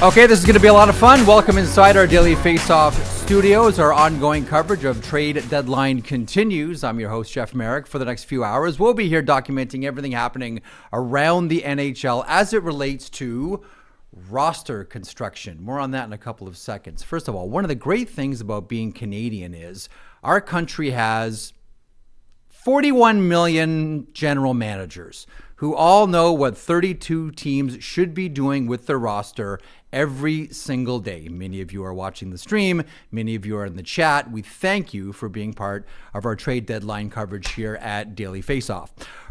Okay, this is going to be a lot of fun. Welcome inside our Daily Faceoff studios. Our ongoing coverage of trade deadline continues. I'm your host, Jeff Marek. For the next few hours, we'll be here documenting everything happening around the NHL as it relates to roster construction. More on that in a couple of seconds. First of all, one of the great things about being Canadian is our country has 41 million general managers who all know what 32 teams should be doing with their roster every single day. Many of you are watching the stream. Many of you are in the chat. We thank you for being part of our trade deadline coverage here at Daily Faceoff.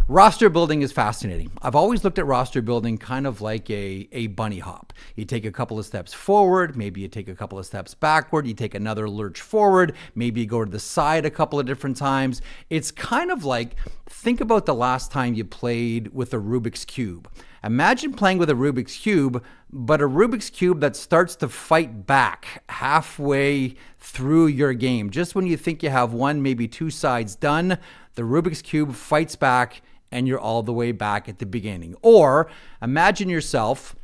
Roster building is fascinating. I've always looked at roster building kind of like a bunny hop. You take a couple of steps forward, maybe you take a couple of steps backward, you take another lurch forward, maybe you go to the side a couple of different times. It's kind of like, think about the last time you played with a Rubik's Cube. Imagine playing with a Rubik's Cube, but a Rubik's Cube that starts to fight back halfway through your game. Just when you think you have one, maybe two sides done, the Rubik's Cube fights back and you're all the way back at the beginning. Or imagine yourself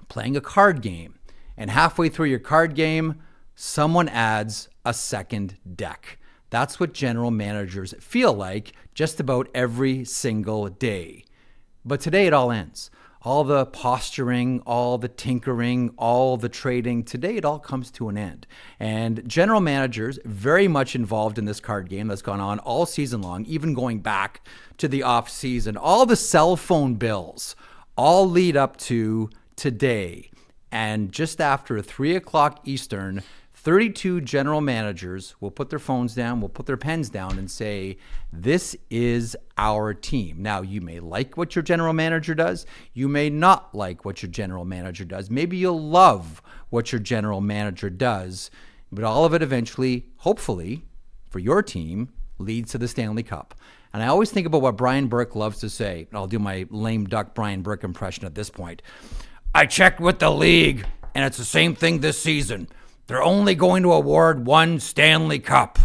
playing a card game, and halfway through your card game, someone adds a second deck. That's what general managers feel like just about every single day. But today it all ends. All the posturing, all the tinkering, all the trading, today it all comes to an end. And general managers very much involved in this card game that's gone on all season long, even going back to the off season. All the cell phone bills all lead up to today. And just after 3 o'clock Eastern, 32 general managers will put their phones down, will put their pens down and say, this is our team. Now, you may like what your general manager does. You may not like what your general manager does. Maybe you'll love what your general manager does. But all of it eventually, hopefully, for your team, leads to the Stanley Cup. And I always think about what Brian Burke loves to say. I'll do my lame duck Brian Burke impression at this point. I checked with the league, and it's the same thing this season. They're only going to award one Stanley Cup.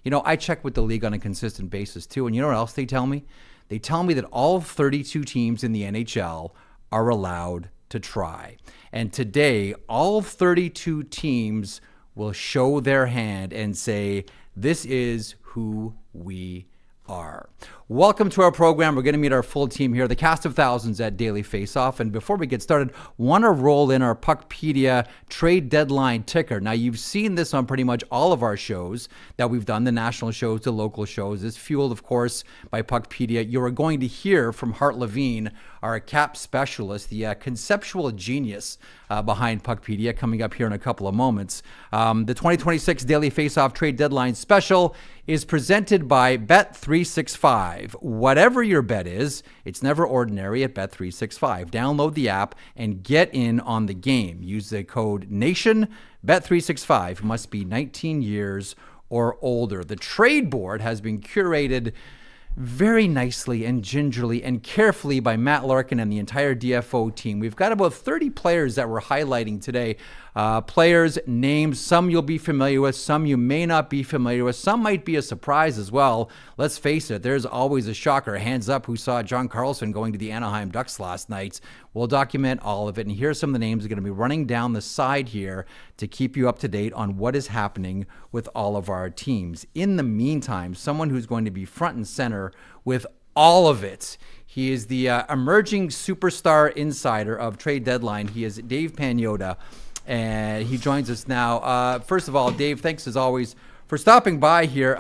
You know, I check with the league on a consistent basis too. And you know what else they tell me? They tell me that all 32 teams in the NHL are allowed to try. And today, all 32 teams will show their hand and say, this is who we are. Welcome to our program. We're going to meet our full team here, the cast of thousands at Daily Faceoff. And before we get started, want to roll in our Puckpedia trade deadline ticker. Now, you've seen this on pretty much all of our shows that we've done, the national shows, the local shows. It's fueled, of course, by Puckpedia. You are going to hear from Hart Levine, our cap specialist, the conceptual genius behind Puckpedia, coming up here in a couple of moments. The 2026 Daily Faceoff trade deadline special is presented by Bet365. Whatever your bet is, it's never ordinary at Bet365. Download the app and get in on the game. Use the code NATION. Bet365 must be 19 years or older. The trade board has been curated very nicely and gingerly and carefully by Matt Larkin and the entire DFO team. We've got about 30 players that we're highlighting today. Players, names, some you'll be familiar with, some you may not be familiar with, some might be a surprise as well. Let's face it, there's always a shocker. Hands up who saw John Carlson going to the Anaheim Ducks last night. We'll document all of it, and here's some of the names that are going to be running down the side here to keep you up to date on what is happening with all of our teams. In the meantime, someone who's going to be front and center with all of it. He is the emerging superstar insider of Trade Deadline. He is Dave Pagnotta, and he joins us now. First of all, Dave, thanks as always for stopping by here.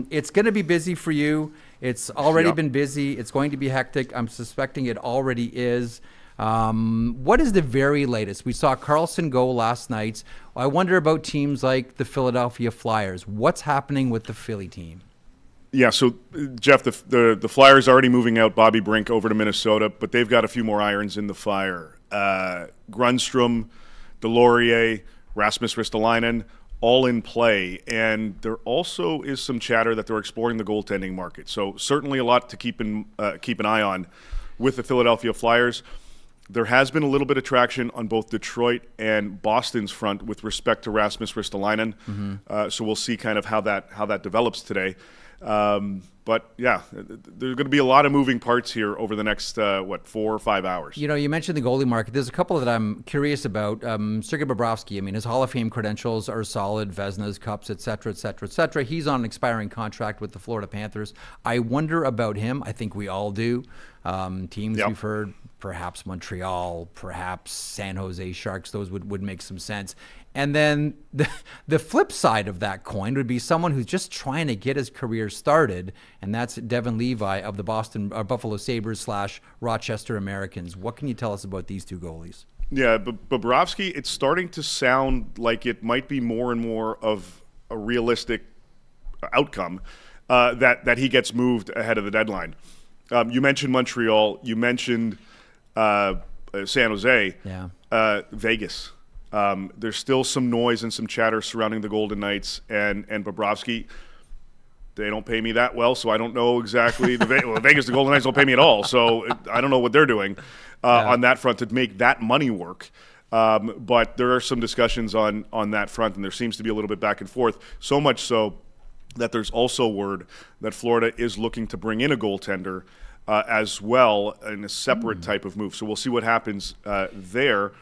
It's going to be busy for you. It's already been busy. It's going to be hectic. I'm suspecting it already is. What is the very latest? We saw Carlson go last night. I wonder about teams like the Philadelphia Flyers. What's happening with the Philly team? Yeah, so Jeff, the Flyers are already moving out Bobby Brink over to Minnesota, but they've got a few more irons in the fire. Grundstrom, Delorier, Rasmus Ristolainen, all in play. And there also is some chatter that they're exploring the goaltending market. So certainly a lot to keep an eye on with the Philadelphia Flyers. There has been a little bit of traction on both Detroit and Boston's front with respect to Rasmus Ristolainen. Mm-hmm. So we'll see kind of how that develops today. But yeah, there's going to be a lot of moving parts here over the next 4 or 5 hours. You know, you mentioned the goalie market. There's a couple that I'm curious about. Sergei Bobrovsky, I mean, his Hall of Fame credentials are solid, Vezinas, Cups, et cetera, et cetera, et cetera. He's on an expiring contract with the Florida Panthers. I wonder about him. I think we all do. Teams we've heard, perhaps Montreal, perhaps San Jose Sharks, those would make some sense. And then the flip side of that coin would be someone who's just trying to get his career started, and that's Devin Levi of the Buffalo Sabres / Rochester Americans. What can you tell us about these two goalies? Yeah, but Bobrovsky, it's starting to sound like it might be more and more of a realistic outcome that he gets moved ahead of the deadline. You mentioned Montreal. You mentioned San Jose. Yeah. Vegas. There's still some noise and some chatter surrounding the Golden Knights and Bobrovsky. They don't pay me that well, so I don't know exactly. Vegas, the Golden Knights don't pay me at all, so I don't know what they're doing on that front to make that money work. But there are some discussions on that front, and there seems to be a little bit back and forth, so much so that there's also word that Florida is looking to bring in a goaltender as well in a separate type of move. So we'll see what happens there.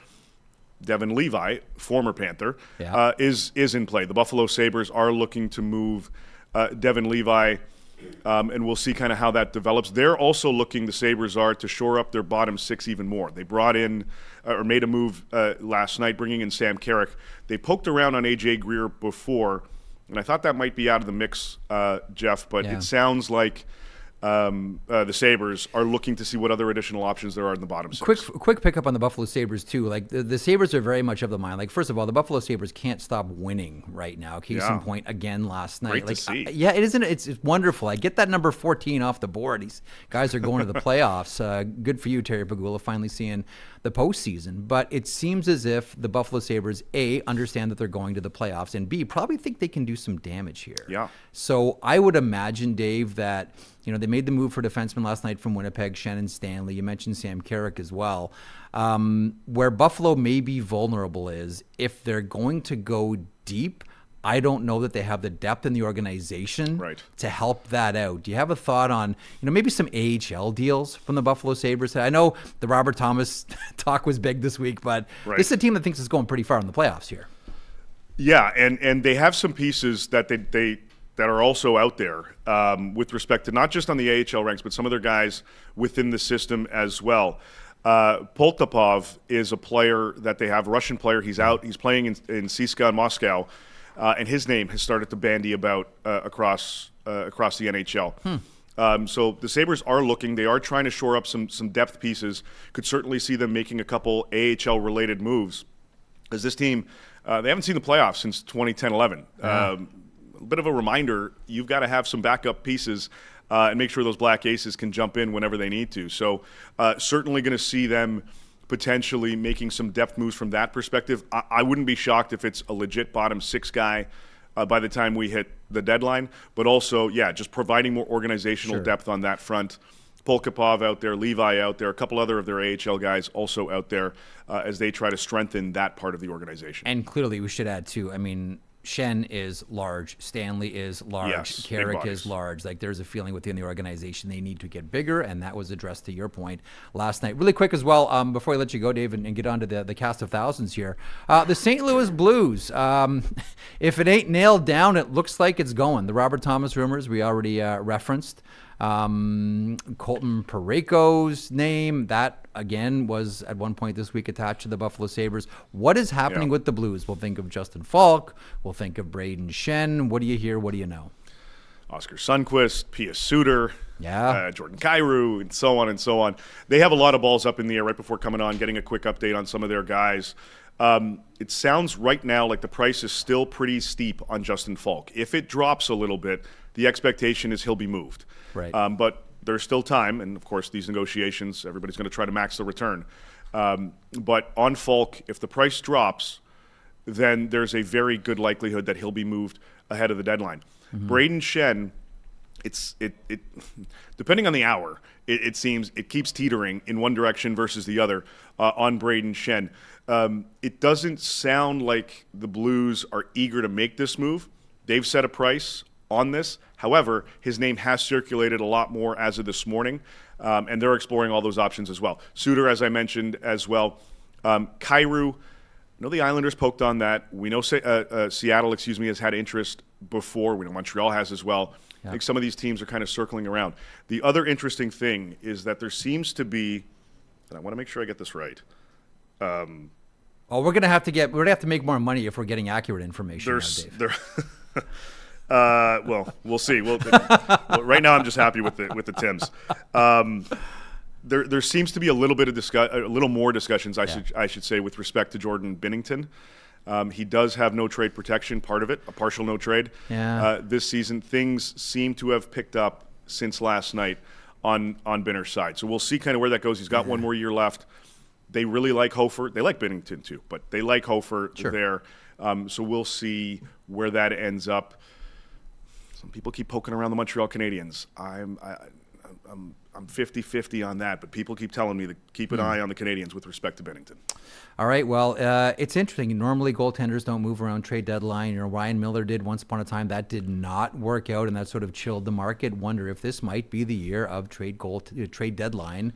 Devin Levi, former Panther, is in play. The Buffalo Sabres are looking to move Devin Levi, and we'll see kind of how that develops. They're also looking, the Sabres are, to shore up their bottom six even more. They brought in or made a move last night, bringing in Sam Carrick. They poked around on A.J. Greer before, and I thought that might be out of the mix, Jeff, but it sounds like the Sabres are looking to see what other additional options there are in the bottom six. Quick pickup on the Buffalo Sabres, too. Like, the Sabres are very much of the mind. Like, first of all, the Buffalo Sabres can't stop winning right now. Case in point, again, last night. Great like, to see. It's wonderful. I get that number 14 off the board. These guys are going to the playoffs. Good for you, Terry Pegula, finally seeing the postseason. But it seems as if the Buffalo Sabres, A, understand that they're going to the playoffs, and B, probably think they can do some damage here. Yeah. So I would imagine, Dave, that they made the move for defenseman last night from Winnipeg, Shannon Stanley. You mentioned Sam Carrick as well. Where Buffalo may be vulnerable is if they're going to go deep, I don't know that they have the depth in the organization to help that out. Do you have a thought on, maybe some AHL deals from the Buffalo Sabres? I know the Robert Thomas talk was big this week, but this is a team that thinks it's going pretty far in the playoffs here. Yeah, and they have some pieces that that are also out there with respect to not just on the AHL ranks, but some other guys within the system as well. Poltapov is a player that they have, a Russian player. He's out. He's playing in CSKA in Moscow, and his name has started to bandy about across the NHL. So the Sabres are looking. They are trying to shore up some depth pieces. Could certainly see them making a couple AHL-related moves. Because this team, they haven't seen the playoffs since 2010-11. A bit of a reminder, you've got to have some backup pieces and make sure those Black Aces can jump in whenever they need to. So certainly going to see them potentially making some depth moves from that perspective. I wouldn't be shocked if it's a legit bottom six guy by the time we hit the deadline. But also, just providing more organizational depth on that front. Polkapov out there, Levi out there, a couple other of their AHL guys also out there as they try to strengthen that part of the organization. And clearly we should add too, I mean, Shen is large, Stanley is large, Carrick is large. Like there's a feeling within the organization they need to get bigger, and that was addressed to your point last night. Really quick as well, before I let you go, Dave, and get on to the cast of thousands here. The St. Louis Blues, if it ain't nailed down, it looks like it's going. The Robert Thomas rumors we already referenced. Colton Parayko's name, that again was at one point this week attached to the Buffalo Sabres. What is happening with the Blues? We'll think of Justin Falk, we'll think of Braden Shen. What do you hear? What do you know? Oscar Sundqvist, Pia Suter, Jordan Kyrou, and so on and so on. They have a lot of balls up in the air. Right before coming on, getting a quick update on some of their guys. It sounds right now like the price is still pretty steep on Justin Falk. If it drops a little bit, the expectation is he'll be moved. Right. But there's still time, and of course these negotiations, everybody's going to try to max the return. But on Falk, if the price drops, then there's a very good likelihood that he'll be moved ahead of the deadline. Mm-hmm. Braden Shen, it depending on the hour, it seems it keeps teetering in one direction versus the other on Braden Shen. It doesn't sound like the Blues are eager to make this move. They've set a price on this. However, his name has circulated a lot more as of this morning, and they're exploring all those options as well. Suter, as I mentioned, as well. Kyrou, I know the Islanders poked on that. We know Seattle, has had interest before. We know Montreal has as well. I think some of these teams are kind of circling around. The other interesting thing is that there seems to be, and I want to make sure I get this right. We're gonna have to make more money if we're getting accurate information. Well, we'll see. Right now, I'm just happy with the Tims. There seems to be a little bit of a little more discussions, I should say, with respect to Jordan Binnington. He does have no trade protection, part of it, a partial no trade. This season, things seem to have picked up since last night on Binner's side. So we'll see kind of where that goes. He's got one more year left. They really like Hofer. They like Binnington too, but they like Hofer there. So we'll see where that ends up. Some people keep poking around the Montreal Canadiens. I'm 50-50 on that, but people keep telling me to keep an eye on the Canadiens with respect to Binnington. All right, well, it's interesting. Normally, goaltenders don't move around trade deadline. You know, Ryan Miller did once upon a time. That did not work out, and that sort of chilled the market. Wonder if this might be the year of trade deadline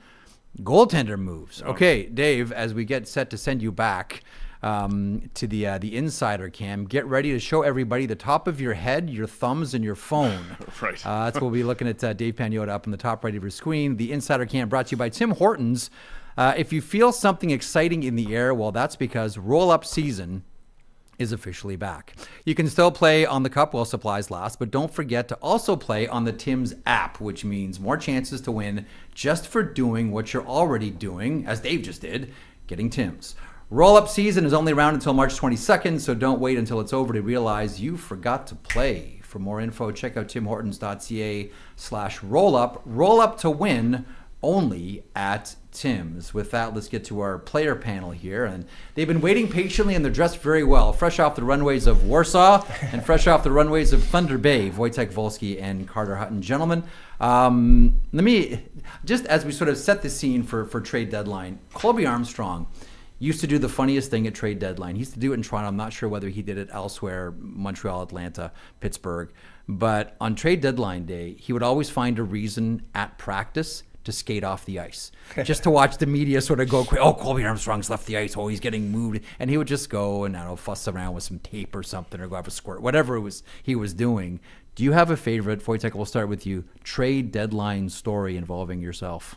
goaltender moves. Okay, Dave, as we get set to send you back to the insider cam, get ready to show everybody the top of your head, your thumbs, and your phone. Right. That's what we'll be looking at Dave Pagnotta up on the top right of your screen. The insider cam brought to you by Tim Hortons. If you feel something exciting in the air, well, that's because roll-up season is officially back. You can still play on the cup while supplies last, but don't forget to also play on the Tim's app, which means more chances to win just for doing what you're already doing, as Dave just did, getting Tim's. Roll-up season is only around until March 22nd, so don't wait until it's over to realize you forgot to play. For more info, check out timhortons.ca/rollup. Roll up to win only at Tim's. With that, let's get to our player panel here. And they've been waiting patiently, and they're dressed very well. Fresh off the runways of Warsaw and fresh off the runways of Thunder Bay, Wojtek Wolski and Carter Hutton. Gentlemen, let me, just as we sort of set the scene for trade deadline, Colby Armstrong used to do the funniest thing at trade deadline. He used to do it in Toronto. I'm not sure whether he did it elsewhere, Montreal, Atlanta, Pittsburgh. But on trade deadline day, he would always find a reason at practice to skate off the ice, just to watch the media sort of go, oh, Colby Armstrong's left the ice, oh, he's getting moved. And he would just go and, I don't know, fuss around with some tape or something, or go have a squirt, whatever it was he was doing. Do you have a favorite, Wojtek, we'll start with you, trade deadline story involving yourself?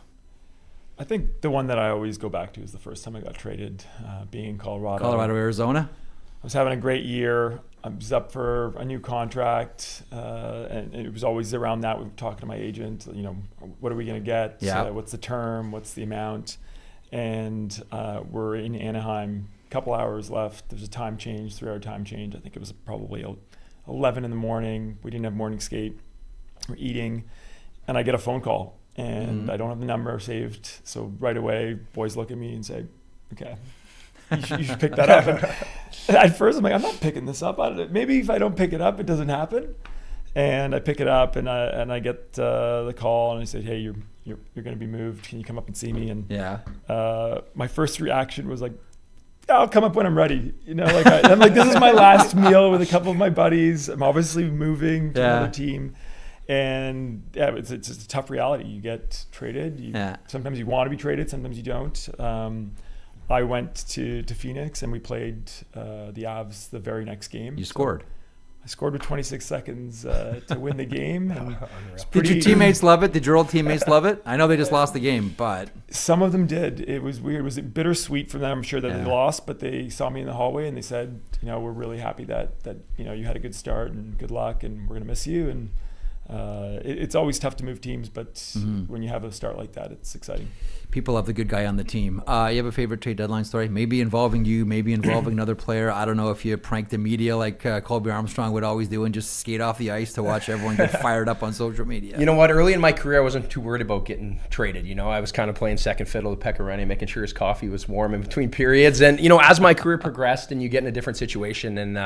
I think the one that I always go back to is the first time I got traded, being in Colorado. Arizona? I was having a great year. I was up for a new contract, and it was always around that. We were talking to my agent, you know, what are we going to get? Yeah. What's the term? What's the amount? And we're in Anaheim, a couple hours left. There's a time change, 3-hour time change. I think it was probably 11 in the morning. We didn't have morning skate. We're eating, and I get a phone call. And I don't have the number saved. So right away, boys look at me and say, okay, You should pick that up. And at first, I'm like, I'm not picking this up. Maybe if I don't pick it up, it doesn't happen. And I pick it up, and I get the call, and I said, hey, you're going to be moved. Can you come up and see me? And my first reaction was like, I'll come up when I'm ready. You know, like I'm like, this is my last meal with a couple of my buddies. I'm obviously moving to another team. And it's a tough reality. You get traded. Sometimes you want to be traded. Sometimes you don't. I went to Phoenix, and we played the Avs the very next game. You scored. I scored with 26 seconds to win the game. And did your teammates love it? Did your old teammates love it? I know they just lost the game, but some of them did. It was weird. It was bittersweet for them. I'm sure that they lost, but they saw me in the hallway and they said, we're really happy that you had a good start and good luck, and we're gonna miss you. And it's always tough to move teams, but when you have a start like that, it's exciting. People love the good guy on the team. You have a favorite trade deadline story? Maybe involving you, maybe involving another player. I don't know if you prank the media like Colby Armstrong would always do and just skate off the ice to watch everyone get fired up on social media. You know what? Early in my career, I wasn't too worried about getting traded. I was kind of playing second fiddle to Pecorine, making sure his coffee was warm in between periods. And, as my career progressed and you get in a different situation, and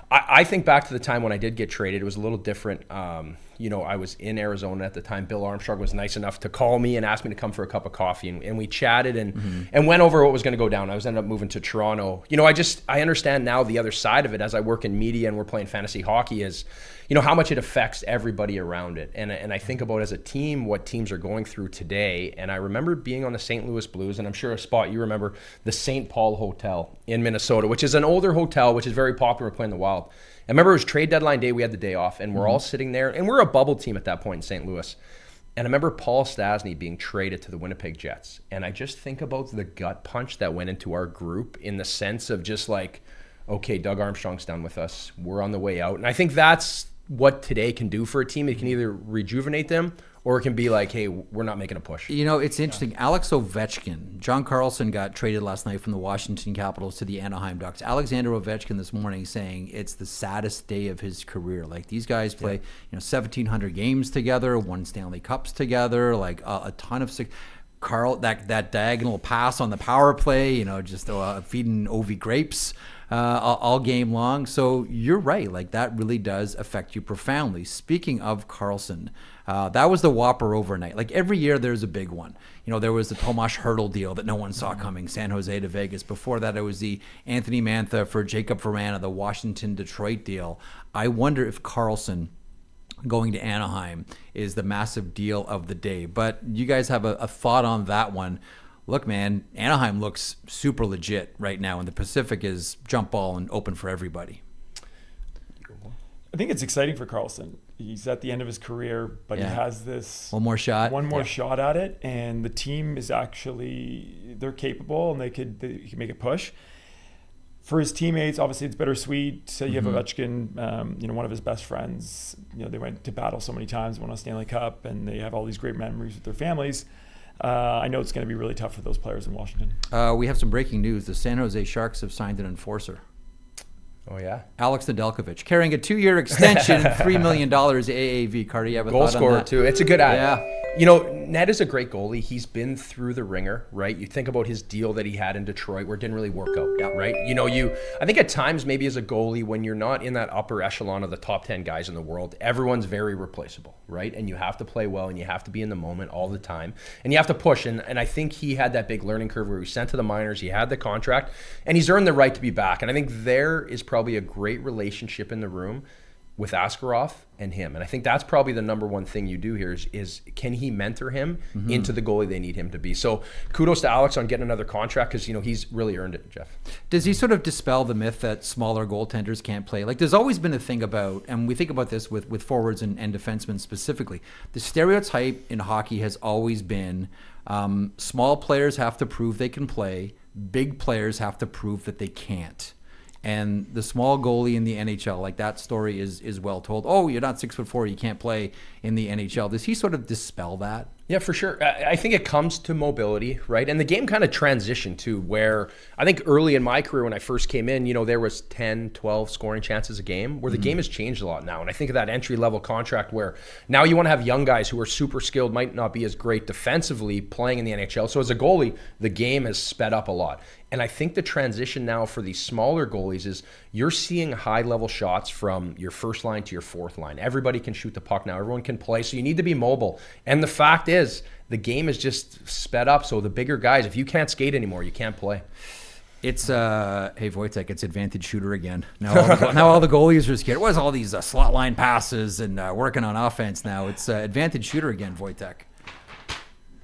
I think back to the time when I did get traded, it was a little different. I was in Arizona at the time. Bill Armstrong was nice enough to call me and ask me to come for a cup of coffee, and we chatted and went over what was going to go down. I was ended up moving to Toronto. I understand now the other side of it as I work in media and we're playing fantasy hockey is, how much it affects everybody around it. And I think about as a team, what teams are going through today. And I remember being on the St. Louis Blues, and I'm sure a spot you remember, the St. Paul Hotel in Minnesota, which is an older hotel, which is very popular playing the Wild. I remember it was trade deadline day. We had the day off, and we're all sitting there, and we're a bubble team at that point in St. Louis. And I remember Paul Stastny being traded to the Winnipeg Jets. And I just think about the gut punch that went into our group in the sense of just like, okay, Doug Armstrong's done with us. We're on the way out. And I think that's what today can do for a team. It can either rejuvenate them, or it can be like, hey, we're not making a push. It's interesting. Alex Ovechkin, John Carlson got traded last night from the Washington Capitals to the Anaheim Ducks. Alexander Ovechkin this morning saying it's the saddest day of his career. Like, these guys play 1,700 games together, won Stanley Cups together, like a ton of Carl, that diagonal pass on the power play, just feeding Ovi grapes all game long. So you're right. Like, that really does affect you profoundly. Speaking of Carlson, that was the Whopper overnight. Like, every year there's a big one. There was the Tomas Hertl deal that no one saw coming, San Jose to Vegas. Before that, it was the Anthony Mantha for Jacob Verana, the Washington-Detroit deal. I wonder if Carlson going to Anaheim is the massive deal of the day. But you guys have a thought on that one. Look, man, Anaheim looks super legit right now, and the Pacific is jump ball and open for everybody. I think it's exciting for Carlson. He's at the end of his career, but he has this one more shot at it, and the team is actually, they're capable, and they can make a push. For his teammates, obviously it's bittersweet. So you have Ovechkin, one of his best friends. They went to battle so many times, won a Stanley Cup, and they have all these great memories with their families. I know it's going to be really tough for those players in Washington. We have some breaking news. The San Jose Sharks have signed an enforcer. Oh, yeah? Alex Nedeljkovic, carrying a 2-year extension, $3 million AAV. Carter, you have a goal thought scorer, on that? too. It's a good ad. Yeah. Ned is a great goalie. He's been through the ringer, right? You think about his deal that he had in Detroit where it didn't really work out, right? I think at times maybe as a goalie, when you're not in that upper echelon of the top 10 guys in the world, everyone's very replaceable, right? And you have to play well, and you have to be in the moment all the time, and you have to push. And I think he had that big learning curve where he was sent to the minors, he had the contract, and he's earned the right to be back. And I think there is probably a great relationship in the room with Askarov and him. And I think that's probably the number one thing you do here is can he mentor him into the goalie they need him to be? So kudos to Alex on getting another contract because, he's really earned it, Jeff. Does he sort of dispel the myth that smaller goaltenders can't play? Like, there's always been a thing about, and we think about this with forwards and defensemen specifically, the stereotype in hockey has always been small players have to prove they can play, big players have to prove that they can't. And the small goalie in the NHL, like, that story is well told. Oh, you're not 6'4", you can't play in the NHL. Does he sort of dispel that? Yeah, for sure. I think it comes to mobility, right? And the game kind of transitioned to where I think early in my career when I first came in, there was 10, 12 scoring chances a game, where the game has changed a lot now. And I think of that entry-level contract where now you want to have young guys who are super skilled, might not be as great defensively playing in the NHL. So as a goalie, the game has sped up a lot. And I think the transition now for these smaller goalies is you're seeing high-level shots from your first line to your fourth line. Everybody can shoot the puck now. Everyone can play, so you need to be mobile. And the fact is, the game is just sped up, so the bigger guys, if you can't skate anymore, you can't play. It's hey Wojtek, it's advantage shooter again. Now all the goalies are scared. What is all these slot line passes and working on offense now? It's advantage shooter again, Wojtek.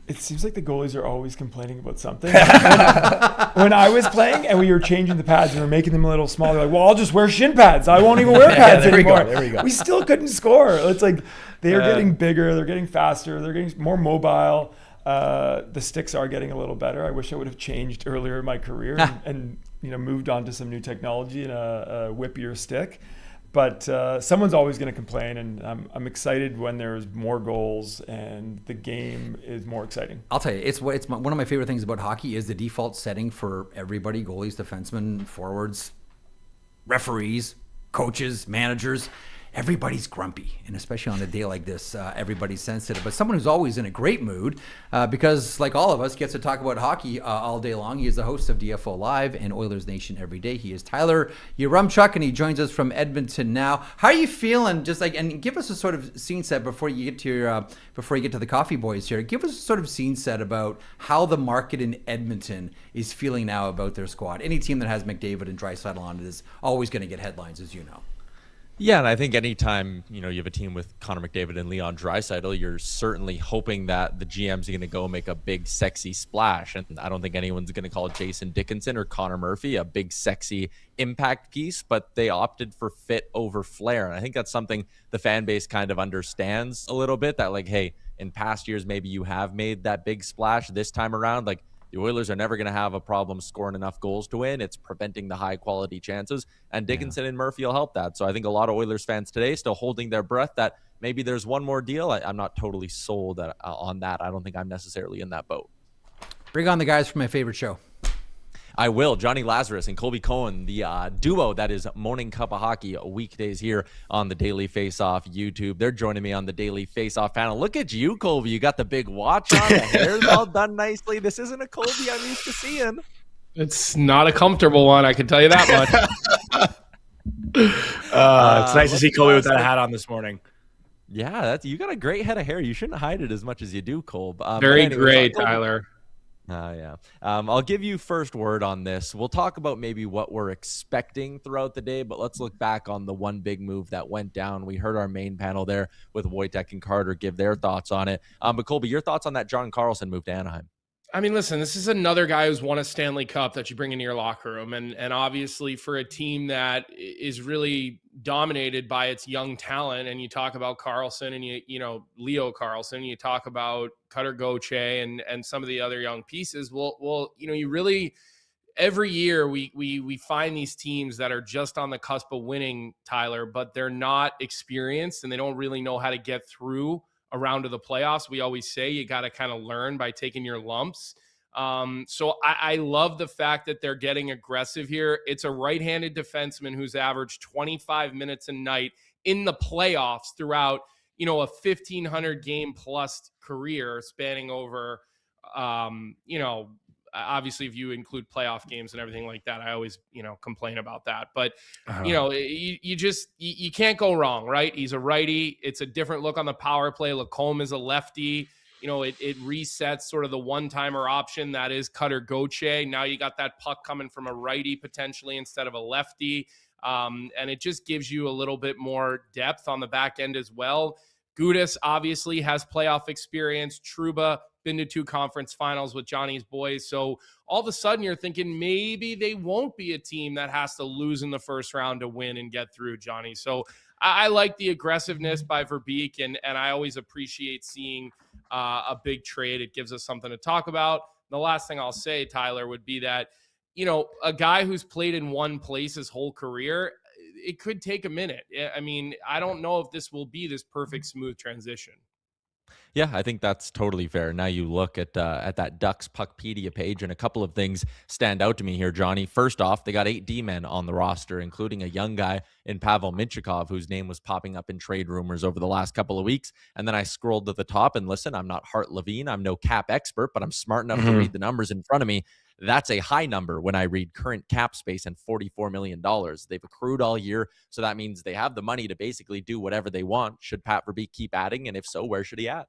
It seems like the goalies are always complaining about something. When I was playing and we were changing the pads and we were making them a little smaller, like, well, I'll just wear shin pads. I won't even wear pads anymore. There we go. We still couldn't score. It's like they are getting bigger, they're getting faster, they're getting more mobile. The sticks are getting a little better. I wish I would have changed earlier in my career and moved on to some new technology and a whippier stick. But someone's always going to complain, and I'm excited when there's more goals and the game is more exciting. I'll tell you, it's one of my favorite things about hockey is the default setting for everybody: goalies, defensemen, forwards, referees, coaches, managers. Everybody's grumpy, and especially on a day like this, everybody's sensitive. But someone who's always in a great mood, because like all of us, gets to talk about hockey all day long. He is the host of DFO Live and Oilers Nation every day. He is Tyler Yaremchuk, and he joins us from Edmonton now. How are you feeling? And give us a sort of scene set before you get to the Coffee Boys here. Give us a sort of scene set about how the market in Edmonton is feeling now about their squad. Any team that has McDavid and Draisaitl on it is always going to get headlines, as you know. Yeah, and I think anytime you have a team with Connor McDavid and Leon Draisaitl, you're certainly hoping that the GM's going to go make a big, sexy splash. And I don't think anyone's going to call Jason Dickinson or Connor Murphy a big, sexy impact piece, but they opted for fit over flair. And I think that's something the fan base kind of understands a little bit, that like, hey, in past years, maybe you have made that big splash. This time around, like, the Oilers are never going to have a problem scoring enough goals to win. It's preventing the high-quality chances, and Dickinson and Murphy will help that. So I think a lot of Oilers fans today still holding their breath that maybe there's one more deal. I'm not totally sold on that. I don't think I'm necessarily in that boat. Bring on the guys from my favorite show. I will. Jonny Lazarus and Colby Cohen, the duo that is Morning Cup of Hockey weekdays here on the Daily Faceoff YouTube. They're joining me on the Daily Faceoff panel. Look at you, Colby. You got the big watch on. The hair's all done nicely. This isn't a Colby I'm used to seeing. It's not a comfortable one, I can tell you that much. It's nice to see Colby with that hat on this morning. Yeah, you got a great head of hair. You shouldn't hide it as much as you do, Colb. Very great, Tyler. Yeah. I'll give you first word on this. We'll talk about maybe what we're expecting throughout the day, but let's look back on the one big move that went down. We heard our main panel there with Wojtek and Carter give their thoughts on it. But Colby, your thoughts on that John Carlson move to Anaheim? I mean, listen, this is another guy who's won a Stanley Cup that you bring into your locker room. And obviously for a team that is really dominated by its young talent, and you talk about Carlson and Leo Carlson, you talk about Cutter Gauthier and some of the other young pieces. Well, you really, every year we find these teams that are just on the cusp of winning, Tyler, but they're not experienced and they don't really know how to get through a round of the playoffs. We always say you got to kind of learn by taking your lumps. So I love the fact that they're getting aggressive here. It's a right-handed defenseman who's averaged 25 minutes a night in the playoffs throughout, a 1,500 game plus career spanning over, obviously if you include playoff games and everything like that, I always, complain about that. But, you can't go wrong, right? He's a righty. It's a different look on the power play. Lacombe is a lefty. It resets sort of the one-timer option that is Cutter Gauthier. Now you got that puck coming from a righty potentially instead of a lefty. And it just gives you a little bit more depth on the back end as well. Gudas obviously has playoff experience. Trouba been to 2 conference finals with Johnny's boys. So all of a sudden you're thinking maybe they won't be a team that has to lose in the first round to win and get through, Johnny. So I like the aggressiveness by Verbeek, and I always appreciate seeing a big trade. It gives us something to talk about. The last thing I'll say, Tyler, would be that, a guy who's played in one place his whole career, it could take a minute. I mean, I don't know if this will be this perfect, smooth transition. Yeah, I think that's totally fair. Now you look at that Ducks Puckpedia page, and a couple of things stand out to me here, Johnny. First off, they got 8 D-men on the roster, including a young guy in Pavel Mintyukov, whose name was popping up in trade rumors over the last couple of weeks. And then I scrolled to the top, and listen, I'm not Hart Levine. I'm no cap expert, but I'm smart enough to read the numbers in front of me. That's a high number when I read current cap space and $44 million. They've accrued all year, so that means they have the money to basically do whatever they want. Should Pat Verbeek keep adding? And if so, where should he add?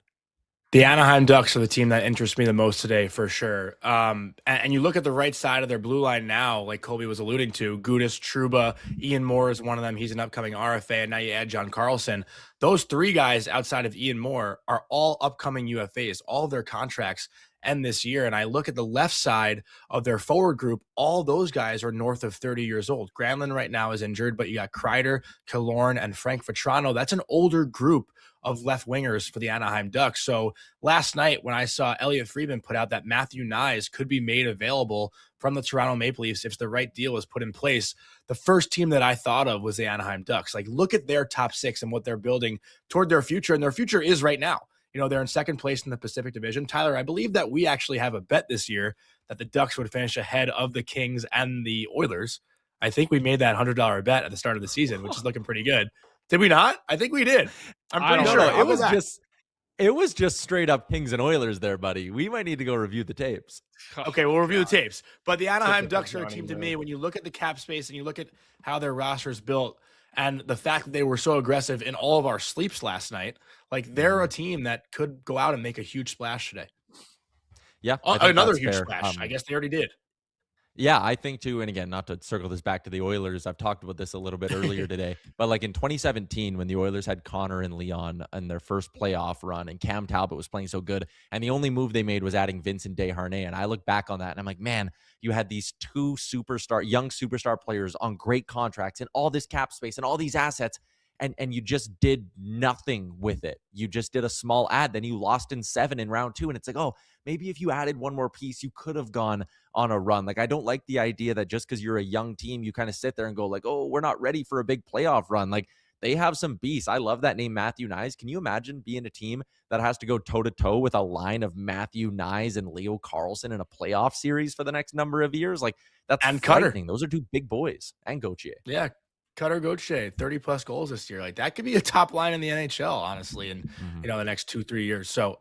The Anaheim Ducks are the team that interests me the most today, for sure. And you look at the right side of their blue line now, like Colby was alluding to, Gudas, Trouba, Ian Moore is one of them. He's an upcoming RFA, and now you add John Carlson. Those three guys outside of Ian Moore are all upcoming UFAs. All of their contracts end this year. And I look at the left side of their forward group, all those guys are north of 30 years old. Granlund right now is injured, but you got Kreider, Killorn, and Frank Vetrano. That's an older group of left wingers for the Anaheim Ducks. So last night when I saw Elliot Friedman put out that Matthew Nyes could be made available from the Toronto Maple Leafs if the right deal is put in place, the first team that I thought of was the Anaheim Ducks. Like, look at their top six and what they're building toward their future. And their future is right now. You know, they're in second place in the Pacific Division. Tyler, I believe that we actually have a bet this year that the Ducks would finish ahead of the Kings and the Oilers. I think we made that $100 bet at the start of the season, which is looking pretty good. Did we not? I think we did. I'm pretty sure. It was just straight up Kings and Oilers there, buddy. We might need to go review the tapes. Okay, we'll review the tapes. But the Anaheim Ducks are a team to me, when you look at the cap space and you look at how their roster is built and the fact that they were so aggressive in all of our sleeps last night, like, they're a team that could go out and make a huge splash today. Yeah. Another huge splash. I guess they already did. Yeah, I think too, and again, not to circle this back to the Oilers, I've talked about this a little bit earlier today, but like in 2017, when the Oilers had Connor and Leon in their first playoff run, and Cam Talbot was playing so good, and the only move they made was adding Vincent Desharnais, and I look back on that, and I'm like, man, you had these two young superstar players on great contracts and all this cap space and all these assets, and you just did nothing with it. You just did a small ad, then you lost in 7 in round 2, and it's like, oh, maybe if you added one more piece, you could have gone on a run. Like, I don't like the idea that just because you're a young team, you kind of sit there and go like, oh, we're not ready for a big playoff run. Like, they have some beasts. I love that name, Matthew Nyes. Can you imagine being a team that has to go toe-to-toe with a line of Matthew Nyes and Leo Carlsson in a playoff series for the next number of years? Like, that's frightening. Those are two big boys. And Gauthier. Yeah. Cutter Gauthier, 30-plus goals this year. Like, that could be a top line in the NHL, honestly, in the next 2-3 years. So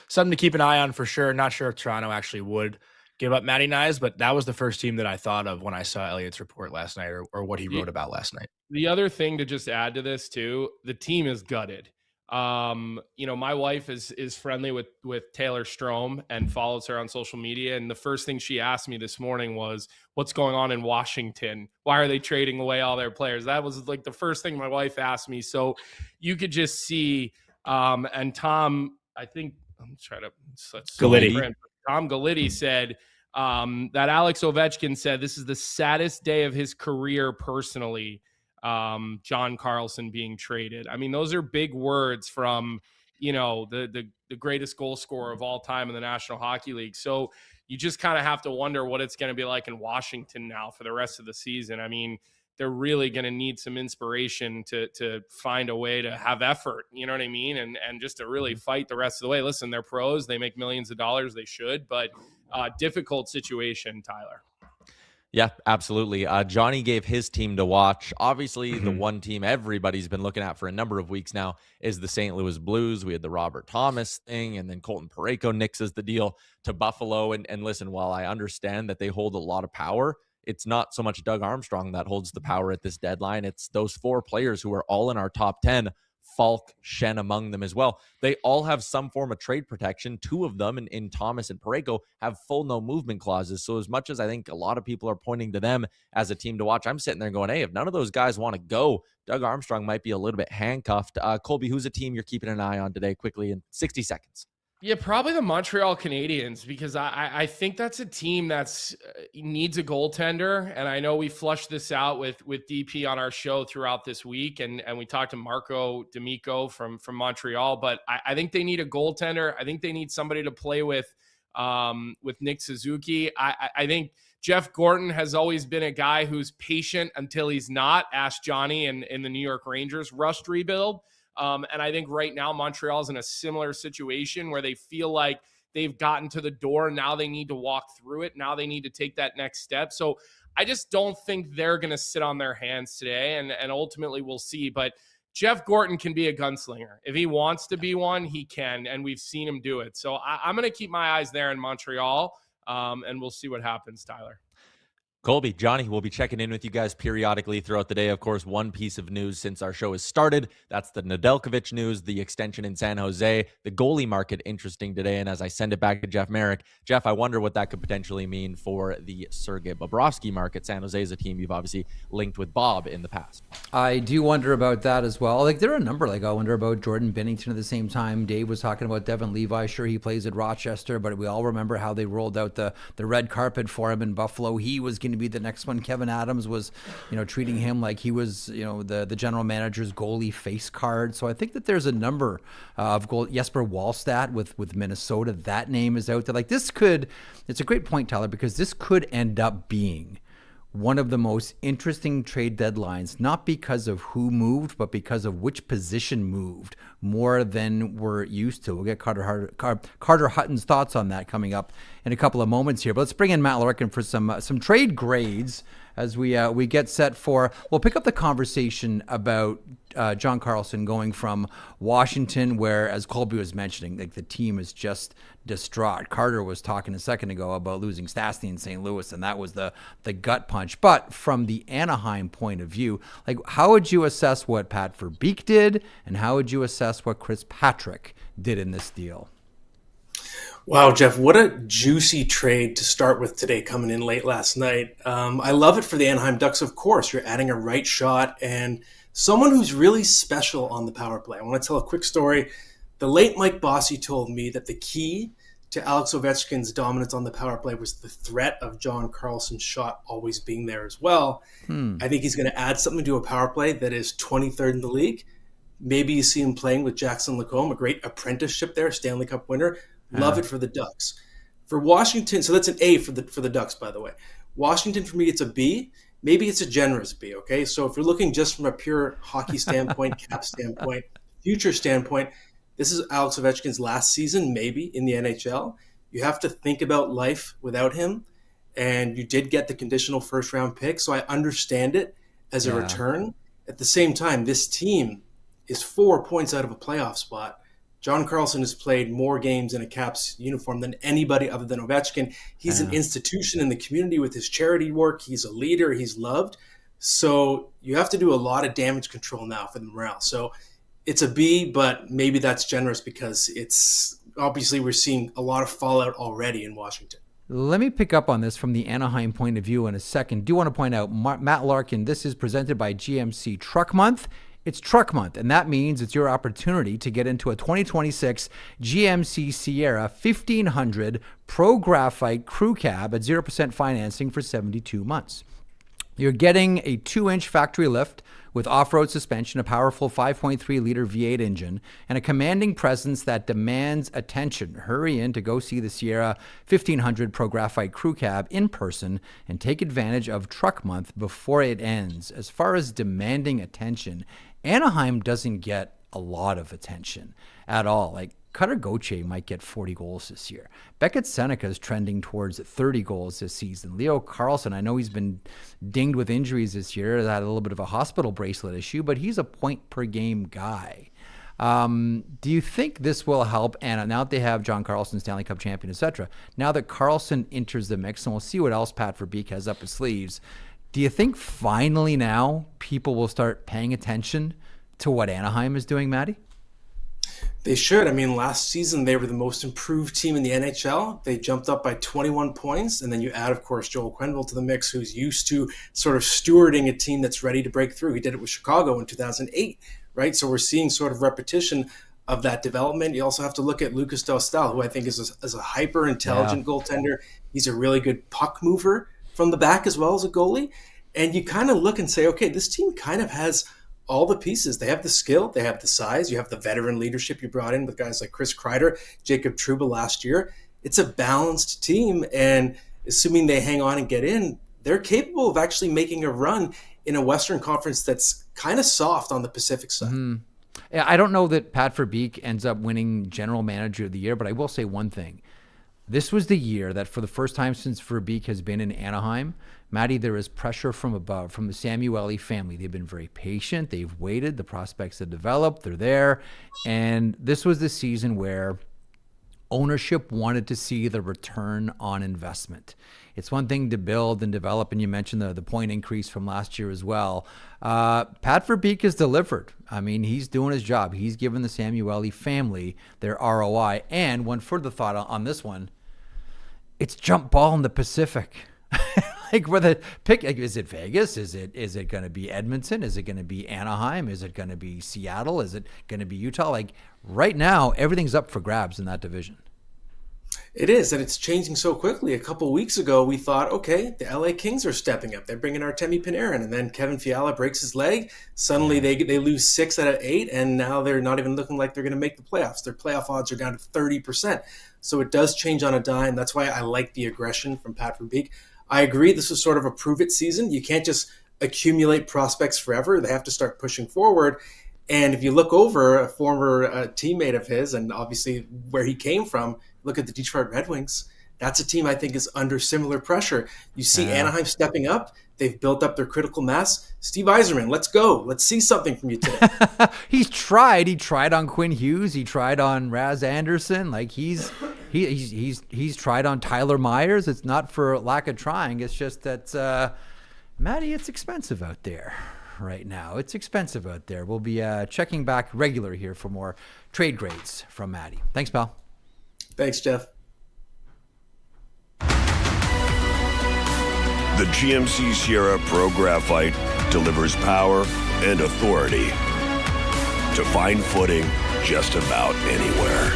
something to keep an eye on for sure. Not sure if Toronto actually would give up Matty Nyes, but that was the first team that I thought of when I saw Elliot's report last night, or what he wrote about last night. The other thing to just add to this too, the team is gutted. My wife is friendly with Taylor Strome and follows her on social media. And the first thing she asked me this morning was, what's going on in Washington? Why are they trading away all their players? That was like the first thing my wife asked me. So you could just see, and Tom, I think I'm trying to Galiti. Tom Galiti said, that Alex Ovechkin said, this is the saddest day of his career personally. John Carlson being traded. I mean, those are big words from, the greatest goal scorer of all time in the National Hockey League. So you just kind of have to wonder what it's going to be like in Washington now for the rest of the season. I mean, they're really going to need some inspiration to find a way to have effort, you know what I mean? And just to really fight the rest of the way. Listen, they're pros. They make millions of dollars. They should, but difficult situation, Tyler. Yeah, absolutely. Johnny gave his team to watch. Obviously, the one team everybody's been looking at for a number of weeks now is the St. Louis Blues. We had the Robert Thomas thing, and then Colton Parayko nixes the deal to Buffalo. And listen, while I understand that they hold a lot of power, it's not so much Doug Armstrong that holds the power at this deadline. It's those 4 players who are all in our top 10. Falk, Shen among them as well. They all have some form of trade protection. 2 of them, in Thomas and Parayko, have full no movement clauses. So as much as I think a lot of people are pointing to them as a team to watch, I'm sitting there going, hey, if none of those guys want to go, Doug Armstrong might be a little bit handcuffed. Colby, who's a team you're keeping an eye on today quickly in 60 seconds? Yeah, probably the Montreal Canadiens, because I think that's a team that's needs a goaltender. And I know we flushed this out with DP on our show throughout this week, and we talked to Marco D'Amico from Montreal, but I think they need a goaltender. I think they need somebody to play with Nick Suzuki. I think Jeff Gorton has always been a guy who's patient until he's not. Ask Johnny in the New York Rangers rust rebuild. And I think right now Montreal's in a similar situation where they feel like they've gotten to the door. Now they need to walk through it. Now they need to take that next step. So I just don't think they're going to sit on their hands today. And ultimately we'll see. But Jeff Gorton can be a gunslinger. If he wants to be one, he can. And we've seen him do it. So I'm going to keep my eyes there in Montreal. and we'll see what happens, Tyler. Colby, Johnny, we'll be checking in with you guys periodically throughout the day. Of course, one piece of news since our show has started, that's the Nedeljkovic news, the extension in San Jose, the goalie market interesting today. And as I send it back to Jeff Marek, Jeff, I wonder what that could potentially mean for the Sergei Bobrovsky market. San Jose is a team you've obviously linked with Bob in the past. I do wonder about that as well. Like, there are a number. Like, I wonder about Jordan Binnington at the same time. Dave was talking about Devin Levi. Sure, he plays at Rochester, but we all remember how they rolled out the red carpet for him in Buffalo. He was going to be the next one. Kevin Adams was, treating him like he was, the general manager's goalie face card. So I think that there's a number of Jesper Wallstedt with Minnesota. That name is out there. Like, it's a great point, Tyler, because this could end up being one of the most interesting trade deadlines, not because of who moved, but because of which position moved more than we're used to. We'll get Carter Hutton's thoughts on that coming up in a couple of moments here. But let's bring in Matt Larkin for some trade grades as we get set for. We'll pick up the conversation about John Carlson going from Washington, where, as Colby was mentioning, like, the team is just distraught. Carter was talking a second ago about losing Stastny in St. Louis, and that was the gut punch. But from the Anaheim point of view, like, how would you assess what Pat Verbeek did, and how would you assess what Chris Patrick did in this deal? Wow, Jeff, what a juicy trade to start with today, coming in late last night. I love it for the Anaheim Ducks, of course. You're adding a right shot and someone who's really special on the power play. I want to tell a quick story. The late Mike Bossy told me that the key to Alex Ovechkin's dominance on the power play was the threat of John Carlson's shot always being there as well. I think he's going to add something to a power play that is 23rd in the league. Maybe you see him playing with Jackson Lacombe, a great apprenticeship there, Stanley Cup winner. Love it for the Ducks. For Washington, so that's an A for the Ducks, by the way. Washington, for me, it's a B. Maybe it's a generous B, okay? So if you're looking just from a pure hockey standpoint, cap standpoint, future standpoint, this is Alex Ovechkin's last season, maybe, in the NHL. You have to think about life without him, and you did get the conditional first-round pick, so I understand it as a return. At the same time, this team is 4 points out of a playoff spot. John Carlson has played more games in a Caps uniform than anybody other than Ovechkin. He's an institution in the community with his charity work. He's a leader. He's loved. So you have to do a lot of damage control now for the morale. So it's a B, but maybe that's generous because it's obviously we're seeing a lot of fallout already in Washington. Let me pick up on this from the Anaheim point of view in a second. Do want to point out, Matt Larkin, this is presented by GMC Truck Month. It's Truck Month, and that means it's your opportunity to get into a 2026 GMC Sierra 1500 Pro Graphite Crew Cab at 0% financing for 72 months. You're getting a 2-inch factory lift with off-road suspension, a powerful 5.3-liter V8 engine, and a commanding presence that demands attention. Hurry in to go see the Sierra 1500 Pro Graphite Crew Cab in person and take advantage of Truck Month before it ends. As far as demanding attention, Anaheim doesn't get a lot of attention at all. Like, Cutter Gauthier might get 40 goals this year. Beckett Seneca is trending towards 30 goals this season. Leo Carlsson, I know he's been dinged with injuries this year, had a little bit of a hospital bracelet issue, but he's a point-per-game guy. Do you think this will help Anna, now that they have John Carlson, Stanley Cup champion, etc., now that Carlson enters the mix, and we'll see what else Pat Verbeek has up his sleeves, do you think finally now people will start paying attention to what Anaheim is doing, Maddie? They should. I mean, last season they were the most improved team in the NHL. They jumped up by 21 points, and then you add, of course, Joel Quenneville to the mix, who's used to sort of stewarding a team that's ready to break through. He did it with Chicago in 2008, right? So we're seeing sort of repetition of that development. You also have to look at Lucas Dostal, who I think is a hyper-intelligent goaltender. He's a really good puck mover from the back as well as a goalie. And you kind of look and say, okay, this team kind of has all the pieces. They have the skill, they have the size, you have the veteran leadership you brought in with guys like Chris Kreider, Jacob Trouba last year. It's a balanced team, and assuming they hang on and get in, they're capable of actually making a run in a Western Conference that's kind of soft on the Pacific side. Yeah, I don't know that Pat Verbeek ends up winning General Manager of the Year, but I will say one thing. This was the year that for the first time since Verbeek has been in Anaheim, Maddie, there is pressure from above, from the Samueli family. They've been very patient. They've waited. The prospects have developed. They're there. And this was the season where ownership wanted to see the return on investment. It's one thing to build and develop, and you mentioned the point increase from last year as well. Pat Verbeek has delivered. I mean, he's doing his job. He's given the Samueli family their ROI. And one further thought on this one, it's jump ball in the Pacific. Like, where the pick, is it Vegas? Is it going to be Edmonton? Is it going to be Anaheim? Is it going to be Seattle? Is it going to be Utah? Like, right now, everything's up for grabs in that division. It is, and it's changing so quickly. A couple of weeks ago, we thought, okay, the LA Kings are stepping up. They're bringing Artemi Panarin, and then Kevin Fiala breaks his leg. Suddenly, they lose 6 out of 8, and now they're not even looking like they're going to make the playoffs. Their playoff odds are down to 30%. So it does change on a dime. That's why I like the aggression from Pat Verbeek. I agree, this was sort of a prove-it season. You can't just accumulate prospects forever. They have to start pushing forward. And if you look over a former teammate of his, and obviously where he came from, look at the Detroit Red Wings. That's a team I think is under similar pressure. You see Anaheim stepping up. They've built up their critical mass. Steve Yzerman, let's go. Let's see something from you today. He's tried. He tried on Quinn Hughes. He tried on Raz Anderson. Like he's tried on Tyler Myers. It's not for lack of trying. It's just that, Matty, it's expensive out there right now. It's expensive out there. We'll be checking back regular here for more trade grades from Matty. Thanks, pal. Thanks, Jeff. The GMC Sierra Pro Graphite delivers power and authority to find footing just about anywhere.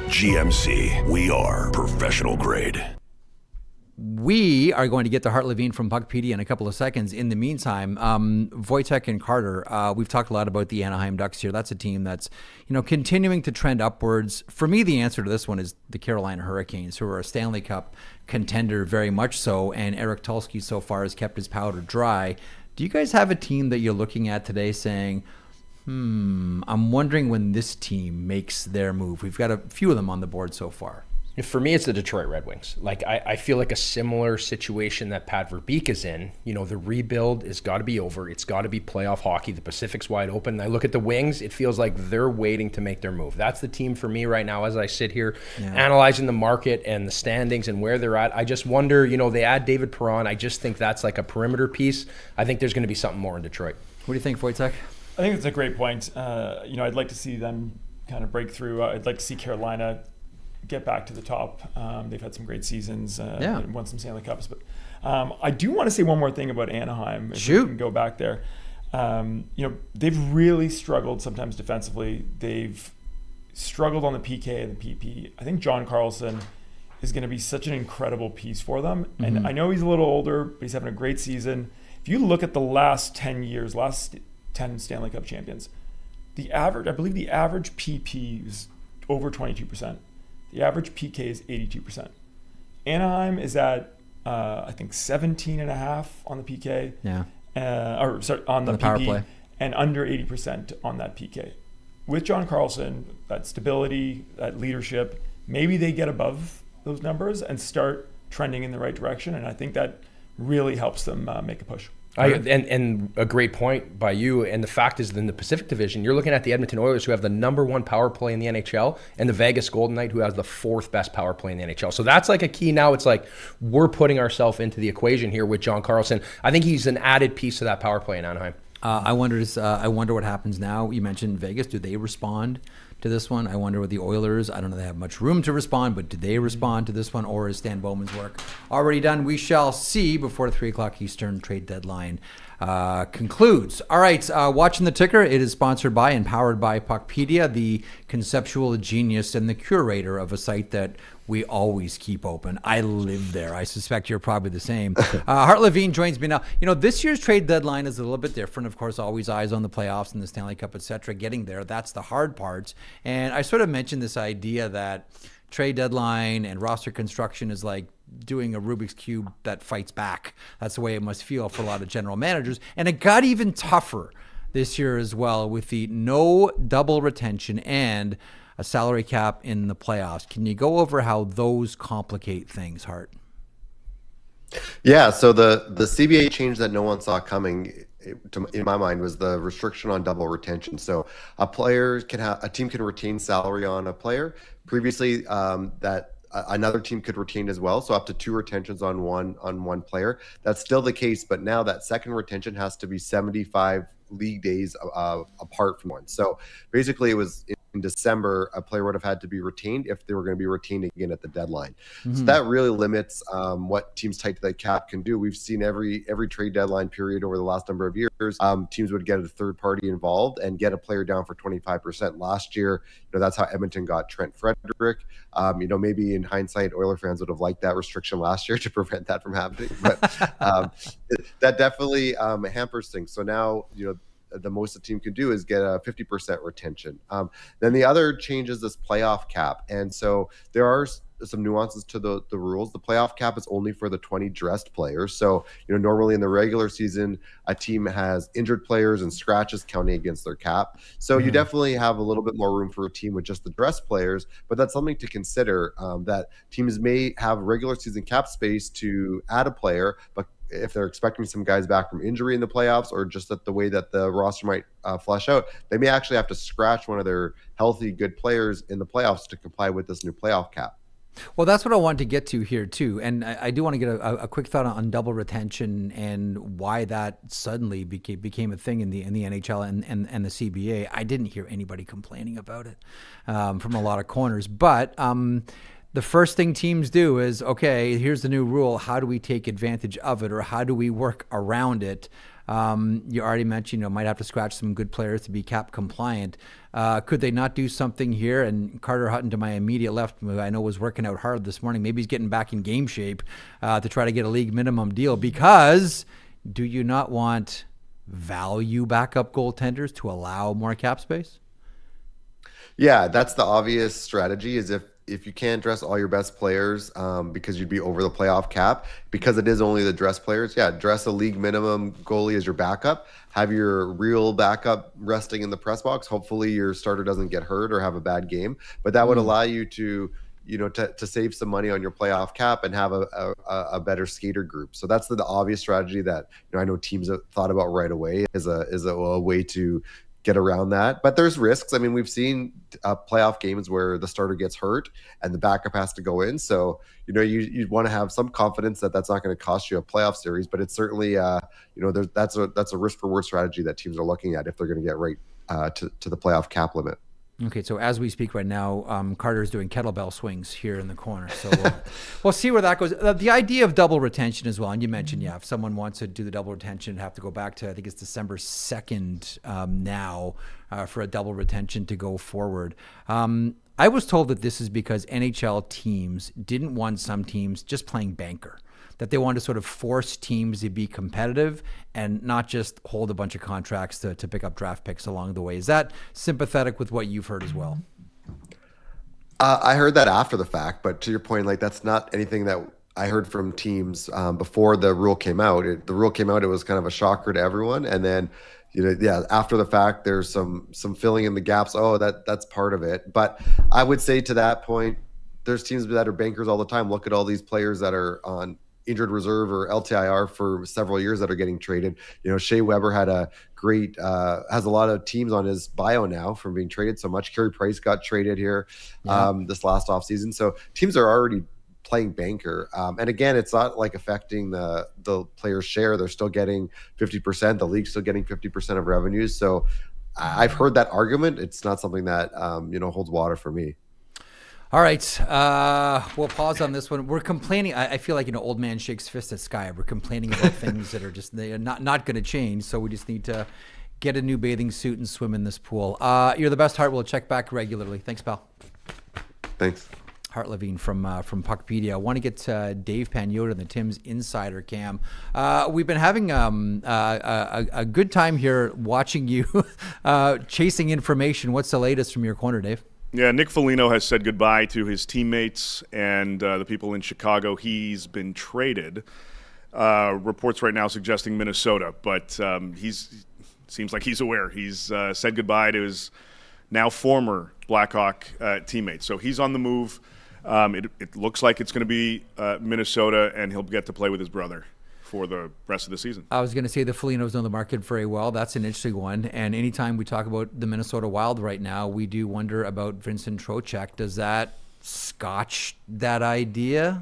GMC, we are professional grade. We are going to get to Hart Levine from Puckpedia in a couple of seconds. In the meantime, Wojtek and Carter, we've talked a lot about the Anaheim Ducks here. That's a team that's, continuing to trend upwards. For me, the answer to this one is the Carolina Hurricanes, who are a Stanley Cup contender very much so, and Eric Tulsky so far has kept his powder dry. Do you guys have a team that you're looking at today saying, I'm wondering when this team makes their move? We've got a few of them on the board so far. For me, it's the Detroit Red Wings. Like, I feel like a similar situation that Pat Verbeek is in. The rebuild has got to be over. It's got to be playoff hockey. The Pacific's wide open. I look at the Wings, it feels like they're waiting to make their move. That's the team for me right now as I sit here analyzing the market and the standings and where they're at. I just wonder, they add David Perron. I just think that's like a perimeter piece. I think there's going to be something more in Detroit. What do you think, Wojtek? I think it's a great point. I'd like to see them kind of break through. I'd like to see Carolina get back to the top. They've had some great seasons and won some Stanley Cups. But I do want to say one more thing about Anaheim. If we can go back there. They've really struggled sometimes defensively. They've struggled on the PK and the PP. I think John Carlson is going to be such an incredible piece for them. Mm-hmm. And I know he's a little older, but he's having a great season. If you look at the last 10 years, last 10 Stanley Cup champions, I believe the average PP is over 22%. The average PK is 82%. Anaheim is at, I think, 17.5 on the PK. Yeah. On the power play. And under 80% on that PK. With John Carlson, that stability, that leadership, maybe they get above those numbers and start trending in the right direction. And I think that really helps them make a push. And a great point by you. And the fact is, in the Pacific Division, you're looking at the Edmonton Oilers, who have the #1 power play in the NHL, and the Vegas Golden Knight, who has the 4th best power play in the NHL. So that's like a key now. It's like we're putting ourselves into the equation here with John Carlson. I think he's an added piece to that power play in Anaheim. I wonder what happens now. You mentioned Vegas. Do they respond to this one? I wonder with the Oilers. I don't know if they have much room to respond, but do they respond to this one, or is Stan Bowman's work already done? We shall see before the 3 o'clock Eastern trade deadline concludes. All right, watching the ticker. It is sponsored by and powered by Puckpedia, the conceptual genius and the curator of a site that we always keep open. I live there. I suspect you're probably the same. Hart Levine joins me now. This year's trade deadline is a little bit different. Of course, always eyes on the playoffs and the Stanley Cup, etc. Getting there, that's the hard part. And I sort of mentioned this idea that trade deadline and roster construction is like doing a Rubik's Cube that fights back. That's the way it must feel for a lot of general managers. And it got even tougher this year as well with the no double retention and a salary cap in the playoffs. Can you go over how those complicate things, Hart? Yeah, so the CBA change that no one saw coming in my mind, was the restriction on double retention. So a team can retain salary on a player. Previously, that another team could retain as well, so up to 2 retentions on one player. That's still the case, but now that second retention has to be 75 league days apart from one. So basically, it was in December, a player would have had to be retained if they were going to be retained again at the deadline. So that really limits what teams tight to the cap can do. We've seen every trade deadline period over the last number of years, teams would get a third party involved and get a player down for 25%. Last year, that's how Edmonton got Trent Frederick. Maybe in hindsight, Oiler fans would have liked that restriction last year to prevent that from happening. But that definitely hampers things. So now, the most the team can do is get a 50% retention. Then the other change is this playoff cap. And so there are some nuances to the rules. The playoff cap is only for the 20 dressed players. So, normally in the regular season, a team has injured players and scratches counting against their cap. So you definitely have a little bit more room for a team with just the dressed players, but that's something to consider, that teams may have regular season cap space to add a player, but if they're expecting some guys back from injury in the playoffs, or just that the way that the roster might flesh out, they may actually have to scratch one of their healthy, good players in the playoffs to comply with this new playoff cap. Well, that's what I wanted to get to here too. And I do want to get a quick thought on double retention and why that suddenly became a thing in the NHL and the CBA. I didn't hear anybody complaining about it from a lot of corners, but the first thing teams do is, okay, here's the new rule. How do we take advantage of it, or how do we work around it? You already mentioned, might have to scratch some good players to be cap compliant. Could they not do something here? And Carter Hutton, to my immediate left, who I know was working out hard this morning, maybe he's getting back in game shape to try to get a league minimum deal, because do you not want value backup goaltenders to allow more cap space? Yeah, that's the obvious strategy, is if you can't dress all your best players because you'd be over the playoff cap, because it is only the dress players, dress a league minimum goalie as your backup. Have your real backup resting in the press box. Hopefully your starter doesn't get hurt or have a bad game. But that would allow you to save some money on your playoff cap and have a better skater group. So that's the obvious strategy that I know teams have thought about right away is a way to get around that. But there's risks. I mean, we've seen playoff games where the starter gets hurt and the backup has to go in. So, you'd want to have some confidence that that's not going to cost you a playoff series, but it's certainly, that's a risk reward strategy that teams are looking at if they're going to get right to the playoff cap limit. Okay, so as we speak right now, Carter's doing kettlebell swings here in the corner. So we'll see where that goes. The idea of double retention as well, and you mentioned, if someone wants to do the double retention, have to go back to, I think it's December 2nd now for a double retention to go forward. I was told that this is because NHL teams didn't want some teams just playing banker, that they wanted to sort of force teams to be competitive and not just hold a bunch of contracts to pick up draft picks along the way. Is that sympathetic with what you've heard as well? I heard that after the fact, but to your point, that's not anything that I heard from teams before the rule came out. The rule came out, it was kind of a shocker to everyone. And then, after the fact, there's some filling in the gaps. Oh, that's part of it. But I would say to that point, there's teams that are bankers all the time. Look at all these players that are on injured reserve or LTIR for several years that are getting traded. Shea Weber had a great, has a lot of teams on his bio now from being traded so much. Carey Price got traded here this last offseason. So teams are already playing banker. And again, it's not affecting the player's share. They're still getting 50%. The league's still getting 50% of revenues. So I've heard that argument. It's not something that, holds water for me. All right, we'll pause on this one. We're complaining. I feel like old man shakes fist at sky. We're complaining about things that are just not going to change. So we just need to get a new bathing suit and swim in this pool. You're the best, Hart. We'll check back regularly. Thanks, pal. Thanks. Hart Levine from Puckpedia. I want to get Dave Pagnotta and the Tim's Insider Cam. We've been having a good time here watching you chasing information. What's the latest from your corner, Dave? Yeah, Nick Foligno has said goodbye to his teammates and the people in Chicago. He's been traded. Reports right now suggesting Minnesota, but seems like he's aware. He's said goodbye to his now former Blackhawk teammates. So he's on the move. It looks like it's going to be Minnesota, and he'll get to play with his brother. for the rest of the season. I was going to say the Folignos know the market very well. That's an interesting one. And anytime we talk about the Minnesota Wild right now, we do wonder about Vincent Trocheck. Does that scotch that idea?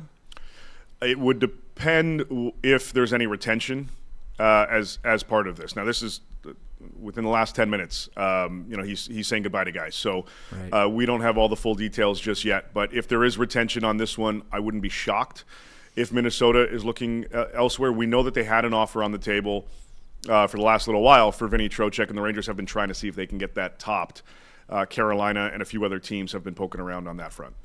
It would depend if there's any retention as part of this. Now, this is within the last 10 minutes. He's saying goodbye to guys. So Right. We don't have all the full details just yet. But if there is retention on this one, I wouldn't be shocked if Minnesota is looking elsewhere. We know that they had an offer on the table for the last little while for Vinny Trocheck, and the Rangers have been trying to see if they can get that topped. Carolina and a few other teams have been poking around on that front.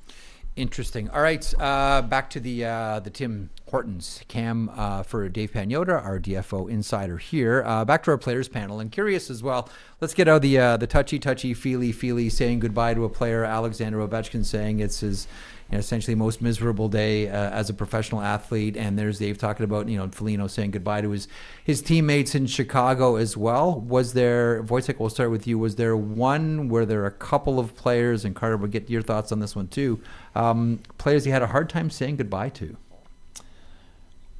Interesting. All right, back to the Tim Hortons. Cam for Dave Pagnotta, our DFO insider here. Back to our players panel, and curious as well. Let's get out the touchy, feely saying goodbye to a player. Alexander Ovechkin saying it's his essentially most miserable day as a professional athlete. And there's Dave talking about Foligno saying goodbye to his teammates in Chicago as well. Was there, Wojtek, we'll start with you. Were there a couple of players, and Carter, we'll get your thoughts on this one too, players you had a hard time saying goodbye to?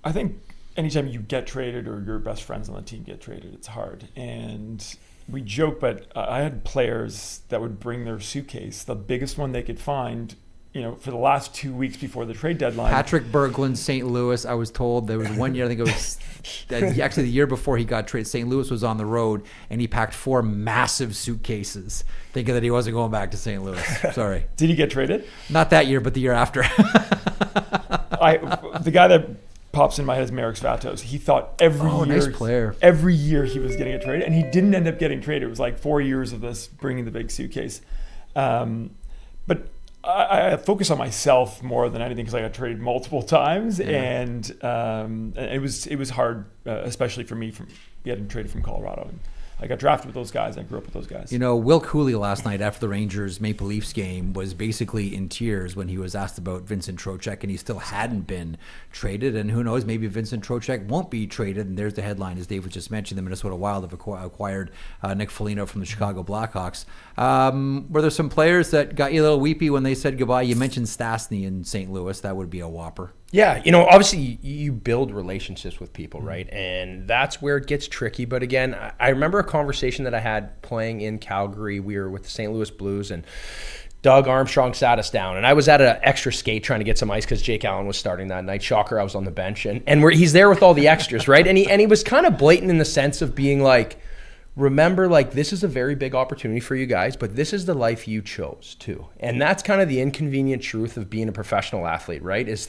I think anytime you get traded or your best friends on the team get traded, it's hard. And we joke, but I had players that would bring their suitcase, the biggest one they could find, for the last 2 weeks before the trade deadline. Patrick Berglund, St. Louis. I was told there was one year, I think it was actually the year before he got traded. St. Louis was on the road, and he packed 4 massive suitcases, thinking that he wasn't going back to St. Louis. Sorry. Did he get traded? Not that year, but the year after. The guy that pops in my head is Marek Svatos. He thought every year he was getting a trade, and he didn't end up getting traded. It was like 4 years of this bringing the big suitcase. But I focus on myself more than anything because I got traded multiple times, and it was hard, especially for me, from getting traded from Colorado. And I got drafted with those guys. I grew up with those guys. Will Cooley last night after the Rangers Maple Leafs game was basically in tears when he was asked about Vincent Trocheck, and he still hadn't been traded. And who knows, maybe Vincent Trocheck won't be traded. And there's the headline, as Dave was just mentioning, the Minnesota Wild have acquired Nick Foligno from the Chicago Blackhawks. Were there some players that got you a little weepy when they said goodbye? You mentioned Stastny in St. Louis. That would be a whopper. Yeah, obviously you build relationships with people, right? And that's where it gets tricky. But again, I remember a conversation that I had playing in Calgary. We were with the St. Louis Blues, and Doug Armstrong sat us down. And I was at an extra skate trying to get some ice because Jake Allen was starting that night. Shocker, I was on the bench. And he's there with all the extras, right? And he was kind of blatant in the sense of being like, remember, this is a very big opportunity for you guys, but this is the life you chose too. And that's kind of the inconvenient truth of being a professional athlete, right? It's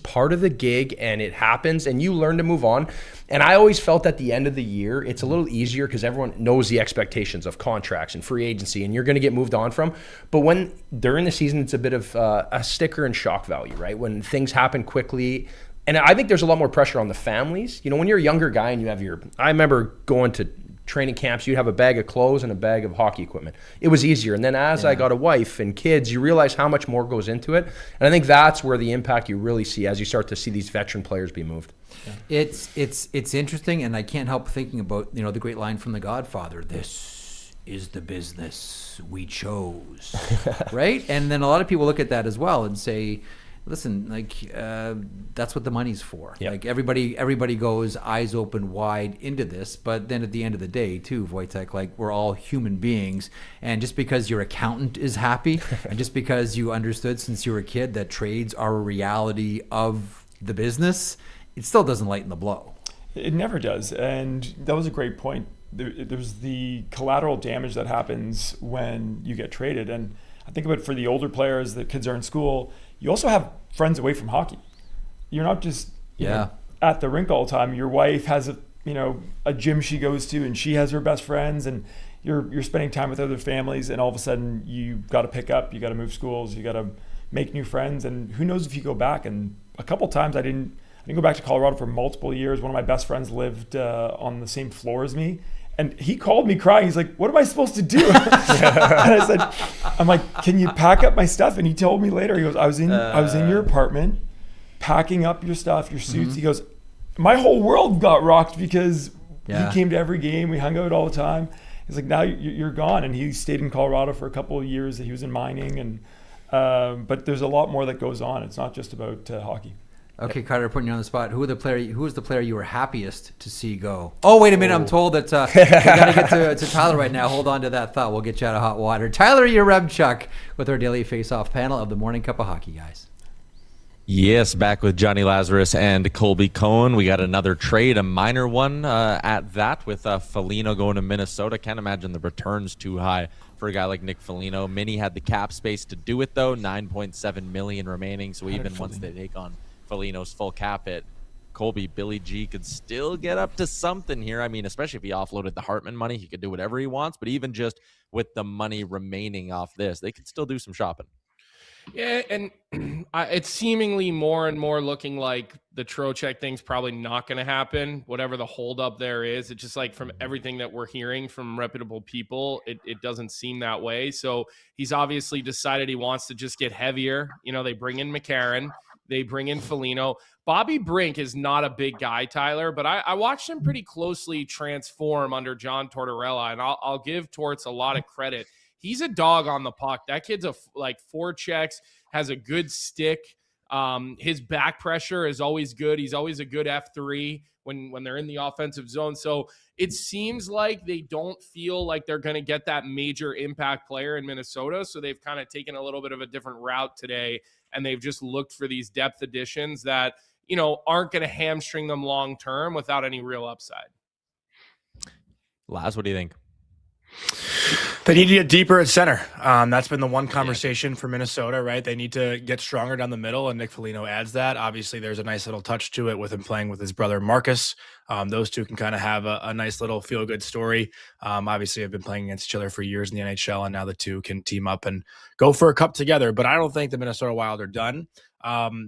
part of the gig, and it happens, and you learn to move on. And I always felt at the end of the year, it's a little easier because everyone knows the expectations of contracts and free agency, and you're going to get moved on from. But when during the season, it's a bit of a sticker and shock value, right? When things happen quickly. And I think there's a lot more pressure on the families. When you're a younger guy and you have I remember going to training camps, you'd have a bag of clothes and a bag of hockey equipment. It was easier. And then as I got a wife and kids, you realize how much more goes into it. And I think that's where the impact you really see as you start to see these veteran players be moved. Yeah. It's interesting, and I can't help thinking about the great line from The Godfather, "This is the business we chose." Right? And then a lot of people look at that as well and say, listen, that's what the money's for. Yep. Everybody goes eyes open wide into this, but then at the end of the day, too, Wojtek, we're all human beings, and just because your accountant is happy, and just because you understood since you were a kid that trades are a reality of the business, it still doesn't lighten the blow. It never does, and that was a great point. There's the collateral damage that happens when you get traded, and I think about it for the older players, the kids are in school. You also have friends away from hockey. You're not just at the rink all the time. Your wife has a gym she goes to, and she has her best friends, and you're spending time with other families, and all of a sudden you got to pick up, you got to move schools, you got to make new friends, and who knows if you go back. And a couple times I didn't go back to Colorado for multiple years. One of my best friends lived on the same floor as me. And he called me crying. He's like, "What am I supposed to do?" And I said, "I'm like, can you pack up my stuff?" And he told me later, he goes, I was in your apartment packing up your stuff, your suits. Mm-hmm. He goes, "My whole world got rocked because he came to every game. We hung out all the time." He's like, "Now you're gone." And he stayed in Colorado for a couple of years. He was in mining. And but there's a lot more that goes on. It's not just about hockey. Okay, Carter, putting you on the spot. Who is the player you were happiest to see go? Oh, wait a minute. I'm told that we got to get to Tyler right now. Hold on to that thought. We'll get you out of hot water. Tyler Yaremchuk with our Daily Faceoff panel of the Morning Cup of Hockey, guys. Yes, back with Jonny Lazarus and Colby Cohen. We got another trade, a minor one at that, with Foligno going to Minnesota. Can't imagine the return's too high for a guy like Nick Foligno. Mini had the cap space to do it, though. $9.7 million remaining, so even once they take on Foligno's full cap hit, Colby, Billy G could still get up to something here. I mean, especially if he offloaded the Hartman money, he could do whatever he wants. But even just with the money remaining off this, they could still do some shopping. Yeah, and it's seemingly more and more looking like the Trocheck thing's probably not going to happen, whatever the holdup there is. It's just like from everything that we're hearing from reputable people, it doesn't seem that way. So he's obviously decided he wants to just get heavier. You know, they bring in McCarron. They bring in Foligno. Bobby Brink is not a big guy, Tyler, but I watched him pretty closely transform under John Tortorella, and I'll give Torts a lot of credit. He's a dog on the puck. That kid's like forechecks, has a good stick. His back pressure is always good. He's always a good F3 when they're in the offensive zone. So it seems like they don't feel like they're going to get that major impact player in Minnesota. So they've kind of taken a little bit of a different route today, and they've just looked for these depth additions that, you know, aren't going to hamstring them long term without any real upside. Laz, what do you think? They need to get deeper at center. That's been the one conversation for Minnesota, right? They need to get stronger down the middle, and Nick Foligno adds that. Obviously, there's a nice little touch to it with him playing with his brother Marcus. Those two can kind of have a nice little feel-good story. Obviously, I've been playing against each other for years in the NHL, and now the two can team up and go for a cup together. But I don't think the Minnesota Wild are done.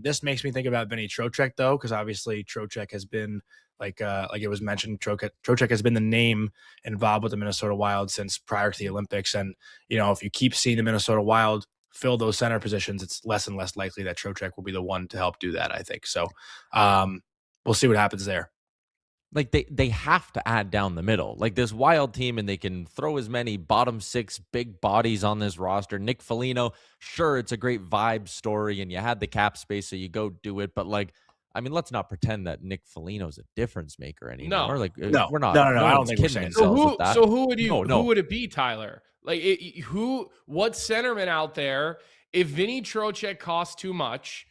This makes me think about Vinny Trocheck, though, because obviously Trocheck has been like it was mentioned, Trocheck has been the name involved with the Minnesota Wild since prior to the Olympics. And, you know, if you keep seeing the Minnesota Wild fill those center positions, it's less and less likely that Trocheck will be the one to help do that, I think. So we'll see what happens there. Like they have to add down the middle. Like this Wild team, and they can throw as many bottom six big bodies on this roster. Nick Foligno, sure, it's a great vibe story, and you had the cap space, so you go do it. But like, I mean, let's not pretend that Nick Foligno's a difference maker anymore. No. Like, No. we're not. No, no I don't one's think we're kidding saying themselves with that. So who would you? No. Who would it be, Tyler? Like, what centerman out there? If Vinny Trocheck costs too much,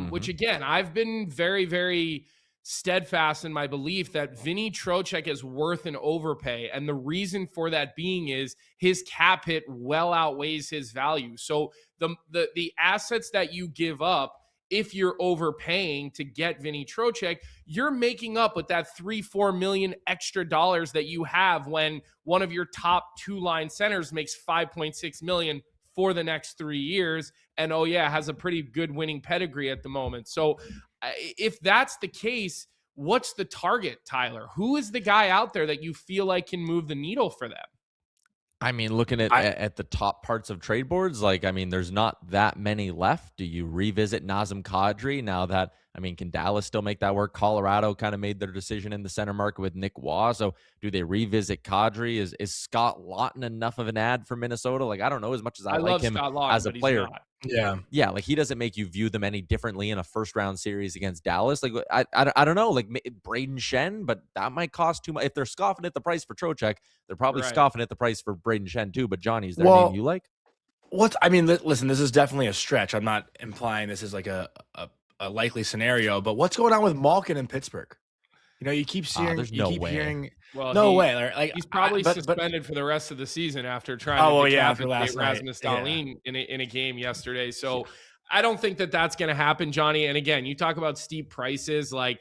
which again, I've been very, very steadfast in my belief that Vinny Trocheck is worth an overpay, and the reason for that being is his cap hit well outweighs his value. So the assets that you give up, if you're overpaying to get Vinny Trocheck, you're making up with that $3-4 million extra dollars that you have when one of your top two line centers makes $5.6 million for the next 3 years, and has a pretty good winning pedigree at the moment. So if that's the case, what's the target, Tyler? Who is the guy out there that you feel like can move the needle for them? I mean, looking at the top parts of trade boards, like, I mean, there's not that many left. Do you revisit Nazem Kadri now that, I mean, can Dallas still make that work? Colorado kind of made their decision in the center market with Nick Waugh. So do they revisit Kadri? Is Scott Laughton enough of an ad for Minnesota? Like, I don't know, as much as I like him as a player. Yeah, like he doesn't make you view them any differently in a first round series against Dallas. Like I don't know, like Braden Shen, but that might cost too much. If they're scoffing at the price for Trocheck, they're probably scoffing at the price for Braden Shen too. But Johnny, is there a name you like? Listen, this is definitely a stretch. I'm not implying this is like a likely scenario, but what's going on with Malkin in Pittsburgh? You know, you keep seeing, there's you no keep way. hearing. Well, no way. Like he's probably suspended for the rest of the season after trying to decapitate Rasmus Dahlin in a game yesterday. So I don't think that that's going to happen, Johnny. And again, you talk about steep prices, like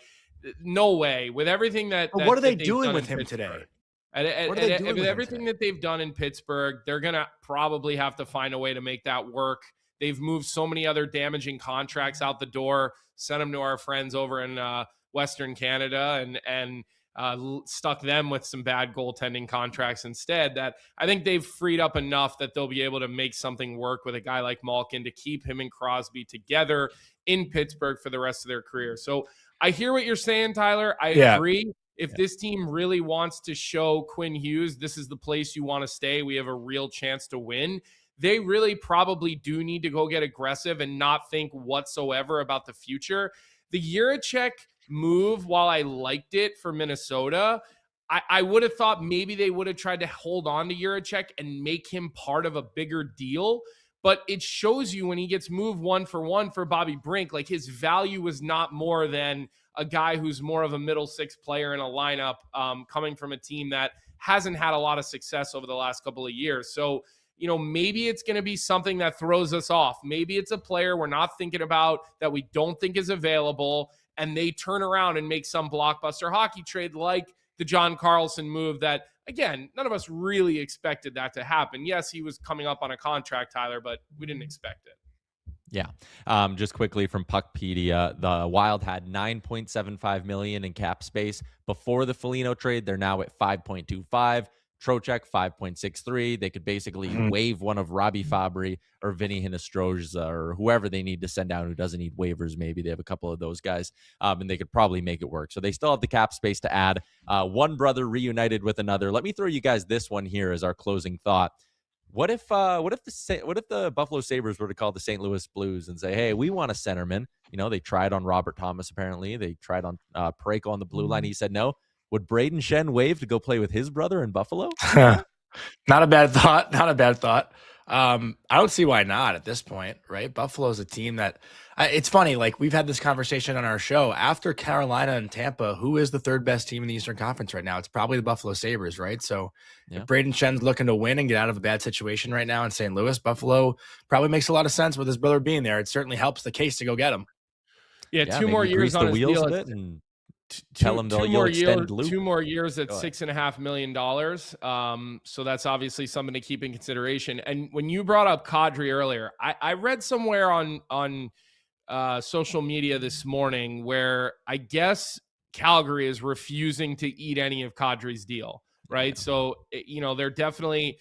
no way. With everything what are they doing with him today? With everything that they've done in Pittsburgh, they're going to probably have to find a way to make that work. They've moved so many other damaging contracts out the door, sent them to our friends over in Western Canada, and stuck them with some bad goaltending contracts instead, that I think they've freed up enough that they'll be able to make something work with a guy like Malkin to keep him and Crosby together in Pittsburgh for the rest of their career. So I hear what you're saying, Tyler. I agree. If this team really wants to show Quinn Hughes, this is the place you want to stay, we have a real chance to win, they really probably do need to go get aggressive and not think whatsoever about the future. The Yaremchuk move, while I liked it for Minnesota, I would have thought maybe they would have tried to hold on to Yaremchuk and make him part of a bigger deal. But it shows you when he gets moved 1-for-1 for Bobby Brink, like his value was not more than a guy who's more of a middle six player in a lineup, coming from a team that hasn't had a lot of success over the last couple of years. So, maybe it's going to be something that throws us off. Maybe it's a player we're not thinking about that we don't think is available, and they turn around and make some blockbuster hockey trade like the John Carlson move that, again, none of us really expected that to happen. Yes, he was coming up on a contract, Tyler, but we didn't expect it. Yeah. Just quickly from Puckpedia, the Wild had $9.75 million in cap space before the Foligno trade. They're now at 5.25. Trocheck 5.63. They could basically waive one of Robbie Fabry or Vinny Hinostroza or whoever they need to send down who doesn't need waivers. Maybe they have a couple of those guys, and they could probably make it work. So they still have the cap space to add. One brother reunited with another. Let me throw you guys this one here as our closing thought. What if the Buffalo Sabres were to call the St. Louis Blues and say, hey, we want a centerman? They tried on Robert Thomas, apparently. They tried on Parayko on the blue line. He said no. Would Braden Shen waive to go play with his brother in Buffalo? Not a bad thought. Not a bad thought. I don't see why not at this point, right? Buffalo's a team that it's funny. Like we've had this conversation on our show after Carolina and Tampa, who is the third best team in the Eastern Conference right now? It's probably the Buffalo Sabres, right? So if Braden Shen's looking to win and get out of a bad situation right now in St. Louis, Buffalo probably makes a lot of sense with his brother being there. It certainly helps the case to go get him. Yeah, 2 more years on his deal. And tell him you'll extend Luke. 2 more years at $6.5 million. So that's obviously something to keep in consideration. And when you brought up Kadri earlier, I read somewhere on social media this morning where I guess Calgary is refusing to eat any of Kadri's deal, right? Yeah. So, they're definitely,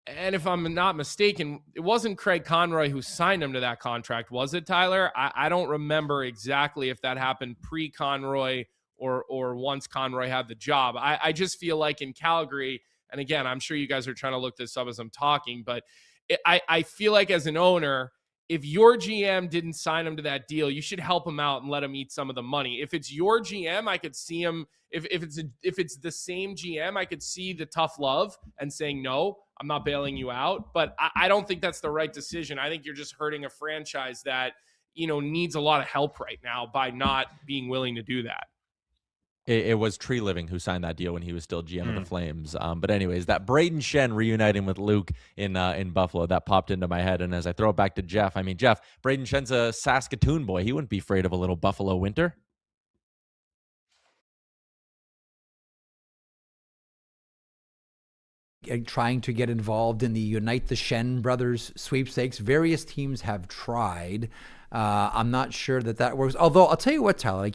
and if I'm not mistaken, it wasn't Craig Conroy who signed him to that contract, was it, Tyler? I don't remember exactly if that happened pre-Conroy or once Conroy had the job. I just feel like in Calgary, and again, I'm sure you guys are trying to look this up as I'm talking, but I feel like as an owner, if your GM didn't sign him to that deal, you should help him out and let him eat some of the money. If it's your GM, I could see him. If it's the same GM, I could see the tough love and saying, no, I'm not bailing you out. But I don't think that's the right decision. I think you're just hurting a franchise that, needs a lot of help right now by not being willing to do that. It was Tree Living who signed that deal when he was still GM of the Flames. But anyways, that Braden Shen reuniting with Luke in Buffalo, that popped into my head. And as I throw it back to Jeff, Jeff, Braden Shen's a Saskatoon boy. He wouldn't be afraid of a little Buffalo winter. Trying to get involved in the Unite the Shen Brothers sweepstakes. Various teams have tried. I'm not sure that works. Although I'll tell you what, Tyler,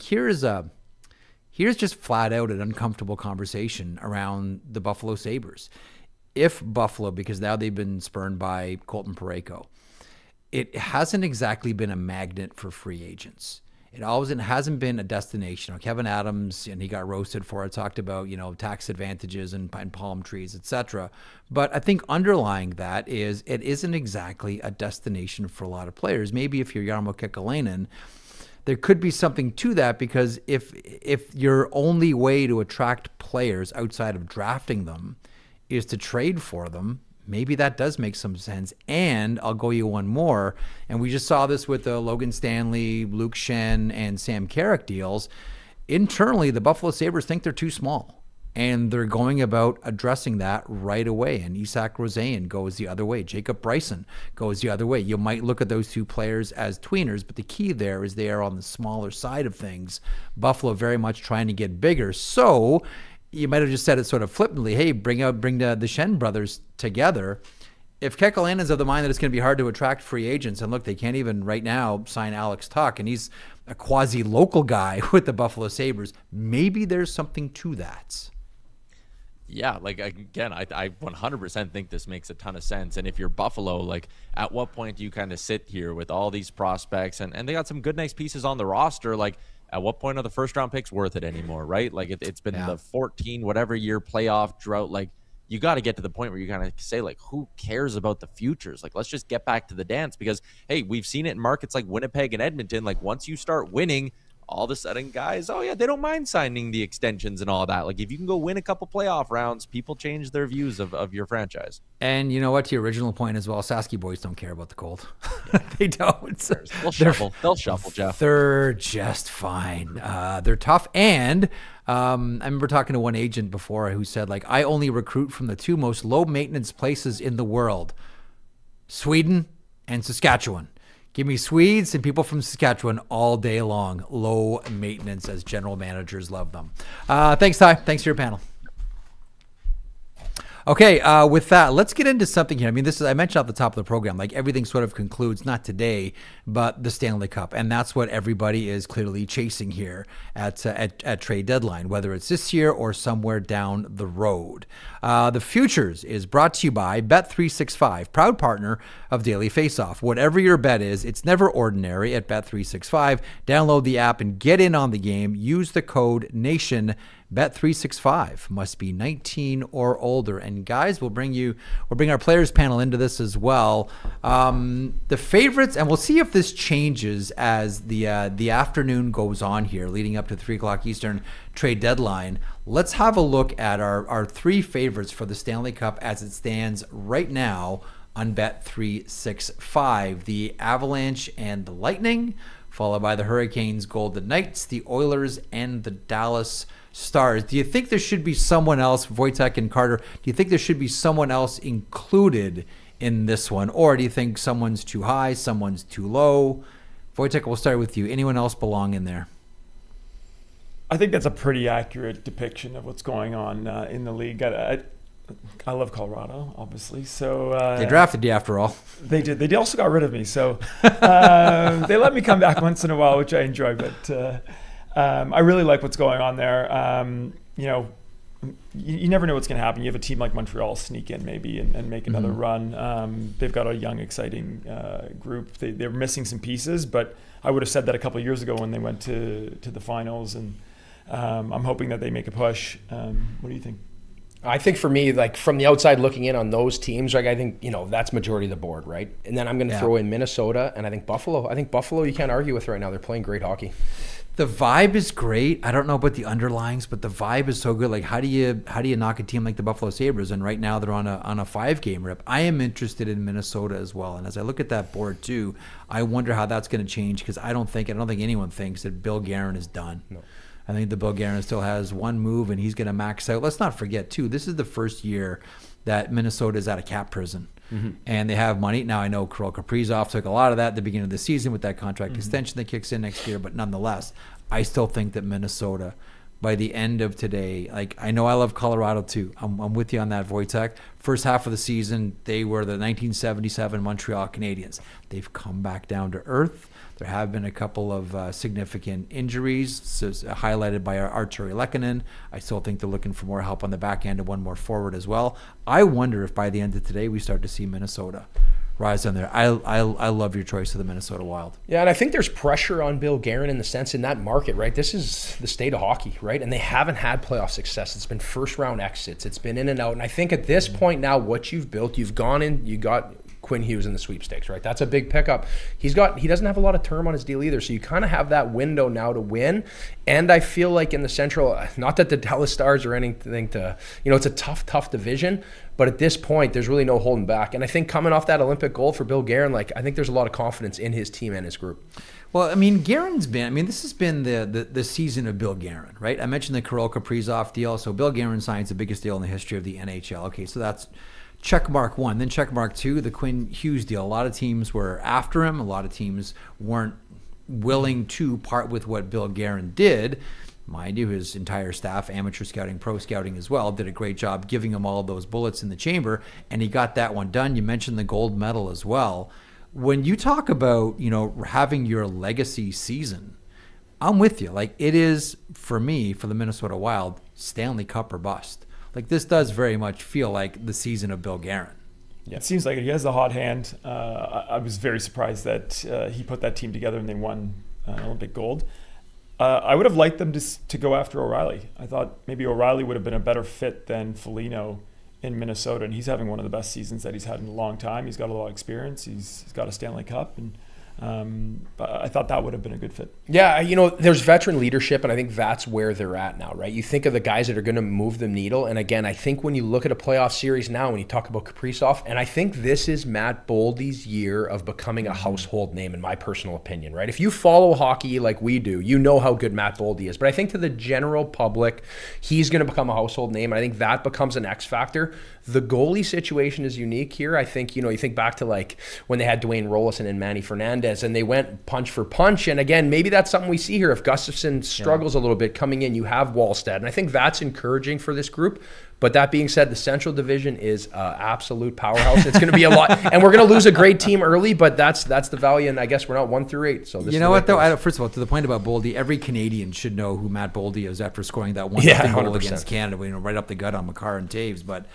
here's just flat out an uncomfortable conversation around the Buffalo Sabres. If Buffalo, because now they've been spurned by Colton Parayko, it hasn't exactly been a magnet for free agents. It hasn't been a destination. Kevin Adams, and he got roasted for it, talked about, tax advantages and palm trees, etc. But I think underlying that is it isn't exactly a destination for a lot of players. Maybe if you're Jarmo Kekalainen, there could be something to that, because if your only way to attract players outside of drafting them is to trade for them, maybe that does make some sense. And I'll go you one more, and we just saw this with the Logan Stanley, Luke Shen, and Sam Carrick deals. Internally, the Buffalo Sabres think they're too small, and they're going about addressing that right away. And Isak Rosean goes the other way. Jacob Bryson goes the other way. You might look at those two players as tweeners, but the key there is they are on the smaller side of things. Buffalo very much trying to get bigger. So you might have just said it sort of flippantly, hey, bring the Shen brothers together. If Kekalainen's of the mind that it's going to be hard to attract free agents, and look, they can't even right now sign Alex Tuch, and he's a quasi-local guy with the Buffalo Sabres, maybe there's something to that. Yeah, again, I 100% think this makes a ton of sense. And if you're Buffalo, at what point do you kind of sit here with all these prospects, and they got some good, nice pieces on the roster, at what point are the first-round picks worth it anymore, right? It's been the 14 whatever year playoff drought. You got to get to the point where you kind of say, who cares about the futures? Let's just get back to the dance, because, hey, we've seen it in markets like Winnipeg and Edmonton. Once you start winning, all of a sudden guys, oh yeah, they don't mind signing the extensions and all that. Like if you can go win a couple playoff rounds, people change their views of your franchise. And you know what? To your original point as well, Sasky boys don't care about the cold. They don't. They'll shuffle, Jeff. They're just fine. They're tough. And I remember talking to one agent before who said, like, I only recruit from the two most low maintenance places in the world, Sweden and Saskatchewan. Give me Swedes and people from Saskatchewan all day long. Low maintenance, as general managers love them. Thanks, Ty. Thanks for your panel. Okay, with that, let's get into something here. I mean, I mentioned at the top of the program, like everything sort of concludes, not today, but the Stanley Cup. And that's what everybody is clearly chasing here at trade deadline, whether it's this year or somewhere down the road. The Futures is brought to you by Bet365, proud partner of Daily Faceoff. Whatever your bet is, it's never ordinary at Bet365. Download the app and get in on the game. Use the code NATION. Bet365 must be 19 or older. And guys, we'll bring our players panel into this as well. The favorites, and we'll see if this changes as the afternoon goes on here, leading up to 3 o'clock Eastern trade deadline. Let's have a look at our three favorites for the Stanley Cup as it stands right now on Bet365. The Avalanche and the Lightning, followed by the Hurricanes, Golden Knights, the Oilers, and the Dallas Stars. Do you think there should be someone else, Wojtek and Carter, do you think there should be someone else included in this one? Or do you think someone's too high, someone's too low? Wojtek, we'll start with you. Anyone else belong in there? I think that's a pretty accurate depiction of what's going on in the league. I love Colorado, obviously. So they drafted you after all. They did. They also got rid of me. So they let me come back once in a while, which I enjoy. But I really like what's going on there. You never know what's going to happen. You have a team like Montreal sneak in maybe and make another run. They've got a young, exciting group. They're missing some pieces, but I would have said that a couple of years ago when they went to the finals. And I'm hoping that they make a push. What do you think? I think for me, like from the outside looking in on those teams, like I think, that's majority of the board, right? And then I'm going to throw in Minnesota and I think Buffalo. I think Buffalo you can't argue with right now. They're playing great hockey. The vibe is great. I don't know about the underlyings, but the vibe is so good. Like, how do you knock a team like the Buffalo Sabres? And right now they're on a 5-game rip. I am interested in Minnesota as well. And as I look at that board too, I wonder how that's going to change because I don't think anyone thinks that Bill Guerin is done. No. I think the Bill Guerin still has one move and he's going to max out. Let's not forget too, this is the first year that Minnesota is out of cap prison. And they have money. Now I know Kirill Kaprizov took a lot of that at the beginning of the season with that contract extension that kicks in next year, but nonetheless, I still think that Minnesota, by the end of today, like I know I love Colorado too. I'm with you on that, Wojtek. First half of the season, they were the 1977 Montreal Canadiens. They've come back down to earth. There have been a couple of significant injuries, highlighted by Arturi Lehkonen. I still think they're looking for more help on the back end and one more forward as well. I wonder if by the end of today we start to see Minnesota rise on there. I love your choice of the Minnesota Wild. Yeah, and I think there's pressure on Bill Guerin in the sense in that market, right? This is the state of hockey, right? And they haven't had playoff success. It's been first-round exits. It's been in and out. And I think at this point now, what you've built, you've gone in, you got Quinn Hughes in the sweepstakes, right? That's a big pickup. He doesn't have a lot of term on his deal either, so you kind of have that window now to win. And I feel like in the Central, not that the Dallas Stars are anything to, it's a tough division, but at this point, there's really no holding back. And I think coming off that Olympic gold for Bill Guerin, I think there's a lot of confidence in his team and his group. Well, this has been the season of Bill Guerin, right? I mentioned the Kirill Kaprizov deal. So Bill Guerin signs the biggest deal in the history of the NHL. Okay, so that's check mark 1. Then check mark 2, the Quinn Hughes deal. A lot of teams were after him. A lot of teams weren't willing to part with what Bill Guerin did. Mind you, his entire staff, amateur scouting, pro scouting as well, did a great job giving him all those bullets in the chamber, and he got that one done. You mentioned the gold medal as well. When you talk about, having your legacy season, I'm with you. Like, it is, for me, for the Minnesota Wild, Stanley Cup or bust. Like, this does very much feel like the season of Bill Guerin. Yeah, it seems like it. He has the hot hand. I was very surprised that he put that team together and they won Olympic gold. I would have liked them to go after O'Reilly. I thought maybe O'Reilly would have been a better fit than Foligno in Minnesota, and he's having one of the best seasons that he's had in a long time. He's got a lot of experience. He's got a Stanley Cup, and But I thought that would have been a good fit. Yeah, there's veteran leadership, and I think that's where they're at now, right? You think of the guys that are going to move the needle, and again, I think when you look at a playoff series now, when you talk about Kaprizov, and I think this is Matt Boldy's year of becoming a household name, in my personal opinion, right? If you follow hockey like we do, you know how good Matt Boldy is. But I think to the general public, he's going to become a household name, and I think that becomes an X factor. The goalie situation is unique here. I think, you think back to like when they had Dwayne Rollison and Manny Fernandez, and they went punch for punch. And again, maybe that's something we see here. If Gustafsson struggles a little bit coming in, you have Wallstead. And I think that's encouraging for this group. But that being said, the Central Division is an absolute powerhouse. It's going to be a lot. And we're going to lose a great team early, but that's the value. And I guess we're not 1 through 8. So this, you know what, though? First of all, to the point about Boldy, every Canadian should know who Matt Boldy is after scoring that one goal against Canada, right up the gut on Makar and Taves. But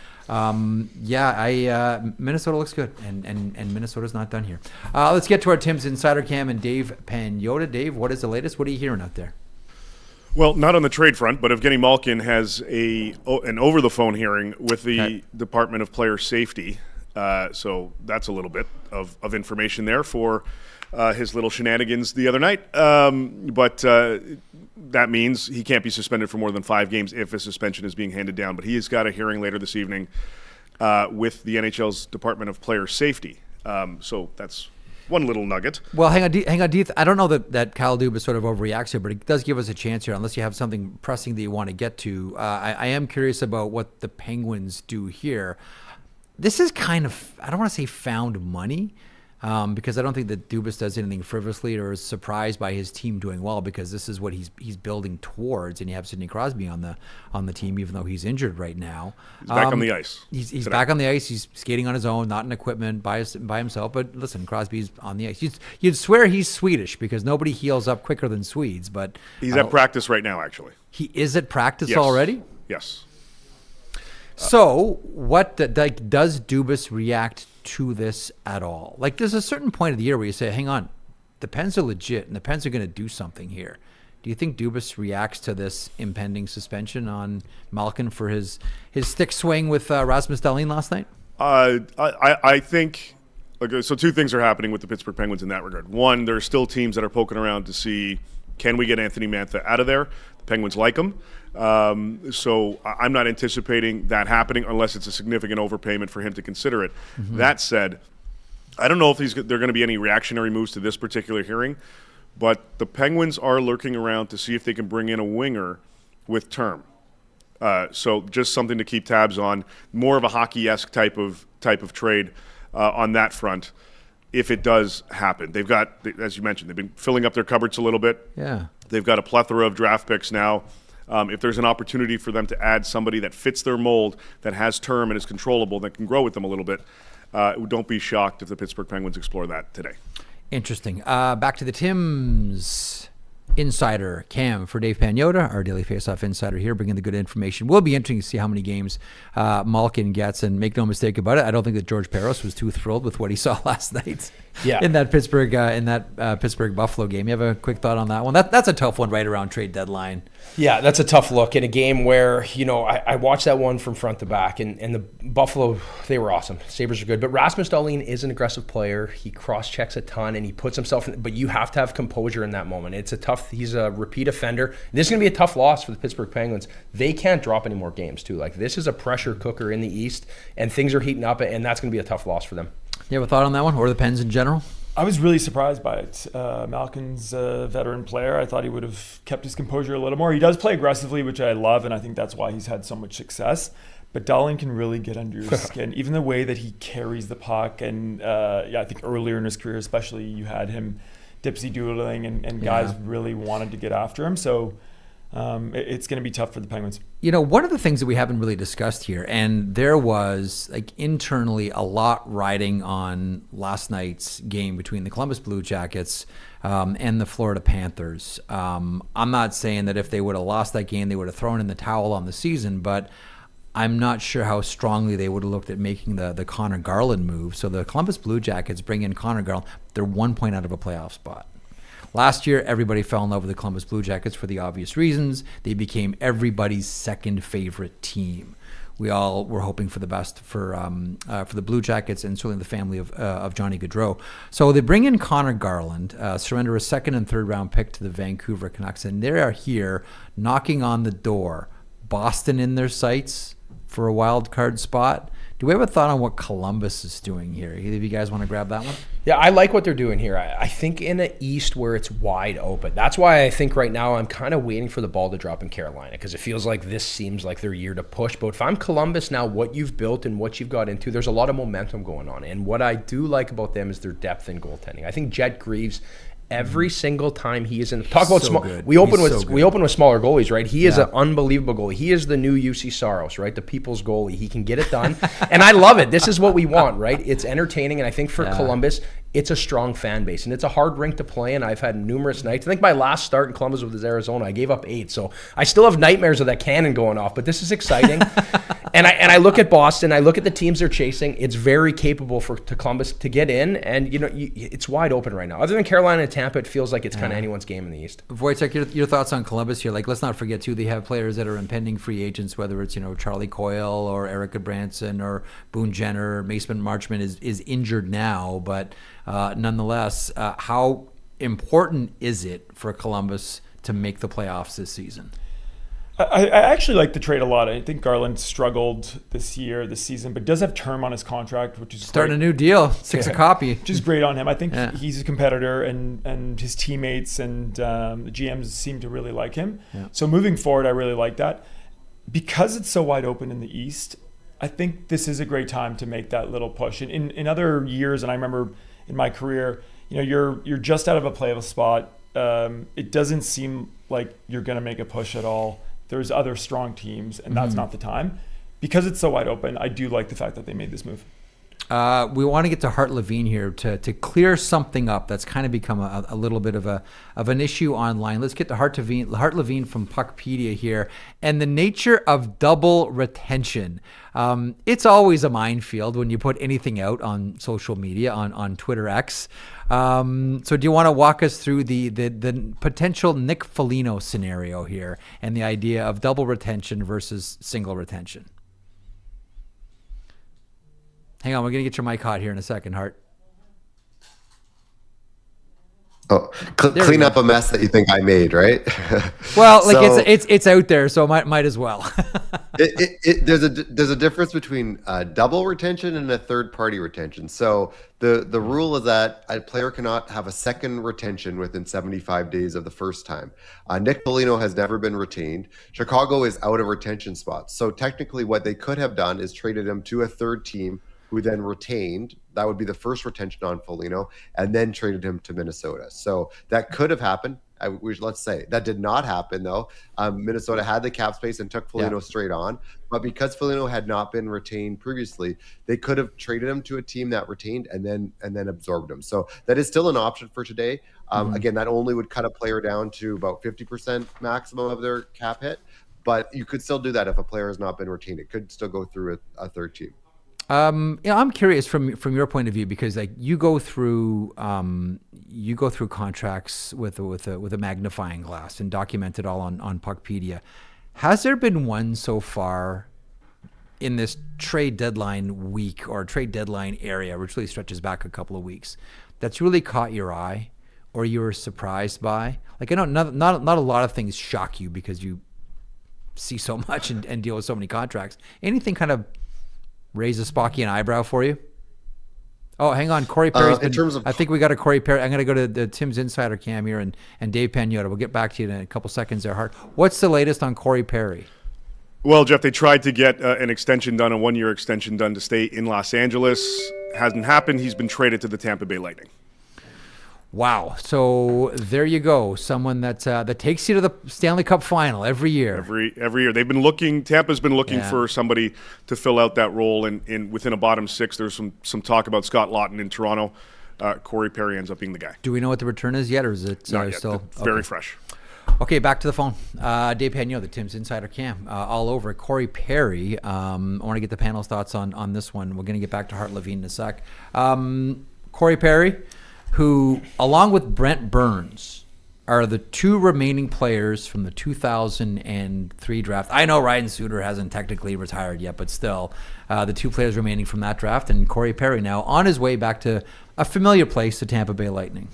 Minnesota looks good, and Minnesota's not done here. Let's get to our Tim's Insider Cam and Dave Pagnotta. Dave, what is the latest? What are you hearing out there? Well, not on the trade front, but Evgeny Malkin has an over-the-phone hearing with the Department of Player Safety. So that's a little bit of information there for his little shenanigans the other night. But that means he can't be suspended for more than 5 games if a suspension is being handed down. But he has got a hearing later this evening with the NHL's Department of Player Safety. So that's one little nugget. Well, hang on. I don't know that Kyle Dubas sort of overreacts here, but it does give us a chance here, unless you have something pressing that you want to get to. I am curious about what the Penguins do here. This is kind of, I don't want to say found money, because I don't think that Dubas does anything frivolously or is surprised by his team doing well, because this is what he's building towards, and you have Sidney Crosby on the team, even though he's injured right now. He's back on the ice. He's back on the ice. He's skating on his own, not in equipment, by himself. But listen, Crosby's on the ice. You'd swear he's Swedish, because nobody heals up quicker than Swedes. But he's at practice right now, actually. He is at practice already? Yes. So what does Dubas react to this at all? Like, there's a certain point of the year where you say, hang on, the Pens are legit and the Pens are going to do something here. Do you think Dubas reacts to this impending suspension on Malkin for his stick swing with Rasmus Dahlin last night? I think, so 2 things are happening with the Pittsburgh Penguins in that regard. One, there are still teams that are poking around to see, can we get Anthony Mantha out of there? The Penguins like him. So I'm not anticipating that happening unless it's a significant overpayment for him to consider it. Mm-hmm. That said, I don't know if there are going to be any reactionary moves to this particular hearing, but the Penguins are lurking around to see if they can bring in a winger with term. So just something to keep tabs on, more of a hockey-esque type of trade on that front. If it does happen, they've got, as you mentioned, they've been filling up their cupboards a little bit. Yeah, they've got a plethora of draft picks now. If there's an opportunity for them to add somebody that fits their mold, that has term and is controllable, that can grow with them a little bit, don't be shocked if the Pittsburgh Penguins explore that today. Interesting. Back to the Tim's Insider Cam for Dave Pagnotta, our Daily Faceoff Insider here, bringing the good information. Will be interesting to see how many games Malkin gets, and make no mistake about it, I don't think that George Peros was too thrilled with what he saw last night. Yeah. in that Pittsburgh Buffalo game. You have a quick thought on that one? That's a tough one right around trade deadline. Yeah, that's a tough look in a game where, I watched that one from front to back, and the Buffalo, they were awesome. Sabres are good. But Rasmus Dahlin is an aggressive player. He cross-checks a ton, and he puts himself in, but you have to have composure in that moment. He's a repeat offender. This is going to be a tough loss for the Pittsburgh Penguins. They can't drop any more games, too. Like, this is a pressure cooker in the East, and things are heating up, and that's going to be a tough loss for them. You have a thought on that one, or the Pens in general? I was really surprised by it. Malkin's a veteran player. I thought he would have kept his composure a little more. He does play aggressively, which I love, and I think that's why he's had so much success. But Dahlin can really get under your skin. Even the way that he carries the puck, and I think earlier in his career especially, you had him dipsy-doodling, and guys really wanted to get after him. So it's going to be tough for the Penguins. One of the things that we haven't really discussed here, and there was internally a lot riding on last night's game between the Columbus Blue Jackets and the Florida Panthers. I'm not saying that if they would have lost that game, they would have thrown in the towel on the season, but I'm not sure how strongly they would have looked at making the Connor Garland move. So the Columbus Blue Jackets bring in Connor Garland. They're 1 point out of a playoff spot. Last year, everybody fell in love with the Columbus Blue Jackets for the obvious reasons. They became everybody's second favorite team. we all were hoping for the best for the Blue Jackets and certainly the family of Johnny Gaudreau. So they bring in Connor Garland, surrender a second and third round pick to the Vancouver Canucks, and they are here knocking on the door. Boston in their sights for a wild card spot. Do we have a thought on what Columbus is doing here? Either of you guys want to grab that one? Yeah, I like what they're doing here. I think in the East where it's wide open. That's why I think right now I'm kind of waiting for the ball to drop in Carolina, because it feels like this seems like their year to push. But if I'm Columbus now, what you've built and what you've got into, there's a lot of momentum going on. And what I do like about them is their depth in goaltending. I think Jet Greaves, every single time he is in, talk about small. We open with smaller goalies, right? He is an unbelievable goalie. He is the new UC Saros, right? The people's goalie. He can get it done, and I love it. This is what we want, right? It's entertaining, and I think for Columbus, it's a strong fan base, and it's a hard rink to play in. I've had numerous nights. I think my last start in Columbus was Arizona. I gave up 8, so I still have nightmares of that cannon going off. But this is exciting, and I look at Boston. I look at the teams they're chasing. It's very capable to Columbus to get in, and it's wide open right now. Other than Carolina and Tampa, it feels like it's kind of anyone's game in the East. Wojtek, your thoughts on Columbus here? Like, let's not forget too, they have players that are impending free agents, whether it's Charlie Coyle or Erica Branson or Boone Jenner. Mason Marchment is injured now, but nonetheless, how important is it for Columbus to make the playoffs this season? I actually like the trade a lot. I think Garland struggled this season, but does have term on his contract, which is starting a new deal, $6 a copy, which is great on him. I think he's a competitor, and his teammates and the GMs seem to really like him. Yeah. So moving forward, I really like that. Because it's so wide open in the East, I think this is a great time to make that little push. In other years, and I remember in my career, you're just out of a playoff spot. It doesn't seem like you're going to make a push at all. There's other strong teams, and that's not the time. Because it's so wide open, I do like the fact that they made this move. We want to get to Hart Levine here to clear something up that's kind of become a little bit of an issue online. Let's get to Hart Levine from Puckpedia here, and the nature of double retention. It's always a minefield when you put anything out on social media, on Twitter X. So do you want to walk us through the potential Nick Foligno scenario here and the idea of double retention versus single retention? Hang on, we're going to get your mic hot here in a second, Hart. Oh, clean up a mess that you think I made, right? Well, it's out there, so might as well. There's a difference between double retention and a third party retention. So the rule is that a player cannot have a second retention within 75 days of the first time. Nick Foligno has never been retained. Chicago is out of retention spots. So technically what they could have done is traded him to a third team who then retained. That would be the first retention on Foligno, and then traded him to Minnesota. So that could have happened. Let's say that did not happen, though. Minnesota had the cap space and took Foligno straight on. But because Foligno had not been retained previously, they could have traded him to a team that retained and then absorbed him. So that is still an option for today. Again, that only would cut a player down to about 50% maximum of their cap hit. But you could still do that if a player has not been retained. It could still go through a third team. I'm curious from your point of view, because like you go through contracts with a magnifying glass and document it all on Puckpedia. Has there been one so far in this trade deadline week or trade deadline area, which really stretches back a couple of weeks, that's really caught your eye or you were surprised by? Like, I know not a lot of things shock you because you see so much and deal with so many contracts. Anything kind of raise a Spockian eyebrow for you? Oh, hang on. Corey Perry's I think we got a Corey Perry. I'm going to go to the Tim's Insider Cam here and Dave Pagnotta. We'll get back to you in a couple seconds there, Hart. What's the latest on Corey Perry? Well, Jeff, they tried to get an extension done, a 1-year extension done to stay in Los Angeles. Hasn't happened. He's been traded to the Tampa Bay Lightning. Wow. So there you go. Someone that takes you to the Stanley Cup final every year. Every year. They've been looking, Tampa's been looking for somebody to fill out that role. And within a bottom six, there's some talk about Scott Laughton in Toronto. Corey Perry ends up being the guy. Do we know what the return is yet, or is it Not yet. Still very fresh? Okay, back to the phone. Dave Pagnotta, the Tim's Insider Cam, all over. Corey Perry. I want to get the panel's thoughts on this one. We're going to get back to Hart Levine in a sec. Corey Perry, who, along with Brent Burns, are the two remaining players from the 2003 draft. I know Ryan Suter hasn't technically retired yet, but still, the two players remaining from that draft, and Corey Perry now on his way back to a familiar place, the Tampa Bay Lightning.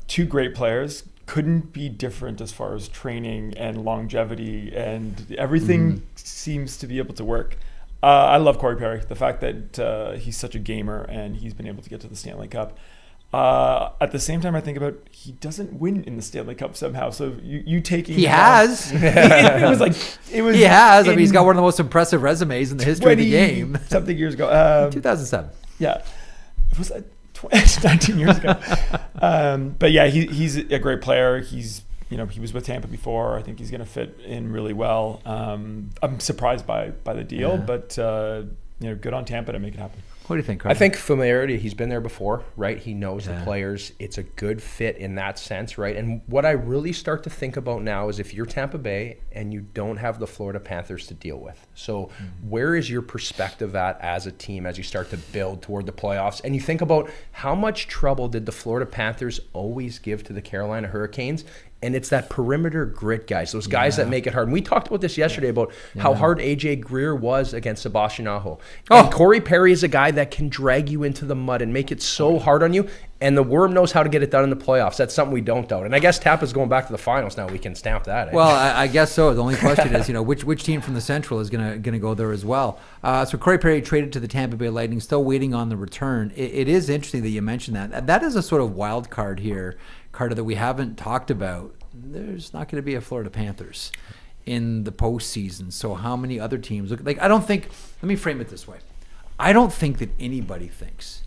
Two great players. Couldn't be different as far as training and longevity, and everything seems to be able to work. I love Corey Perry. The fact that he's such a gamer and he's been able to get to the Stanley Cup. At the same time, I think about he doesn't win in the Stanley Cup somehow. So you taking he has. It was like it was. He has. I mean, he's got one of the most impressive resumes in the history of the game. Something years ago, 2007. Yeah, it was 19 years ago. But yeah, he's a great player. He was with Tampa before. I think he's going to fit in really well. I'm surprised by the deal, but good on Tampa to make it happen. What do you think, Carter? I think familiarity. He's been there before, right? He knows the players. It's a good fit in that sense, right? And what I really start to think about now is if you're Tampa Bay and you don't have the Florida Panthers to deal with. So where is your perspective at as a team as you start to build toward the playoffs? And you think about how much trouble did the Florida Panthers always give to the Carolina Hurricanes? And it's that perimeter grit guys, those guys that make it hard. And we talked about this yesterday about how hard AJ Greer was against Sebastian Aho. And Corey Perry is a guy that can drag you into the mud and make it so hard on you. And the Worm knows how to get it done in the playoffs. That's something we don't doubt. And I guess Tampa's going back to the finals now. We can stamp that. Eh? Well, I guess so. The only question is, which team from the Central is gonna go there as well. So Corey Perry traded to the Tampa Bay Lightning, still waiting on the return. It is interesting that you mentioned that. That is a sort of wild card here, Carter, that we haven't talked about. There's not going to be a Florida Panthers in the postseason. So how many other teams look like? I don't think. Let me frame it this way. I don't think that anybody thinks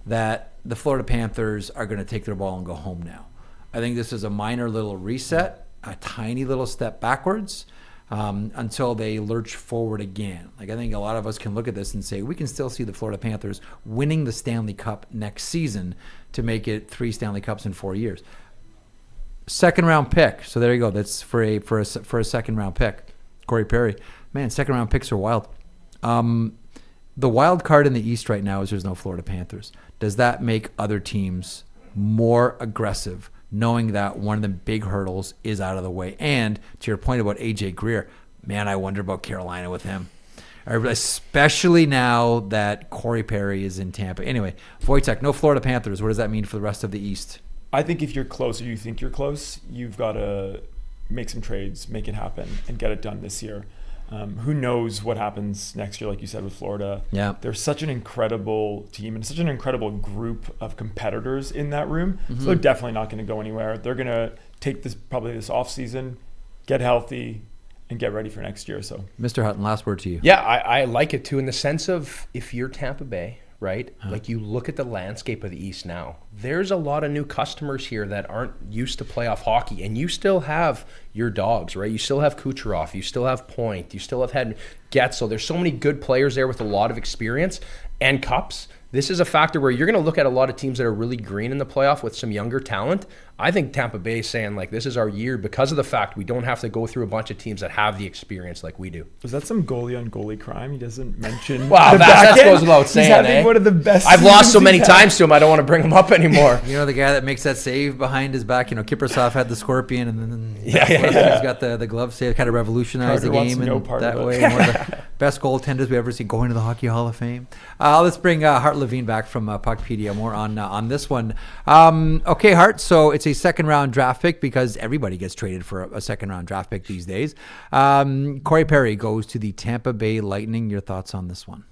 that the Florida Panthers are going to take their ball and go home now. I think this is a minor little reset, a tiny little step backwards until they lurch forward again. Like I think a lot of us can look at this and say we can still see the Florida Panthers winning the Stanley Cup next season to make it 3 Stanley Cups in 4 years. Second round pick. So there you go. That's for a second round pick. Corey Perry. Man, second round picks are wild. The wild card in the East right now is there's no Florida Panthers. Does that make other teams more aggressive, knowing that one of the big hurdles is out of the way? And to your point about AJ Greer, man, I wonder about Carolina with him, especially now that Corey Perry is in Tampa. Anyway, Wojtek, no Florida Panthers. What does that mean for the rest of the East? I think if you're close or you think you're close, you've got to make some trades, make it happen, and get it done this year. Who knows what happens next year, like you said, with Florida. Yeah. There's such an incredible team and such an incredible group of competitors in that room. Mm-hmm. So they're definitely not going to go anywhere. They're going to take this offseason, get healthy, and get ready for next year. So, Mr. Hutton, last word to you. Yeah, I like it too, in the sense of if you're Tampa Bay, right? Like you look at the landscape of the East now. There's a lot of new customers here that aren't used to playoff hockey, and you still have your dogs, right? You still have Kucherov, you still have Point, you still have had Getzel. There's so many good players there with a lot of experience and cups. This is a factor where you're going to look at a lot of teams that are really green in the playoff with some younger talent. I think Tampa Bay is saying, like, this is our year because of the fact we don't have to go through a bunch of teams that have the experience like we do. Was that some goalie on goalie crime? He doesn't mention. Wow, that goes without saying. He's having one of the best. I've lost so many times to him, I don't want to bring him up anymore. You know, the guy that makes that save behind his back. You know, Kiprusoff had the scorpion, and then he's got the glove save. Kind of revolutionized Carter the game in that way. One of the best goaltenders we ever seen going to the Hockey Hall of Fame. Let's bring Hart Levine back from Puckpedia. More on this one. Okay, Hart. So it's a second round draft pick because everybody gets traded for a second round draft pick these days. Corey Perry goes to the Tampa Bay Lightning. Your thoughts on this one?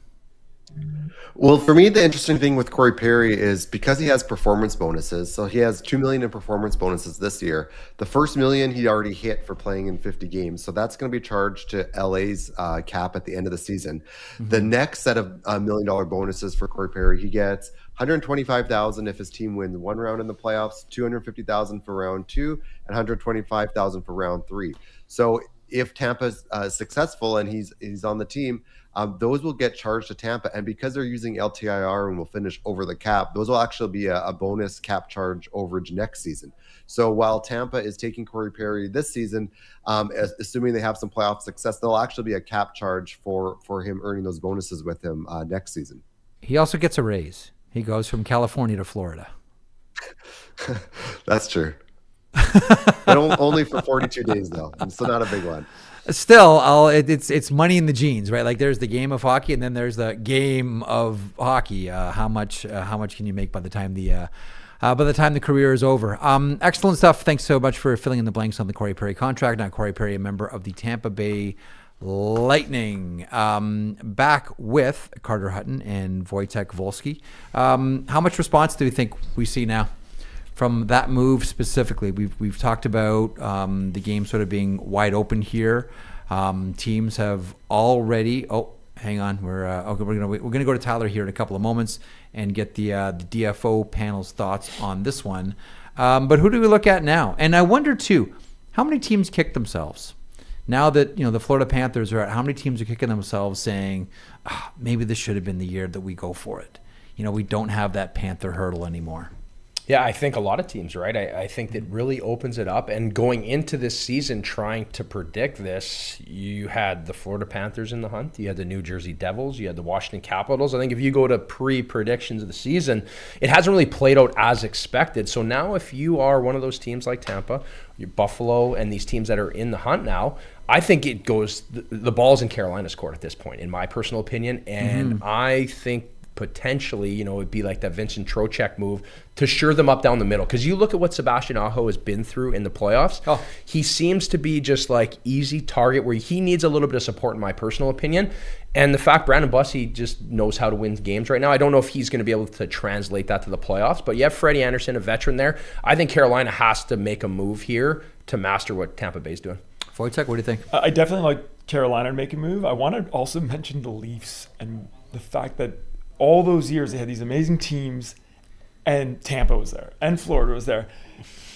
Well, for me, the interesting thing with Corey Perry is because he has performance bonuses. So he has $2 million in performance bonuses this year. The first $1 million he already hit for playing in 50 games. So that's going to be charged to LA's cap at the end of the season. Mm-hmm. The next set of $1 million bonuses for Corey Perry, he gets $125,000 if his team wins one round in the playoffs, $250,000 for round 2, and $125,000 for round 3. So if Tampa's successful and he's on the team, those will get charged to Tampa. And because they're using LTIR and will finish over the cap, those will actually be a bonus cap charge overage next season. So while Tampa is taking Corey Perry this season, assuming they have some playoff success, there'll actually be a cap charge for him earning those bonuses with him next season. He also gets a raise. He goes from California to Florida. That's true. But only for 42 days though, so not a big one. Still, it's money in the jeans, right? Like there's the game of hockey, and then there's the game of hockey. How much can you make by the time the career is over? Excellent stuff. Thanks so much for filling in the blanks on the Corey Perry contract. Now, Corey Perry, a member of the Tampa Bay Lightning, back with Carter Hutton and Wojtek Wolski. How much response do you think we see now from that move specifically? We've talked about the game sort of being wide open here. Teams have already. Oh, hang on. We're gonna go to Tyler here in a couple of moments and get the DFO panel's thoughts on this one. But who do we look at now? And I wonder too, how many teams kick themselves now that the Florida Panthers are out? How many teams are kicking themselves saying, maybe this should have been the year that we go for it? We don't have that Panther hurdle anymore. Yeah, I think a lot of teams, right? I think that really opens it up. And going into this season, trying to predict this, you had the Florida Panthers in the hunt. You had the New Jersey Devils. You had the Washington Capitals. I think if you go to pre-predictions of the season, it hasn't really played out as expected. So now if you are one of those teams like Tampa, your Buffalo, and these teams that are in the hunt now, I think it goes, the ball's in Carolina's court at this point, in my personal opinion. And I think potentially, it'd be like that Vincent Trocheck move to shore them up down the middle. Because you look at what Sebastian Aho has been through in the playoffs. He seems to be just like easy target where he needs a little bit of support, in my personal opinion. And the fact Brandon Bussey just knows how to win games right now, I don't know if he's going to be able to translate that to the playoffs. But you have Freddie Anderson, a veteran there. I think Carolina has to make a move here to master what Tampa Bay's doing. Wojtek, what do you think? I definitely like Carolina to make a move. I want to also mention the Leafs and the fact that all those years they had these amazing teams, and Tampa was there, and Florida was there,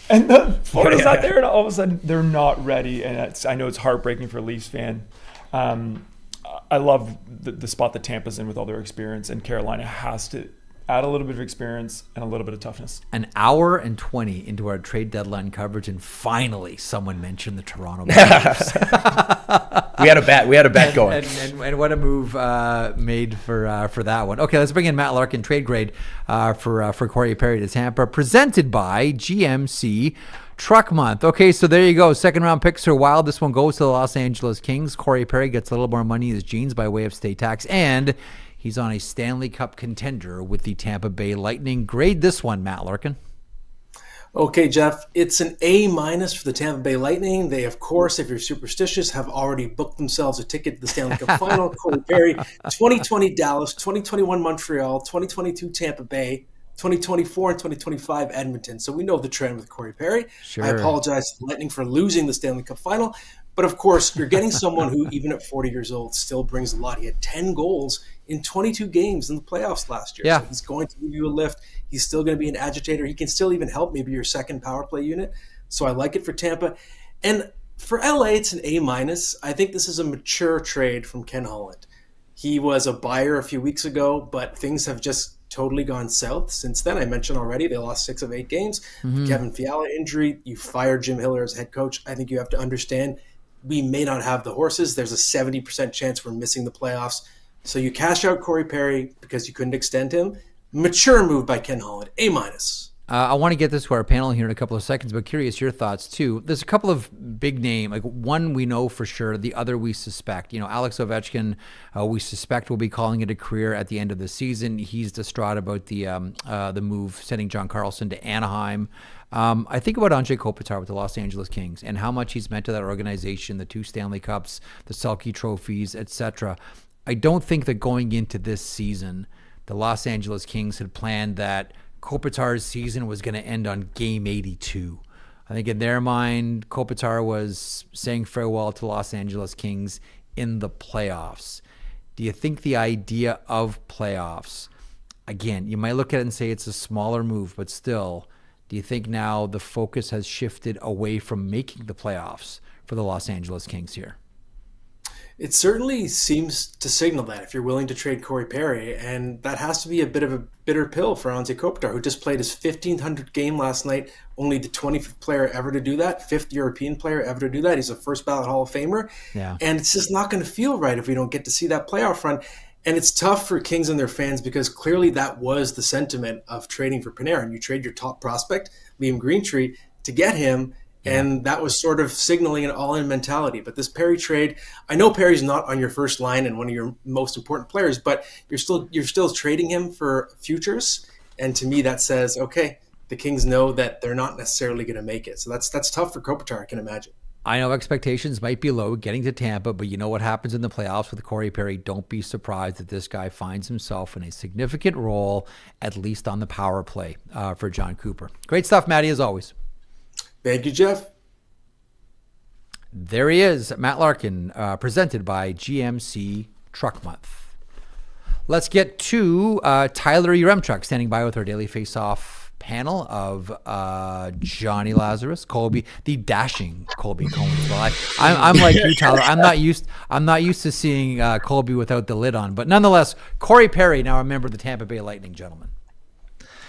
and Florida's not there, and all of a sudden they're not ready. And I know it's heartbreaking for a Leafs fan. I love the spot that Tampa's in with all their experience, and Carolina has to add a little bit of experience and a little bit of toughness. An hour and 20 into our trade deadline coverage, and finally someone mentioned the Toronto Maple Leafs. We had a bet going. And what a move made for that one. Okay, let's bring in Matt Larkin, trade grade for Corey Perry to Tampa, presented by GMC Truck Month. Okay, so there you go. Second round picks are wild. This one goes to the Los Angeles Kings. Corey Perry gets a little more money in his jeans by way of state tax, and he's on a Stanley Cup contender with the Tampa Bay Lightning. Grade this one, Matt Larkin. Okay, Jeff, it's an A- for the Tampa Bay Lightning. They, of course, if you're superstitious, have already booked themselves a ticket to the Stanley Cup Final. Corey Perry, 2020 Dallas, 2021 Montreal, 2022 Tampa Bay, 2024 and 2025 Edmonton. So we know the trend with Corey Perry. Sure. I apologize to the Lightning for losing the Stanley Cup Final. But, of course, you're getting someone who, even at 40 years old, still brings a lot. He had 10 goals in 22 games in the playoffs last year. Yeah. So he's going to give you a lift. He's still going to be an agitator. He can still even help maybe your second power play unit. So I like it for Tampa. And for LA, it's an A-. I think this is a mature trade from Ken Holland. He was a buyer a few weeks ago, but things have just totally gone south since then. I mentioned already they lost 6 of 8 games. The Kevin Fiala injury, you fired Jim Hiller as head coach. I think you have to understand we may not have the horses. There's a 70% chance we're missing the playoffs. So you cash out Corey Perry because you couldn't extend him. Mature move by Ken Holland, A-. I want to get this to our panel here in a couple of seconds, but curious your thoughts too. There's a couple of big names, like one we know for sure, the other we suspect. Alex Ovechkin, we suspect will be calling it a career at the end of the season. He's distraught about the move sending John Carlson to Anaheim. I think about Andrei Kopitar with the Los Angeles Kings and how much he's meant to that organization, the 2 Stanley Cups, the Selke trophies, etc. I don't think that going into this season, the Los Angeles Kings had planned that Kopitar's season was going to end on game 82. I think in their mind, Kopitar was saying farewell to Los Angeles Kings in the playoffs. Do you think the idea of playoffs, again, you might look at it and say it's a smaller move, but still, do you think now the focus has shifted away from making the playoffs for the Los Angeles Kings here? It certainly seems to signal that if you're willing to trade Corey Perry, and that has to be a bit of a bitter pill for Andrei Kopitar, who just played his 1,500th game last night, only the 25th player ever to do that, 5th European player ever to do that. He's a first ballot Hall of Famer. Yeah. And it's just not going to feel right if we don't get to see that playoff run. And it's tough for Kings and their fans because clearly that was the sentiment of trading for Panarin. You trade your top prospect, Liam Greentree, to get him. And that was sort of signaling an all-in mentality. But this Perry trade, I know Perry's not on your first line and one of your most important players, but you're still trading him for futures. And to me, that says, okay, the Kings know that they're not necessarily going to make it. So that's tough for Kopitar, I can imagine. I know expectations might be low getting to Tampa, but you know what happens in the playoffs with Corey Perry. Don't be surprised that this guy finds himself in a significant role, at least on the power play for John Cooper. Great stuff, Matty, as always. Thank you, Jeff. There he is, Matt Larkin, presented by GMC Truck Month. Let's get to Tyler Yaremchuk, standing by with our Daily Faceoff panel of Jonny Lazarus, the dashing Colby Cohen. Well, I'm like you, Tyler. I'm not used to seeing Colby without the lid on, but nonetheless, Corey Perry, now a member of the Tampa Bay Lightning, gentlemen.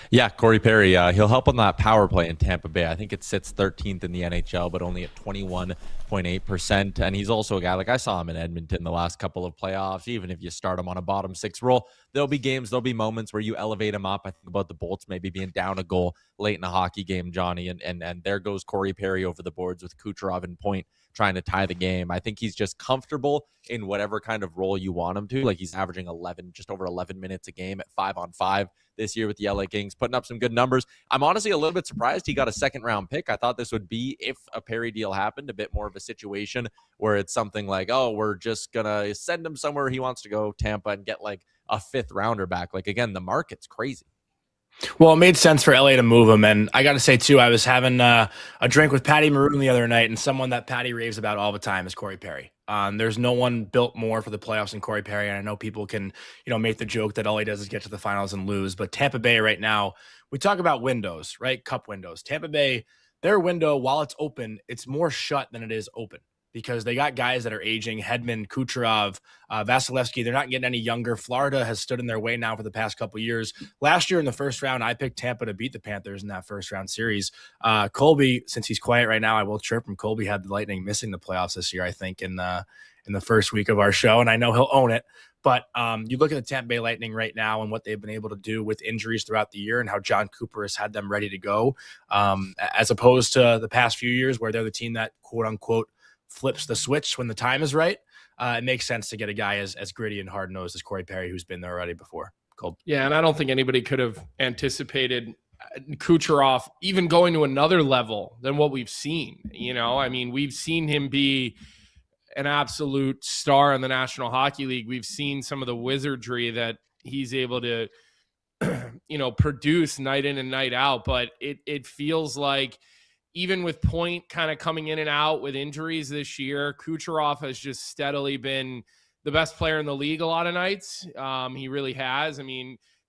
Yeah, Corey Perry, he'll help on that power play in Tampa Bay. I think it sits 13th in the NHL, but only at 21.8%. And he's also a guy, like I saw him in Edmonton the last couple of playoffs. Even if you start him on a bottom six role, there'll be games, there'll be moments where you elevate him up. I think about the Bolts maybe being down a goal late in a hockey game, Johnny. And there goes Corey Perry over the boards with Kucherov in point, trying to tie the game. I think he's just comfortable in whatever kind of role you want him to. Like he's averaging just over 11 minutes a game at 5-on-5 this year with the LA Kings, putting up some good numbers. I'm honestly a little bit surprised he got a second-round pick. I thought this would be, if a Perry deal happened, a bit more of a situation where it's something like, oh, we're just going to send him somewhere he wants to go, Tampa, and get like a fifth-rounder back. Like, again, the market's crazy. Well, it made sense for LA to move him. And I got to say, too, I was having a drink with Patty Maroon the other night, and someone that Patty raves about all the time is Corey Perry. There's no one built more for the playoffs than Corey Perry. And I know people can, make the joke that all he does is get to the finals and lose. But Tampa Bay right now, we talk about windows, right? Cup windows. Tampa Bay, their window, while it's open, it's more shut than it is open, because they got guys that are aging. Hedman, Kucherov, Vasilevsky, they're not getting any younger. Florida has stood in their way now for the past couple of years. Last year in the first round, I picked Tampa to beat the Panthers in that first round series. Colby, since he's quiet right now, I will chirp him. Colby had the Lightning missing the playoffs this year, I think, in the first week of our show, and I know he'll own it. But you look at the Tampa Bay Lightning right now and what they've been able to do with injuries throughout the year and how John Cooper has had them ready to go, as opposed to the past few years where they're the team that, quote-unquote, flips the switch when the time is right. It makes sense to get a guy as gritty and hard-nosed as Corey Perry, who's been there already before. Cool. Yeah, and I don't think anybody could have anticipated Kucherov even going to another level than what we've seen. We've seen him be an absolute star in the National Hockey League. We've seen some of the wizardry that he's able to, produce night in and night out. But it feels like, even with Point kind of coming in and out with injuries this year, Kucherov has just steadily been the best player in the league a lot of nights. He really has.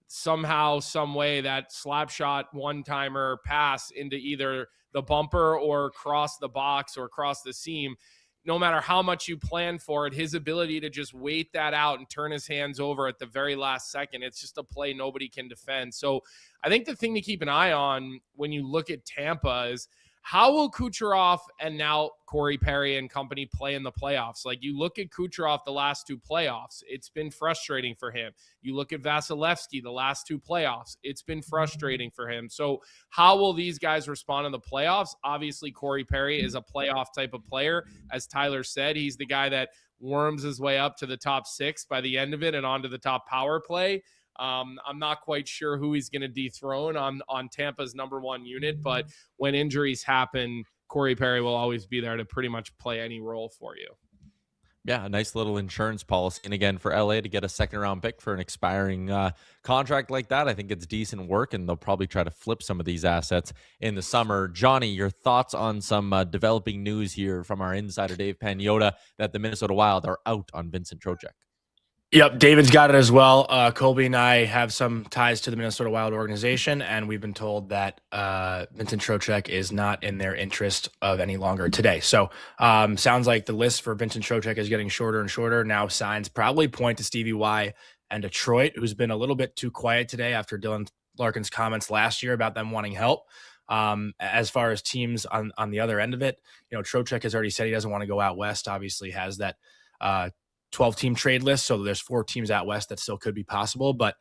Somehow, some way, that slap shot one-timer pass into either the bumper or across the box or across the seam, no matter how much you plan for it, his ability to just wait that out and turn his hands over at the very last second, it's just a play nobody can defend. So I think the thing to keep an eye on when you look at Tampa is, how will Kucherov and now Corey Perry and company play in the playoffs? Like, you look at Kucherov the last two playoffs, it's been frustrating for him. You look at Vasilevsky the last two playoffs, it's been frustrating for him. So how will these guys respond in the playoffs? Obviously, Corey Perry is a playoff type of player. As Tyler said, he's the guy that worms his way up to the top six by the end of it and onto the top power play. I'm not quite sure who he's going to dethrone on Tampa's number one unit, but when injuries happen, Corey Perry will always be there to pretty much play any role for you. Yeah, a nice little insurance policy. And again, for LA to get a second-round pick for an expiring contract like that, I think it's decent work, and they'll probably try to flip some of these assets in the summer. Johnny, your thoughts on some developing news here from our insider, Dave Pagnotta, that the Minnesota Wild are out on Vincent Trocheck? Yep, David's got it as well. Colby and I have some ties to the Minnesota Wild organization, and we've been told that Vincent Trocheck is not in their interest of any longer today. So sounds like the list for Vincent Trocheck is getting shorter and shorter. Now signs probably point to Stevie Y and Detroit, who's been a little bit too quiet today after Dylan Larkin's comments last year about them wanting help. As far as teams on the other end of it, Trocheck has already said he doesn't want to go out west, obviously has that 12-team trade list, so there's 4 teams out west that still could be possible, but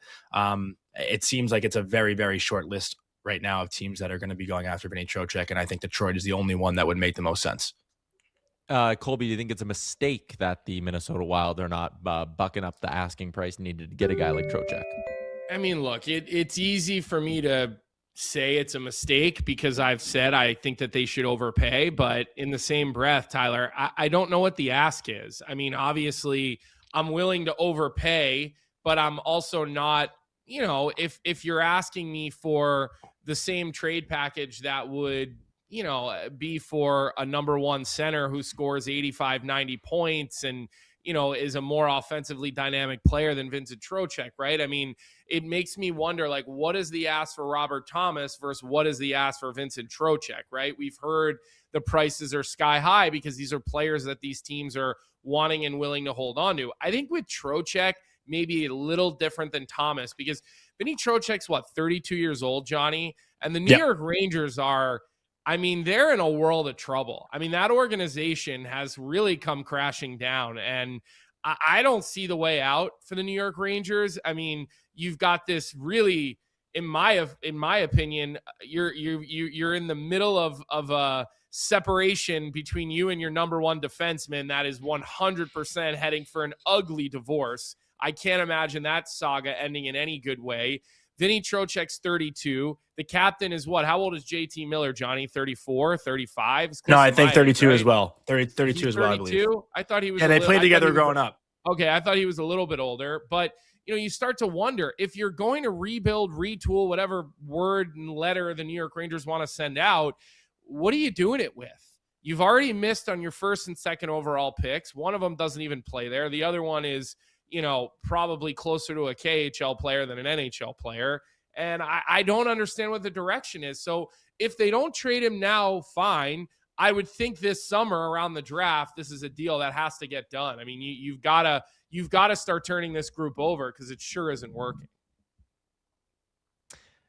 it seems like it's a very, very short list right now of teams that are going to be going after Vinny Trocheck, and I think Detroit is the only one that would make the most sense. Colby, do you think it's a mistake that the Minnesota Wild are not bucking up the asking price needed to get a guy like Trocheck? I mean, look, it's easy for me to say it's a mistake because I've said I think that they should overpay, but in the same breath, Tyler, I don't know what the ask is. I mean, obviously I'm willing to overpay, but I'm also not, if you're asking me for the same trade package that would, be for a number one center who scores 85, 90 points and, is a more offensively dynamic player than Vincent Trocheck, right? I mean, it makes me wonder, like, what is the ask for Robert Thomas versus what is the ask for Vincent Trocheck, right? We've heard the prices are sky high because these are players that these teams are wanting and willing to hold on to. I think with Trocheck, maybe a little different than Thomas because Vinny Trocheck's, 32 years old, Johnny? And the New York Rangers are, they're in a world of trouble. I mean, that organization has really come crashing down, and I don't see the way out for the New York Rangers. I mean, you've got this really, in my opinion, you're in the middle of a separation between you and your number one defenseman that is 100% heading for an ugly divorce. I can't imagine that saga ending in any good way. Vinny Trocheck's 32. The captain is what? How old is JT Miller, Johnny? 34, 35? No, I think 32 right? as well. 32 as well, I believe. I thought he was. Yeah, they played together growing up. Okay, I thought he was a little bit older. But, you start to wonder, if you're going to rebuild, retool, whatever word and letter the New York Rangers want to send out, what are you doing it with? You've already missed on your first and second overall picks. One of them doesn't even play there. The other one is, probably closer to a KHL player than an NHL player. And I don't understand what the direction is. So if they don't trade him now, fine. I would think this summer around the draft, this is a deal that has to get done. I mean, you've got to start turning this group over because it sure isn't working.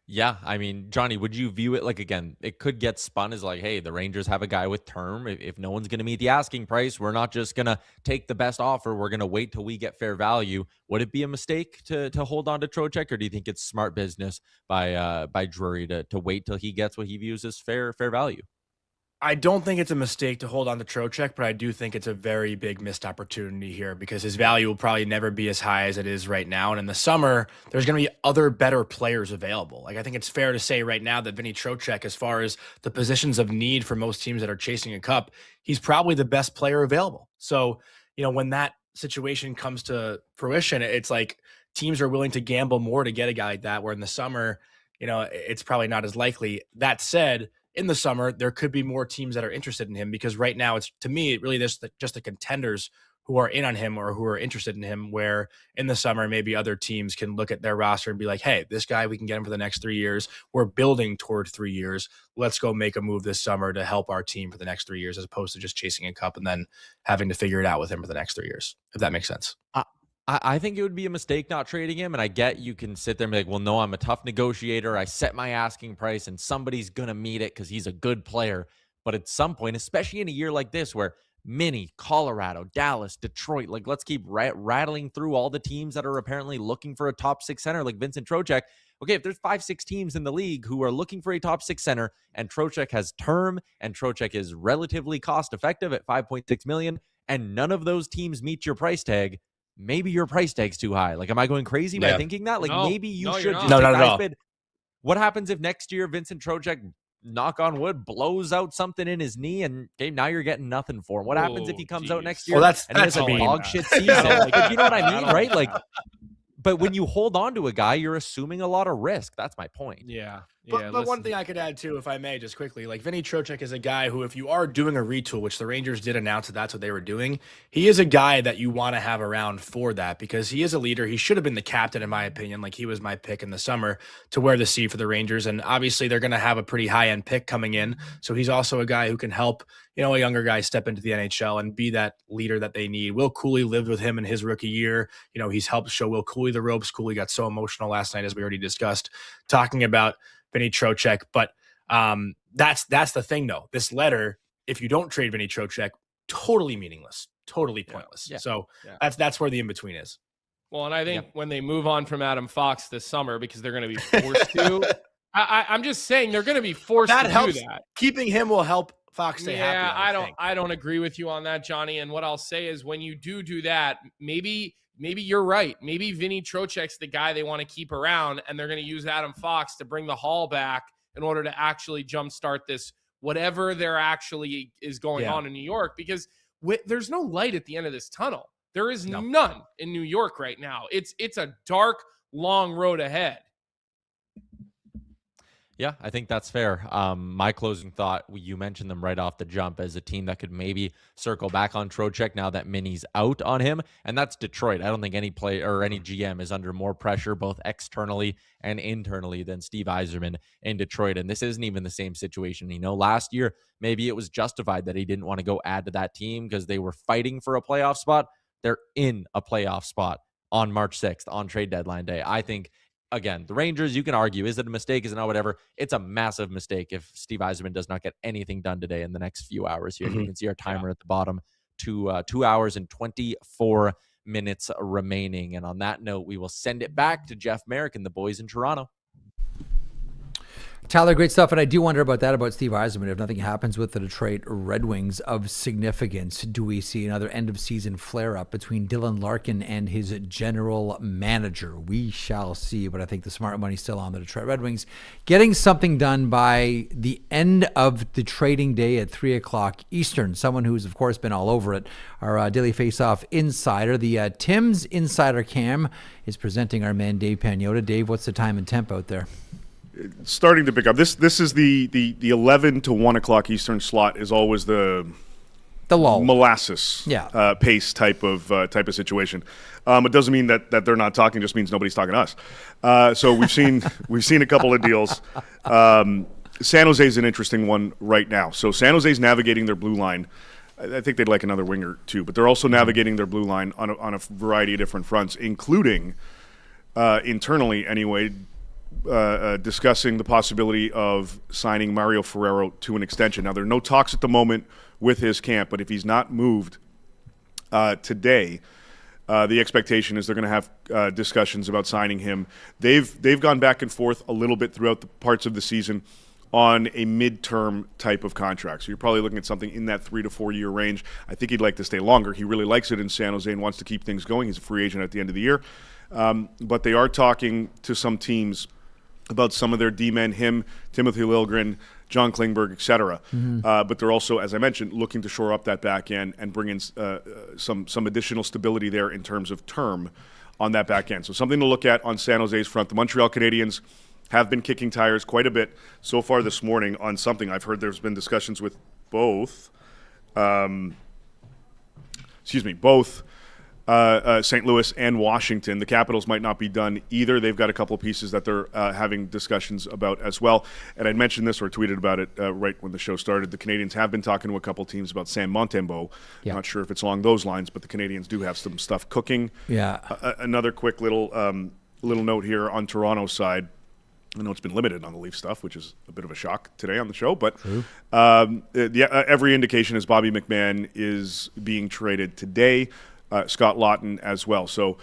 Yeah, I mean, Johnny, would you view it like, again, it could get spun as like, hey, the Rangers have a guy with term. If no one's going to meet the asking price, we're not just going to take the best offer. We're going to wait till we get fair value. Would it be a mistake to hold on to Trocheck, or do you think it's smart business by Drury to wait till he gets what he views as fair value? I don't think it's a mistake to hold on to Trocheck, but I do think it's a very big missed opportunity here because his value will probably never be as high as it is right now. And in the summer, there's going to be other better players available. Like, I think it's fair to say right now that Vinny Trocheck, as far as the positions of need for most teams that are chasing a cup, he's probably the best player available. So, when that situation comes to fruition, it's like teams are willing to gamble more to get a guy like that, where in the summer, it's probably not as likely. That said, in the summer, there could be more teams that are interested in him because right now it's, to me, really just the contenders who are in on him or who are interested in him, where in the summer, maybe other teams can look at their roster and be like, hey, this guy, we can get him for the next 3 years. We're building toward 3 years. Let's go make a move this summer to help our team for the next 3 years, as opposed to just chasing a cup and then having to figure it out with him for the next 3 years, if that makes sense. I think it would be a mistake not trading him. And I get you can sit there and be like, well, no, I'm a tough negotiator. I set my asking price and somebody's going to meet it because he's a good player. But at some point, especially in a year like this where Minnie, Colorado, Dallas, Detroit, like let's keep rattling through all the teams that are apparently looking for a top six center like Vincent Trocheck. Okay, if there's 5-6 teams in the league who are looking for a top six center and Trocheck has term and Trocheck is relatively cost effective at $5.6 million and none of those teams meet your price tag, maybe your price tag's too high. Like, am I going crazy by thinking that? Like, maybe you should just not take at the highest all. bid. What happens if next year Vincent Trocheck, knock on wood, blows out something in his knee and okay, now you're getting nothing for him? What happens if he comes out next year Well, that's and he has a mean. dog shit season? Like, you know what I mean, right? Like, but when you hold on to a guy, you're assuming a lot of risk. That's my point. Yeah. But one thing I could add too, if I may, just quickly, like Vinny Trocheck is a guy who, if you are doing a retool, which the Rangers did announce that that's what they were doing, he is a guy that you want to have around for that because he is a leader. He should have been the captain, in my opinion. Like, he was my pick in the summer to wear the C for the Rangers. And obviously they're going to have a pretty high end pick coming in. So he's also a guy who can help, a younger guy step into the NHL and be that leader that they need. Will Cooley lived with him in his rookie year. He's helped show Will Cooley the ropes. Cooley got so emotional last night, as we already discussed, talking about Vinny Trocheck. But that's the thing, though. This letter, if you don't trade Vinny Trocheck, totally meaningless, totally pointless. Yeah. So that's where the in-between is. Well, and I think when they move on from Adam Fox this summer, because they're going to be forced to, I'm just saying they're going to be forced That to helps. do that. Keeping him will help Fox stay happy. I don't agree with you on that, Johnny. And what I'll say is when you do that, maybe you're right. Maybe Vinny Trocheck's the guy they want to keep around, and they're going to use Adam Fox to bring the haul back in order to actually jumpstart this, whatever there actually is going on in New York, because there's no light at the end of this tunnel. There is none in New York right now. It's a dark, long road ahead. Yeah, I think that's fair. My closing thought, you mentioned them right off the jump as a team that could maybe circle back on Trocheck now that Minnie's out on him, and that's Detroit. I don't think any player or any GM is under more pressure, both externally and internally, than Steve Yzerman in Detroit, and this isn't even the same situation. Last year, maybe it was justified that he didn't want to go add to that team because they were fighting for a playoff spot. They're in a playoff spot on March 6th, on trade deadline day. I think, again, the Rangers, you can argue, is it a mistake? Is it not? Whatever. It's a massive mistake if Steve Yzerman does not get anything done today in the next few hours here. You can see our timer at the bottom, 2 hours and 24 minutes remaining. And on that note, we will send it back to Jeff Marek and the boys in Toronto. Tyler, great stuff. And I do wonder about Steve Yzerman. If nothing happens with the Detroit Red Wings of significance, do we see another end-of-season flare-up between Dylan Larkin and his general manager? We shall see. But I think the smart money's still on the Detroit Red Wings, getting something done by the end of the trading day at 3 o'clock Eastern. Someone who's, of course, been all over it, our Daily Faceoff insider, the Tim's Insider Cam, is presenting our man Dave Pagnotta. Dave, what's the time and temp out there? Starting to pick up. This is the 11 to 1 o'clock Eastern slot is always the lull, molasses pace type of situation. It doesn't mean that they're not talking; just means nobody's talking to us. So we've seen a couple of deals. San Jose is an interesting one right now. So San Jose's navigating their blue line. I think they'd like another winger too, but they're also navigating their blue line on a variety of different fronts, including internally anyway. Discussing the possibility of signing Mario Ferraro to an extension. Now, there are no talks at the moment with his camp, but if he's not moved today, the expectation is they're going to have discussions about signing him. They've gone back and forth a little bit throughout the parts of the season on a midterm type of contract. So you're probably looking at something in that 3 to 4 year range. I think he'd like to stay longer. He really likes it in San Jose and wants to keep things going. He's a free agent at the end of the year. But they are talking to some teams about some of their D-men, him, Timothy Liljegren, John Klingberg, etc. But they're also, as I mentioned, looking to shore up that back end and bring in some additional stability there in terms of term on that back end. So something to look at on San Jose's front. The Montreal Canadiens have been kicking tires quite a bit so far this morning on something. I've heard there's been discussions with both St. Louis and Washington. The Capitals might not be done either. They've got a couple of pieces that they're having discussions about as well. And I mentioned this or tweeted about it right when the show started. The Canadiens have been talking to a couple of teams about Sam Montembeault. Not sure if it's along those lines, but the Canadiens do have some stuff cooking. Another quick little note here on Toronto's side. I know it's been limited on the Leaf stuff, which is a bit of a shock today on the show. But every indication is Bobby McMahon is being traded today. Scott Lawton as well. So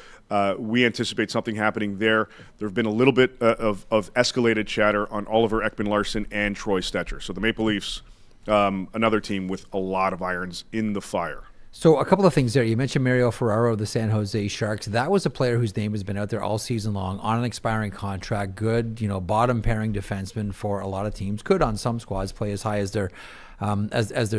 we anticipate something happening there. There have been a little bit of escalated chatter on Oliver Ekman-Larsson and Troy Stetcher. So the Maple Leafs, another team with a lot of irons in the fire. So a couple of things there. You mentioned Mario Ferraro of the San Jose Sharks. That was a player whose name has been out there all season long on an expiring contract. Good, bottom pairing defenseman for a lot of teams. Could on some squads play as high as their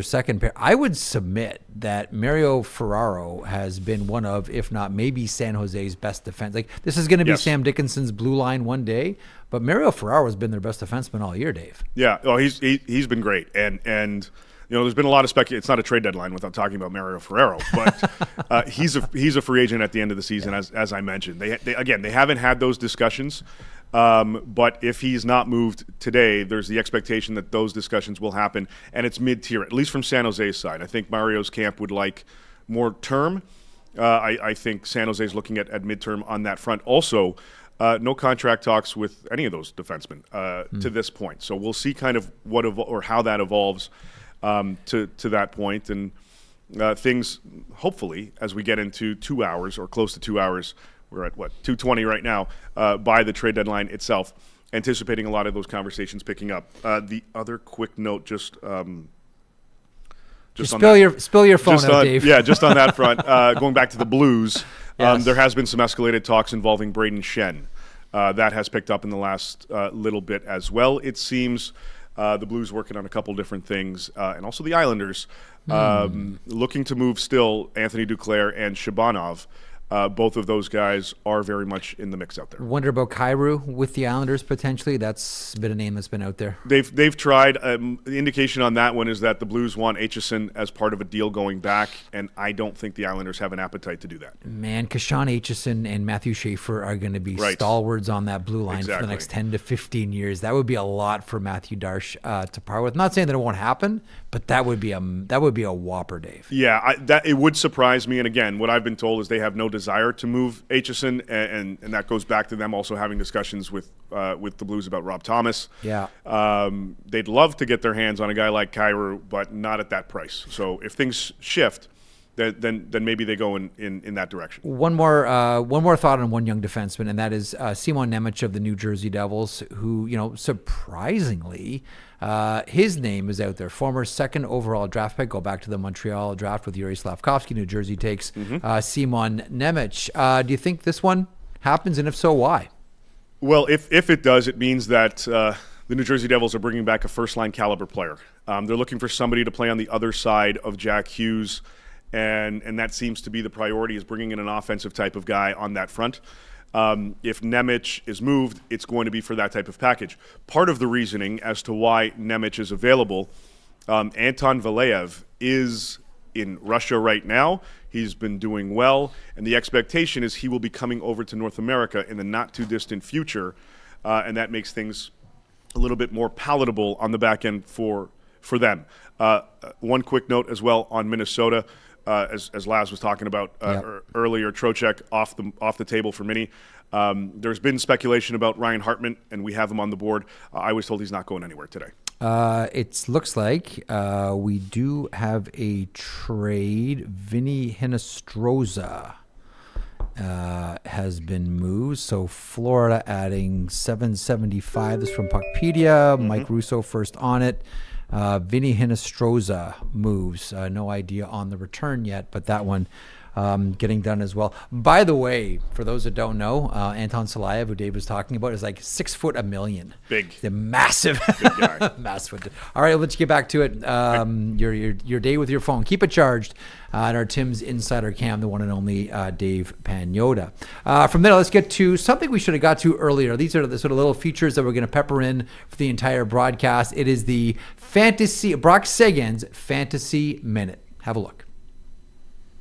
second pair. I would submit that Mario Ferraro has been one of, if not maybe San Jose's best defense. Like, this is going to be Sam Dickinson's blue line one day, but Mario Ferraro has been their best defenseman all year, Dave. Yeah, he's been great, and there's been a lot of speculation. It's not a trade deadline without talking about Mario Ferraro, but he's a free agent at the end of the season, as I mentioned. They haven't had those discussions. But if he's not moved today, there's the expectation that those discussions will happen, and it's mid-tier, at least from San Jose's side. I think Mario's camp would like more term. I think San Jose's looking at midterm on that front. Also, no contract talks with any of those defensemen to this point. So we'll see kind of how that evolves to that point. And things, hopefully, as we get into 2 hours or close to 2 hours, we're at 2:20 right now, by the trade deadline itself, anticipating a lot of those conversations picking up. The other quick note, just on spill your phone out, Dave. Yeah, just on that front. Going back to the Blues, Yes. there has been some escalated talks involving Braden Shen. That has picked up in the last little bit as well. It seems the Blues working on a couple different things, and also the Islanders looking to move still Anthony Duclair and Shabanov. Both of those guys are very much in the mix out there. Wonder about Kyrou with the Islanders potentially. That's been a name that's been out there. They've tried. The indication on that one is that the Blues want Aitchison as part of a deal going back, and I don't think the Islanders have an appetite to do that. Man, Kashan Aitchison and Matthew Schaefer are going to be stalwarts on that blue line for the next 10 to 15 years. That would be a lot for Matthew Darche to par with. Not saying that it won't happen, but that would be a whopper, Dave. Yeah, it would surprise me. And again, what I've been told is they have no desire to move Aitchison, and that goes back to them also having discussions with the Blues about Rob Thomas. Yeah, they'd love to get their hands on a guy like Kyrou, but not at that price. So if things shift, then maybe they go in that direction. One more thought on one young defenseman, and that is Simon Nemec of the New Jersey Devils, who, surprisingly, his name is out there. Former second overall draft pick. Go back to the Montreal draft with Yuri Slavkovsky. New Jersey takes Simon Nemec. Do you think this one happens, and if so, why? Well, if it does, it means that the New Jersey Devils are bringing back a first-line caliber player. They're looking for somebody to play on the other side of Jack Hughes, and that seems to be the priority, is bringing in an offensive type of guy on that front. If Nemec is moved, it's going to be for that type of package. Part of the reasoning as to why Nemec is available, Anton Valeev is in Russia right now. He's been doing well, and the expectation is he will be coming over to North America in the not-too-distant future, and that makes things a little bit more palatable on the back end for them. One quick note as well on Minnesota. As Laz was talking about earlier, Trocheck off the table for Minnie. There's been speculation about Ryan Hartman, and we have him on the board. I was told he's not going anywhere today. It looks like we do have a trade. Vinny Hinostroza has been moved. So Florida adding $775. This is from Puckpedia. Mike Russo first on it. Vinny Hinostroza moves. No idea on the return yet, but that one getting done as well. By the way, for those that don't know, Anton Salayev, who Dave was talking about, is like 6'1". Big. The massive. Big guy. Massive. All right, let's get back to it. Your day with your phone. Keep it charged. And our Tim's Insider Cam, the one and only Dave Pagnotta. From there, let's get to something we should have got to earlier. These are the sort of little features that we're going to pepper in for the entire broadcast. It is the Brock Sagan's Fantasy Minute. Have a look.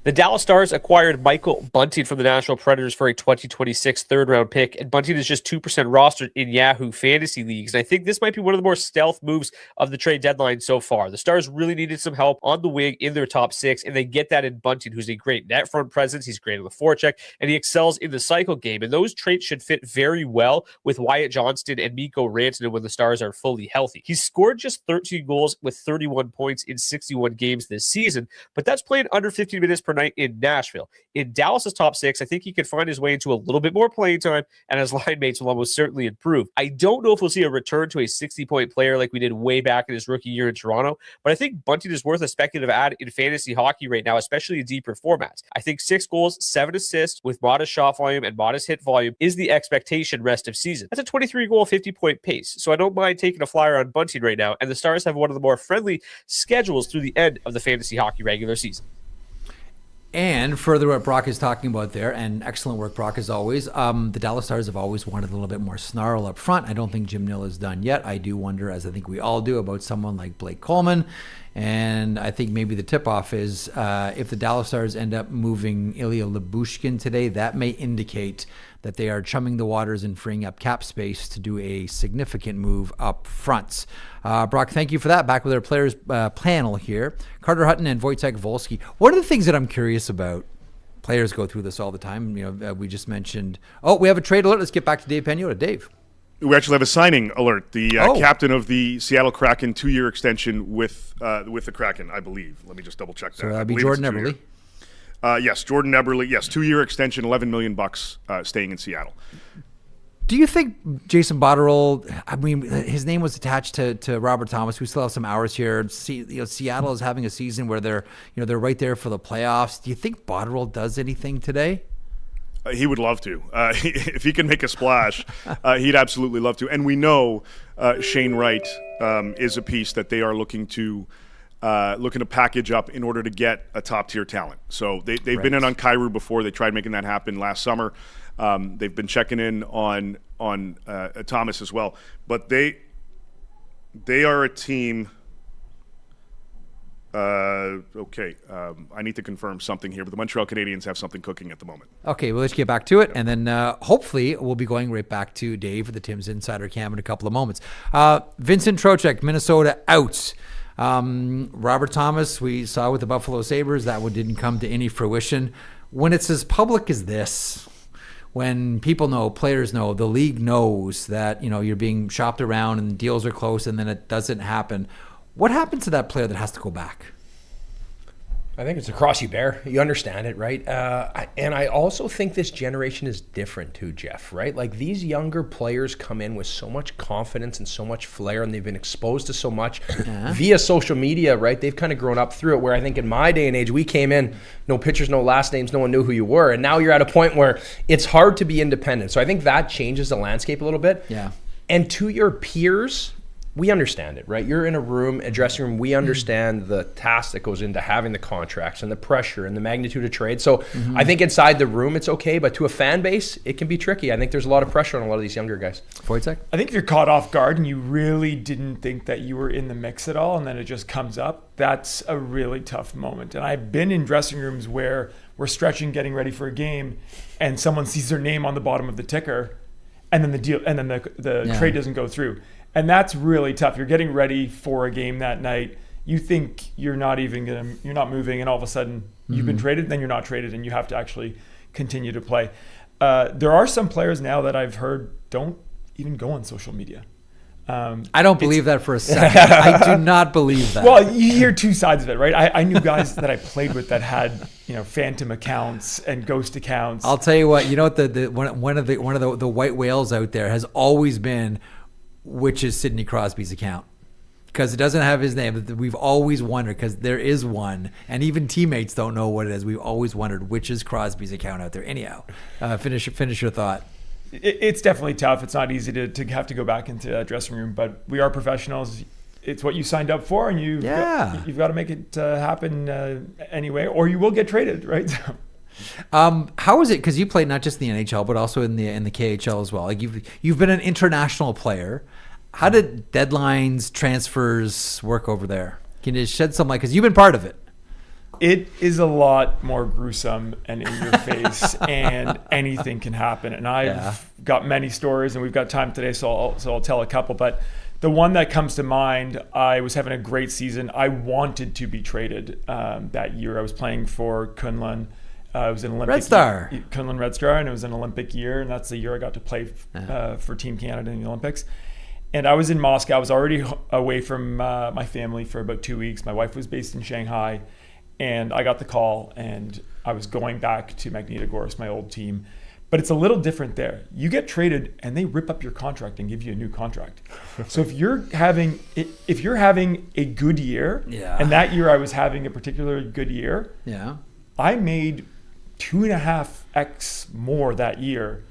The Dallas Stars acquired Michael Bunting from the Nashville Predators for a 2026 third-round pick, and Bunting is just 2% rostered in Yahoo Fantasy Leagues. And I think this might be one of the more stealth moves of the trade deadline so far. The Stars really needed some help on the wing in their top six, and they get that in Bunting, who's a great net front presence. He's great on the forecheck, and he excels in the cycle game. And those traits should fit very well with Wyatt Johnston and Mikko Rantanen when the Stars are fully healthy. He's scored just 13 goals with 31 points in 61 games this season, but that's played under 15 minutes per night in Nashville. In Dallas's top six, I think he could find his way into a little bit more playing time, and his line mates will almost certainly improve. I don't know if we'll see a return to a 60-point player like we did way back in his rookie year in Toronto, but I think Bunting is worth a speculative add in fantasy hockey right now, especially in deeper formats. I think 6 goals, 7 assists with modest shot volume and modest hit volume is the expectation rest of season. That's a 23-goal, 50-point pace, so I don't mind taking a flyer on Bunting right now, and the Stars have one of the more friendly schedules through the end of the fantasy hockey regular season. And further what Brock is talking about there, and excellent work, Brock, as always, the Dallas Stars have always wanted a little bit more snarl up front. I don't think Jim Nill is done yet. I do wonder, as I think we all do, about someone like Blake Coleman. And I think maybe the tip-off is if the Dallas Stars end up moving Ilya Lyubushkin today, that may indicate that they are chumming the waters and freeing up cap space to do a significant move up front. Brock, thank you for that. Back with our players panel here. Carter Hutton and Wojtek Wolski. One of the things that I'm curious about, players go through this all the time. We just mentioned, we have a trade alert. Let's get back to Dave Pagnotta. Dave. We actually have a signing alert. The captain of the Seattle Kraken 2-year extension with the Kraken, I believe. Let me just double check that. So that'd be Jordan Eberle. Yes, Jordan Eberle. Yes, 2-year extension, $11 million, staying in Seattle. Do you think Jason Botterill, I mean, his name was attached to Robert Thomas, who still have some hours here. Seattle is having a season where they're right there for the playoffs. Do you think Botterill does anything today? He would love to. If he can make a splash, he'd absolutely love to. And we know Shane Wright is a piece that they are looking to package up in order to get a top-tier talent. So they've been in on Kyrou before. They tried making that happen last summer. They've been checking in on Thomas as well. But they are a team. I need to confirm something here, but the Montreal Canadiens have something cooking at the moment. Okay, well, let's get back to it, and then hopefully we'll be going right back to Dave for the Tim's Insider Cam in a couple of moments. Vincent Trocheck, Minnesota, out. Robert Thomas, we saw with the Buffalo Sabres, that one didn't come to any fruition. When it's as public as this, when people know, players know, the league knows that you're being shopped around and deals are close, and then it doesn't happen, what happens to that player that has to go back? I think it's a cross you bear. You understand it, right? And I also think this generation is different too, Jeff, right? Like these younger players come in with so much confidence and so much flair, and they've been exposed to so much via social media, right? They've kind of grown up through it, where I think in my day and age, we came in, no pictures, no last names, no one knew who you were. And now you're at a point where it's hard to be independent. So I think that changes the landscape a little bit. Yeah. And to your peers, we understand it, right? You're in a room, a dressing room. We understand the task that goes into having the contracts and the pressure and the magnitude of trade. So I think inside the room, it's okay. But to a fan base, it can be tricky. I think there's a lot of pressure on a lot of these younger guys. Wojtek? I think if you're caught off guard and you really didn't think that you were in the mix at all, and then it just comes up, that's a really tough moment. And I've been in dressing rooms where we're stretching, getting ready for a game, and someone sees their name on the bottom of the ticker, and then the trade doesn't go through. And that's really tough. You're getting ready for a game that night. You think you're not moving, and all of a sudden you've been traded, then you're not traded, and you have to actually continue to play. There are some players now that I've heard don't even go on social media. I don't believe that for a second. I do not believe that. Well, you hear two sides of it, right? I knew guys that I played with that had phantom accounts and ghost accounts. I'll tell you what. You know what? One of the white whales out there has always been, which is Sidney Crosby's account, because it doesn't have his name. We've always wondered, because there is one, and even teammates don't know what it is. We've always wondered which is Crosby's account out there. Anyhow, finish your thought. It's definitely tough. It's not easy to have to go back into a dressing room, but we are professionals. It's what you signed up for, and you've got to make it happen anyway, or you will get traded, right? How is it? Because you played not just in the NHL, but also in the KHL as well. Like you've been an international player. How did deadlines, transfers work over there? Can you shed some light? Because you've been part of it. It is a lot more gruesome and in your face, and anything can happen. And I've got many stories, and we've got time today, so I'll tell a couple. But the one that comes to mind, I was having a great season. I wanted to be traded that year. I was playing for Kunlun. It was an Olympic Red Star. Kunlun Red Star, and it was an Olympic year, and that's the year I got to play for Team Canada in the Olympics. And I was in Moscow. I was already away from my family for about 2 weeks. My wife was based in Shanghai, and I got the call, and I was going back to Magnitogorsk, my old team. But it's a little different there. You get traded, and they rip up your contract and give you a new contract. So if you're having a good year, and that year I was having a particularly good year, I made 2.5x more that year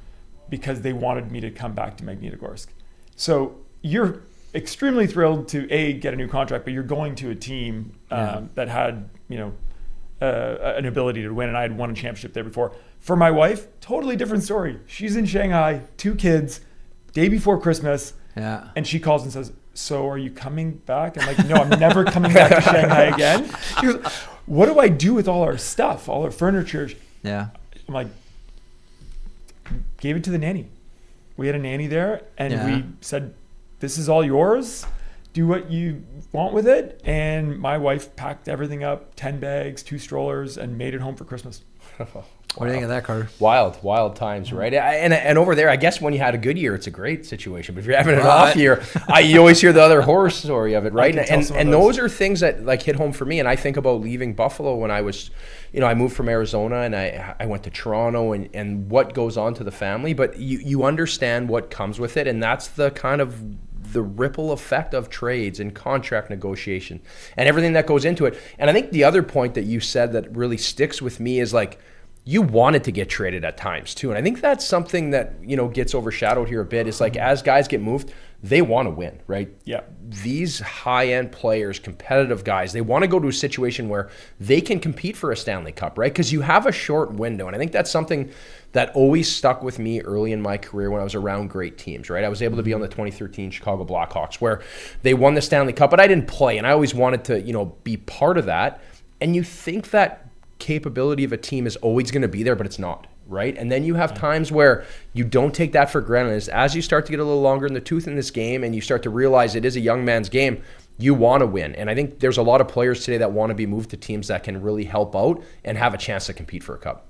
because they wanted me to come back to Magnitogorsk. So you're extremely thrilled to get a new contract, but you're going to a team that had an ability to win, and I had won a championship there before. For my wife, totally different story. She's in Shanghai, 2 kids, day before Christmas, and she calls and says, "So are you coming back?" I'm like, "No, I'm never coming back to Shanghai again." She goes, "What do I do with all our stuff, all our furniture?" Yeah. I'm like, gave it to the nanny. We had a nanny there, and we said, "This is all yours. do what you want with it. And my wife packed everything up, 10 bags, 2 strollers, and made it home for Christmas. What do you think of that, Carter? Wild times, right? And over there, I guess when you had a good year, it's a great situation. But if you're having an off year, you always hear the other horror story of it, right? And those are things that like hit home for me. And I think about leaving Buffalo when I was, I moved from Arizona and I went to Toronto and what goes on to the family. But you understand what comes with it, and that's the kind of the ripple effect of trades and contract negotiation and everything that goes into it. And I think the other point that you said that really sticks with me is like, you wanted to get traded at times too. And I think that's something that, gets overshadowed here a bit. It's like as guys get moved, they want to win, right? Yeah. These high-end players, competitive guys, they want to go to a situation where they can compete for a Stanley Cup, right? Because you have a short window. And I think that's something that always stuck with me early in my career when I was around great teams, right? I was able to be on the 2013 Chicago Blackhawks where they won the Stanley Cup, but I didn't play. And I always wanted to, be part of that. And you think that capability of a team is always going to be there, but it's not, right? And then you have times where you don't take that for granted. As you start to get a little longer in the tooth in this game and you start to realize it is a young man's game, you want to win. And I think there's a lot of players today that want to be moved to teams that can really help out and have a chance to compete for a cup.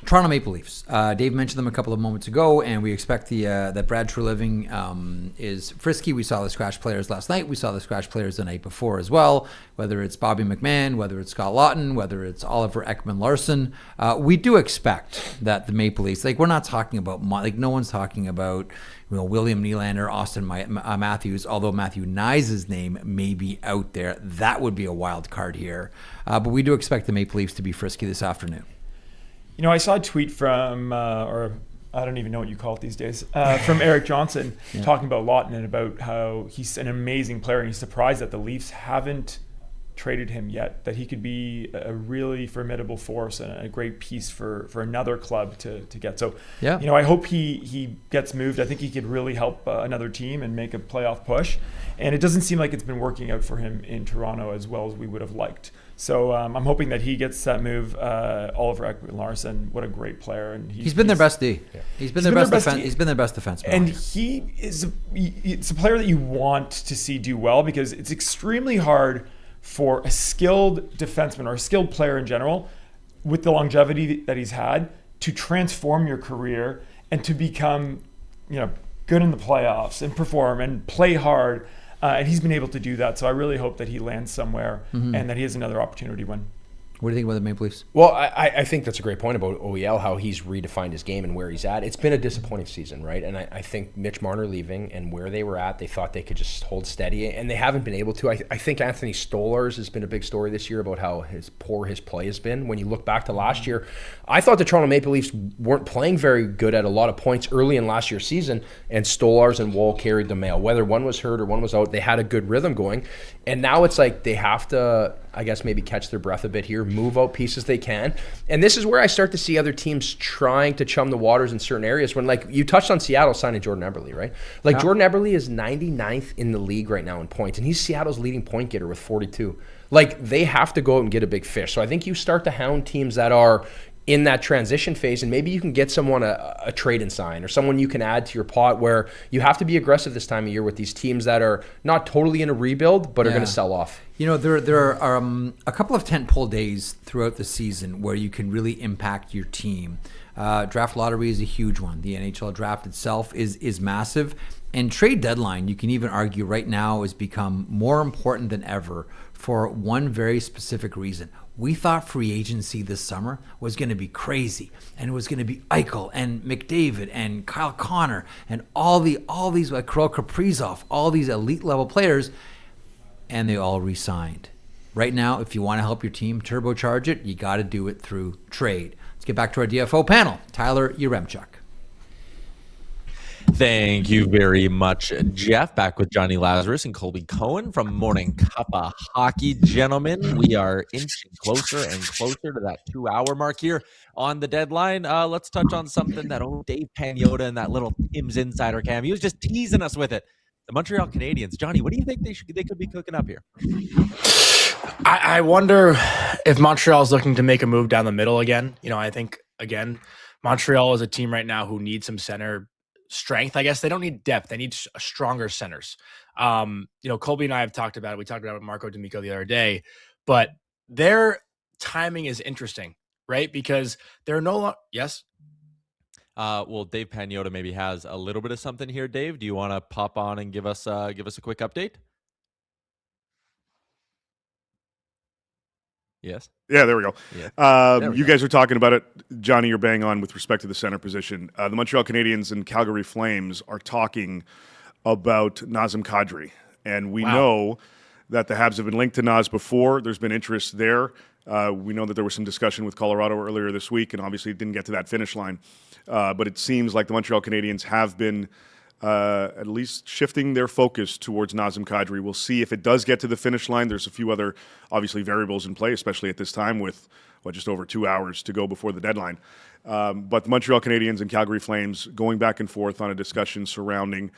Toronto Maple Leafs. Dave mentioned them a couple of moments ago, and we expect that Brad Treliving is frisky. We saw the scratch players last night. We saw the scratch players the night before as well, whether it's Bobby McMahon, whether it's Scott Lawton, whether it's Oliver Ekman-Larsson. We do expect that the Maple Leafs, like we're not talking about, no one's talking about William Nylander, Austin Matthews, although Matthew Nyes' name may be out there. That would be a wild card here. But we do expect the Maple Leafs to be frisky this afternoon. I saw a tweet from, or I don't even know what you call it these days, from Eric Johnson talking about Lawton and about how he's an amazing player and he's surprised that the Leafs haven't traded him yet, that he could be a really formidable force and a great piece for another club to get. So, I hope he gets moved. I think he could really help another team and make a playoff push. And it doesn't seem like it's been working out for him in Toronto as well as we would have liked. So I'm hoping that he gets that move. Oliver Ekman-Larsson, what a great player, and he's been their best D. Yeah. He's been their best defense. He's been their best defenseman. And it's a player that you want to see do well because it's extremely hard for a skilled defenseman or a skilled player in general, with the longevity that he's had, to transform your career and to become, good in the playoffs and perform and play hard. And he's been able to do that. So I really hope that he lands somewhere and that he has another opportunity win. What do you think about the Maple Leafs? Well, I think that's a great point about OEL, how he's redefined his game and where he's at. It's been a disappointing season, right? And I think Mitch Marner leaving and where they were at, they thought they could just hold steady, and they haven't been able to. I think Anthony Stolarz has been a big story this year about how poor his play has been. When you look back to last year, I thought the Toronto Maple Leafs weren't playing very good at a lot of points early in last year's season, and Stolarz and Woll carried the mail. Whether one was hurt or one was out, they had a good rhythm going. And now it's like they have to, I guess, maybe catch their breath a bit here, move out pieces they can. And this is where I start to see other teams trying to chum the waters in certain areas. When, like, you touched on Seattle signing Jordan Eberle, right? Like, Jordan Eberle is 99th in the league right now in points, and he's Seattle's leading point getter with 42. Like, they have to go out and get a big fish. So I think you start to hound teams that are in that transition phase, and maybe you can get someone a trade and sign, or someone you can add to your pot, where you have to be aggressive this time of year with these teams that are not totally in a rebuild but are going to sell off. There are a couple of tentpole days throughout the season where you can really impact your team. Draft lottery is a huge one. The NHL draft itself is massive, and trade deadline, you can even argue right now, has become more important than ever for one very specific reason. We thought free agency this summer was going to be crazy, and it was going to be Eichel and McDavid and Kyle Connor and all these like Kirill Kaprizov, all these elite level players, and they all re-signed. Right now, if you want to help your team turbocharge it, you got to do it through trade. Let's get back to our DFO panel. Tyler Yaremchuk. Thank you very much, Jeff. Back with Jonny Lazarus and Colby Cohen from Morning Cup of Hockey. Gentlemen, we are inching closer and closer to that 2-hour mark here on the deadline. Let's touch on something that Dave Pagnotta and that little Tim's Insider cam, he was just teasing us with it. The Montreal Canadiens. Johnny, what do you think they could be cooking up here? I wonder if Montreal is looking to make a move down the middle again. I think, again, Montreal is a team right now who needs some center strength. I guess they don't need depth. They need stronger centers. Colby and I have talked about it. We talked about it with Marco D'Amico the other day, but their timing is interesting, right? Because they're no longer, yes. Well, Dave Pagnotta maybe has a little bit of something here. Dave, do you want to pop on and give us a quick update? Yes. Yeah, there we go. Yeah. You guys are talking about it. Johnny, you're bang on with respect to the center position. The Montreal Canadiens and Calgary Flames are talking about Nazem Kadri. And we know that the Habs have been linked to Naz before. There's been interest there. We know that there was some discussion with Colorado earlier this week, and obviously it didn't get to that finish line. But it seems like the Montreal Canadiens have been at least shifting their focus towards Nazem Kadri. We'll see if it does get to the finish line. There's a few other, obviously, variables in play, especially at this time with just over 2 hours to go before the deadline. But the Montreal Canadiens and Calgary Flames going back and forth on a discussion surrounding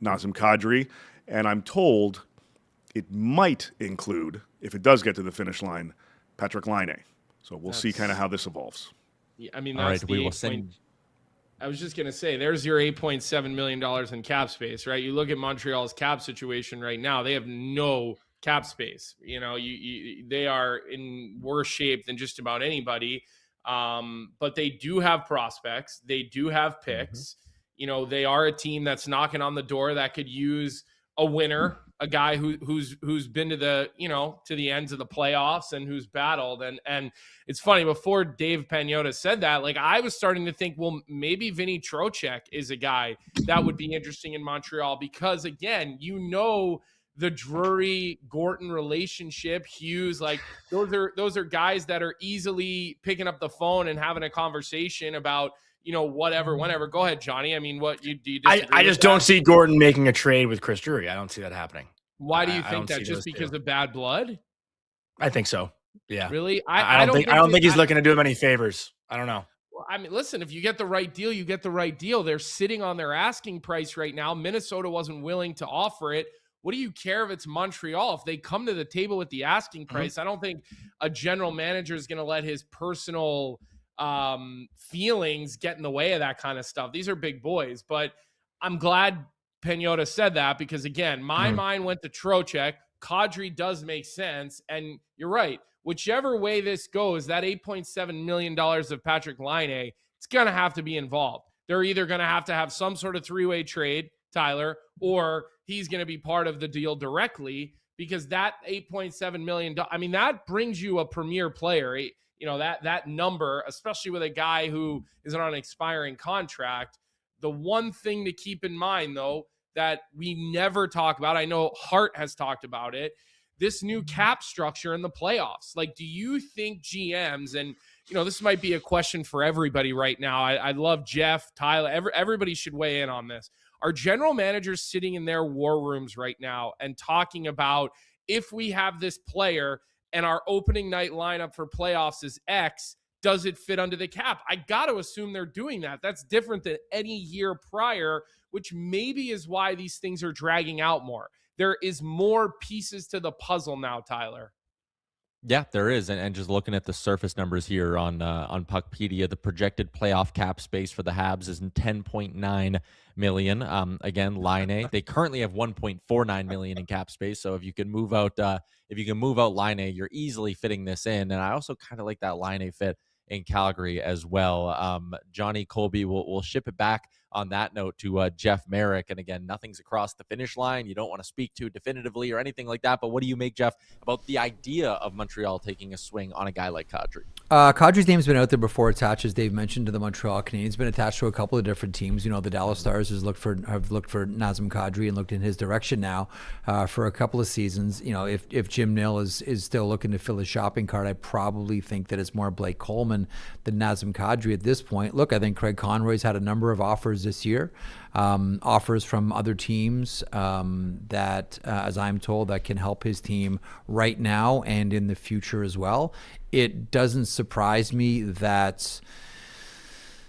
Nazem Kadri. And I'm told it might include, if it does get to the finish line, Patrik Laine. So we'll see kind of how this evolves. Yeah, I mean, All that's right, we will send. I was just going to say, there's your $8.7 million in cap space, right? You look at Montreal's cap situation right now, they have no cap space. They are in worse shape than just about anybody. But they do have prospects. They do have picks. Mm-hmm. They are a team that's knocking on the door that could use a winner, a guy who's been to the, to the ends of the playoffs and who's battled. And it's funny, before Dave Pagnotta said that, like, I was starting to think, well, maybe Vinny Trocheck is a guy that would be interesting in Montreal, because again, the Drury-Gorton relationship, Hughes, like those are guys that are easily picking up the phone and having a conversation about, whatever, whenever. Go ahead, Johnny. I mean, do you disagree I just don't see Gorton making a trade with Chris Drury. I don't see that happening. Why do you think that? Just because of bad blood? I think so. Yeah. Really? I don't think he's looking to do him any favors. I don't know. Well, I mean, listen, if you get the right deal, you get the right deal. They're sitting on their asking price right now. Minnesota wasn't willing to offer it. What do you care if it's Montreal? If they come to the table with the asking price, I don't think a general manager is going to let his personal feelings get in the way of that kind of stuff. These are big boys, but I'm glad Pagnotta said that, because again, my mind went to Trocheck. Kadri does make sense. And you're right. Whichever way this goes, that $8.7 million of Patrik Laine, it's going to have to be involved. They're either going to have some sort of three-way trade, Tyler, or he's going to be part of the deal directly, because that $8.7 million, I mean, that brings you a premier player. That number, especially with a guy who is on an expiring contract. The one thing to keep in mind, though, that we never talk about, I know Hart has talked about it, this new cap structure in the playoffs. Like, do you think GMs, and this might be a question for everybody right now. I love Jeff, Tyler, everybody should weigh in on this. Are general managers sitting in their war rooms right now and talking about, if we have this player and our opening night lineup for playoffs is X, does it fit under the cap? I got to assume they're doing that. That's different than any year prior, which maybe is why these things are dragging out more. There is more pieces to the puzzle now, Tyler. Yeah, there is. And just looking at the surface numbers here on Puckpedia, the projected playoff cap space for the Habs is $10.9 million. Again, Laine, they currently have $1.49 million in cap space. So if you can move out Laine, you're easily fitting this in. And I also kind of like that Laine fit in Calgary as well. Johnny, Colby, will ship it back on that note to Jeff Marek. And again, nothing's across the finish line. You don't want to speak to definitively or anything like that. But what do you make, Jeff, about the idea of Montreal taking a swing on a guy like Kadri? Kadri's name's been out there before, attached, as Dave mentioned, to the Montreal Canadiens. It's been attached to a couple of different teams. The Dallas Stars have looked for Nazem Kadri and looked in his direction now for a couple of seasons. If Jim Nill is still looking to fill his shopping cart, I probably think that it's more Blake Coleman than Nazem Kadri at this point. Look, I think Craig Conroy's had a number of offers this year, offers from other teams that, as I'm told, that can help his team right now and in the future as well. It doesn't surprise me that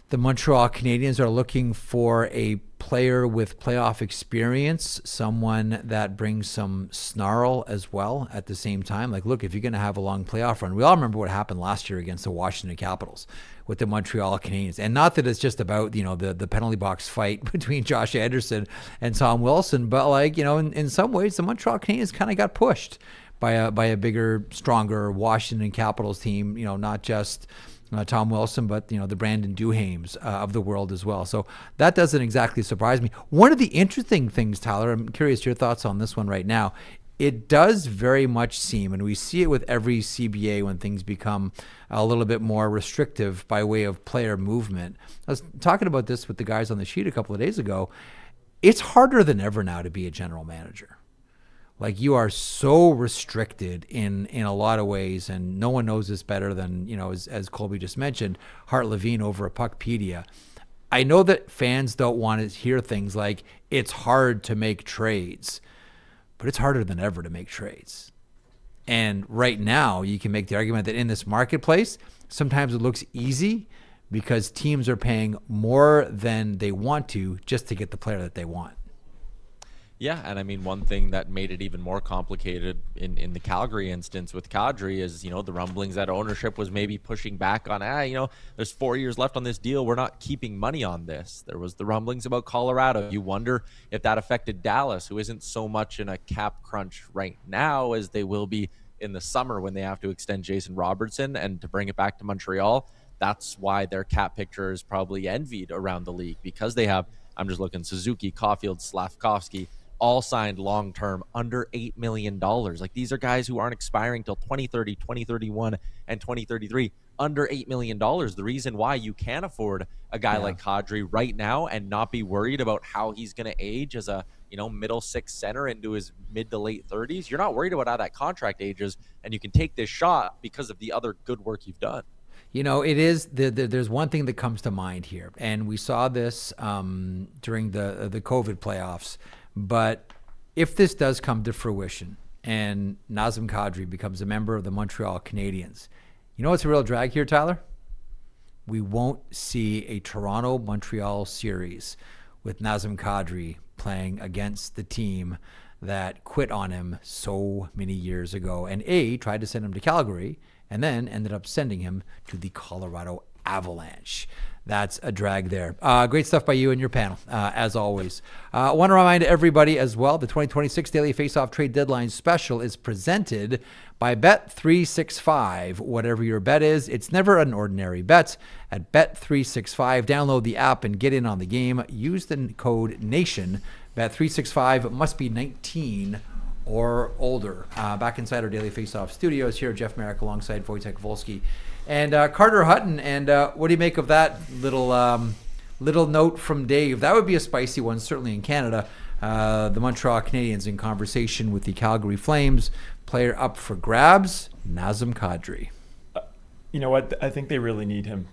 the Montreal Canadiens are looking for a player with playoff experience, someone that brings some snarl as well at the same time. Like, look, if you're going to have a long playoff run, we all remember what happened last year against the Washington Capitals with the Montreal Canadiens. And not that it's just about, the penalty box fight between Josh Anderson and Tom Wilson, but like, in some ways, the Montreal Canadiens kind of got pushed by a bigger, stronger Washington Capitals team, not just Tom Wilson, but the Brandon Duhaimes of the world as well. So that doesn't exactly surprise me. One of the interesting things, Tyler, I'm curious your thoughts on this one right now. It does very much seem, and we see it with every CBA when things become a little bit more restrictive by way of player movement. I was talking about this with the guys on the sheet a couple of days ago. It's harder than ever now to be a general manager. Like, you are so restricted in a lot of ways, and no one knows this better than, as Colby just mentioned, Hart Levine over at Puckpedia. I know that fans don't want to hear things like it's hard to make trades, but it's harder than ever to make trades. And right now, you can make the argument that in this marketplace, sometimes it looks easy because teams are paying more than they want to just to get the player that they want. Yeah, and I mean, one thing that made it even more complicated in the Calgary instance with Kadri is, the rumblings that ownership was maybe pushing back on, there's 4 years left on this deal. We're not keeping money on this. There was the rumblings about Colorado. You wonder if that affected Dallas, who isn't so much in a cap crunch right now as they will be in the summer when they have to extend Jason Robertson. And to bring it back to Montreal, that's why their cap picture is probably envied around the league, because they have, I'm just looking, Suzuki, Caulfield, Slavkovsky, all signed long-term under $8 million. Like, these are guys who aren't expiring till 2030, 2031, and 2033, under $8 million. The reason why you can afford a guy like Kadri right now and not be worried about how he's going to age as a, middle six center into his mid to late 30s. You're not worried about how that contract ages, and you can take this shot because of the other good work you've done. It is, there's one thing that comes to mind here, and we saw this during the COVID playoffs. But if this does come to fruition and Nazem Kadri becomes a member of the Montreal Canadiens, what's a real drag here, Tyler? We won't see a Toronto-Montreal series with Nazem Kadri playing against the team that quit on him so many years ago and tried to send him to Calgary and then ended up sending him to the Colorado Avalanche. That's a drag there. Great stuff by you and your panel, as always. I want to remind everybody as well, the 2026 Daily Faceoff Trade Deadline Special is presented by Bet365. Whatever your bet is, it's never an ordinary bet. At Bet365, download the app and get in on the game. Use the code NATION. Bet365 must be 19 or older. Back inside our Daily Faceoff studios here, Jeff Marek alongside Wojtek Wolski and Carter Hutton. And what do you make of that little note from Dave? That would be a spicy one, certainly in Canada. The Montreal Canadiens in conversation with the Calgary Flames. Player up for grabs, Nazem Kadri. You know what? I think they really need him.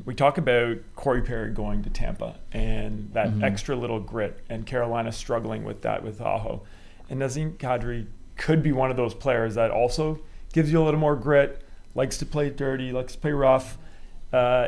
We talk about Corey Perry going to Tampa and that extra little grit, and Carolina struggling with that with Aho. And Nazem Kadri could be one of those players that also gives you a little more grit, likes to play dirty, likes to play rough.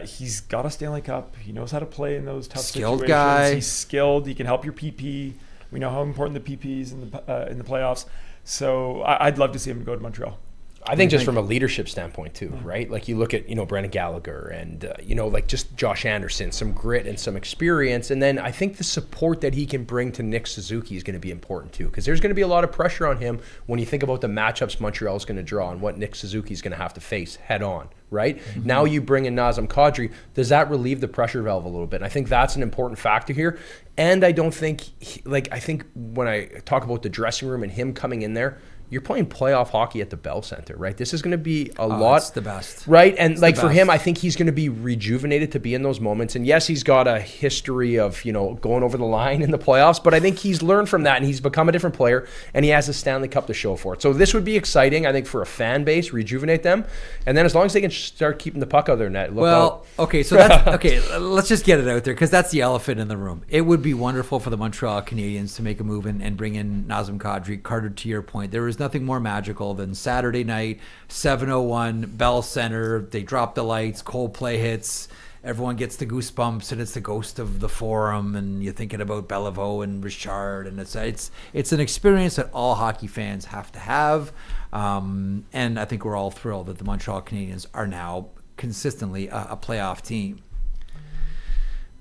He's got a Stanley Cup. He knows how to play in those tough situations. Guy. He's skilled. He can help your PP. We know how important the PP is in the playoffs. So I'd love to see him go to Montreal. I think just from a leadership standpoint too, right? Like, you look at, Brandon Gallagher and, like just Josh Anderson, some grit and some experience. And then I think the support that he can bring to Nick Suzuki is going to be important too, because there's going to be a lot of pressure on him when you think about the matchups Montreal is going to draw and what Nick Suzuki is going to have to face head on, right? Now you bring in Nazem Kadri. Does that relieve the pressure valve a little bit? And I think that's an important factor here. And I don't think, I think when I talk about the dressing room and him coming in there, you're playing playoff hockey at the Bell Center, right? This is going to be a lot. It's the best. Right? And for him, I think he's going to be rejuvenated to be in those moments. And yes, he's got a history of, going over the line in the playoffs, but I think he's learned from that and he's become a different player and he has a Stanley Cup to show for it. So this would be exciting, I think, for a fan base, rejuvenate them. And then as long as they can start keeping the puck out of their net, look out. Okay, so that's, let's just get it out there because that's the elephant in the room. It would be wonderful for the Montreal Canadiens to make a move and bring in Nazem Kadri. Carter, to your point, there is nothing more magical than Saturday night, 7:01, Bell Center. They drop the lights, Coldplay hits, everyone gets the goosebumps, and it's the ghost of the Forum, and you're thinking about Beliveau and Richard, and it's an experience that all hockey fans have to have. And I think we're all thrilled that the Montreal Canadiens are now consistently a playoff team.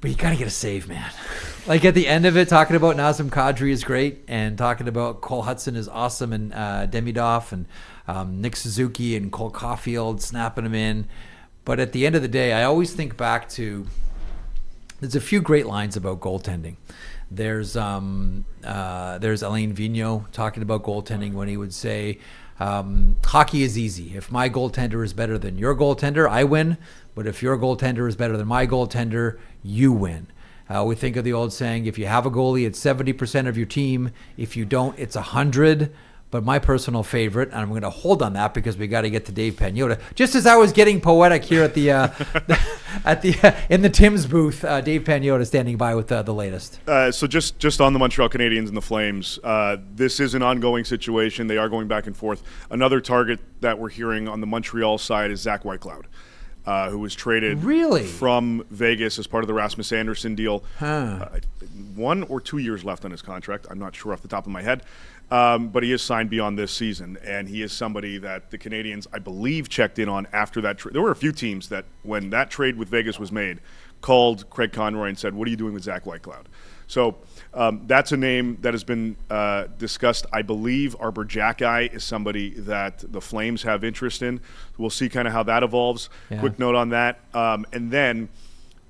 But you got to get a save, man. Like at the end of it, talking about Nazem Kadri is great, and talking about Cole Hutson is awesome, and Demidov and Nick Suzuki and Cole Caulfield snapping them in. But at the end of the day, I always think back to, there's a few great lines about goaltending. There's Alain Vigneault talking about goaltending when he would say, hockey is easy. If my goaltender is better than your goaltender, I win. But if your goaltender is better than my goaltender, you win. We think of the old saying, if you have a goalie, it's 70% of your team. If you don't, it's 100. But my personal favorite, and I'm going to hold on that because we got to get to Dave Pagnotta. Just as I was getting poetic here at the in the Tim's booth, Dave Pagnotta standing by with the latest. So just on the Montreal Canadiens and the Flames, this is an ongoing situation. They are going back and forth. Another target that we're hearing on the Montreal side is Zach Whitecloud, who was traded from Vegas as part of the Rasmus Anderson deal. 1 or 2 years left on his contract. I'm not sure off the top of my head. But he is signed beyond this season, and he is somebody that the Canadiens, I believe, checked in on after that trade. There were a few teams that, when that trade with Vegas was made, called Craig Conroy and said, what are you doing with Zach Whitecloud? So that's a name that has been discussed. I believe Arbor Jackeye is somebody that the Flames have interest in. We'll see kind of how that evolves. Yeah. Quick note on that. And then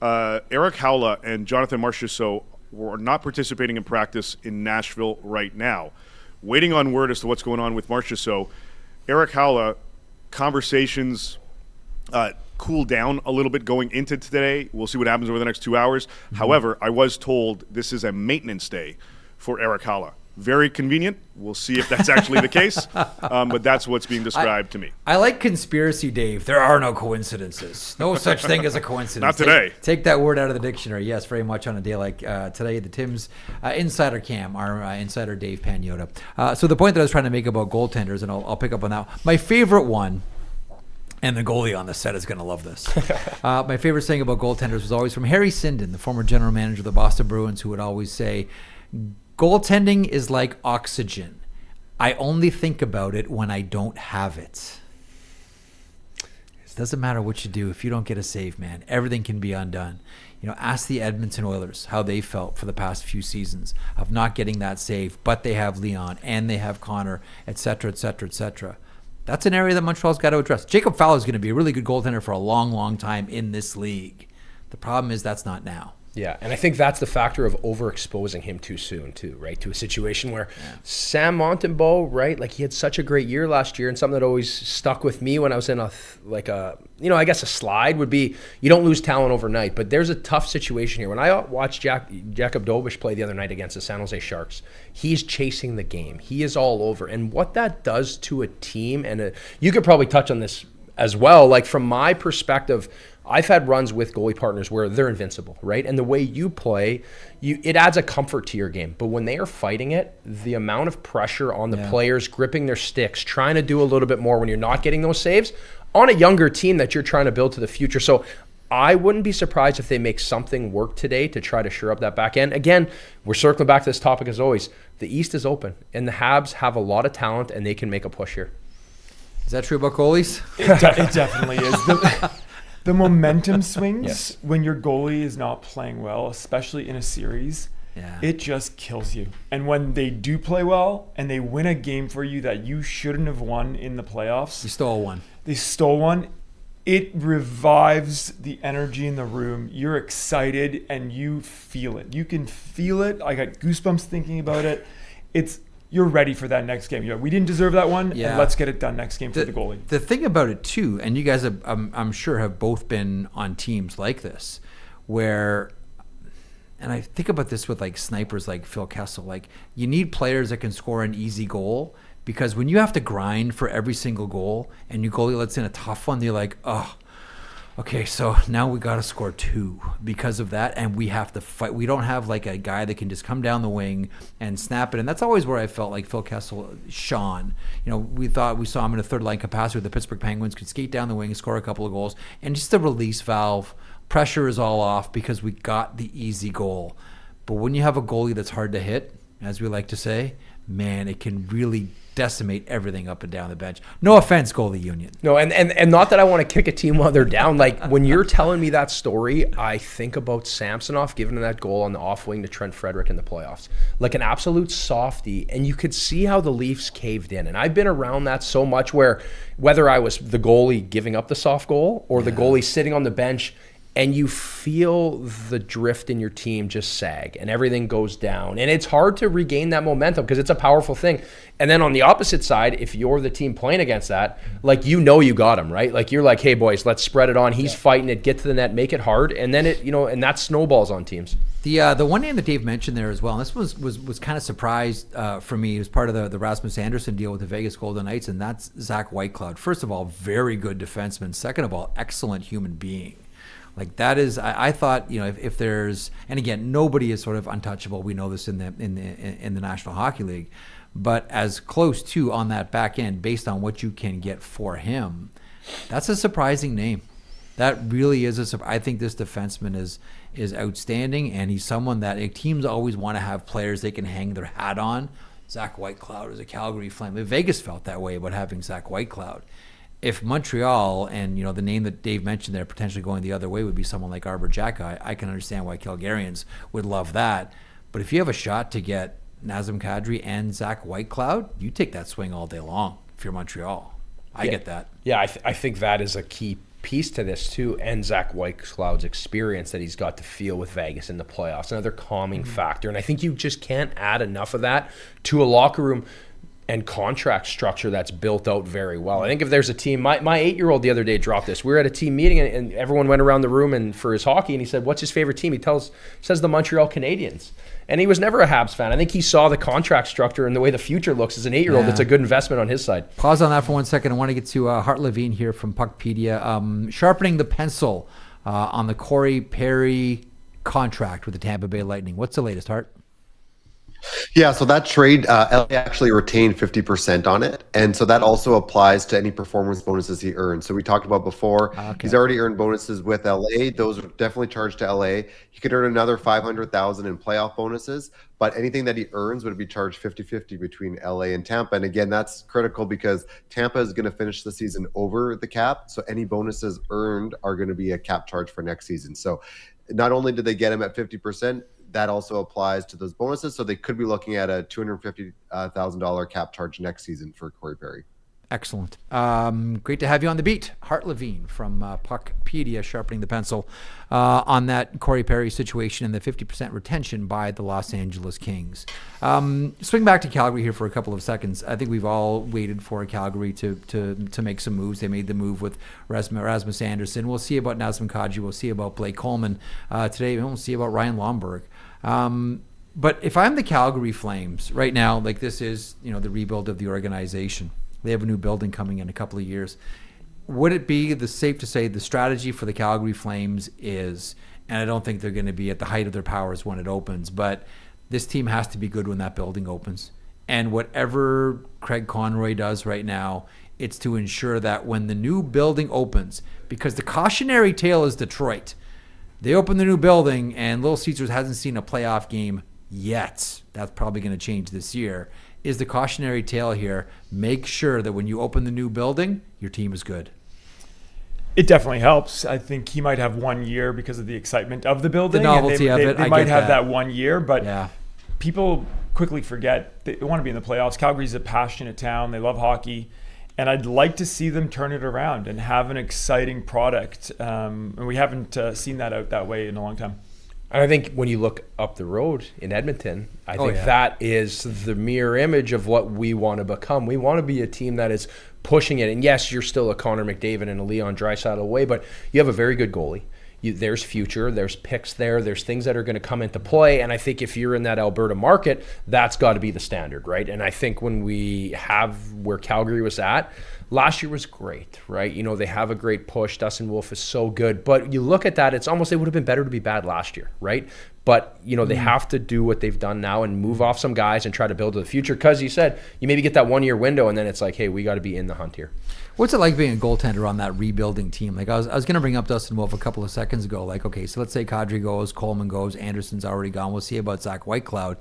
Eric Howla and Jonathan Marchessault are not participating in practice in Nashville right now. Waiting on word as to what's going on with Marchessault. Eric Howla, conversations cool down a little bit going into today. We'll see what happens over the next 2 hours. Mm-hmm. However, I was told this is a maintenance day for Eric Howla. Very convenient. We'll see if that's actually the case. But that's what's being described to me. I like conspiracy, Dave. There are no coincidences. No such thing as a coincidence. Not today. Take that word out of the dictionary. Yes, very much on a day like today. The Tim's Insider Cam, our insider Dave Pagnotta. So the point that I was trying to make about goaltenders, and I'll pick up on that. My favorite one, and the goalie on the set is going to love this. My favorite saying about goaltenders was always from Harry Sinden, the former general manager of the Boston Bruins, who would always say, goaltending is like oxygen. I only think about it when I don't have it. It doesn't matter what you do. If you don't get a save, man, everything can be undone. You know, ask the Edmonton Oilers how they felt for the past few seasons of not getting that save, but they have Leon and they have Connor, et cetera, et cetera, et cetera. That's an area that Montreal's got to address. Jacob Fowler is going to be a really good goaltender for a long, long time in this league. The problem is that's not now. Yeah, and I think that's the factor of overexposing him too soon, too, right? To a situation where Sam Montembeault, right? Like, he had such a great year last year, and something that always stuck with me when I was in a slide would be, you don't lose talent overnight, but there's a tough situation here. When I watched Jakob Dobish play the other night against the San Jose Sharks, he's chasing the game. He is all over. And what that does to a team, and you could probably touch on this as well, like from my perspective, I've had runs with goalie partners where they're invincible, right? And the way you play, it adds a comfort to your game. But when they are fighting it, the amount of pressure on the players gripping their sticks, trying to do a little bit more when you're not getting those saves on a younger team that you're trying to build to the future. So I wouldn't be surprised if they make something work today to try to shore up that back end. Again, we're circling back to this topic as always. The East is open, and the Habs have a lot of talent, and they can make a push here. Is that true about goalies? It definitely is. The momentum swings when your goalie is not playing well, especially in a series, it just kills you. And when they do play well and they win a game for you that you shouldn't have won in the playoffs. You stole one. They stole one. It revives the energy in the room. You're excited and you feel it. You can feel it. I got goosebumps thinking about it. You're ready for that next game. We didn't deserve that one, and let's get it done next game for the goalie. The thing about it, too, and you guys, I'm sure, have both been on teams like this, where, and I think about this with like snipers like Phil Kessel, like you need players that can score an easy goal, because when you have to grind for every single goal and your goalie lets in a tough one, you're like, oh, okay, so now we got to score 2 because of that, and we have to fight. We don't have like a guy that can just come down the wing and snap it, and that's always where I felt like Phil Kessel shone. We thought we saw him in a third line capacity with the Pittsburgh Penguins, could skate down the wing, score a couple of goals, and just a release valve. pressure is all off because we got the easy goal. But when you have a goalie that's hard to hit, as we like to say, man, it can really decimate everything up and down the bench. No offense, goalie union. No, and not that I want to kick a team while they're down. Like, when you're telling me that story, I think about Samsonov giving that goal on the off wing to Trent Frederick in the playoffs. Like an absolute softie, and you could see how the Leafs caved in. And I've been around that so much where whether I was the goalie giving up the soft goal or the goalie sitting on the bench, and you feel the drift in your team just sag and everything goes down. And it's hard to regain that momentum because it's a powerful thing. And then on the opposite side, if you're the team playing against that, like, you got him, right? Like, you're like, hey, boys, let's spread it on. He's fighting it, get to the net, make it hard. And then it, and that snowballs on teams. The one name that Dave mentioned there as well, and this was kind of surprised for me. It was part of the Rasmus Andersson deal with the Vegas Golden Knights, and that's Zach Whitecloud. First of all, very good defenseman. Second of all, excellent human being. Like, that is, I thought, if there's, and again, nobody is sort of untouchable. We know this in the National Hockey League, but as close to on that back end, based on what you can get for him, that's a surprising name. That really is I think this defenseman is outstanding, and he's someone that teams always want to have players they can hang their hat on. Zach Whitecloud is a Calgary Flame. Vegas felt that way about having Zach Whitecloud. If Montreal and the name that Dave mentioned there potentially going the other way would be someone like Arbor Xhekaj, I can understand why Calgarians would love that. But if you have a shot to get Nazem Kadri and Zach Whitecloud, you take that swing all day long if you're Montreal. I get that. Yeah, I think that is a key piece to this too, and Zach Whitecloud's experience that he's got to feel with Vegas in the playoffs, another calming factor. And I think you just can't add enough of that to a locker room and contract structure that's built out very well. I think if there's a team, my 8-year-old the other day dropped this. We were at a team meeting and everyone went around the room and for his hockey, and he said, what's his favorite team? He says the Montreal Canadiens. And he was never a Habs fan. I think he saw the contract structure and the way the future looks as an 8-year-old. It's a good investment on his side. Pause on that for 1 second. I want to get to Hart Levine here from Puckpedia. Sharpening the pencil on the Corey Perry contract with the Tampa Bay Lightning. What's the latest, Hart? Yeah, so that trade, LA actually retained 50% on it. And so that also applies to any performance bonuses he earned. So we talked about before, he's already earned bonuses with LA. Those are definitely charged to LA. He could earn another $500,000 in playoff bonuses, but anything that he earns would be charged 50-50 between LA and Tampa. And again, that's critical because Tampa is going to finish the season over the cap. So any bonuses earned are going to be a cap charge for next season. So not only did they get him at 50%, that also applies to those bonuses. So they could be looking at a $250,000 cap charge next season for Corey Perry. Excellent. Great to have you on the beat. Hart Levine from Puckpedia, sharpening the pencil on that Corey Perry situation and the 50% retention by the Los Angeles Kings. Swing back to Calgary here for a couple of seconds. I think we've all waited for Calgary to make some moves. They made the move with Rasmus Andersson. We'll see about Nazem Kadri. We'll see about Blake Coleman. Today we'll see about Ryan Lomberg. But if I'm the Calgary Flames right now, like this is, the rebuild of the organization. They have a new building coming in a couple of years. Would it be safe to say the strategy for the Calgary Flames is, and I don't think they're going to be at the height of their powers when it opens, but this team has to be good when that building opens. And whatever Craig Conroy does right now, it's to ensure that when the new building opens, because the cautionary tale is Detroit. They open the new building and Little Caesars hasn't seen a playoff game yet. That's probably going to change this year. Is the cautionary tale here, make sure that when you open the new building, your team is good. It definitely helps. I think he might have 1 year because of the excitement of the building. The novelty of it. They might have that 1 year, but yeah. People quickly forget they want to be in the playoffs. Calgary's a passionate town. They love hockey. And I'd like to see them turn it around and have an exciting product. And we haven't seen that out that way in a long time. And I think when you look up the road in Edmonton, I think that is the mirror image of what we want to become. We want to be a team that is pushing it. And yes, you're still a Connor McDavid and a Leon Draisaitl away, but you have a very good goalie. There's future, there's picks there's things that are going to come into play. And I think if you're in that Alberta market, that's got to be the standard, right? And I think when we have where Calgary was at, last year was great, right? You know, they have a great push. Dustin Wolf is so good. But you look at that, it's almost, it would have been better to be bad last year, right? But, you know, they have to do what they've done now and move off some guys and try to build to the future. Because you said you maybe get that 1 year window and then it's like, hey, we got to be in the hunt here. What's it like being a goaltender on that rebuilding team? Like I was going to bring up Dustin Wolf a couple of seconds ago. Like, okay, so let's say Kadri goes, Coleman goes, Anderson's already gone. We'll see about Zach Whitecloud.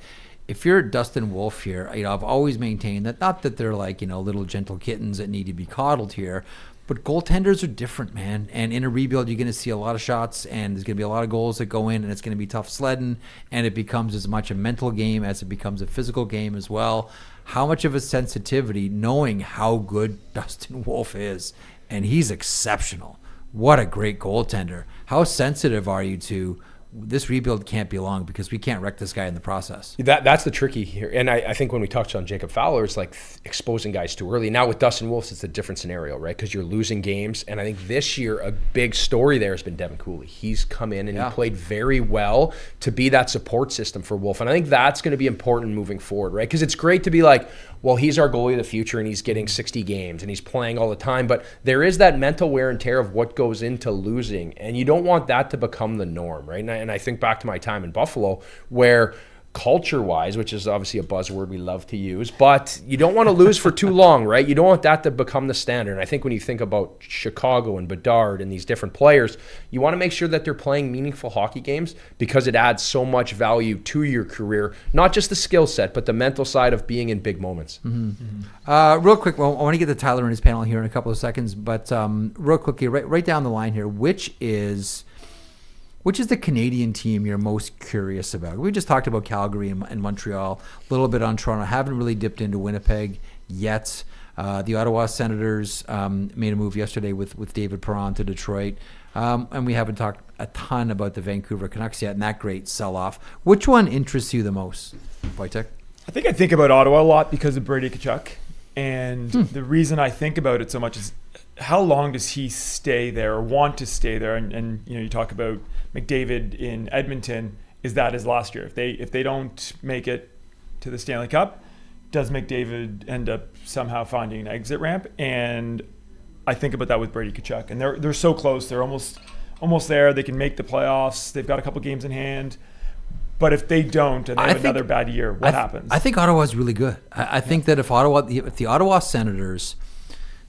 If you're Dustin Wolf here, you know, I've always maintained that, not that they're like, you know, little gentle kittens that need to be coddled here, but goaltenders are different, man. And in a rebuild, you're going to see a lot of shots, and there's going to be a lot of goals that go in, and it's going to be tough sledding, and it becomes as much a mental game as it becomes a physical game as well. How much of a sensitivity, knowing how good Dustin Wolf is, and he's exceptional. What a great goaltender. How sensitive are you to, this rebuild can't be long because we can't wreck this guy in the process? That's the tricky here. And I think when we touched on Jacob Fowler, it's like exposing guys too early. Now with Dustin Wolf, it's a different scenario, right? Because you're losing games. And I think this year, a big story there has been Devin Cooley. He's come in and he played very well to be that support system for Wolf. And I think that's going to be important moving forward, right? Because it's great to be like, well, he's our goalie of the future and he's getting 60 games and he's playing all the time. But there is that mental wear and tear of what goes into losing. And you don't want that to become the norm, right? And I think back to my time in Buffalo where culture-wise, which is obviously a buzzword we love to use, but you don't want to lose for too long, right? You don't want that to become the standard. And I think when you think about Chicago and Bedard and these different players, you want to make sure that they're playing meaningful hockey games because it adds so much value to your career, not just the skill set, but the mental side of being in big moments. Real quick, well, I want to get to Tyler and his panel here in a couple of seconds, but real quickly, right down the line here, which is the Canadian team you're most curious about? We just talked about Calgary and Montreal, a little bit on Toronto. Haven't really dipped into Winnipeg yet. The Ottawa Senators made a move yesterday with David Perron to Detroit. And we haven't talked a ton about the Vancouver Canucks yet and that great sell-off. Which one interests you the most, Wojtek? I think about Ottawa a lot because of Brady Tkachuk. And the reason I think about it so much is how long does he stay there or want to stay there? And you know, you talk about McDavid in Edmonton. Is that his last year? If they don't make it to the Stanley Cup, does McDavid end up somehow finding an exit ramp? And I think about that with Brady Tkachuk. And they're so close. They're almost there. They can make the playoffs. They've got a couple games in hand. But if they don't and they have another bad year, what happens? I think Ottawa's really good. I think that if the Ottawa Senators,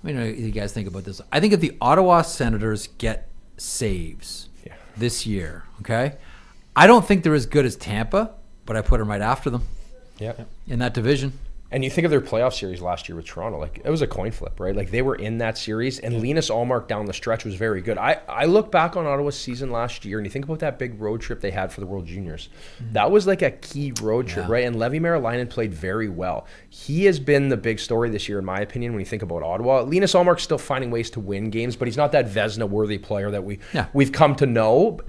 I mean, you guys think about this. I think if the Ottawa Senators get saves this year, okay, I don't think they're as good as Tampa, but I put them right after them in that division. And you think of their playoff series last year with Toronto, like it was a coin flip, right? Like they were in that series, and Linus Ullmark down the stretch was very good. I look back on Ottawa's season last year, and you think about that big road trip they had for the World Juniors. That was like a key road trip, right? And Levi Meralainen played very well. He has been the big story this year, in my opinion, when you think about Ottawa. Linus Ullmark's still finding ways to win games, but he's not that Vezina-worthy player that we've come to know.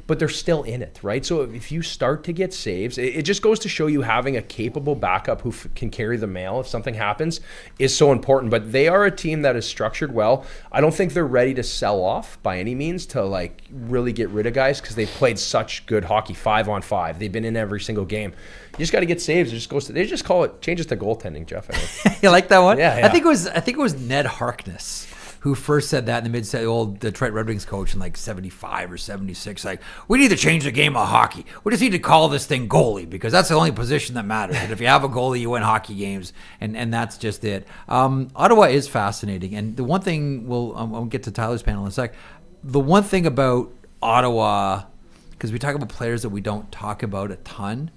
But they're still in it, right? So if you start to get saves, it just goes to show you having a capable backup who can carry the mail if something happens is so important. But they are a team that is structured well. I don't think they're ready to sell off by any means to like really get rid of guys because they've played such good hockey 5-on-5. They've been in every single game. You just got to get saves. They just call it changes to goaltending, Jeff. I think. You like that one? Yeah. I think it was Ned Harkness who first said that in the old Detroit Red Wings coach in like 75 or 76, like, we need to change the game of hockey. We just need to call this thing goalie because that's the only position that matters. And if you have a goalie, you win hockey games, and that's just it. Ottawa is fascinating. And the one thing, I'll get to Tyler's panel in a sec. The one thing about Ottawa, because we talk about players that we don't talk about a ton,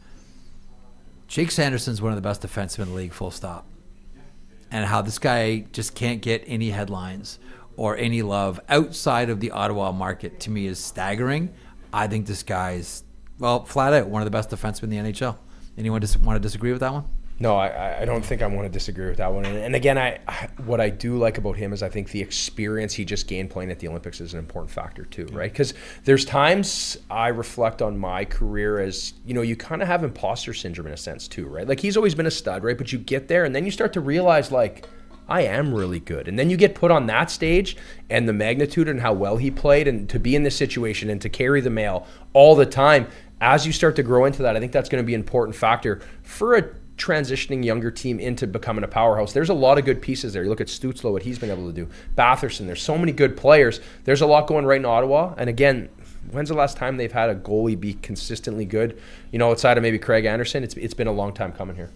Jake Sanderson's one of the best defensemen in the league, full stop. And how this guy just can't get any headlines or any love outside of the Ottawa market, to me, is staggering. I think this guy's, flat out, one of the best defensemen in the NHL. Anyone want to disagree with that one? No, I don't think I want to disagree with that one. And again, what I do like about him is I think the experience he just gained playing at the Olympics is an important factor too, right? Because there's times I reflect on my career as, you kind of have imposter syndrome in a sense too, right? Like he's always been a stud, right? But you get there and then you start to realize like, I am really good. And then you get put on that stage and the magnitude and how well he played and to be in this situation and to carry the mail all the time. As you start to grow into that, I think that's going to be an important factor for a transitioning younger team into becoming a powerhouse. There's a lot of good pieces there. You look at Stützle, what he's been able to do. Batherson, there's so many good players. There's a lot going right in Ottawa. And again, when's the last time they've had a goalie be consistently good? Outside of maybe Craig Anderson, it's been a long time coming here.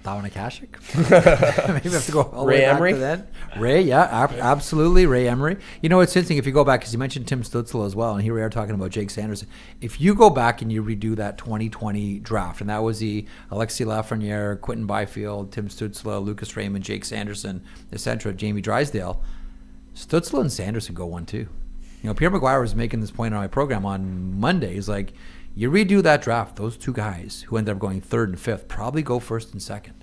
Lawan Akashik? Maybe we have to go all the way back to then. Ray, yeah, absolutely. Ray Emery. It's interesting if you go back, because you mentioned Tim Stützle as well, and here we are talking about Jake Sanderson. If you go back and you redo that 2020 draft, and that was the Alexis Lafreniere, Quentin Byfield, Tim Stützle, Lucas Raymond, Jake Sanderson, etc., Jamie Drysdale, Stützle and Sanderson go 1-2. Pierre McGuire was making this point on my program on Monday. He's like, you redo that draft, those two guys who ended up going third and fifth probably go first and second.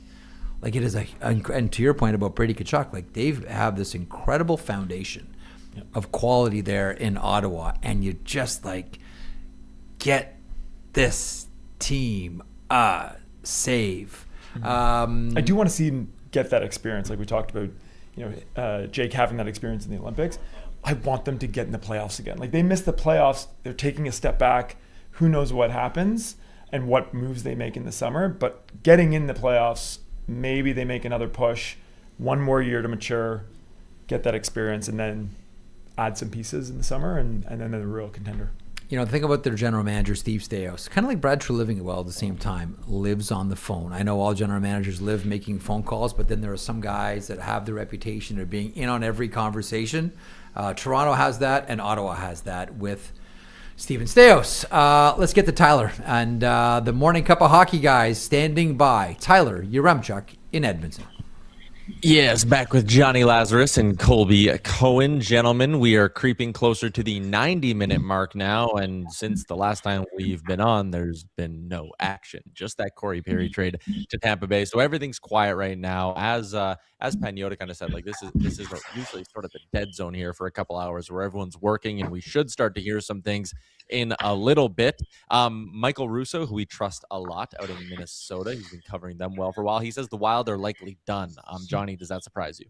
Like, it is and to your point about Brady Tkachuk, like, they have this incredible foundation of quality there in Ottawa, and you just get this team save. I do want to see him get that experience, like we talked about. Jake having that experience in the Olympics. I want them to get in the playoffs again. Like, they missed the playoffs, they're taking a step back. Who knows what happens and what moves they make in the summer, but getting in the playoffs, maybe they make another push, one more year to mature, get that experience, and then add some pieces in the summer, and then they're a real contender. Think about their general manager, Steve Staios. Kind of like Brad Treliving, at the same time, lives on the phone. I know all general managers live making phone calls, but then there are some guys that have the reputation of being in on every conversation. Toronto has that, and Ottawa has that with Steven Staios. Let's get to Tyler and the Morning Cup of Hockey guys standing by. Tyler Yaremchuk in Edmonton. Yes, back with Jonny Lazarus and Colby Cohen. Gentlemen, we are creeping closer to the 90-minute mark now, and since the last time we've been on, there's been no action. Just that Corey Perry trade to Tampa Bay. So everything's quiet right now. As Pagnotta kind of said, this is usually sort of the dead zone here for a couple hours where everyone's working, and we should start to hear some things in a little bit. Michael Russo, who we trust a lot out in Minnesota, he's been covering them well for a while. He says the Wild are likely done. Jonny, does that surprise you?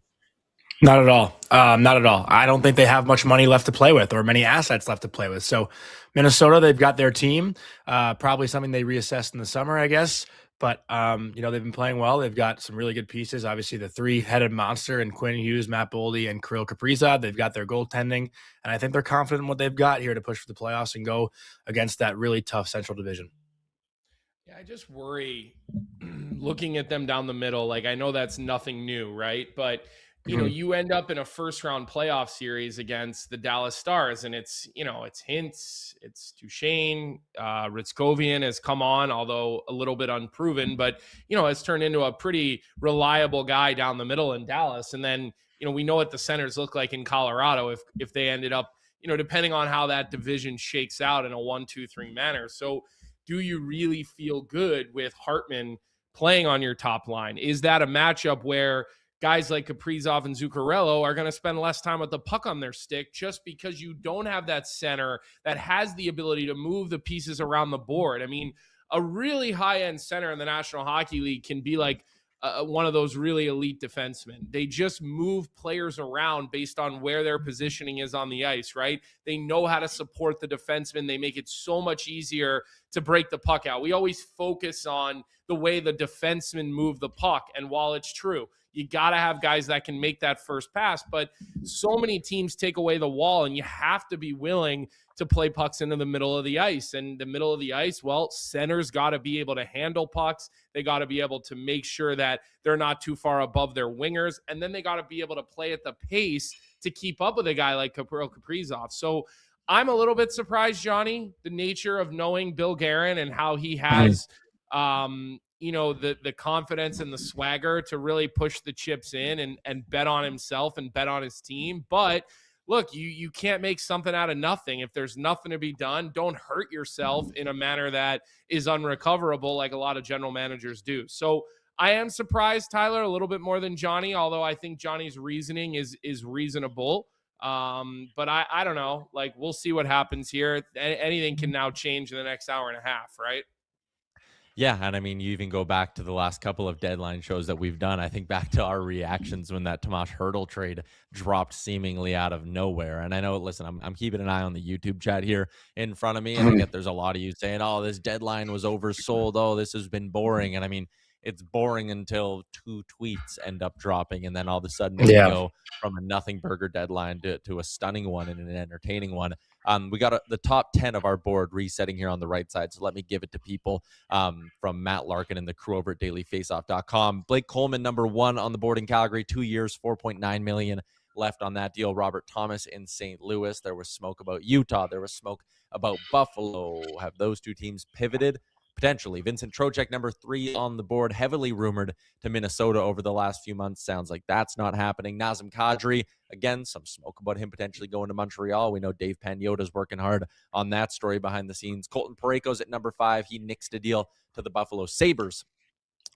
Not at all. Not at all. I don't think they have much money left to play with or many assets left to play with. So Minnesota, they've got their team, probably something they reassessed in the summer, I guess. But, they've been playing well. They've got some really good pieces. Obviously, the three-headed monster in Quinn Hughes, Matt Boldy, and Kirill Kaprizov. They've got their goaltending. And I think they're confident in what they've got here to push for the playoffs and go against that really tough Central Division. Yeah, I just worry looking at them down the middle. I know that's nothing new, right? But, you end up in a first-round playoff series against the Dallas Stars, and it's Hintz, it's Duchesne, Ritzkovian has come on, although a little bit unproven, but, has turned into a pretty reliable guy down the middle in Dallas. And then, we know what the centers look like in Colorado if they ended up, depending on how that division shakes out in a 1-2-3 manner. So do you really feel good with Hartman playing on your top line? Is that a matchup where guys like Kaprizov and Zuccarello are going to spend less time with the puck on their stick just because you don't have that center that has the ability to move the pieces around the board? I mean, a really high-end center in the National Hockey League can be like one of those really elite defensemen. They just move players around based on where their positioning is on the ice, right? They know how to support the defenseman. They make it so much easier to break the puck out. We always focus on the way the defensemen move the puck, and while it's true, you got to have guys that can make that first pass, but so many teams take away the wall, and you have to be willing to play pucks into the middle of the ice. And the middle of the ice, well, centers got to be able to handle pucks. They got to be able to make sure that they're not too far above their wingers, and then they got to be able to play at the pace to keep up with a guy like Kirill Kaprizov. So I'm a little bit surprised, Jonny, the nature of knowing Bill Guerin and how he has the confidence and the swagger to really push the chips in and bet on himself and bet on his team. But look, you can't make something out of nothing. If there's nothing to be done, don't hurt yourself in a manner that is unrecoverable like a lot of general managers do. So I am surprised, Tyler, a little bit more than Jonny, although I think Johnny's reasoning is reasonable. But I don't know. We'll see what happens here. Anything can now change in the next hour and a half, right? Yeah, and I mean, you even go back to the last couple of deadline shows that we've done. I think back to our reactions when that Tomas Hertl trade dropped seemingly out of nowhere. And I know, listen, I'm keeping an eye on the YouTube chat here in front of me, and I get there's a lot of you saying, "Oh, this deadline was oversold. Oh, this has been boring." And I mean, it's boring until 2 tweets end up dropping, and then all of a sudden we go from a nothing burger deadline to a stunning one and an entertaining one. We got the top 10 of our board resetting here on the right side, so let me give it to people from Matt Larkin and the crew over at dailyfaceoff.com. Blake Coleman, number 1 on the board in Calgary, 2 years, $4.9 million left on that deal. Robert Thomas in St. Louis. There was smoke about Utah. There was smoke about Buffalo. Have those two teams pivoted? Potentially. Vincent Trocheck, number 3 on the board, heavily rumored to Minnesota over the last few months. Sounds like that's not happening. Nazem Kadri, again, some smoke about him potentially going to Montreal. We know Dave Pagnotta's working hard on that story behind the scenes. Colton Parayko's at number 5. He nixed a deal to the Buffalo Sabres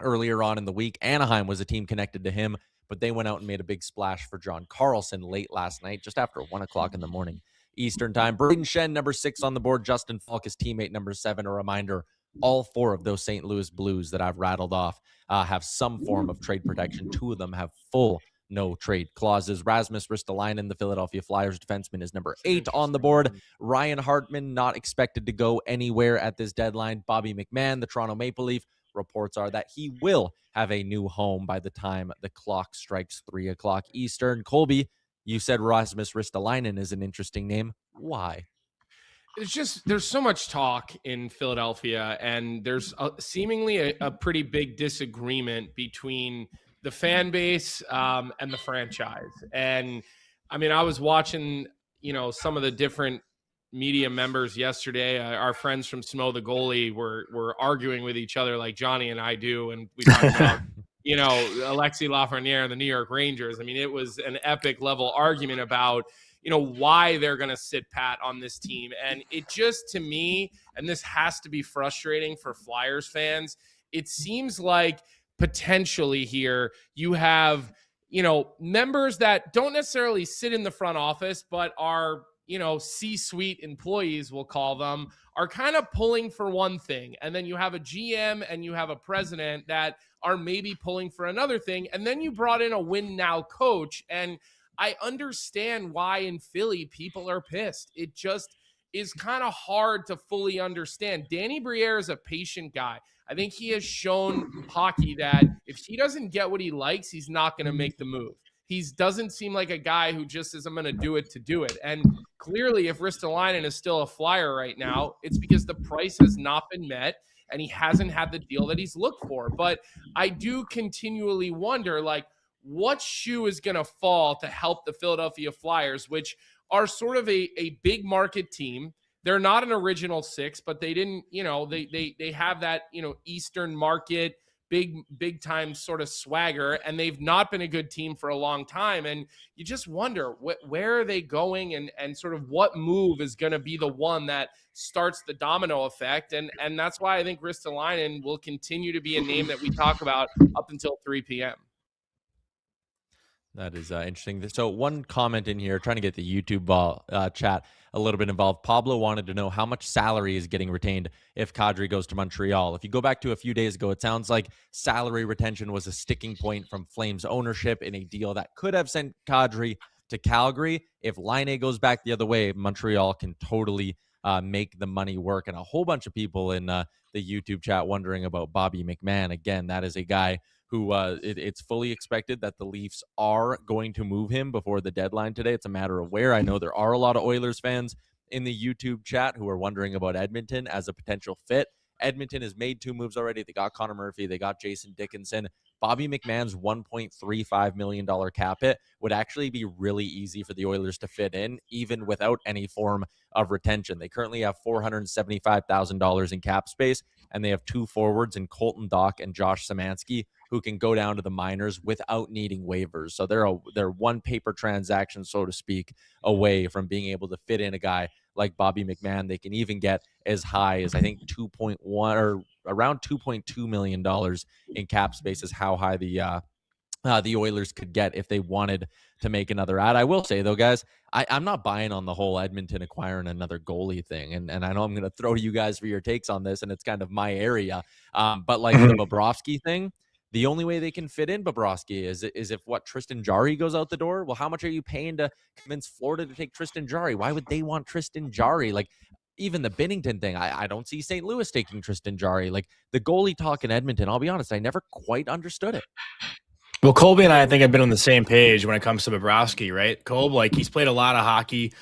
earlier on in the week. Anaheim was a team connected to him, but they went out and made a big splash for John Carlson late last night, just after 1 o'clock in the morning Eastern time. Braden Shen, number 6 on the board. Justin Falk, his teammate, number 7. A reminder, all 4 of those St. Louis Blues that I've rattled off have some form of trade protection. 2 of them have full no trade clauses. Rasmus Ristolainen, the Philadelphia Flyers defenseman, is number 8 on the board. Ryan Hartman, not expected to go anywhere at this deadline. Bobby McMahon, the Toronto Maple Leaf, reports are that he will have a new home by the time the clock strikes 3 o'clock Eastern. Colby, you said Rasmus Ristolainen is an interesting name. Why? It's just there's so much talk in Philadelphia, and there's seemingly a pretty big disagreement between the fan base and the franchise. And I mean, I was watching, some of the different media members yesterday. Our friends from Smo the Goalie were arguing with each other like Johnny and I do, and we talked about Alexis Lafreniere and the New York Rangers. I mean, it was an epic level argument about why they're going to sit pat on this team. And it just, to me, and this has to be frustrating for Flyers fans, it seems like potentially here you have, members that don't necessarily sit in the front office, but are, C-suite employees, we'll call them, are kind of pulling for one thing. And then you have a GM and you have a president that are maybe pulling for another thing. And then you brought in a win now coach. And I understand why in Philly people are pissed. It just is kind of hard to fully understand. Danny Briere is a patient guy. I think he has shown hockey that if he doesn't get what he likes, he's not going to make the move. He doesn't seem like a guy who just says, I'm going to do it to do it. And clearly, if Ristolainen is still a Flyer right now, it's because the price has not been met and he hasn't had the deal that he's looked for. But I do continually wonder, what shoe is going to fall to help the Philadelphia Flyers, which are sort of a big market team. They're not an original 6, but they didn't, they have that, Eastern market, big time sort of swagger, and they've not been a good team for a long time. And you just wonder where are they going and sort of what move is going to be the one that starts the domino effect. And that's why I think Ristolainen will continue to be a name that we talk about up until 3 p.m. That is interesting. So one comment in here, trying to get the YouTube chat a little bit involved. Pablo wanted to know how much salary is getting retained if Kadri goes to Montreal. If you go back to a few days ago, it sounds like salary retention was a sticking point from Flames ownership in a deal that could have sent Kadri to Calgary. If Laine goes back the other way, Montreal can totally make the money work. And a whole bunch of people in the YouTube chat wondering about Bobby McMahon. Again, that is a guy who it's fully expected that the Leafs are going to move him before the deadline today. It's a matter of where. I know there are a lot of Oilers fans in the YouTube chat who are wondering about Edmonton as a potential fit. Edmonton has made 2 moves already. They got Connor Murphy. They got Jason Dickinson. Bobby McMahon's $1.35 million cap hit would actually be really easy for the Oilers to fit in, even without any form of retention. They currently have $475,000 in cap space, and they have 2 forwards in Colton Dach and Josh Szymanski who can go down to the minors without needing waivers. So they're one paper transaction, so to speak, away from being able to fit in a guy like Bobby McMahon. They can even get as high as, I think, 2.1 or around $2.2 million in cap space is how high the Oilers could get if they wanted to make another ad. I will say, though, guys, I'm not buying on the whole Edmonton acquiring another goalie thing. And I know I'm going to throw to you guys for your takes on this, and it's kind of my area. But like the Bobrovsky thing, the only way they can fit in Bobrovsky is if Tristan Jarry goes out the door. Well, how much are you paying to convince Florida to take Tristan Jarry? Why would they want Tristan Jarry? even the Binnington thing, I don't see St. Louis taking Tristan Jarry. Like the goalie talk in Edmonton, I'll be honest, I never quite understood it. Well, Colby and I think have been on the same page when it comes to Bobrovsky, right? Colby, like he's played a lot of hockey.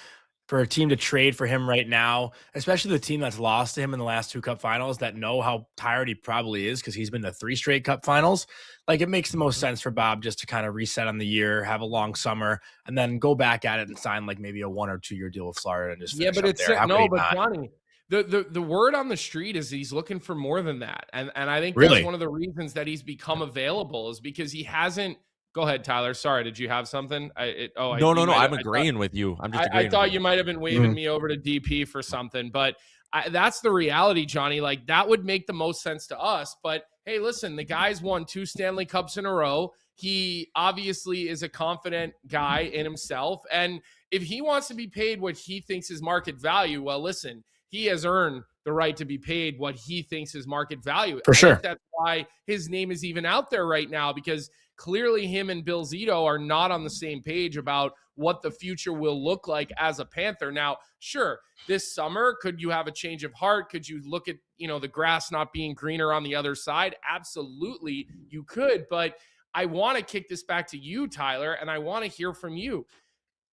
For a team to trade for him right now, especially the team that's lost to him in the last 2 Cup finals that know how tired he probably is because he's been to 3 straight Cup finals, like it makes the most sense for Bob just to kind of reset on the year, have a long summer, and then go back at it and sign like maybe a 1 or 2 year deal with Florida and just finish but up it's there. no, but Johnny, the word on the street is he's looking for more than that, and I think Really? that's one of the reasons that he's become available is because he hasn't. Go ahead, Tyler. Sorry, did you have something? No. I'm agreeing with you. I'm just agreeing. I thought you might have been waving me over to DP for something, but that's the reality, Johnny. Like that would make the most sense to us. But hey, listen, the guy's won 2 Stanley Cups in a row. He obviously is a confident guy in himself, and if he wants to be paid what he thinks is market value, well, listen, he has earned the right to be paid what he thinks is market value. For sure. I think that's why his name is even out there right now because clearly him and Bill Zito are not on the same page about what the future will look like as a Panther. Now, sure, this summer, could you have a change of heart? Could you look at, the grass not being greener on the other side? Absolutely, you could. But I want to kick this back to you, Tyler, and I want to hear from you.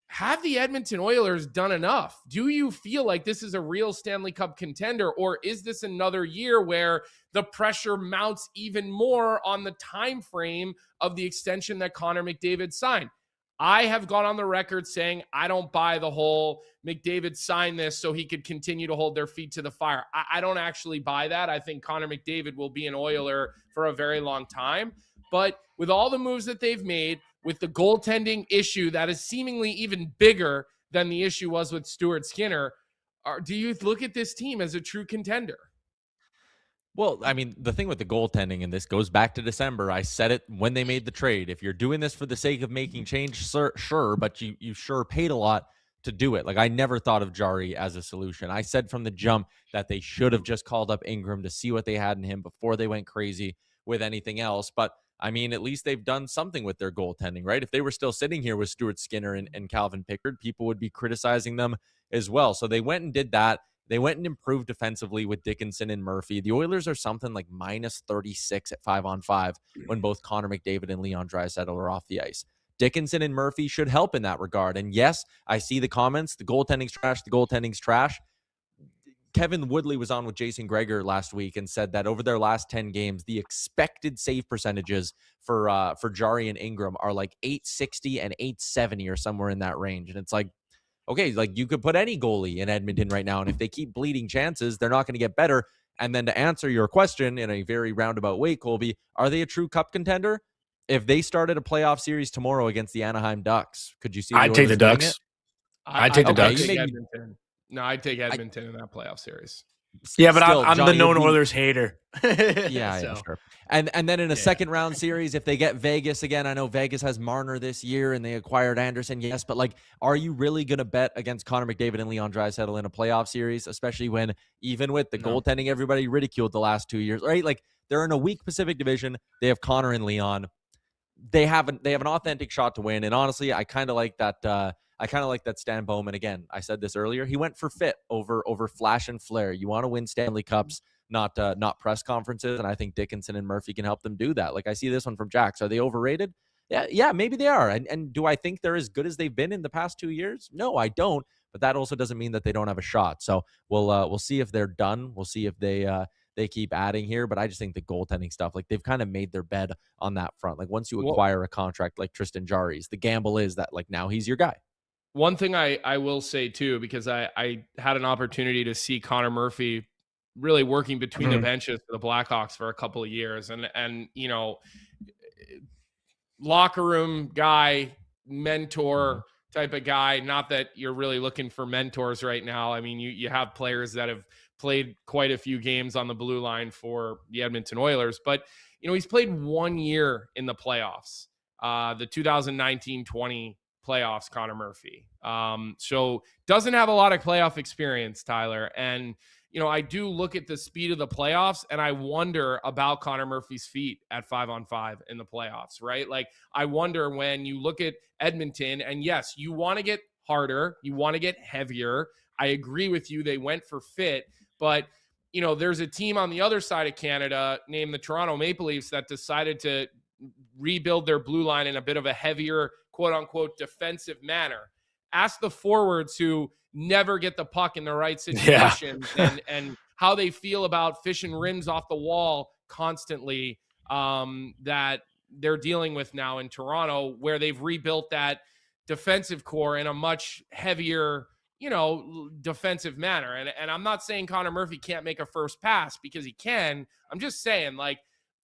Have the Edmonton Oilers done enough? Do you feel like this is a real Stanley Cup contender, or is this another year where the pressure mounts even more on the time frame of the extension that Connor McDavid signed? I have gone on the record saying I don't buy the whole McDavid signed this so he could continue to hold their feet to the fire. I don't actually buy that. I think Connor McDavid will be an Oiler for a very long time. But with all the moves that they've made, with the goaltending issue that is seemingly even bigger than the issue was with Stuart Skinner, do you look at this team as a true contender? Well, I mean, the thing with the goaltending, and this goes back to December, I said it when they made the trade. If you're doing this for the sake of making change, sure, but you sure paid a lot to do it. Like, I never thought of Jarry as a solution. I said from the jump that they should have just called up Ingram to see what they had in him before they went crazy with anything else. But I mean, at least they've done something with their goaltending, right? If they were still sitting here with Stuart Skinner and Calvin Pickard, people would be criticizing them as well. So they went and did that. They went and improved defensively with Dickinson and Murphy. The Oilers are something like minus 36 at 5-on-5 when both Connor McDavid and Leon Draisaitl are off the ice. Dickinson and Murphy should help in that regard. And yes, I see the comments. The goaltending's trash. Kevin Woodley was on with Jason Gregor last week and said that over their last 10 games, the expected save percentages for Jarry and Ingram are like 860 and 870 or somewhere in that range. And it's like, okay, like you could put any goalie in Edmonton right now, and if they keep bleeding chances, they're not going to get better. And then to answer your question in a very roundabout way, Colby, are they a true cup contender? If they started a playoff series tomorrow against the Anaheim Ducks, could you see? I'd take the Ducks. I'd take the Ducks. No, I'd take Edmonton in that playoff series. Yeah, but Still, I'm Johnny, the known you'd be- Oilers hater. Yeah, So, sure. And then in a second round series, if they get Vegas again, I know Vegas has Marner this year and they acquired Anderson, yes, but like, are you really going to bet against Connor McDavid and Leon Draisaitl in a playoff series, especially when even with the goaltending everybody ridiculed the last 2 years, right? Like they're in a weak Pacific Division. They have Connor and Leon. They have an authentic shot to win, and honestly, I kind of like that. I kind of like that Stan Bowman. Again, I said this earlier. He went for fit over flash and flair. You want to win Stanley Cups, not press conferences, and I think Dickinson and Murphy can help them do that. Like I see this one from Jax. Are they overrated? Yeah, maybe they are. And do I think they're as good as they've been in the past 2 years? No, I don't. But that also doesn't mean that they don't have a shot. So we'll see if they're done. We'll see if they keep adding here. But I just think the goaltending stuff, like they've kind of made their bed on that front. Like once you acquire a contract like Tristan Jarry's, the gamble is that like now he's your guy. One thing I will say too, because I had an opportunity to see Connor Murphy really working between the benches for the Blackhawks for a couple of years, and you know, locker room guy, mentor type of guy. Not that you're really looking for mentors right now. I mean, you have players that have played quite a few games on the blue line for the Edmonton Oilers, but you know, he's played 1 year in the playoffs, the 2019-20 playoffs, Connor Murphy. So doesn't have a lot of playoff experience, Tyler. And, you know, I do look at the speed of the playoffs and I wonder about Connor Murphy's feet at 5-on-5 in the playoffs, right? Like I wonder when you look at Edmonton and yes, you want to get harder, you want to get heavier. I agree with you. They went for fit, but there's a team on the other side of Canada named the Toronto Maple Leafs that decided to rebuild their blue line in a bit of a heavier, quote unquote, defensive manner. Ask the forwards who never get the puck in the right situation and how they feel about fishing rims off the wall constantly, that they're dealing with now in Toronto, where they've rebuilt that defensive core in a much heavier, defensive manner. And I'm not saying Connor Murphy can't make a first pass, because he can. I'm just saying,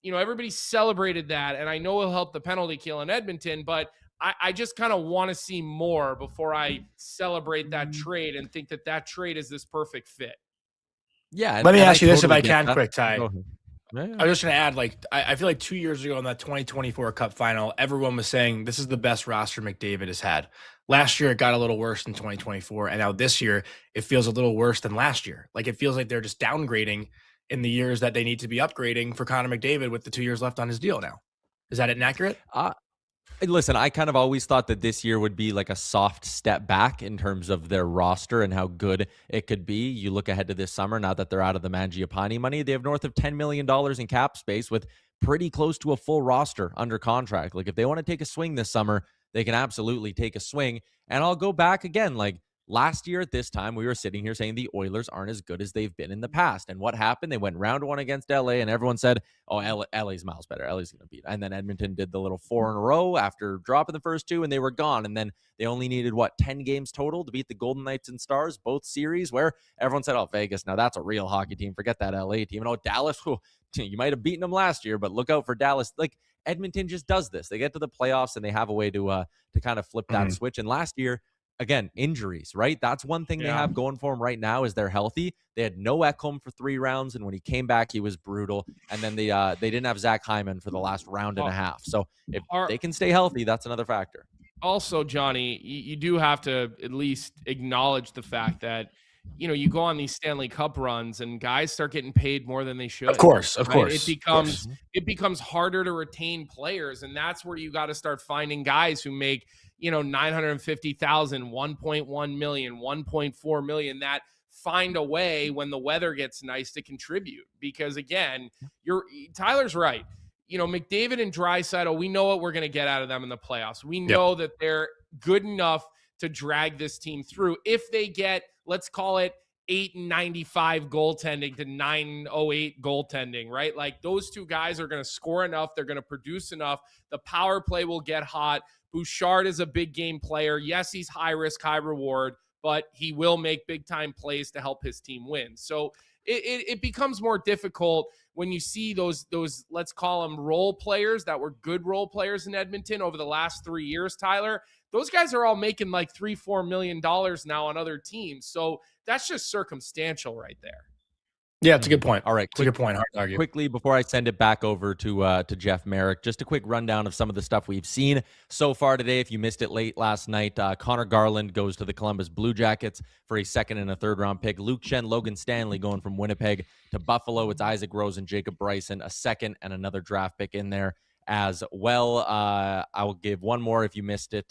everybody celebrated that, and I know he'll help the penalty kill in Edmonton, but I just kind of want to see more before I celebrate that trade and think that trade is this perfect fit. Yeah. Let me ask you this, totally if I can, that. quick, Ty. Yeah. I was just going to add, I feel like 2 years ago in that 2024 Cup final, everyone was saying this is the best roster McDavid has had. Last year, it got a little worse than 2024, and now this year, it feels a little worse than last year. It feels like they're just downgrading in the years that they need to be upgrading for Connor McDavid with the 2 years left on his deal now. Is that inaccurate? Listen, I kind of always thought that this year would be like a soft step back in terms of their roster and how good it could be. You look ahead to this summer, now that they're out of the Mangiapane money, they have north of $10 million in cap space with pretty close to a full roster under contract. If they want to take a swing this summer, they can absolutely take a swing. And I'll go back again, last year at this time, we were sitting here saying the Oilers aren't as good as they've been in the past. And what happened? They went round one against LA, and everyone said, oh, LA's miles better. LA's going to beat. And then Edmonton did the little 4 in a row after dropping the first 2, and they were gone. And then they only needed, 10 games total to beat the Golden Knights and Stars, both series, where everyone said, oh, Vegas, now that's a real hockey team. Forget that LA team. And Dallas, you might have beaten them last year, but look out for Dallas. Edmonton just does this. They get to the playoffs, and they have a way to kind of flip that switch. And last year, again, injuries, right? That's one thing they have going for them right now is they're healthy. They had no Ekholm for 3 rounds, and when he came back, he was brutal. And then they didn't have Zach Hyman for the last round and a half. So if they can stay healthy, that's another factor. Also, Johnny, you do have to at least acknowledge the fact that, you go on these Stanley Cup runs and guys start getting paid more than they should. Of course. It becomes harder to retain players, and that's where you got to start finding guys who make – 950,000, 1.1 million, 1.4 million, that find a way when the weather gets nice to contribute. Because again, Tyler's right. McDavid and Draisaitl, we know what we're going to get out of them in the playoffs. We know that they're good enough to drag this team through. If they get, let's call it 895 goaltending to 908 goaltending, right? Those two guys are going to score enough. They're going to produce enough. The power play will get hot. Bouchard is a big game player. Yes, he's high risk, high reward, but he will make big time plays to help his team win. So it becomes more difficult when you see those, let's call them role players that were good role players in Edmonton over the last 3 years, Tyler. Those guys are all making $3-4 million now on other teams. So that's just circumstantial right there. Yeah, it's a good point. All right. It's a good point. Hard to argue. Quickly, before I send it back over to Jeff Marek, just a quick rundown of some of the stuff we've seen so far today. If you missed it late last night, Connor Garland goes to the Columbus Blue Jackets for a 2nd and a 3rd round pick. Luke Chen, Logan Stanley going from Winnipeg to Buffalo. It's Isaac Rose and Jacob Bryson, a 2nd and another draft pick in there as well. I will give one more if you missed it.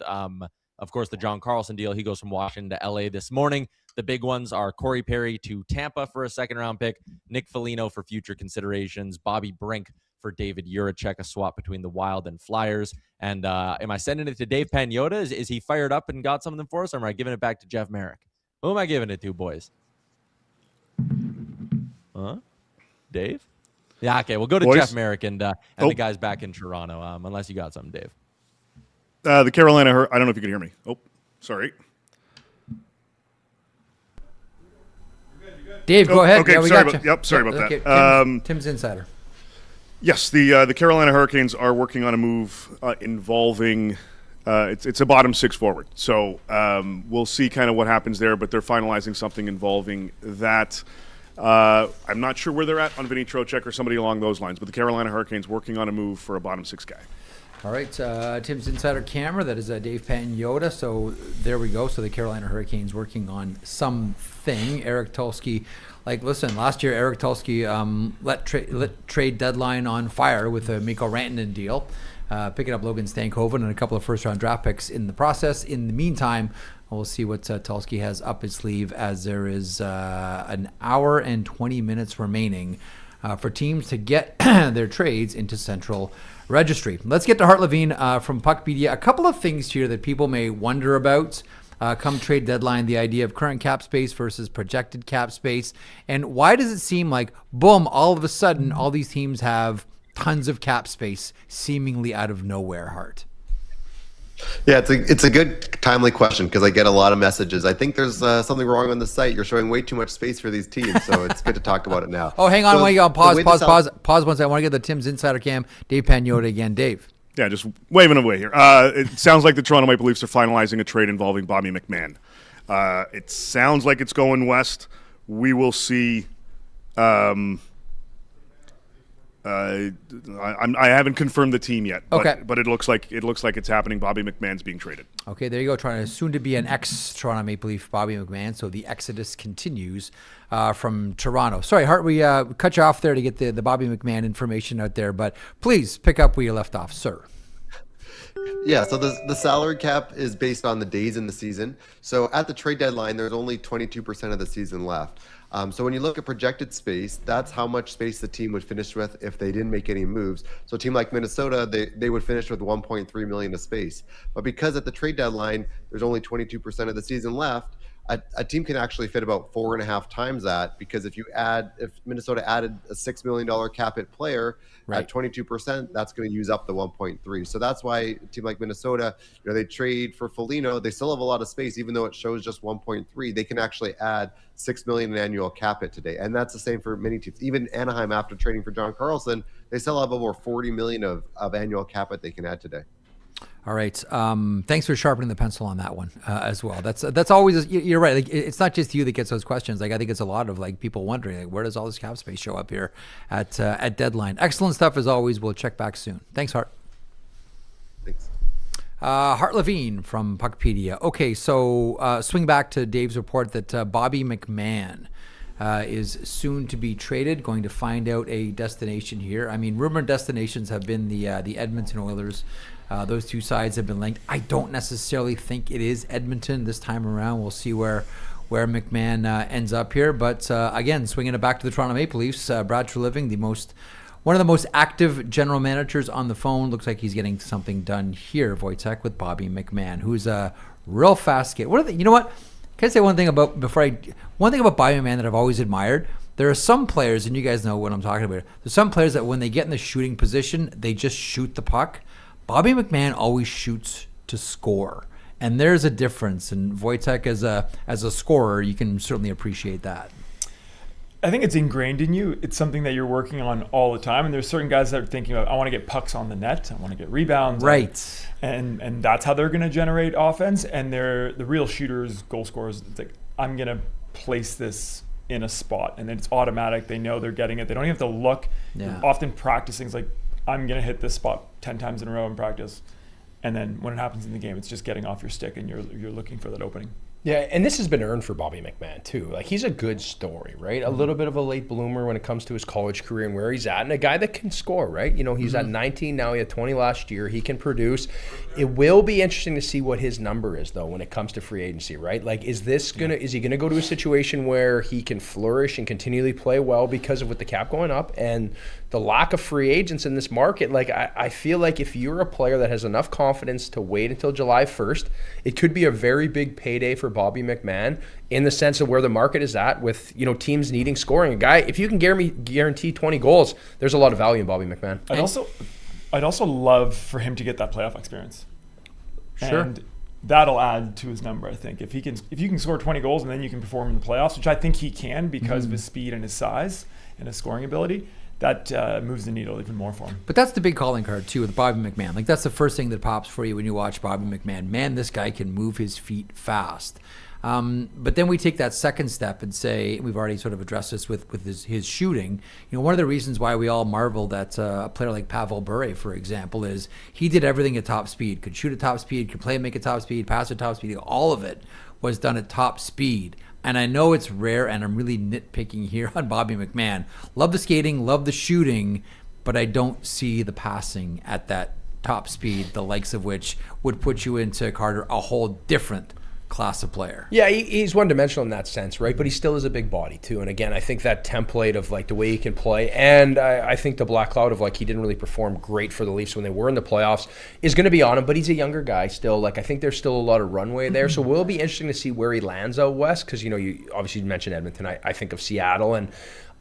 Of course, the John Carlson deal. He goes from Washington to LA this morning. The big ones are Corey Perry to Tampa for a 2nd round pick, Nick Foligno for future considerations, Bobby Brink for David Urachek, a swap between the Wild and Flyers. And am I sending it to Dave Pagnotta? Is he fired up and got something for us, or am I giving it back to Jeff Marek? Who am I giving it to, boys? Dave? Yeah, okay, we'll go to Boys? Jeff Marek and the guys back in Toronto, unless you got something, Dave. The Carolina, I don't know if you can hear me. Oh, sorry. Dave, go ahead. Okay, yeah, we sorry got about, you. yep, sorry about okay. that. Tim's insider. Yes, the Carolina Hurricanes are working on a move involving it's a bottom 6 forward. So we'll see kind of what happens there, but they're finalizing something involving that. I'm not sure where they're at on Vinny Trocheck or somebody along those lines, but the Carolina Hurricanes working on a move for a bottom 6 guy. All right, Tim's insider camera. That is Dave Pagnotta. So there we go. So the Carolina Hurricanes working on something. Eric Tulsky, listen, last year Eric Tulsky let trade deadline on fire with a Mikko Rantanen deal, picking up Logan Stankoven and a couple of first-round draft picks in the process. In the meantime, We'll see what Tulski has up his sleeve as there is an hour and 20 minutes remaining for teams to get their trades into Central Registry. Let's get to Hart Levine from Puckpedia. A couple of things here that people may wonder about come trade deadline, the idea of current cap space versus projected cap space. And why does it seem like, boom, all of a sudden, all these teams have tons of cap space seemingly out of nowhere, Hart? Yeah, it's a good, timely question because I get a lot of messages. I think there's something wrong on the site. You're showing way too much space for these teams, so it's good to talk about it now. Oh, hang on, So wait, pause the way one this second. I want to get the Tim's Insider Cam, Dave Pagnotta again. Dave. Yeah, just waving away here. It sounds like the Toronto Maple Leafs are finalizing a trade involving Bobby McMahon. It sounds like it's going west. We will see. I haven't confirmed the team yet, but it looks like it's happening. Bobby McMahon's being traded. Okay, there you go. Trying to soon to be an ex-Toronto Maple Leaf, Bobby McMahon. So the exodus continues from Toronto. Sorry, Hart, we cut you off there to get the Bobby McMahon information out there, but please pick up where you left off, sir. Yeah, so the salary cap is based on the days in the season. So at the trade deadline, there's only 22% of the season left. So when you look at projected space, that's how much space the team would finish with if they didn't make any moves. So a team like Minnesota, they would finish with 1.3 million of space. But because at the trade deadline, there's only 22% of the season left, a team can actually fit about 4.5 times that, because if Minnesota added a $6 million cap hit player at 22%, that's going to use up the 1.3. So that's why a team like Minnesota, they trade for Foligno. They still have a lot of space, even though it shows just 1.3. They can actually add $6 million in annual cap hit today, and that's the same for many teams. Even Anaheim, after trading for John Carlson, they still have over $40 million of annual cap hit they can add today. All right. Thanks for sharpening the pencil on that one as well. That's always, you're right. Like, it's not just you that gets those questions. Like, I think it's a lot of people wondering, where does all this cap space show up here at deadline? Excellent stuff as always. We'll check back soon. Thanks, Hart. Thanks. Hart Levine from Puckpedia. Okay, so swing back to Dave's report that Bobby McMahon is soon to be traded, going to find out a destination here. I mean, rumored destinations have been the Edmonton Oilers. Those two sides have been linked. I don't necessarily think it is Edmonton this time around. We'll see where McMahon ends up here. But again, swinging it back to the Toronto Maple Leafs, Brad Treliving, one of the most active general managers on the phone. Looks like he's getting something done here, Wojtek, with Bobby McMahon, who's a real fast skate. You know what? Can I say one thing about Bobby McMahon that I've always admired? There are some players, and you guys know what I'm talking about. There's some players that when they get in the shooting position, they just shoot the puck. Bobby McMahon always shoots to score, and there's a difference. And Wojtek, as a scorer, you can certainly appreciate that. I think it's ingrained in you. It's something that you're working on all the time. And there's certain guys that are thinking about, I want to get pucks on the net. I want to get rebounds. Right. And that's how they're going to generate offense. And they're the real shooters, goal scorers. It's like, I'm going to place this in a spot. And then it's automatic. They know they're getting it. They don't even have to look. Yeah. Often practicing is like, I'm going to hit this spot 10 times in a row in practice. And then when it happens in the game, it's just getting off your stick and you're looking for that opening. Yeah, and this has been earned for Bobby McMahon, too. Like, he's a good story, right? A little bit of a late bloomer when it comes to his college career and where he's at, and a guy that can score, right? He's at 19 now. He had 20 last year. He can produce. It will be interesting to see what his number is, though, when it comes to free agency, right? Like, is he gonna go to a situation where he can flourish and continually play well because of with the cap going up and the lack of free agents in this market? Like, I feel like if you're a player that has enough confidence to wait until July 1st, it could be a very big payday for Bobby McMahon in the sense of where the market is at with, teams needing scoring. A guy, if you can guarantee 20 goals, there's a lot of value in Bobby McMahon. I'd also love for him to get that playoff experience. Sure. And that'll add to his number, I think. If you can score 20 goals and then you can perform in the playoffs, which I think he can because of his speed and his size and his scoring ability, that moves the needle even more for him. But that's the big calling card, too, with Bobby McMahon. Like, that's the first thing that pops for you when you watch Bobby McMahon. Man, this guy can move his feet fast. But then we take that second step and say, we've already sort of addressed this with his shooting. One of the reasons why we all marveled at a player like Pavel Bure, for example, is he did everything at top speed. Could shoot at top speed, could play and make at top speed, pass at top speed. All of it was done at top speed. And I know it's rare, and I'm really nitpicking here on Bobby McMahon. Love the skating, love the shooting, but I don't see the passing at that top speed, the likes of which would put you into, Carter, a whole different class of player. Yeah, he's one-dimensional in that sense, right? But he still is a big body, too. And again, I think that template of, like, the way he can play, and I think the black cloud of, like, he didn't really perform great for the Leafs when they were in the playoffs is going to be on him. But he's a younger guy still. Like, I think there's still a lot of runway there. So it will be interesting to see where he lands out west because, you know, you obviously mentioned Edmonton. I think of Seattle, and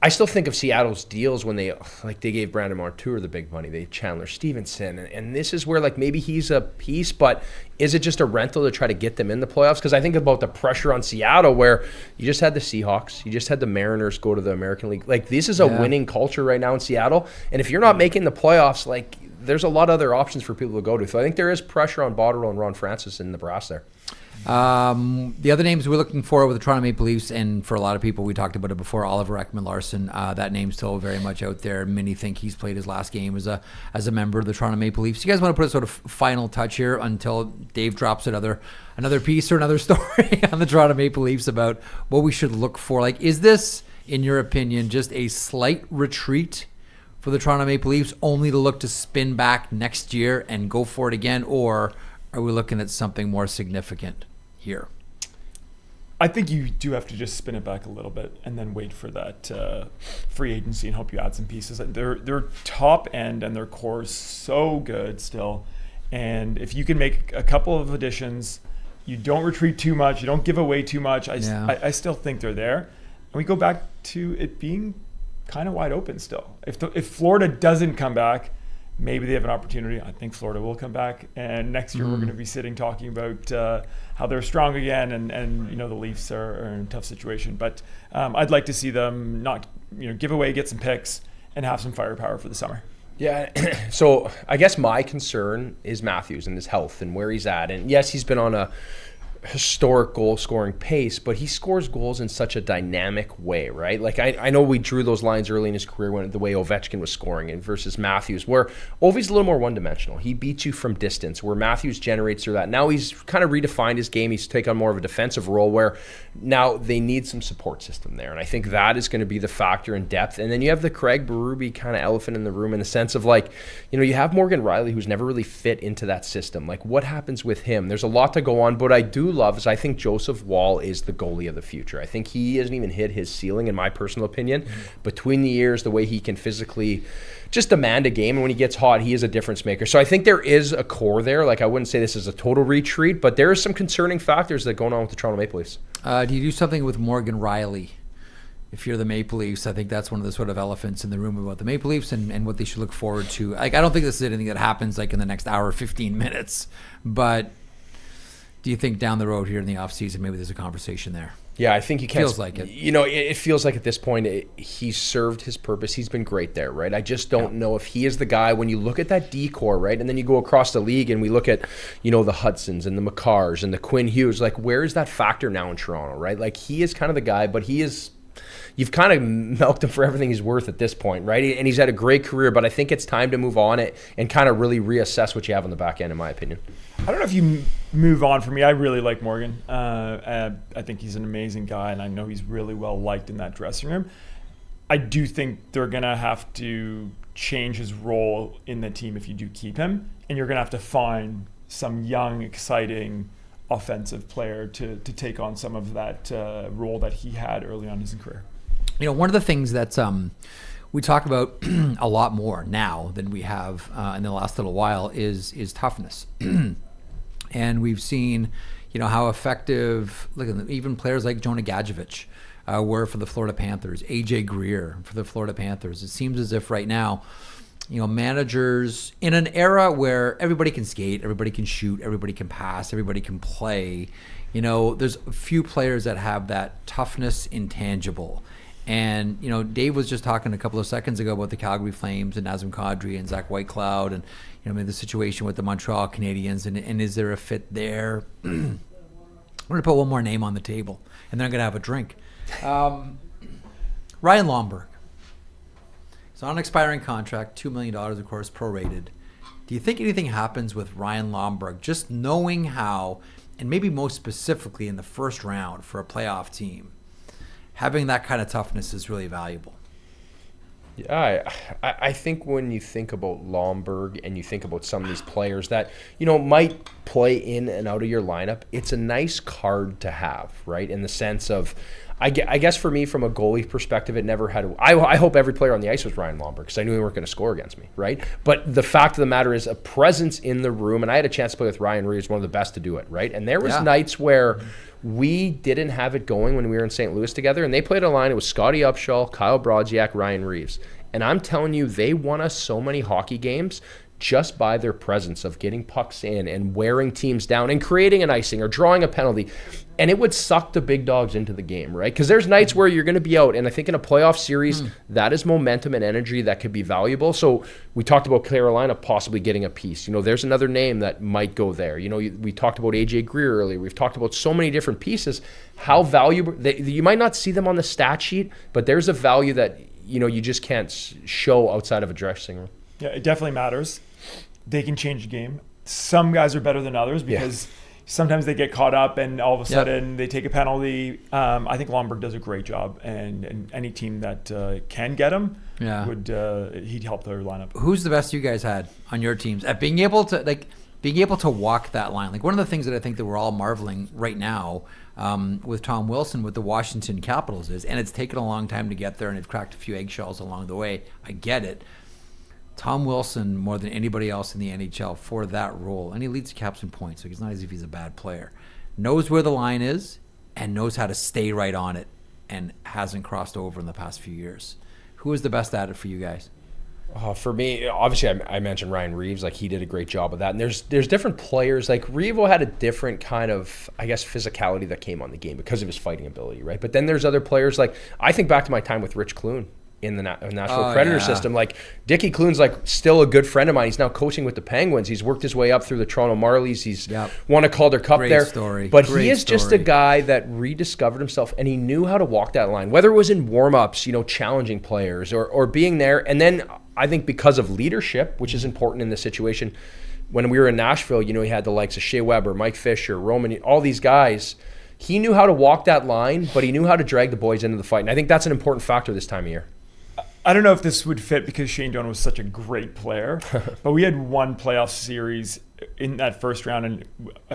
I still think of Seattle's deals when they gave Brandon Montour the big money. They Chandler Stevenson. And this is where, like, maybe he's a piece, but is it just a rental to try to get them in the playoffs? Because I think about the pressure on Seattle where you just had the Seahawks. You just had the Mariners go to the American League. Like, this is a winning culture right now in Seattle. And if you're not making the playoffs, like, there's a lot of other options for people to go to. So I think there is pressure on Botterill and Ron Francis in the brass there. The other names we're looking for with the Toronto Maple Leafs, and for a lot of people, we talked about it before, Oliver Ekman-Larsson. That name's still very much out there. Many think he's played his last game as a member of the Toronto Maple Leafs. You guys want to put a sort of final touch here until Dave drops another piece or another story on the Toronto Maple Leafs about what we should look for? Like, is this, in your opinion, just a slight retreat for the Toronto Maple Leafs, only to look to spin back next year and go for it again, or are we looking at something more significant here? I think you do have to just spin it back a little bit and then wait for that free agency and hope you add some pieces. Their top end and their core is so good still. And if you can make a couple of additions, you don't retreat too much, you don't give away too much, I still think they're there. And we go back to it being kind of wide open still. If Florida doesn't come back, maybe they have an opportunity. I think Florida will come back, and next year we're going to be sitting talking about how they're strong again, and you know the Leafs are in a tough situation. But I'd like to see them not give away, get some picks, and have some firepower for the summer. Yeah, so I guess my concern is Matthews and his health and where he's at. And yes, he's been on a historic goal scoring pace, but he scores goals in such a dynamic way, right? Like I know we drew those lines early in his career when the way Ovechkin was scoring and versus Matthews, where Ovi's a little more one-dimensional. He beats you from distance, where Matthews generates through that. Now he's kind of redefined his game. He's taken on more of a defensive role where now they need some support system there. And I think that is going to be the factor in depth. And then you have the Craig Berube kind of elephant in the room in the sense of like, you have Morgan Riley who's never really fit into that system. Like what happens with him? There's a lot to go on, but I do love is I think Joseph Wall is the goalie of the future. I think he hasn't even hit his ceiling in my personal opinion. Between the years, the way he can physically just demand a game, and when he gets hot, he is a difference maker. So I think there is a core there. Like I wouldn't say this is a total retreat, but there are some concerning factors that are going on with the Toronto Maple Leafs. Do you do something with Morgan Riley? If you're the Maple Leafs, I think that's one of the sort of elephants in the room about the Maple Leafs and what they should look forward to. Like, I don't think this is anything that happens like in the next hour, 15 minutes, but do you think down the road here in the offseason, maybe there's a conversation there? Yeah, I think you can. Feels like it. It feels like at this point he's served his purpose. He's been great there, right? I just don't know if he is the guy when you look at that D-core, right? And then you go across the league and we look at, the Hudsons and the Makars and the Quinn Hughes. Like, where is that factor now in Toronto, right? Like, he is kind of the guy, but you've kind of milked him for everything he's worth at this point, right? And he's had a great career, but I think it's time to move on it and kind of really reassess what you have on the back end, in my opinion. I don't know if you move on for me. I really like Morgan. I think he's an amazing guy, and I know he's really well liked in that dressing room. I do think they're going to have to change his role in the team if you do keep him, and you're going to have to find some young, exciting offensive player to take on some of that role that he had early on in his career. One of the things that's we talk about a lot more now than we have in the last little while is toughness. And we've seen, how effective, look at them, even players like Jonah Gadjevich were for the Florida Panthers, AJ Greer for the Florida Panthers. It seems as if right now, managers in an era where everybody can skate, everybody can shoot, everybody can pass, everybody can play, there's a few players that have that toughness intangible. And, Dave was just talking a couple of seconds ago about the Calgary Flames and Nazem Kadri and Zach Whitecloud and, the situation with the Montreal Canadiens. And is there a fit there? I'm going to put one more name on the table, and then I'm going to have a drink. Ryan Lomberg. He's on an expiring contract, $2 million, of course, prorated. Do you think anything happens with Ryan Lomberg, just knowing how, and maybe most specifically in the first round for a playoff team, having that kind of toughness is really valuable? Yeah, I think when you think about Lomberg and you think about some of these players that, might play in and out of your lineup, it's a nice card to have, right? In the sense of, I guess for me, from a goalie perspective, it never had. I hope every player on the ice was Ryan Lomberg because I knew he weren't going to score against me, right? But the fact of the matter is, a presence in the room, and I had a chance to play with Ryan Reeves, one of the best to do it, right? And there was nights where we didn't have it going when we were in St. Louis together, and they played a line. It was Scotty Upshaw, Kyle Brodziak, Ryan Reeves, and I'm telling you, they won us so many hockey games just by their presence of getting pucks in and wearing teams down and creating an icing or drawing a penalty. And it would suck the big dogs into the game, right? Because there's nights where you're going to be out. And I think in a playoff series, that is momentum and energy that could be valuable. So we talked about Carolina possibly getting a piece. There's another name that might go there. We talked about AJ Greer earlier. We've talked about so many different pieces. How valuable, you might not see them on the stat sheet, but there's a value that, you just can't show outside of a dressing room. Yeah, it definitely matters. They can change the game. Some guys are better than others because sometimes they get caught up and all of a sudden they take a penalty. I think Lomberg does a great job, and any team that can get him he'd help their lineup. Who's the best you guys had on your teams at being able to walk that line? Like, one of the things that I think that we're all marveling right now with Tom Wilson with the Washington Capitals is, and it's taken a long time to get there, and they've cracked a few eggshells along the way. I get it. Tom Wilson, more than anybody else in the NHL for that role, and he leads the Caps in points, so it's not as if he's a bad player, knows where the line is and knows how to stay right on it and hasn't crossed over in the past few years. Who is the best at it for you guys? For me, obviously, I mentioned Ryan Reeves. Like, he did a great job of that. And there's different players. Like, Revo had a different kind of, I guess, physicality that came on the game because of his fighting ability, right? But then there's other players. Like, I think back to my time with Rich Clune in the Nashville Predator system. Like, Dickie Clune's like still a good friend of mine. He's now coaching with the Penguins. He's worked his way up through the Toronto Marlies. He's won a Calder Cup Great there. Story. But Great he is story. just a guy that rediscovered himself, and he knew how to walk that line, whether it was in warm-ups, challenging players or being there. And then I think because of leadership, which is important in this situation, when we were in Nashville, he had the likes of Shea Weber, Mike Fisher, Roman, all these guys. He knew how to walk that line, but he knew how to drag the boys into the fight. And I think that's an important factor this time of year. I don't know if this would fit because Shane Doan was such a great player, but we had one playoff series in that first round, and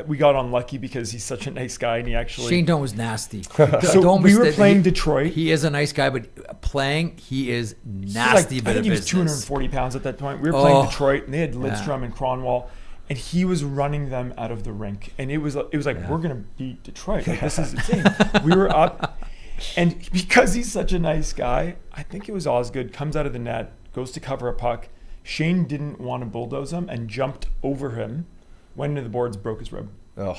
we got unlucky because he's such a nice guy, and he actually... Shane Doan was nasty. So we were playing Detroit. He is a nice guy, but playing, he is nasty. I think he was 240 pounds at that point. We were playing Detroit, and they had Lidstrom and Cronwall, and he was running them out of the rink. And it was like, we're going to beat Detroit. Like, this is insane. We were up... And because he's such a nice guy, I think it was Osgood, comes out of the net, goes to cover a puck. Shane didn't want to bulldoze him and jumped over him, went into the boards, broke his rib. Oh.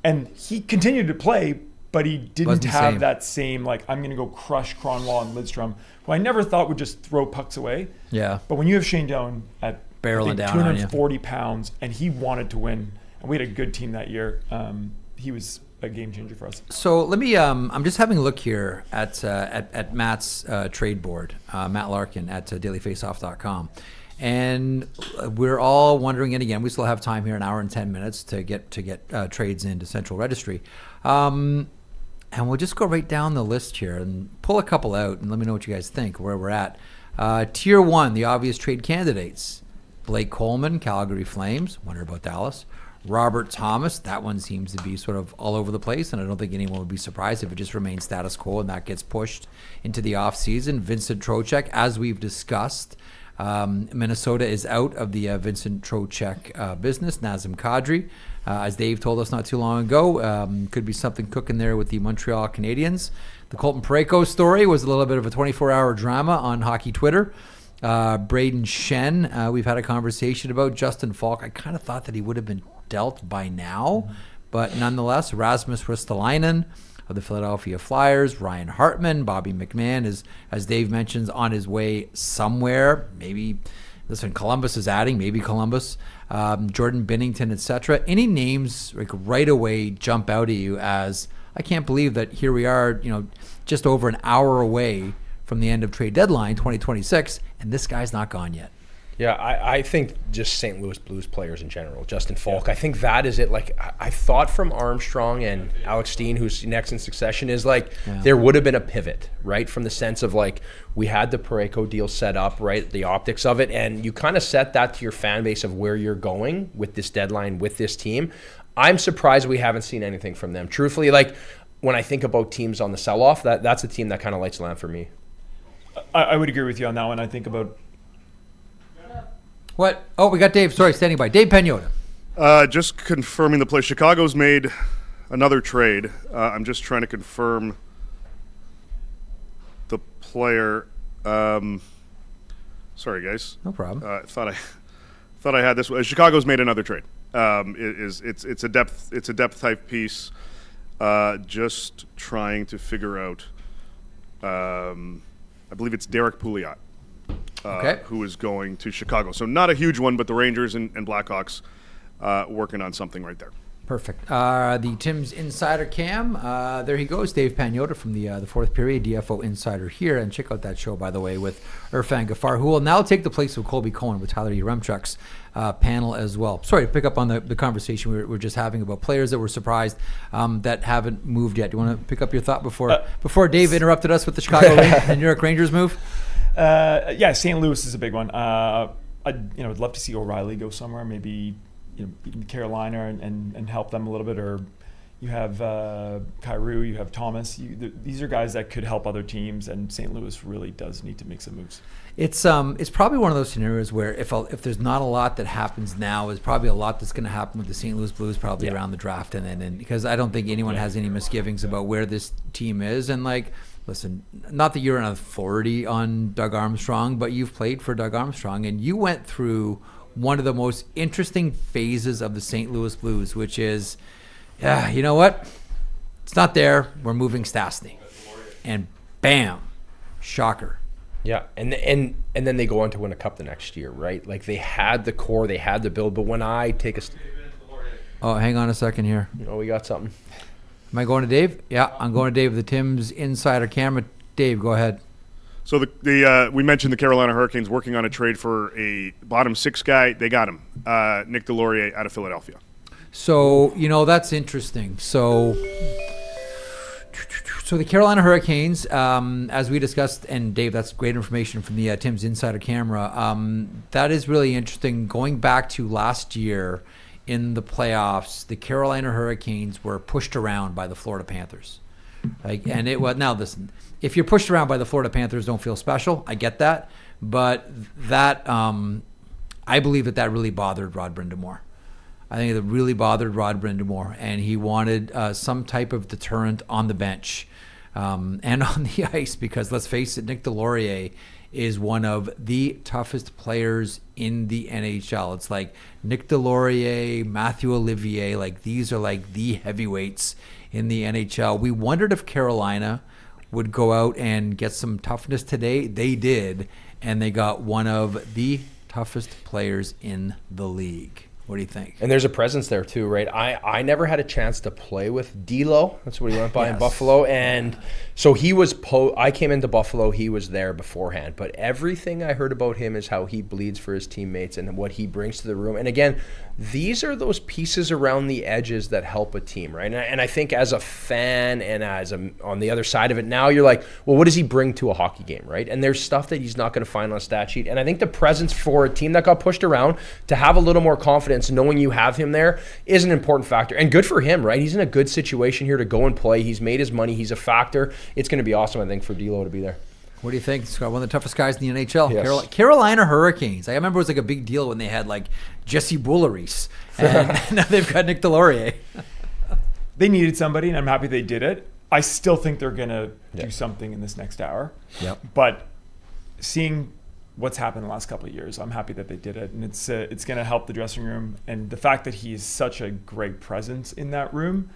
And he continued to play, but he didn't Wasn't have same. that same, like, I'm going to go crush Cronwall and Lidstrom, who I never thought would just throw pucks away. Yeah. But when you have Shane Doan at Barreling down on you. 240 pounds, and he wanted to win, and we had a good team that year, he was a game changer for us. So let me. I'm just having a look here at Matt's trade board, Matt Larkin at dailyfaceoff.com, and we're all wondering. And again, we still have time here, an hour and 10 minutes to get trades into Central Registry, and we'll just go right down the list here and pull a couple out, and let me know what you guys think where we're at. Tier 1, the obvious trade candidates: Blake Coleman, Calgary Flames. Wonder about Dallas. Robert Thomas, that one seems to be sort of all over the place, and I don't think anyone would be surprised if it just remains status quo and that gets pushed into the offseason. Vincent Trocheck, as we've discussed, Minnesota is out of the Vincent Trocheck business. Nazem Kadri, as Dave told us not too long ago, could be something cooking there with the Montreal Canadiens. The Colton Parayko story was a little bit of a 24-hour drama on hockey Twitter. Braden Shen, we've had a conversation about. Justin Falk, I kind of thought that he would have been dealt by now, but nonetheless, Rasmus Ristolainen of the Philadelphia Flyers, Ryan Hartman, Bobby McMahon is, as Dave mentions, on his way somewhere. Maybe, listen, Columbus is adding, maybe Columbus, Jordan Binnington, etc. Any names like right away jump out at you as, I can't believe that here we are, just over an hour away from the end of trade deadline 2026, and this guy's not gone yet? Yeah, I think just St. Louis Blues players in general, Justin Falk, I think that is it. Like, I thought from Armstrong and Alex Steen, who's next in succession, is like there would have been a pivot, right? From the sense of like we had the Parayko deal set up, right? The optics of it, and you kind of set that to your fan base of where you're going with this deadline, with this team. I'm surprised we haven't seen anything from them. Truthfully, like when I think about teams on the sell-off, that's a team that kind of lights the lamp for me. I would agree with you on that one. I think about... What? Oh, we got Dave. Sorry, standing by. Dave Pagnotta. Just confirming the play. Chicago's made another trade. I'm just trying to confirm the player. Sorry, guys. No problem. Thought I had this. Chicago's made another trade. It's a depth type piece. Just trying to figure out. I believe it's Derek Pouliot. Who is going to Chicago. So not a huge one, but the Rangers and Blackhawks working on something right there. Perfect. The Tim's Insider Cam. There he goes, Dave Pagnotta from the fourth period, DFO Insider here. And check out that show, by the way, with Irfan Ghaffar, who will now take the place of Colby Cohen with Tyler Yaremchuk's panel as well. Sorry to pick up on the conversation we were just having about players that were surprised that haven't moved yet. Do you want to pick up your thought before Dave interrupted us with the Chicago and New York Rangers move? Yeah, St. Louis is a big one. I'd love to see O'Reilly go somewhere, maybe Carolina and help them a little bit. Or you have Kyrou, you have Thomas. These are guys that could help other teams, and St. Louis really does need to make some moves. It's probably one of those scenarios where if there's not a lot that happens now, there's probably a lot that's going to happen with the St. Louis Blues probably around the draft, and because I don't think anyone has any misgivings about where this team is. And like, listen, not that you're an authority on Doug Armstrong, but you've played for Doug Armstrong, and you went through one of the most interesting phases of the St. Louis Blues, which is, you know what? It's not there. We're moving Stastny. And bam, shocker. Yeah, and then they go on to win a cup the next year, right? Like they had the core, they had the build, but when I take a... Oh, hang on a second here. We got something. Am I going to Dave? Yeah, I'm going to Dave, the Tim's Insider Camera. Dave, go ahead. So we mentioned the Carolina Hurricanes working on a trade for a bottom six guy. They got him, Nick Delorier out of Philadelphia. So, that's interesting. So the Carolina Hurricanes, as we discussed, and Dave, that's great information from the Tim's Insider Camera. That is really interesting. Going back to last year in the playoffs, the Carolina Hurricanes were pushed around by the Florida Panthers. Now listen, if you're pushed around by the Florida Panthers, don't feel special. I get that. But that, I believe that really bothered Rod Brind'Amour. I think it really bothered Rod Brind'Amour, and he wanted some type of deterrent on the bench and on the ice, because let's face it, Nick Delorier is one of the toughest players in the NHL. It's like Nick Delorier, Matthew Olivier, like these are like the heavyweights in the NHL. We wondered if Carolina would go out and get some toughness today. They did, and they got one of the toughest players in the league. What do you think? And there's a presence there too, right? I never had a chance to play with D'Lo. That's what he went by in Buffalo. And so he was I came into Buffalo, he was there beforehand. But everything I heard about him is how he bleeds for his teammates and what he brings to the room. And again, these are those pieces around the edges that help a team, right? And I think as a fan and on the other side of it now, you're like, well, what does he bring to a hockey game, right? And there's stuff that he's not going to find on a stat sheet. And I think the presence for a team that got pushed around to have a little more confidence knowing you have him there is an important factor. And good for him, right? He's in a good situation here to go and play. He's made his money. He's a factor. It's going to be awesome, I think, for D'Lo to be there. What do you think? Scott, one of the toughest guys in the NHL. Yes. Carolina Hurricanes. I remember it was like a big deal when they had like Jesse Bouleris. And now they've got Nick Delorier. They needed somebody, and I'm happy they did it. I still think they're going to do something in this next hour. Yep. But seeing what's happened in the last couple of years, I'm happy that they did it. And it's going to help the dressing room. And the fact that he is such a great presence in that room,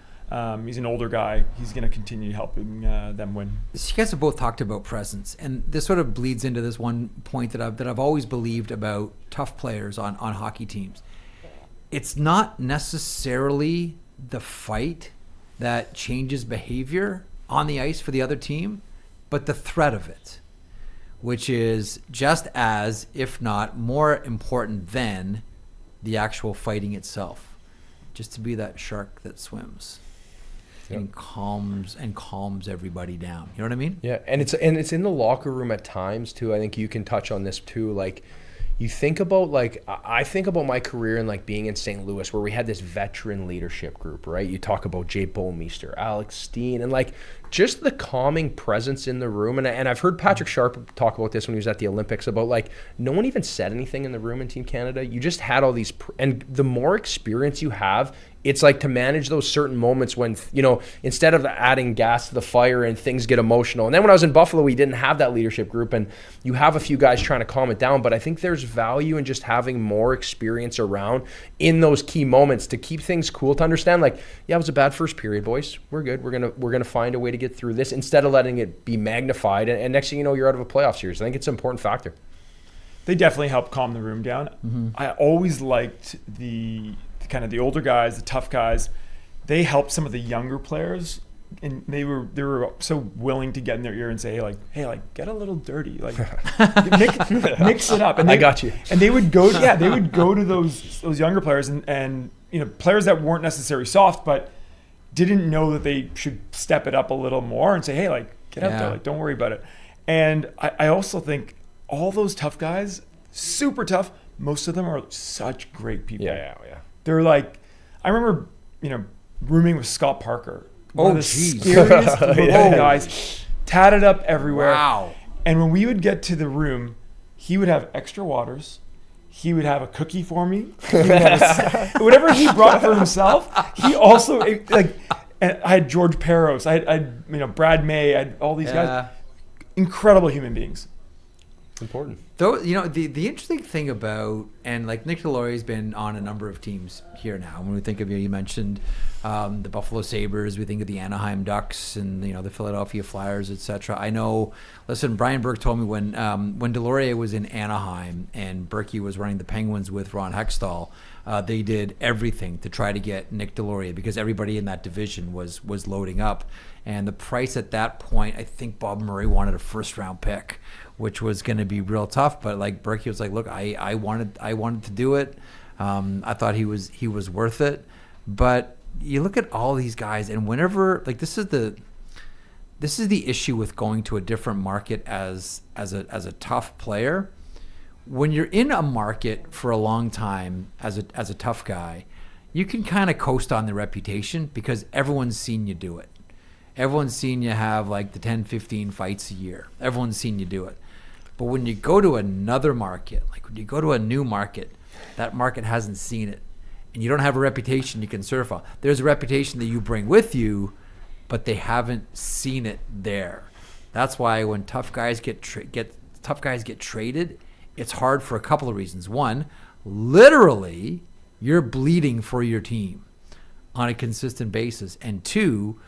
he's an older guy. He's going to continue helping them win. You guys have both talked about presence, and this sort of bleeds into this one point that I've always believed about tough players on hockey teams. It's not necessarily the fight that changes behavior on the ice for the other team, but the threat of it. which is just as, if not more important than, the actual fighting itself. Just to be that shark that swims and calms everybody down. You know what I mean? Yeah, and it's in the locker room at times too. I think you can touch on this too. Like, you think about, like, I think about my career and like being in St. Louis, where we had this veteran leadership group, right? You talk about Jay Bowmeister, Alex Steen, and like just the calming presence in the room. And I've heard Patrick Sharp talk about this when he was at the Olympics, about like no one even said anything in the room in Team Canada. You just had all these, and the more experience you have, it's like to manage those certain moments when, you know, instead of adding gas to the fire and things get emotional. And then when I was in Buffalo, we didn't have that leadership group, and you have a few guys trying to calm it down. But I think there's value in just having more experience around in those key moments to keep things cool, to understand like, yeah, it was a bad first period, boys. We're good. We're gonna find a way to get through this, instead of letting it be magnified. And next thing you know, you're out of a playoff series. I think it's an important factor. They definitely help calm the room down. Mm-hmm. I always liked the kind of the older guys, the tough guys. They helped some of the younger players, and they were so willing to get in their ear and say, hey, get a little dirty, like mix it up. And I got you. And they would go to those younger players and you know, players that weren't necessarily soft, but didn't know that they should step it up a little more and say, hey, like, get out there, like, don't worry about it. And I also think all those tough guys, super tough, most of them are such great people. Yeah. They're like, I remember, you know, rooming with Scott Parker. Oh, One of the geez. scariest looking guys, tatted up everywhere. Wow. And when we would get to the room, he would have extra waters. He would have a cookie for me. He would have whatever he brought for himself. He also, like, and I had George Peros. I had you know, Brad May. I had all these guys. Incredible human beings. It's important. Though, you know, the interesting thing about, and like Nick Delorier's been on a number of teams here now. When we think of, you mentioned the Buffalo Sabres, we think of the Anaheim Ducks and, you know, the Philadelphia Flyers, etc. I know, listen, Brian Burke told me when Delorier was in Anaheim and Berkey was running the Penguins with Ron Hextall, they did everything to try to get Nick Delorier, because everybody in that division was loading up. And the price at that point, I think Bob Murray wanted a first-round pick, which was going to be real tough. But like Berkey was like, look, I wanted to do it. I thought he was worth it. But you look at all these guys, and whenever, like, this is the issue with going to a different market as a tough player. When you're in a market for a long time as a tough guy, you can kind of coast on the reputation because everyone's seen you do it. Everyone's seen you have like the 10, 15 fights a year. Everyone's seen you do it. But when you go to another market, like when you go to a new market, that market hasn't seen it. And you don't have a reputation you can surf on. There's a reputation that you bring with you, but they haven't seen it there. That's why when tough guys get traded, it's hard for a couple of reasons. One, literally, you're bleeding for your team on a consistent basis. And two,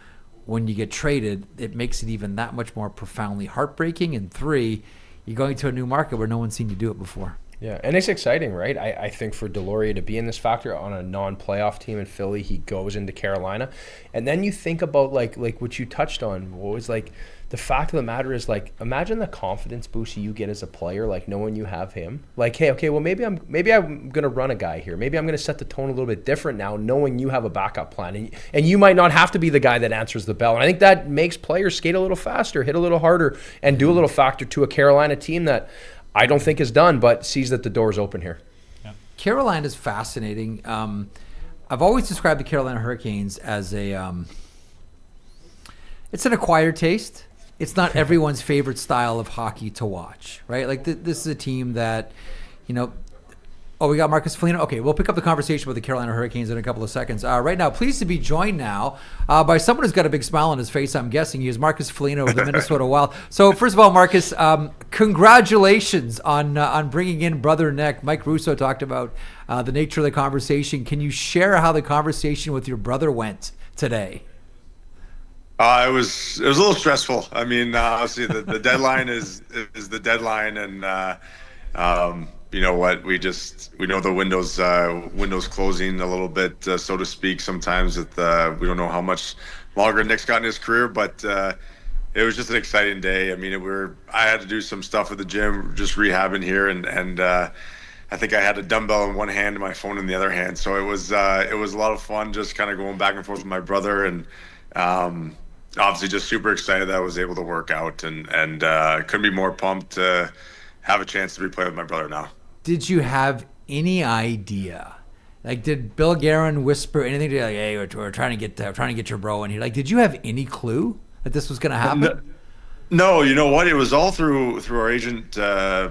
when you get traded, it makes it even that much more profoundly heartbreaking. And three, you're going to a new market where no one's seen you do it before. Yeah, and it's exciting, right? I think for Delorier to be in this factor on a non-playoff team in Philly, he goes into Carolina. And then you think about like what you touched on, was like the fact of the matter is, like, imagine the confidence boost you get as a player, like knowing you have him. Like, hey, okay, well maybe I'm gonna run a guy here. Maybe I'm gonna set the tone a little bit different now, knowing you have a backup plan, and you might not have to be the guy that answers the bell. And I think that makes players skate a little faster, hit a little harder, and do a little factor to a Carolina team that I don't think is done, but sees that the door is open here. Yeah. Carolina is fascinating. I've always described the Carolina Hurricanes as it's an acquired taste. It's not everyone's favorite style of hockey to watch, right? Like this is a team that, you know, we got Marcus Foligno. Okay, we'll pick up the conversation with the Carolina Hurricanes in a couple of seconds. Right now, pleased to be joined now by someone who's got a big smile on his face. I'm guessing he is Marcus Foligno of the Minnesota Wild. So first of all, Marcus, congratulations on bringing in Brother Nick. Mike Russo talked about the nature of the conversation. Can you share how the conversation with your brother went today? It was a little stressful. I mean, obviously the deadline is the deadline, and you know what? We know the windows closing a little bit, so to speak. Sometimes we don't know how much longer Nick's got in his career, but it was just an exciting day. I mean, I had to do some stuff at the gym, just rehabbing here, and I think I had a dumbbell in one hand and my phone in the other hand. So it was a lot of fun, just kind of going back and forth with my brother, and obviously just super excited that I was able to work out, and couldn't be more pumped to have a chance to be playing with my brother now. Did you have any idea? Like, did Bill Guerin whisper anything to you, like, "Hey, we're trying to get your bro in here"? Like, did you have any clue that this was going to happen? No, you know what? It was all through our agent,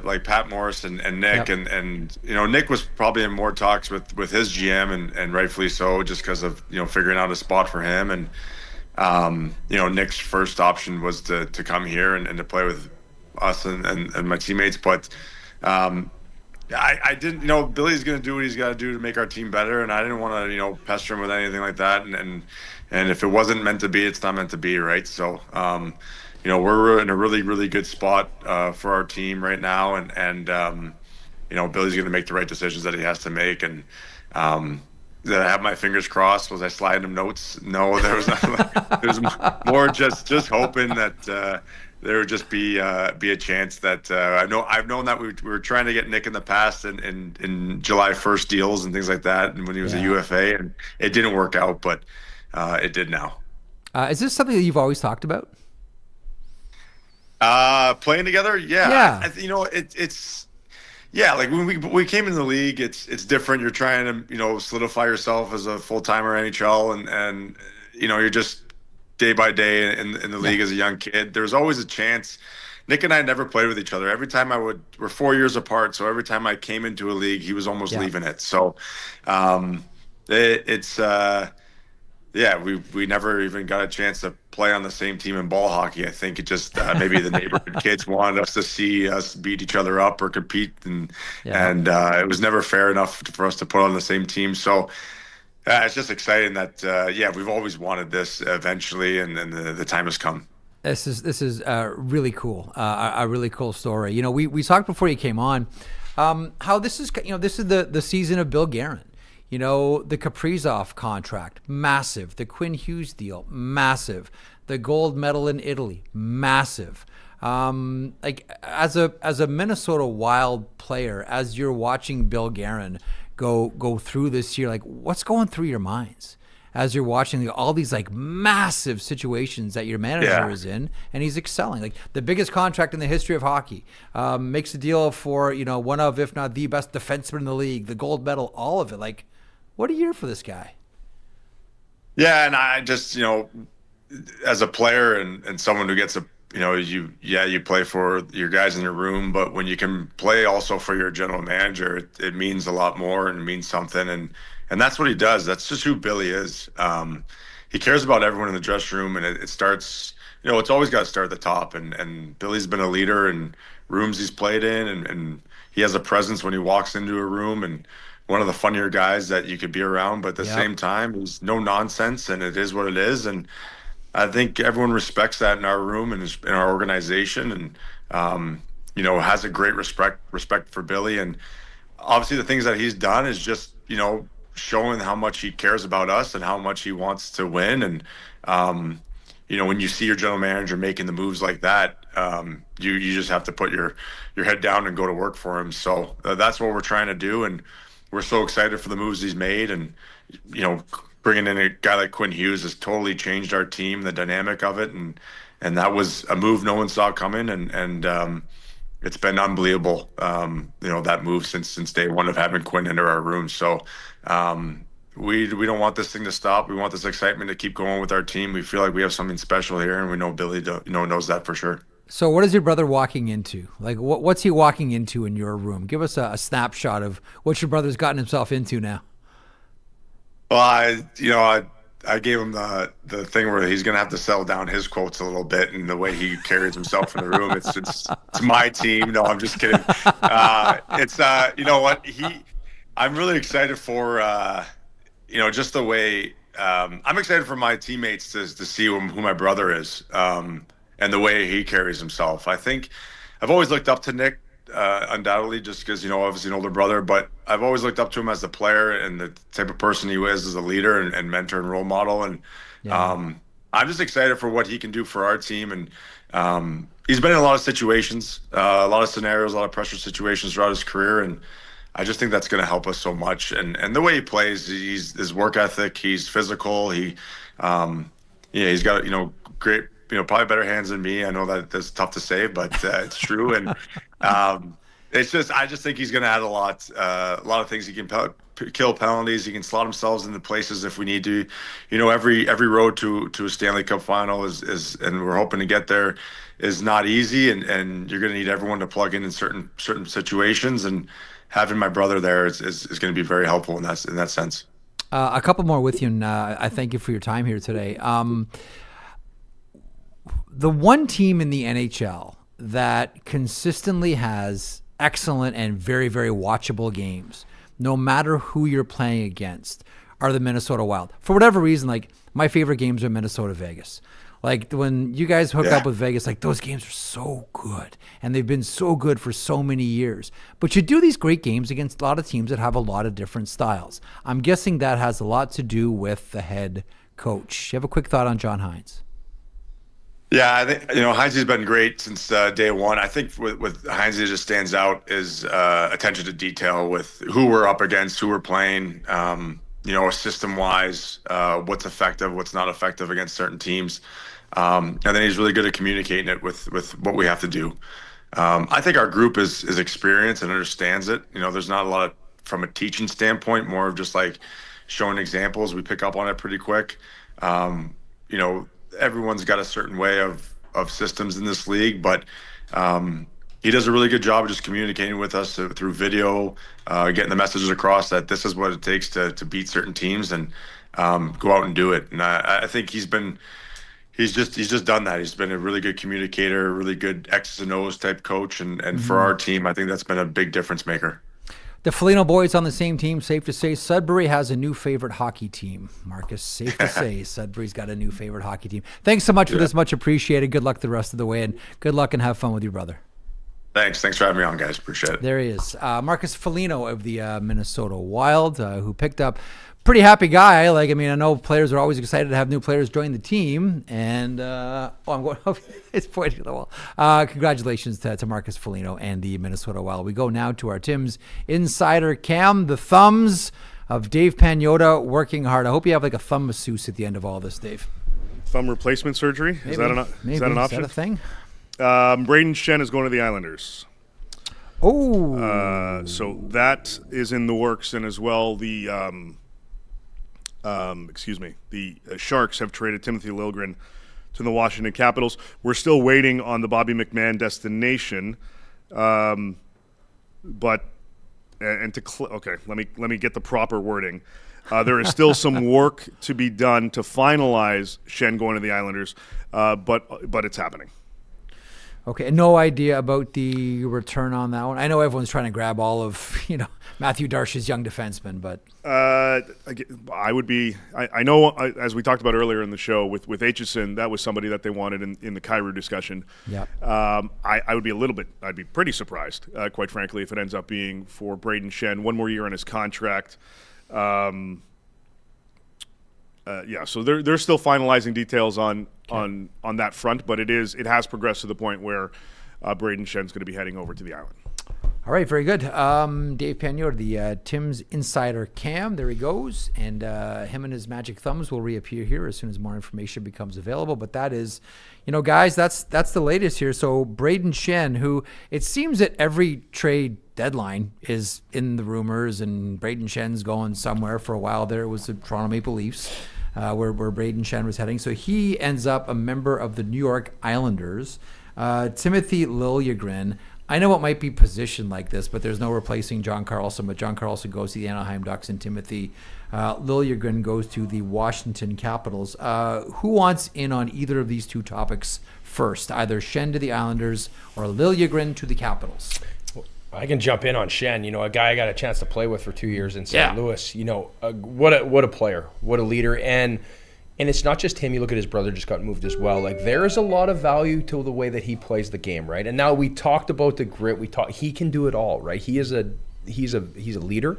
like Pat Morris and Nick, Yep. and Nick was probably in more talks with his GM, and rightfully so, just because of figuring out a spot for him, and Nick's first option was to come here and to play with us and my teammates, but I didn't Billy's going to do what he's got to do to make our team better, and I didn't want to pester him with anything like that, and if it wasn't meant to be, it's not meant to be, right? So we're in a really, really good spot for our team right now, and Billy's going to make the right decisions that he has to make, and did I have my fingers crossed? Was I sliding him notes? No, there was not. There was more just hoping that there would just be a chance that I've known that we were trying to get Nick in the past in July 1st deals and things like that, and when he was a UFA, and it didn't work out, but it did now. Is this something that you've always talked about? Playing together, yeah. It's like when we came into the league, it's different. You're trying to solidify yourself as a full-timer NHL, and you're just day by day in the league as a young kid. There's always a chance. Nick and I never played with each other. Every time we're 4 years apart, so every time I came into a league, he was almost leaving it. So we never even got a chance to play on the same team in ball hockey. I think it just maybe the neighborhood kids wanted us to see us beat each other up or compete, and it was never fair enough for us to put on the same team. So it's just exciting that we've always wanted this eventually, and the time has come. This is really cool, a really cool story. We talked before you came on how this is the season of Bill Guerin. The Kaprizov contract, massive. The Quinn Hughes deal, massive. The gold medal in Italy, massive. As a Minnesota Wild player, as you're watching Bill Guerin go through this year, like, what's going through your minds as you're watching all these like massive situations that your manager is in, and he's excelling? Like, the biggest contract in the history of hockey, makes a deal for one of, if not the best defenseman in the league, the gold medal, all of it. Like, what a year for this guy. Yeah, and I just, as a player and someone who gets you play for your guys in your room, but when you can play also for your general manager, it means a lot more, and it means something. And that's what he does. That's just who Billy is. He cares about everyone in the dressing room, and it starts, it's always got to start at the top. And Billy's been a leader in rooms he's played in, and he has a presence when he walks into a room, and one of the funnier guys that you could be around, but at the same time, he's no nonsense, and it is what it is. And I think everyone respects that in our room and in our organization, and has a great respect for Billy. And obviously the things that he's done is just showing how much he cares about us and how much he wants to win. And when you see your general manager making the moves like that, you just have to put your head down and go to work for him. So that's what we're trying to do, and we're so excited for the moves he's made. And bringing in a guy like Quinn Hughes has totally changed our team, the dynamic of it, and that was a move no one saw coming, and it's been unbelievable, that move since day one of having Quinn into our room. So we don't want this thing to stop. We want this excitement to keep going with our team. We feel like we have something special here, and we know Billy knows that for sure. So what is your brother walking into? Like, what's he walking into in your room? Give us a snapshot of what your brother's gotten himself into now. Well, I gave him the thing where he's going to have to settle down his quotes a little bit and the way he carries himself in the room. It's my team. No, I'm just kidding. I'm really excited for, just the way, I'm excited for my teammates to see who my brother is, and the way he carries himself. I think I've always looked up to Nick, undoubtedly, just because, obviously an older brother, but I've always looked up to him as the player and the type of person he is as a leader and mentor and role model. And, I'm just excited for what he can do for our team. And he's been in a lot of situations, a lot of scenarios, a lot of pressure situations throughout his career. And I just think that's going to help us so much. And the way he plays, his work ethic, he's physical. He's got, great, probably better hands than me. I know that's tough to say, but it's true. And I just think he's going to add a lot of things. He can kill penalties. He can slot himself into places if we need to. Every road to a Stanley Cup final is and we're hoping to get there, is not easy. And you're going to need everyone to plug in certain situations. And having my brother there is going to be very helpful in that sense. A couple more with you, and I thank you for your time here today. The one team in the NHL that consistently has excellent and very, very watchable games, no matter who you're playing against, are the Minnesota Wild. For whatever reason, like, my favorite games are Minnesota Vegas. Like, when you guys hook up with Vegas, like, those games are so good, and they've been so good for so many years. But you do these great games against a lot of teams that have a lot of different styles. I'm guessing that has a lot to do with the head coach. You have a quick thought on John Hynes? Yeah, I think Heinz has been great since day one. I think with Heinz, it just stands out is attention to detail with who we're up against, who we're playing. System wise, what's effective, what's not effective against certain teams, and then he's really good at communicating it with what we have to do. I think our group is experienced and understands it. There's not a lot of, from a teaching standpoint, more of just like showing examples. We pick up on it pretty quick. Everyone's got a certain way of systems in this league, but he does a really good job of just communicating with us through video, getting the messages across that this is what it takes to beat certain teams and go out and do it. And I think he's just done that. He's been a really good communicator, really good X's and O's type coach, and for our team, I think that's been a big difference maker. The Foligno boys on the same team. Safe to say Sudbury has a new favorite hockey team. Marcus, safe to say Sudbury's got a new favorite hockey team. Thanks so much for this. Much appreciated. Good luck the rest of the way, and good luck and have fun with your brother. Thanks for having me on, guys. Appreciate it. There he is. Marcus Foligno of the Minnesota Wild, who picked up pretty happy guy. I know players are always excited to have new players join the team. And, it's pointing to the wall. Congratulations to Marcus Foligno and the Minnesota Wild. We go now to our Tim's Insider Cam, the thumbs of Dave Pagnotta working hard. I hope you have like a thumb masseuse at the end of all this, Dave. Thumb replacement surgery? Maybe. Is that an option? Is that a thing? Braden Shen is going to the Islanders. Oh. So that is in the works, and as well the Sharks have traded Timothy Liljegren to the Washington Capitals. We're still waiting on the Bobby McMahon destination, let me get the proper wording. There is still some work to be done to finalize Shen going to the Islanders, but it's happening. Okay, no idea about the return on that one. I know everyone's trying to grab all of, Matthew Darsh's young defenseman, but I would be. I know, as we talked about earlier in the show with Aitchison, that was somebody that they wanted in the Kyrou discussion. Yeah. I would be I'd be pretty surprised, quite frankly, if it ends up being for Braden Shen, one more year on his contract. So they're still finalizing details on that front, but it has progressed to the point where Braden Shen's going to be heading over to the island. All right, very good. Dave Pagnotta, the Tim's Insider Cam, there he goes, and him and his magic thumbs will reappear here as soon as more information becomes available. But that is, guys, that's the latest here. So Braden Shen, who it seems that every trade deadline is in the rumors, and Braden Shen's going somewhere. For a while there, it was the Toronto Maple Leafs. Where Braden Shen was heading. So he ends up a member of the New York Islanders. Timothy Liljegren, I know it might be positioned like this, but there's no replacing John Carlson. But John Carlson goes to the Anaheim Ducks, and Timothy Liljegren goes to the Washington Capitals. Who wants in on either of these two topics first? Either Shen to the Islanders or Liljegren to the Capitals? I can jump in on Shen. A guy I got a chance to play with for 2 years in St. Louis. What a player, what a leader, and it's not just him. You look at his brother just got moved as well. Like, there is a lot of value to the way that he plays the game, right? And now we talked about the grit. He can do it all, right? He's a leader.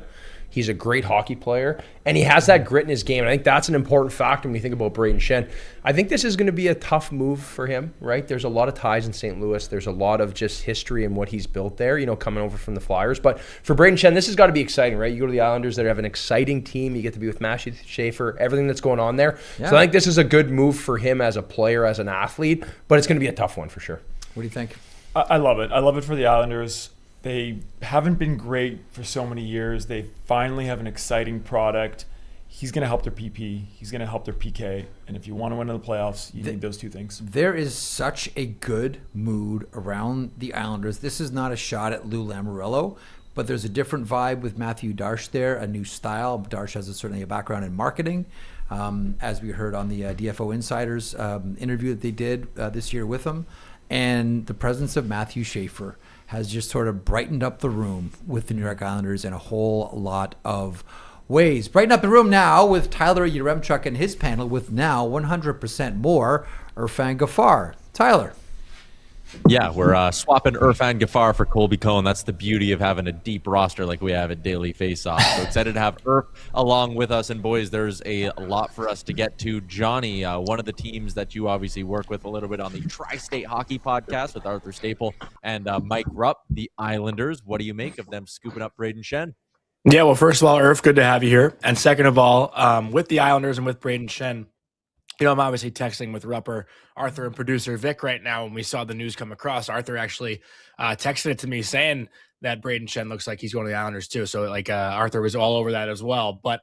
He's a great hockey player, and he has that grit in his game. And I think that's an important factor when you think about Brayden Schenn. I think this is going to be a tough move for him, right? There's a lot of ties in St. Louis. There's a lot of just history and what he's built there, coming over from the Flyers. But for Brayden Schenn, this has got to be exciting, right? You go to the Islanders that have an exciting team. You get to be with Matthew Schaefer, everything that's going on there. Yeah. So I think this is a good move for him as a player, as an athlete, but it's going to be a tough one for sure. What do you think? I love it. I love it for the Islanders. They haven't been great for so many years. They finally have an exciting product. He's going to help their PP. He's going to help their PK. And if you want to win in the playoffs, you need those two things. There is such a good mood around the Islanders. This is not a shot at Lou Lamoriello, but there's a different vibe with Matthew Darche there, a new style. Darche has certainly a background in marketing, as we heard on the DFO Insiders interview that they did this year with him. And the presence of Matthew Schaefer has just sort of brightened up the room with the New York Islanders in a whole lot of ways. Brighten up the room now with Tyler Yaremchuk and his panel with now 100% more Irfan Gaffar. Tyler. Yeah, we're swapping Irfan Gaffar for Colby Cohen. That's the beauty of having a deep roster like we have at Daily Faceoff. So excited to have Irf along with us. And boys, there's a lot for us to get to. Johnny, one of the teams that you obviously work with a little bit on the Tri-State Hockey Podcast with Arthur Staple and Mike Rupp, the Islanders. What do you make of them scooping up Brayden Schenn? Yeah, well, first of all, Irf, good to have you here. And second of all, with the Islanders and with Brayden Schenn, I'm obviously texting with Rupper, Arthur, and producer Vic right now. When we saw the news come across, Arthur actually texted it to me saying that Brayden Schenn looks like he's going to the Islanders too. So Arthur was all over that as well. But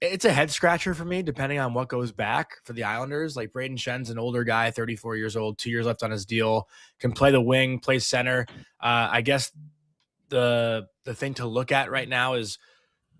it's a head scratcher for me, depending on what goes back for the Islanders. Like Brayden Schenn's an older guy, 34 years old, 2 years left on his deal, can play the wing, play center. I guess the thing to look at right now is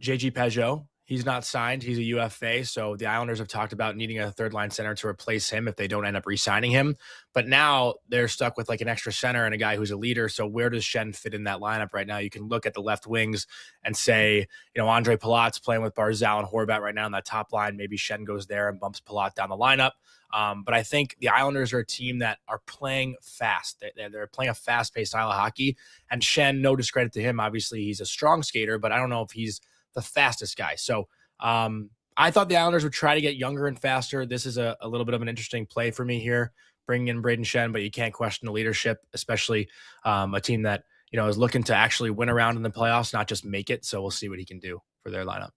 JG Pagnotta. He's not signed. He's a UFA. So the Islanders have talked about needing a third line center to replace him if they don't end up re-signing him. But now they're stuck with like an extra center and a guy who's a leader. So where does Schenn fit in that lineup right now? You can look at the left wings and say, Andre Palat's playing with Barzal and Horvat right now on that top line. Maybe Schenn goes there and bumps Palat down the lineup. But I think the Islanders are a team that are playing fast. They're playing a fast-paced style of hockey. And Schenn, no discredit to him. Obviously, he's a strong skater, but I don't know if he's the fastest guy. So I thought the Islanders would try to get younger and faster. This is a little bit of an interesting play for me here, bringing in Brayden Schenn, but you can't question the leadership, especially a team that, is looking to actually win around in the playoffs, not just make it. So we'll see what he can do for their lineup.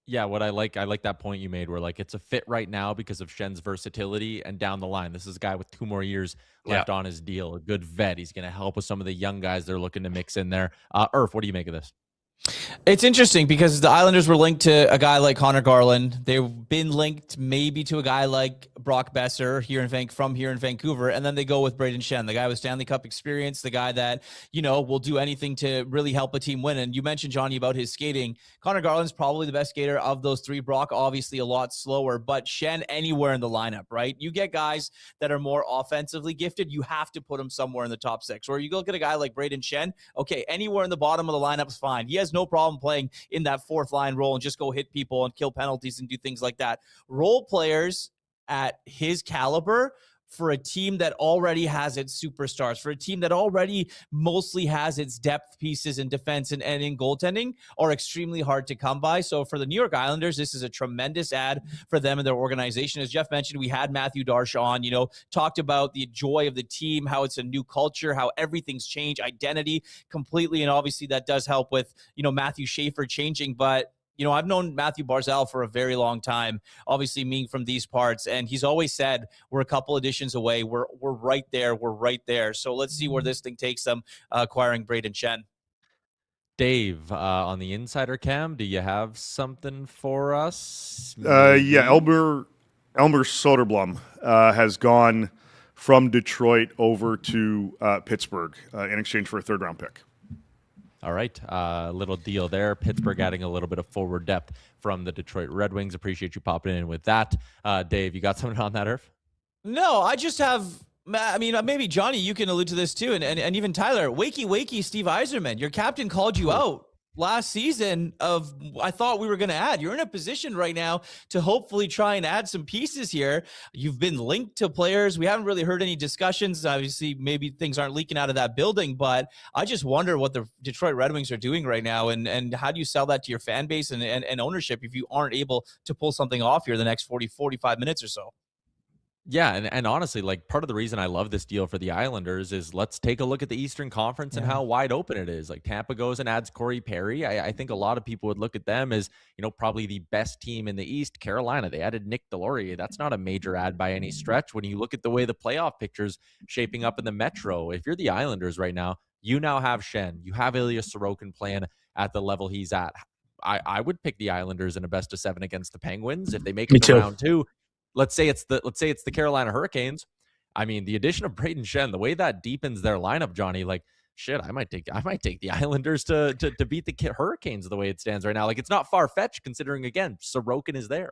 Yeah, what I like that point you made where it's a fit right now because of Schenn's versatility, and down the line, this is a guy with 2 more years left on his deal, a good vet. He's going to help with some of the young guys they're looking to mix in there. Irf, what do you make of this? It's interesting because the Islanders were linked to a guy like Connor Garland. They've been linked maybe to a guy like Brock Besser from here in Vancouver. And then they go with Brayden Schenn, the guy with Stanley Cup experience, the guy that, will do anything to really help a team win. And you mentioned, Johnny, about his skating. Connor Garland's probably the best skater of those 3. Brock, obviously a lot slower, but Schenn anywhere in the lineup, right? You get guys that are more offensively gifted, you have to put them somewhere in the top 6. Or you look at a guy like Brayden Schenn, okay, anywhere in the bottom of the lineup is fine. He has no problem playing in that 4th line role and just go hit people and kill penalties and do things like that. Role players at his caliber, for a team that already has its superstars, for a team that already mostly has its depth pieces in defense and in goaltending, are extremely hard to come by. So for the New York Islanders, this is a tremendous add for them and their organization. As Jeff mentioned, we had Matthew Darche on, talked about the joy of the team, how it's a new culture, how everything's changed, identity completely. And obviously that does help with, Matthew Schaefer changing. But I've known Matthew Barzal for a very long time, obviously being from these parts, and he's always said, we're a couple additions away. We're right there. We're right there. So let's see where this thing takes them, acquiring Brayden Schenn. Dave, on the insider cam, do you have something for us? Elmer Soderblom has gone from Detroit over to Pittsburgh in exchange for a 3rd-round pick. All right, little deal there. Pittsburgh adding a little bit of forward depth from the Detroit Red Wings. Appreciate you popping in with that. Dave, you got something on that, Irf? No, I just have, maybe Johnny, you can allude to this too, and even Tyler. Wakey, Steve Yzerman, your captain called you out. last season of I thought we were going to add. You're in a position right now to hopefully try and add some pieces here. You've been linked to players. We haven't really heard any discussions. Obviously, maybe things aren't leaking out of that building, but I just wonder what the Detroit Red Wings are doing right now, and how do you sell that to your fan base and ownership if you aren't able to pull something off here the next 45 minutes or so? Yeah, and honestly, like part of the reason I love this deal for the Islanders is let's take a look at the Eastern Conference and how wide open it is. Like Tampa goes and adds Corey Perry. I think a lot of people would look at them as, probably the best team in the East. Carolina, they added Nick Delorier. That's not a major add by any stretch. When you look at the way the playoff picture's shaping up in the Metro, if you're the Islanders right now, you now have Shen. You have Ilya Sorokin playing at the level he's at. I would pick the Islanders in a best of 7 against the Penguins. If they make it to round 2, let's say it's the Carolina Hurricanes. I mean, the addition of Brayden Schenn, the way that deepens their lineup, Johnny, like shit, I might take the Islanders to beat the Hurricanes the way it stands right now. Like it's not far-fetched considering, again, Sorokin is there.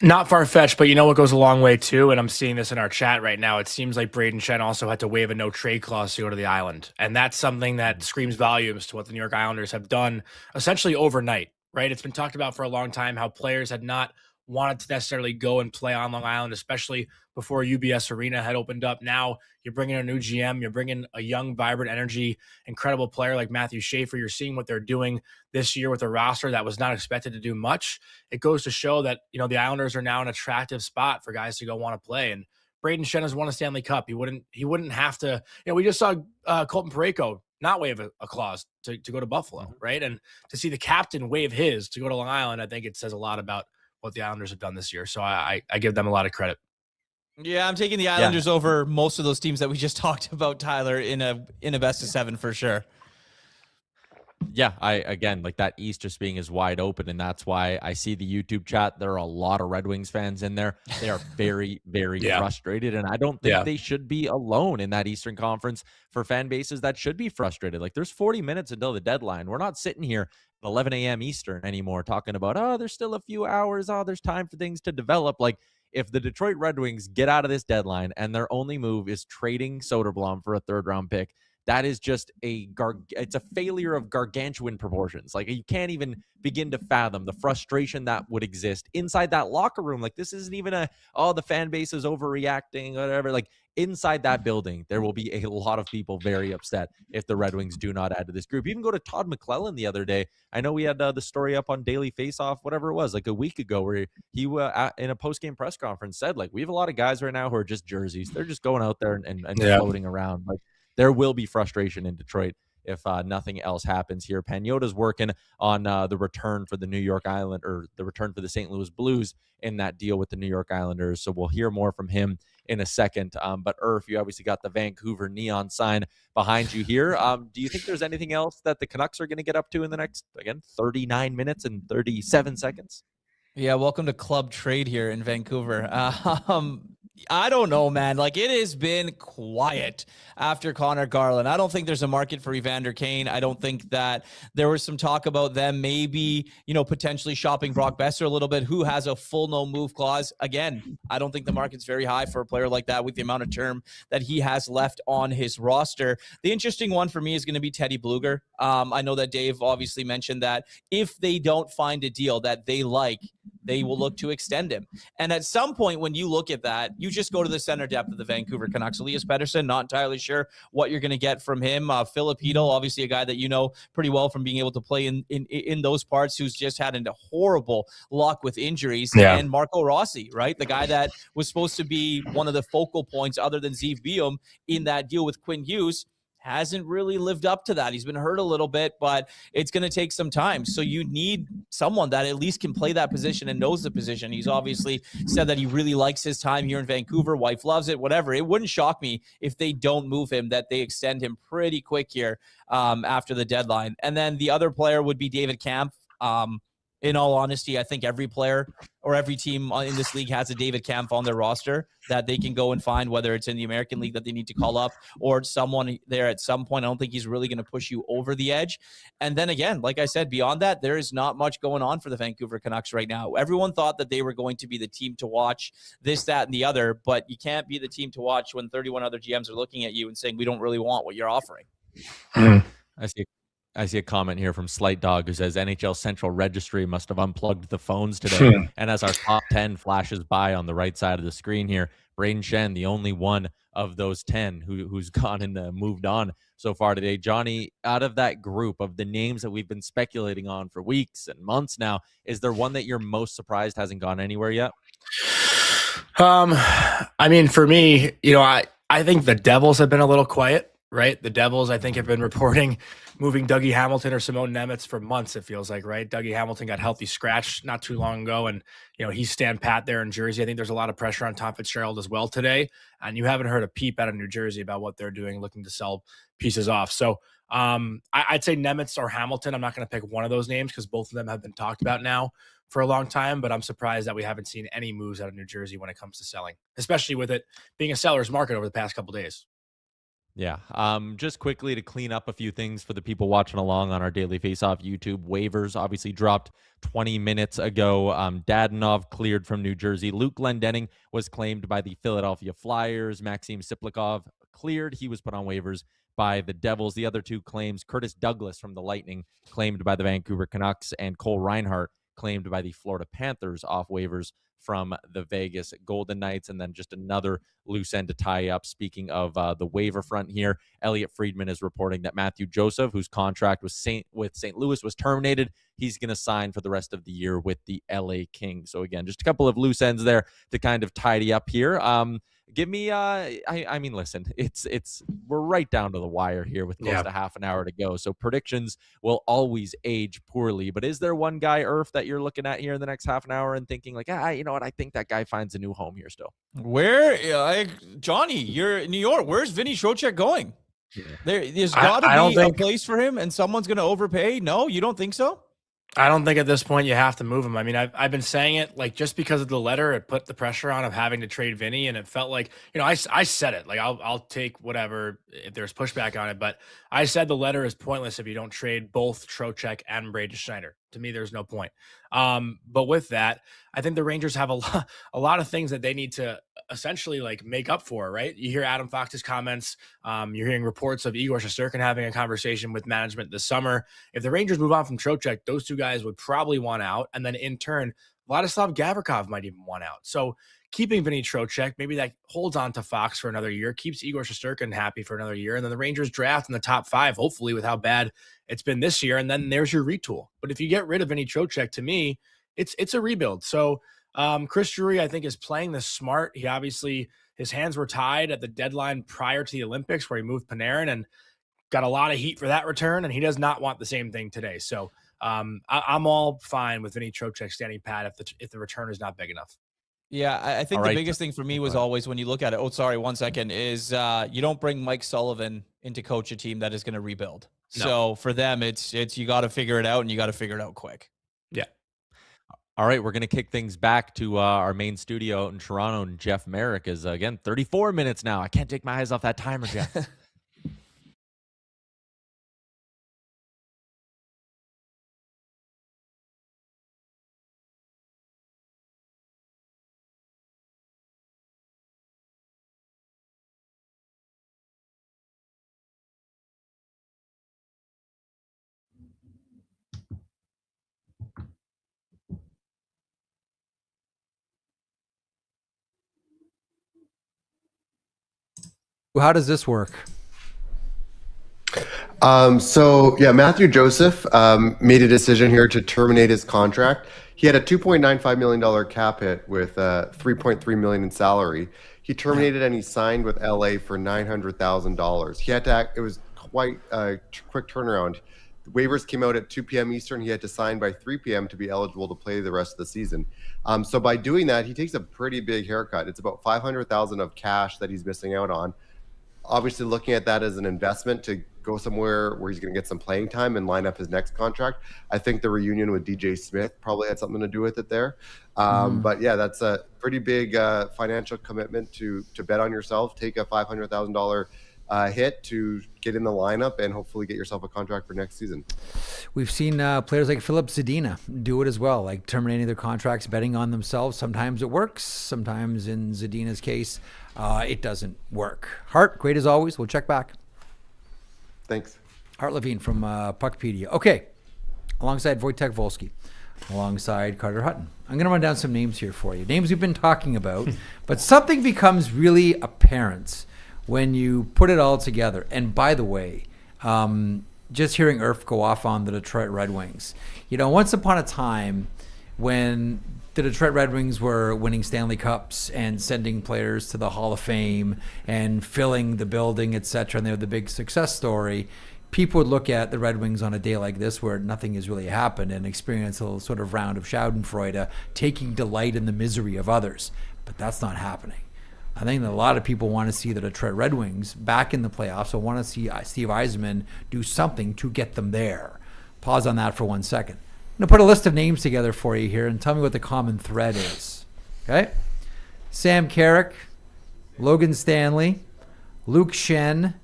Not far-fetched, but you know what goes a long way too, and I'm seeing this in our chat right now. It seems like Brayden Schenn also had to waive a no-trade clause to go to the Island, and that's something that screams volumes to what the New York Islanders have done essentially overnight, right? It's been talked about for a long time how players had not wanted to necessarily go and play on Long Island, especially before UBS Arena had opened up. Now you're bringing a new GM, you're bringing a young, vibrant, energy, incredible player like Matthew Schaefer. You're seeing what they're doing this year with a roster that was not expected to do much. It goes to show that, the Islanders are now an attractive spot for guys to go want to play. And Brayden Schenn has won a Stanley Cup. He wouldn't have to, we just saw Colton Parayko not waive a clause to go to Buffalo, right? And to see the captain waive his to go to Long Island, I think it says a lot about what the Islanders have done this year. So I give them a lot of credit. Yeah, I'm taking the Islanders over most of those teams that we just talked about, Tyler, in a best of 7 for sure. Yeah, again, like that East just being as wide open, and that's why I see the YouTube chat. There are a lot of Red Wings fans in there. They are very, very frustrated, and I don't think they should be alone in that Eastern Conference for fan bases that should be frustrated. Like there's 40 minutes until the deadline. We're not sitting here at 11 a.m. Eastern anymore talking about, there's still a few hours. There's time for things to develop. Like if the Detroit Red Wings get out of this deadline and their only move is trading Soderblom for a 3rd-round pick, that is just it's a failure of gargantuan proportions. Like you can't even begin to fathom the frustration that would exist inside that locker room. Like this isn't even the fan base is overreacting, whatever. Like inside that building, there will be a lot of people very upset if the Red Wings do not add to this group. Even go to Todd McClellan the other day. I know we had the story up on Daily Faceoff, whatever it was, like a week ago, where he in a post-game press conference said, like, we have a lot of guys right now who are just jerseys. They're just going out there and floating around. Like there will be frustration in Detroit if nothing else happens here. Pagnotta's working on the return for the New York Island, or the return for the St. Louis Blues in that deal with the New York Islanders. So we'll hear more from him in a second. But Irf, you obviously got the Vancouver neon sign behind you here. Do you think there's anything else that the Canucks are going to get up to in the next, 39 minutes and 37 seconds? Yeah, welcome to Club Trade here in Vancouver. I don't know, man. Like, it has been quiet after Connor Garland. I don't think there's a market for Evander Kane. I don't think that there was some talk about them maybe, potentially shopping Brock Besser a little bit, who has a full no move clause. Again, I don't think the market's very high for a player like that with the amount of term that he has left on his roster. The interesting one for me is going to be Teddy Bluger. I know that Dave obviously mentioned that if they don't find a deal that they like, they will look to extend him. And at some point, when you look at that, you just go to the center depth of the Vancouver Canucks. Elias Pettersson, not entirely sure what you're going to get from him. Philip Hedl, obviously a guy that you know pretty well from being able to play in those parts, who's just had a horrible luck with injuries. Yeah. And Marco Rossi, right? The guy that was supposed to be one of the focal points other than Zeev Bium in that deal with Quinn Hughes. Hasn't really lived up to that. He's been hurt a little bit, but it's going to take some time. So you need someone that at least can play that position and knows the position. He's obviously said that he really likes his time here in Vancouver. Wife loves it, whatever. It wouldn't shock me if they don't move him, that they extend him pretty quick here after the deadline. And then the other player would be David Kampf. In all honesty, I think every player or every team in this league has a David Kampf on their roster that they can go and find, whether it's in the American League that they need to call up or someone there at some point. I don't think he's really going to push you over the edge. And then again, like I said, beyond that, there is not much going on for the Vancouver Canucks right now. Everyone thought that they were going to be the team to watch, this, that, and the other, but you can't be the team to watch when 31 other GMs are looking at you and saying, we don't really want what you're offering. I see I see a comment here from Slight Dog who says NHL Central Registry must have unplugged the phones today. And as our top 10 flashes by on the right side of the screen here, Braden Shen, the only one of those 10 who's gone and moved on so far today. Johnny, out of that group of the names that we've been speculating on for weeks and months now, is there one that you're most surprised hasn't gone anywhere yet? I mean, for me, I think the Devils have been a little quiet, right? The Devils, I think, have been reporting moving Dougie Hamilton or Simone Nemeth for months, it feels like, right? Dougie Hamilton got healthy scratch not too long ago, and, he's stand pat there in Jersey. I think there's a lot of pressure on Tom Fitzgerald as well today, and you haven't heard a peep out of New Jersey about what they're doing, looking to sell pieces off. So I'd say Nemeth or Hamilton. I'm not going to pick one of those names because both of them have been talked about now for a long time, but I'm surprised that we haven't seen any moves out of New Jersey when it comes to selling, especially with it being a seller's market over the past couple of days. Yeah. Just quickly to clean up a few things for the people watching along on our Daily Faceoff YouTube. Waivers obviously dropped 20 minutes ago. Dadonov cleared from New Jersey. Luke Glendening was claimed by the Philadelphia Flyers. Maxim Siplikov cleared. He was put on waivers by the Devils. The other two claims, Curtis Douglas from the Lightning, claimed by the Vancouver Canucks, and Cole Reinhardt, claimed by the Florida Panthers, off waivers from the Vegas Golden Knights. And then just another loose end to tie up. Speaking of the waiver front here, Elliot Friedman is reporting that Matthew Joseph, whose contract with St. Louis was terminated, he's going to sign for the rest of the year with the LA Kings. So again, just a couple of loose ends there to kind of tidy up here. Give me, I mean, listen, we're right down to the wire here with close to half an hour to go. So predictions will always age poorly. But is there one guy, Irf, that you're looking at here in the next half an hour and thinking like, you know what, I think that guy finds a new home here still? Johnny, you're in New York. Where's Vinny Trocheck going? Yeah. There's got to be a place for him, and someone's going to overpay. No, you don't think so? I don't think at this point you have to move him. I mean, I've been saying it, like, just because of the letter, it put the pressure on of having to trade Vinny, and it felt like, I said it, like, I'll take whatever if there's pushback on it, but I said the letter is pointless if you don't trade both Trocheck and Braden Schneider. To me, there's no point. But with that, I think the Rangers have a lot of things that they need to essentially like make up for, right? You hear Adam Fox's comments. You're hearing reports of Igor Shesterkin having a conversation with management this summer. If the Rangers move on from Trocheck, those two guys would probably want out. And then in turn, Vladislav Gavrikov might even want out. So keeping Vinny Trocheck, maybe that holds on to Fox for another year, keeps Igor Shesterkin happy for another year. And then the Rangers draft in the top 5, hopefully, with how bad it's been this year. And then there's your retool. But if you get rid of Vinny Trocheck, to me, it's a rebuild. So Chris Drury, I think, is playing this smart. He obviously, his hands were tied at the deadline prior to the Olympics where he moved Panarin and got a lot of heat for that return. And he does not want the same thing today. So I'm all fine with Vinny Trocheck standing pat if the return is not big enough. Yeah, I think the biggest thing for me was always when you look at it, 1 second, is you don't bring Mike Sullivan in to coach a team that is going to rebuild. No. So for them, it's you got to figure it out, and you got to figure it out quick. Yeah. All right, we're going to kick things back to our main studio out in Toronto, and Jeff Marek is, again, 34 minutes now. I can't take my eyes off that timer, Jeff. How does this work? Matthew Joseph made a decision here to terminate his contract. He had a $2.95 million cap hit with $3.3 million in salary. He terminated and he signed with LA for $900,000. He had to act, it was quite a quick turnaround. The waivers came out at 2 p.m. Eastern. He had to sign by 3 p.m. to be eligible to play the rest of the season. So by doing that, he takes a pretty big haircut. It's about $500,000 of cash that he's missing out on. Obviously looking at that as an investment to go somewhere where he's going to get some playing time and line up his next contract. I think the reunion with DJ Smith probably had something to do with it there. But yeah, that's a pretty big financial commitment to bet on yourself, take a $500,000 hit to get in the lineup and hopefully get yourself a contract for next season. We've seen players like Philip Zadina do it as well, like terminating their contracts, betting on themselves. Sometimes it works. Sometimes in Zadina's case, it doesn't work. Hart, great as always. We'll check back. Thanks. Hart Levine from Puckpedia. Okay, alongside Wojtek Wolski, alongside Carter Hutton. I'm going to run down some names here for you. Names we've been talking about, but something becomes really apparent when you put it all together. And by the way, just hearing Irf go off on the Detroit Red Wings. Once upon a time when the Detroit Red Wings were winning Stanley Cups and sending players to the Hall of Fame and filling the building, etc., and they were the big success story, people would look at the Red Wings on a day like this where nothing has really happened and experience a little sort of round of Schadenfreude, taking delight in the misery of others. But that's not happening. I think that a lot of people want to see the Detroit Red Wings back in the playoffs. So want to see Steve Yzerman do something to get them there. Pause on that for 1 second. I'm going to put a list of names together for you here and tell me what the common thread is. Okay? Sam Carrick, Logan Stanley, Luke Schenn,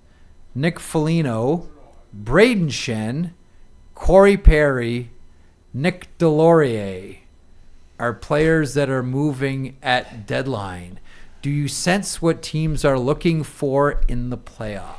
Nick Foligno, Braden Schenn, Corey Perry, Nick Delorier are players that are moving at deadline. Do you sense what teams are looking for in the playoffs?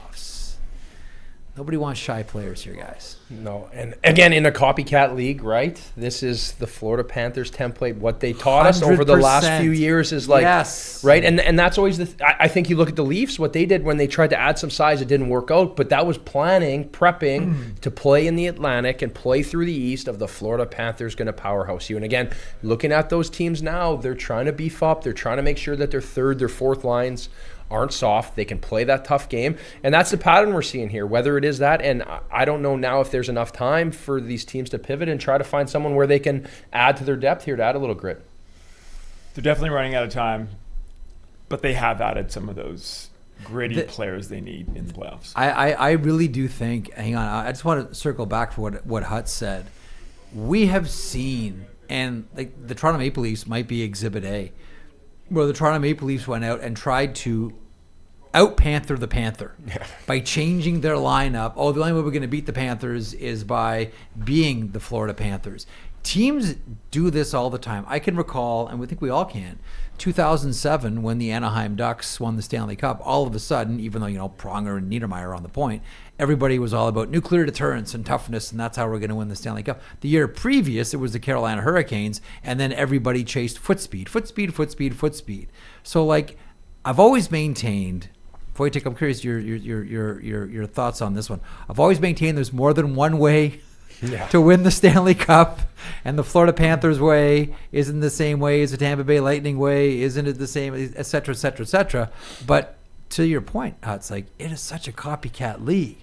Nobody wants shy players here, guys. No, and again, in a copycat league, right? This is the Florida Panthers template. What they taught us over the last few years is like, yes, right? And that's always I think you look at the Leafs, what they did when they tried to add some size, it didn't work out, but that was prepping to play in the Atlantic and play through the East of the Florida Panthers going to powerhouse you. And again, looking at those teams now, they're trying to beef up. They're trying to make sure that their third, their fourth lines aren't soft. They can play that tough game. And that's the pattern we're seeing here, whether it is that. And I don't know now if there's enough time for these teams to pivot and try to find someone where they can add to their depth here to add a little grit. They're definitely running out of time, but they have added some of those gritty players they need in the playoffs. I really do think, hang on, I just want to circle back for what Hut said. We have seen, and like the Toronto Maple Leafs might be Exhibit A, where the Toronto Maple Leafs went out and tried to out-Panther the Panther by changing their lineup. Oh, the only way we're going to beat the Panthers is by being the Florida Panthers. Teams do this all the time. I can recall, and we think we all can, 2007 when the Anaheim Ducks won the Stanley Cup. All of a sudden, even though Pronger and Niedermeyer are on the point, everybody was all about nuclear deterrence and toughness, and that's how we're going to win the Stanley Cup. The year previous, it was the Carolina Hurricanes, and then everybody chased foot speed. So, I've always maintained. Wojtek, I'm curious your thoughts on this one. I've always maintained there's more than one way to win the Stanley Cup, and the Florida Panthers way isn't the same way as the Tampa Bay Lightning way, isn't it the same, et cetera, et cetera, et cetera. But to your point, it's like it is such a copycat league.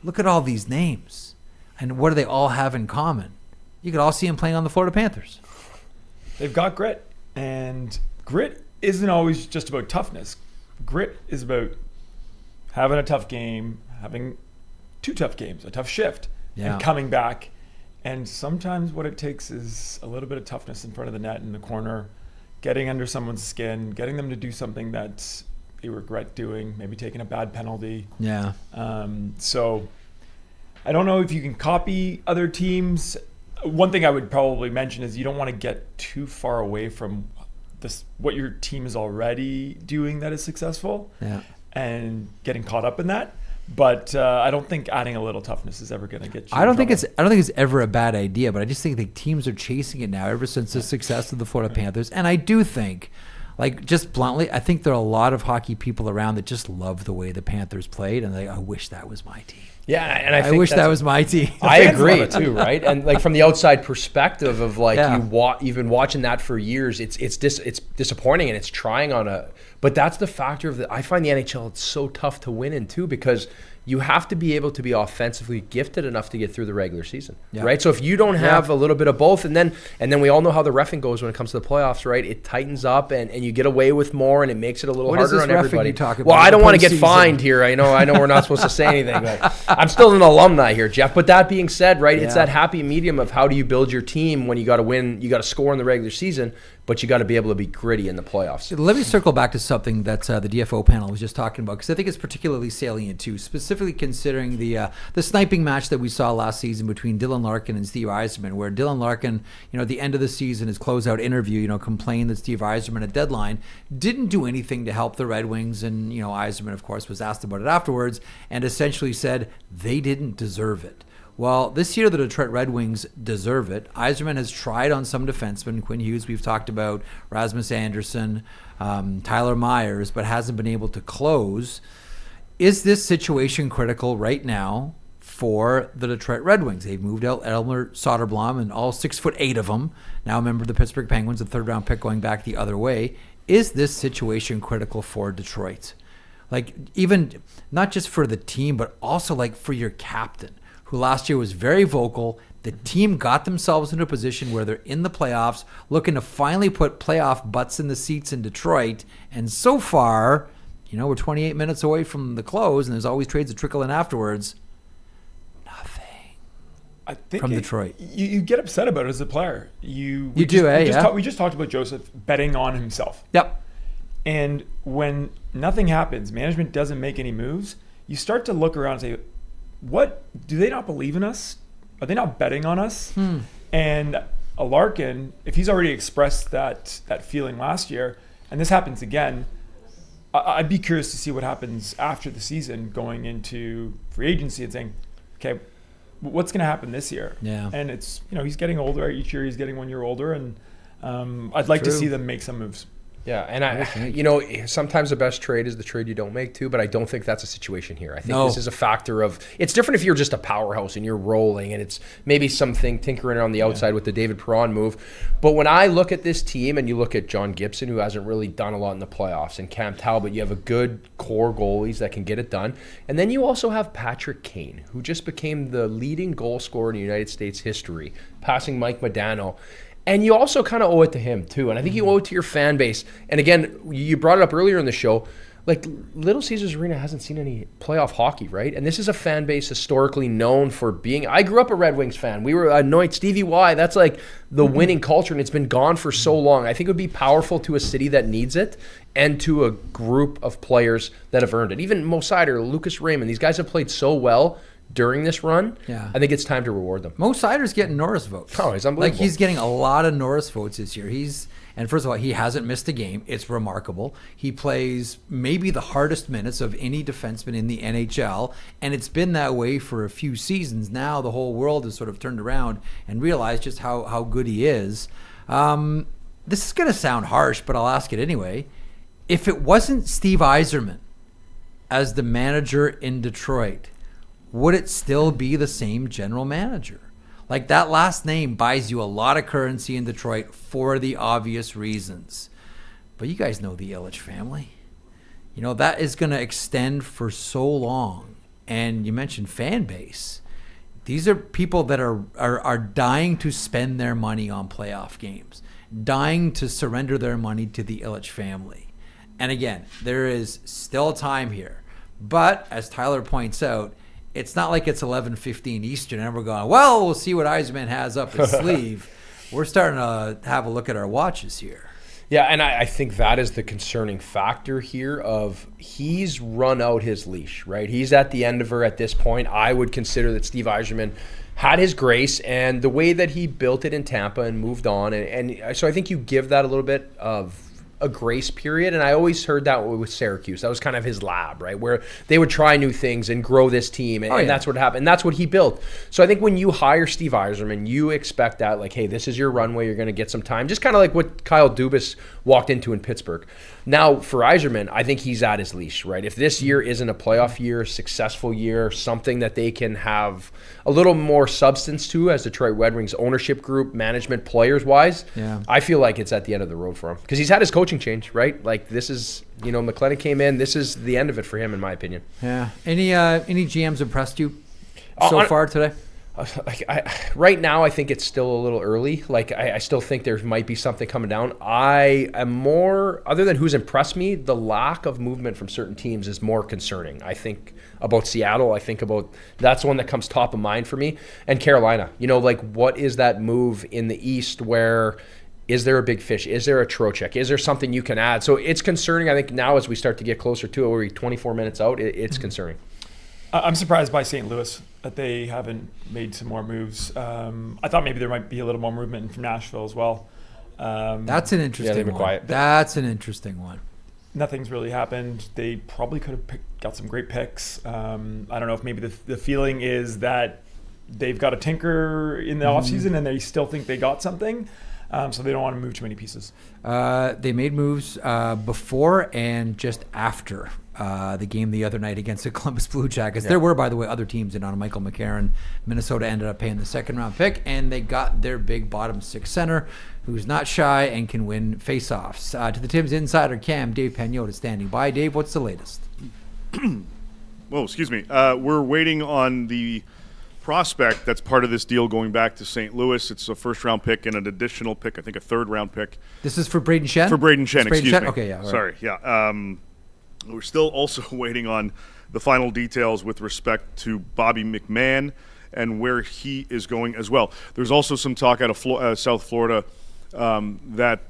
Look at all these names, and what do they all have in common? You could all see them playing on the Florida Panthers. They've got grit, and grit isn't always just about toughness. Grit is about having a tough game, having 2 tough games, a tough shift, and coming back. And sometimes what it takes is a little bit of toughness in front of the net in the corner, getting under someone's skin, getting them to do something that they regret doing, maybe taking a bad penalty. Yeah. So I don't know if you can copy other teams. One thing I would probably mention is you don't want to get too far away from what your team is already doing that is successful. Yeah. And getting caught up in that, but I don't think adding a little toughness is ever going to get you. I don't think it's ever a bad idea, but I just think the teams are chasing it now ever since the success of the Florida Panthers, and I do think, just bluntly, I think there are a lot of hockey people around that just love the way the Panthers played, and I wish that was my team. Yeah, and I wish that was my team. I agree too, right? And from the outside perspective of you've been watching that for years, it's disappointing and it's trying on a. But that's the factor of I find the NHL it's so tough to win in too because you have to be able to be offensively gifted enough to get through the regular season, right? So if you don't have a little bit of both, and then we all know how the reffing goes when it comes to the playoffs, right? It tightens up and you get away with more, and it makes it a little harder on everybody. Well, I don't want to get fined here. I know we're not supposed to say anything, but I'm still an alumni here, Jeff. But that being said, right, it's that happy medium of how do you build your team when you got to win, you got to score in the regular season, but you got to be able to be gritty in the playoffs. Let me circle back to something that the DFO panel was just talking about, because I think it's particularly salient too, specifically considering the sniping match that we saw last season between Dylan Larkin and Steve Yzerman, where Dylan Larkin, at the end of the season, his closeout interview, complained that Steve Yzerman at deadline didn't do anything to help the Red Wings, and Yzerman, of course, was asked about it afterwards and essentially said they didn't deserve it. Well, this year the Detroit Red Wings deserve it. Yzerman has tried on some defensemen, Quinn Hughes, we've talked about, Rasmus Anderson, Tyler Myers, but hasn't been able to close. Is this situation critical right now for the Detroit Red Wings? They've moved out Elmer Soderblom and all 6'8" of them, now a member of the Pittsburgh Penguins, a third-round pick going back the other way. Is this situation critical for Detroit? Like, even not just for the team, but also like for your captain, who last year was very vocal. The team got themselves into a position where they're in the playoffs, looking to finally put playoff butts in the seats in Detroit. And so far, we're 28 minutes away from the close, and there's always trades that trickle in afterwards. Nothing. I think from Detroit. You get upset about it as a player. We just talked about Joseph betting on himself. Yep. And when nothing happens, management doesn't make any moves, you start to look around and say, what, do they not believe in us? Are they not betting on us? And a Larkin, if he's already expressed that feeling last year, and this happens again, I'd be curious to see what happens after the season, going into free agency and saying, okay, what's going to happen this year? Yeah. And it's, he's getting older. Each year he's getting 1 year older, and I'd like to see them make some moves. Yeah, and sometimes the best trade is the trade you don't make too, but I don't think that's a situation here. I think this is a factor of, it's different if you're just a powerhouse and you're rolling and it's maybe something tinkering on the outside with the David Perron move. But when I look at this team and you look at John Gibson, who hasn't really done a lot in the playoffs, and Cam Talbot, you have a good core goalies that can get it done. And then you also have Patrick Kane, who just became the leading goal scorer in United States history, passing Mike Modano. And you also kind of owe it to him, too. And I think you owe it to your fan base. And again, you brought it up earlier in the show. Like, Little Caesars Arena hasn't seen any playoff hockey, right? And this is a fan base historically known for being... I grew up a Red Wings fan. We were annoyed. Stevie Y, that's like the winning culture, and it's been gone for so long. I think it would be powerful to a city that needs it and to a group of players that have earned it. Even Mo Sider, Lucas Raymond, these guys have played so well during this run. Yeah. I think it's time to reward them. Mo Sider's getting Norris votes. Oh, he's unbelievable. Like, he's getting a lot of Norris votes this year. And first of all, he hasn't missed a game. It's remarkable. He plays maybe the hardest minutes of any defenseman in the NHL, and it's been that way for a few seasons. Now the whole world has sort of turned around and realized just how good he is. This is going to sound harsh, but I'll ask it anyway. If it wasn't Steve Yzerman as the manager in Detroit, would it still be the same general manager? Like, that last name buys you a lot of currency in Detroit for the obvious reasons. But you guys know the Ilitch family. That is going to extend for so long. And you mentioned fan base. These are people that are dying to spend their money on playoff games, dying to surrender their money to the Ilitch family. And again, there is still time here. But as Tyler points out, it's not like it's 11:15 Eastern and we're going, well, we'll see what Yzerman has up his sleeve. We're starting to have a look at our watches here. Yeah, and I think that is the concerning factor here of he's run out his leash, right? He's at the end of her at this point. I would consider that Steve Yzerman had his grace, and the way that he built it in Tampa and moved on. And so I think you give that a little bit of a grace period, and I always heard that with Syracuse. That was kind of his lab, right, where they would try new things and grow this team, and that's what happened. And that's what he built. So I think when you hire Steve Yzerman, you expect that, like, hey, this is your runway. You're going to get some time, just kind of like what Kyle Dubas walked into in Pittsburgh. Now, for Yzerman, I think he's at his leash, right? If this year isn't a playoff year, a successful year, something that they can have a little more substance to as Detroit Red Wings ownership group, management, players-wise, I feel like it's at the end of the road for him. Because he's had his coaching change, right? Like, this is, McLennan came in. This is the end of it for him, in my opinion. Yeah. Any GMs impressed you so far today? Right now, I think it's still a little early. Like, I still think there might be something coming down. I am more, other than who's impressed me, the lack of movement from certain teams is more concerning. I think about Seattle. I think about, that's one that comes top of mind for me. And Carolina, what is that move in the East where Is there a big fish? Is there a Trocheck? Is there something you can add? So it's concerning. I think now as we start to get closer to it, we're 24 minutes out, it's concerning. I'm surprised by St. Louis that they haven't made some more moves. I thought maybe there might be a little more movement from Nashville as well. That's an interesting one. Quiet. That's an interesting one. Nothing's really happened. They probably could have got some great picks. I don't know if maybe the feeling is that they've got a tinker in the offseason and they still think they got something. So they don't want to move too many pieces. They made moves before and just after the game the other night against the Columbus Blue Jackets. Yeah. There were, by the way, other teams in on Michael McCarron. Minnesota ended up paying the second-round pick, and they got their big bottom six center, who's not shy and can win faceoffs. To the Tim's insider cam, Dave Pagnotta standing by. Dave, what's the latest? Whoa, excuse me. We're waiting on the prospect that's part of this deal going back to St. Louis. It's a first-round pick and an additional pick, I think a third-round pick. This is for Braden Shen? For Braden Shen, excuse me. Okay, yeah. Sorry, yeah. We're still also waiting on the final details with respect to Bobby McMahon and where he is going as well. There's also some talk out of South Florida that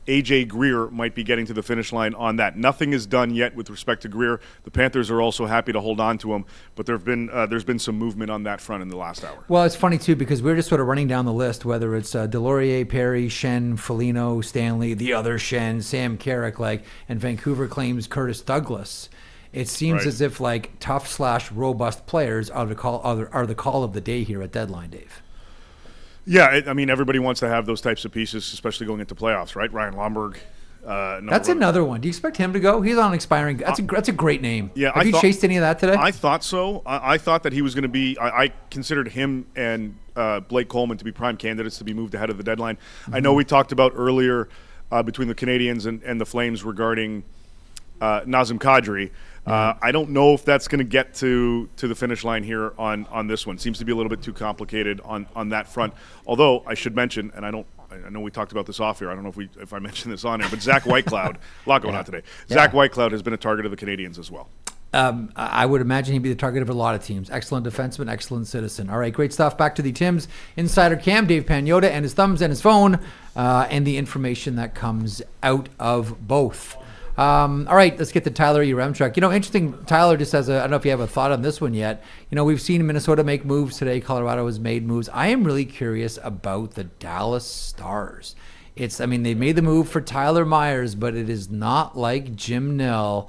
AJ Greer might be getting to the finish line on that. Nothing is done yet with respect to Greer. The Panthers are also happy to hold on to him, but there's been some movement on that front in the last hour. Well, it's funny too because we're just sort of running down the list, whether it's Delorier, Perry, Shen, Foligno, Stanley, the other Shen, Sam Carrick, and Vancouver claims Curtis Douglas. It seems as if tough/robust players are the call of the day here at deadline, Dave. Yeah, I mean, everybody wants to have those types of pieces, especially going into playoffs, right? Ryan Lomberg. That's another one. Do you expect him to go? He's on expiring. That's a great name. Yeah, Have you chased any of that today? I thought so. I thought that he was going to be. I considered him and Blake Coleman to be prime candidates to be moved ahead of the deadline. Mm-hmm. I know we talked about earlier between the Canadians and the Flames regarding Nazem Kadri. I don't know if that's going to get to the finish line here on this one. Seems to be a little bit too complicated on that front. Although I should mention, and I know we talked about this off here. I don't know if I mentioned this on here, but Zach Whitecloud, a lot going on today. Zach Whitecloud has been a target of the Canadians as well. I would imagine he'd be the target of a lot of teams. Excellent defenseman, excellent citizen. All right, great stuff. Back to the Tim's insider cam, Dave Pagnotta and his thumbs and his phone, and the information that comes out of both. All right, let's get to Tyler Yaremchuk. Interesting, Tyler, just I don't know if you have a thought on this one yet. We've seen Minnesota make moves today. Colorado has made moves. I am really curious about the Dallas Stars. They made the move for Tyler Myers, but it is not like Jim Nill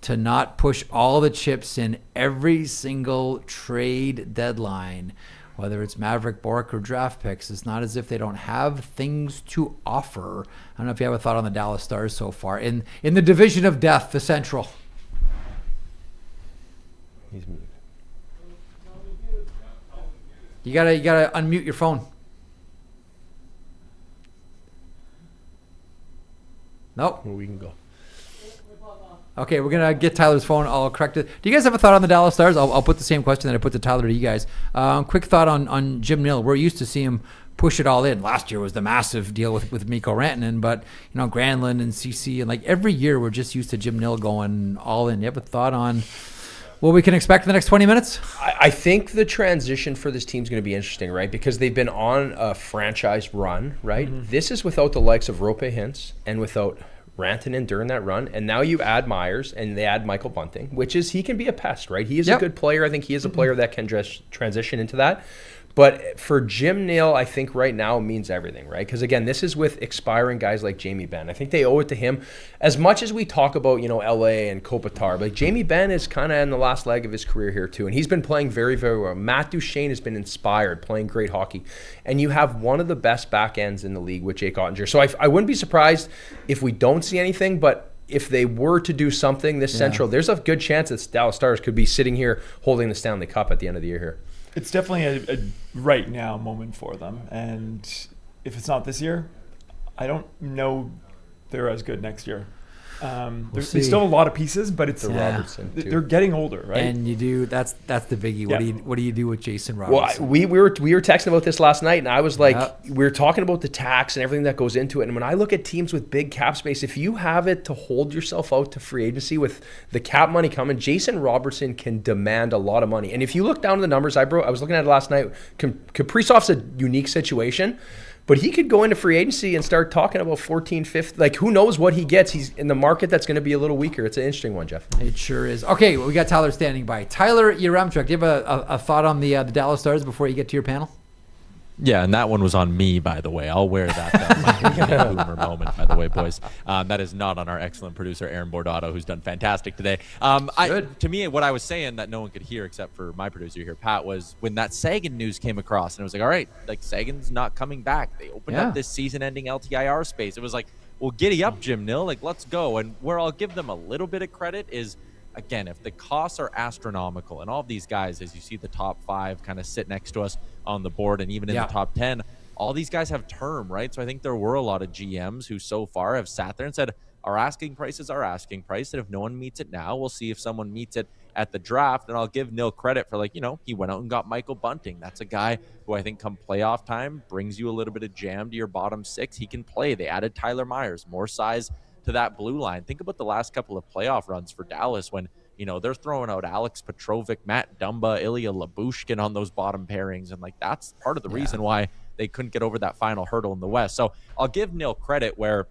to not push all the chips in every single trade deadline. Whether it's Maverick, Bork, or draft picks, it's not as if they don't have things to offer. I don't know if you have a thought on the Dallas Stars so far. In the division of death, the Central. He's muted. You gotta unmute your phone. Nope. Well, we can go. Okay, we're going to get Tyler's phone all corrected. Do you guys have a thought on the Dallas Stars? I'll put the same question that I put to Tyler to you guys. Quick thought on Jim Nill. We're used to see him push it all in. Last year was the massive deal with Mikko Rantanen, but Granlund and CC, and every year we're just used to Jim Nill going all in. You have a thought on what we can expect in the next 20 minutes? I think the transition for this team is going to be interesting, right? Because they've been on a franchise run, right? Mm-hmm. This is without the likes of Roope Hintz and without Rantanen during that run, and now you add Myers and they add Michael Bunting, he can be a pest, right? He is a good player. I think he is a player that can just transition into that. But for Jim Nill, I think right now means everything, right? Because again, this is with expiring guys like Jamie Benn. I think they owe it to him. As much as we talk about, LA and Kopitar, Jamie Benn is kind of in the last leg of his career here too. And he's been playing very, very well. Matt Duchene has been inspired, playing great hockey. And you have one of the best back ends in the league with Jake Ottinger. So I wouldn't be surprised if we don't see anything, but if they were to do something this Central, there's a good chance that Dallas Stars could be sitting here holding the Stanley Cup at the end of the year here. It's definitely a right now moment for them. And if it's not this year, I don't know they're as good next year. There's still a lot of pieces, but it's they're getting older, right? And you do that's the biggie. What do you do with Jason Robertson? Well, we were texting about this last night, and I was like, we were talking about the tax and everything that goes into it. And when I look at teams with big cap space, if you have it to hold yourself out to free agency with the cap money coming, Jason Robertson can demand a lot of money. And if you look down at the numbers I was looking at it last night, Kaprizov's a unique situation. but he could go into free agency and start talking about 14th, 5th. Like, who knows what he gets? He's in the market that's going to be a little weaker. It's an interesting one, Jeff. It sure is. Okay, well, we got Tyler standing by. Tyler Yaremchuk, do you have a thought on the Dallas Stars before you get to your panel? Yeah, and that one was on me, by the way. I'll wear that boomer moment, by the way, boys. That is not on our excellent producer, Aaron Bordato, who's done fantastic today. To me, what I was saying that no one could hear except for my producer here, Pat, was when that Sagan news came across, and it was like, all right, like Sagan's not coming back. They opened up this season-ending LTIR space. It was like, well, giddy up, Jim Nill. Like, let's go. And where I'll give them a little bit of credit is, again, if the costs are astronomical, and all of these guys, as you see the top 5 kind of sit next to us on the board, and even in the top 10, all these guys have term, right? So I think there were a lot of GMs who so far have sat there and said, our asking price is our asking price, and if no one meets it now, we'll see if someone meets it at the draft. And I'll give Nill credit for, like, you know, he went out and got Michael Bunting. That's a guy who I think come playoff time brings you a little bit of jam to your bottom 6. He can play. They added Tyler Myers, more size to that blue line. Think about the last couple of playoff runs for Dallas when, you know, they're throwing out Alex Petrovic, Matt Dumba, Ilya Labushkin on those bottom pairings. And, like, that's part of the reason why they couldn't get over that final hurdle in the West. So I'll give Nill credit where,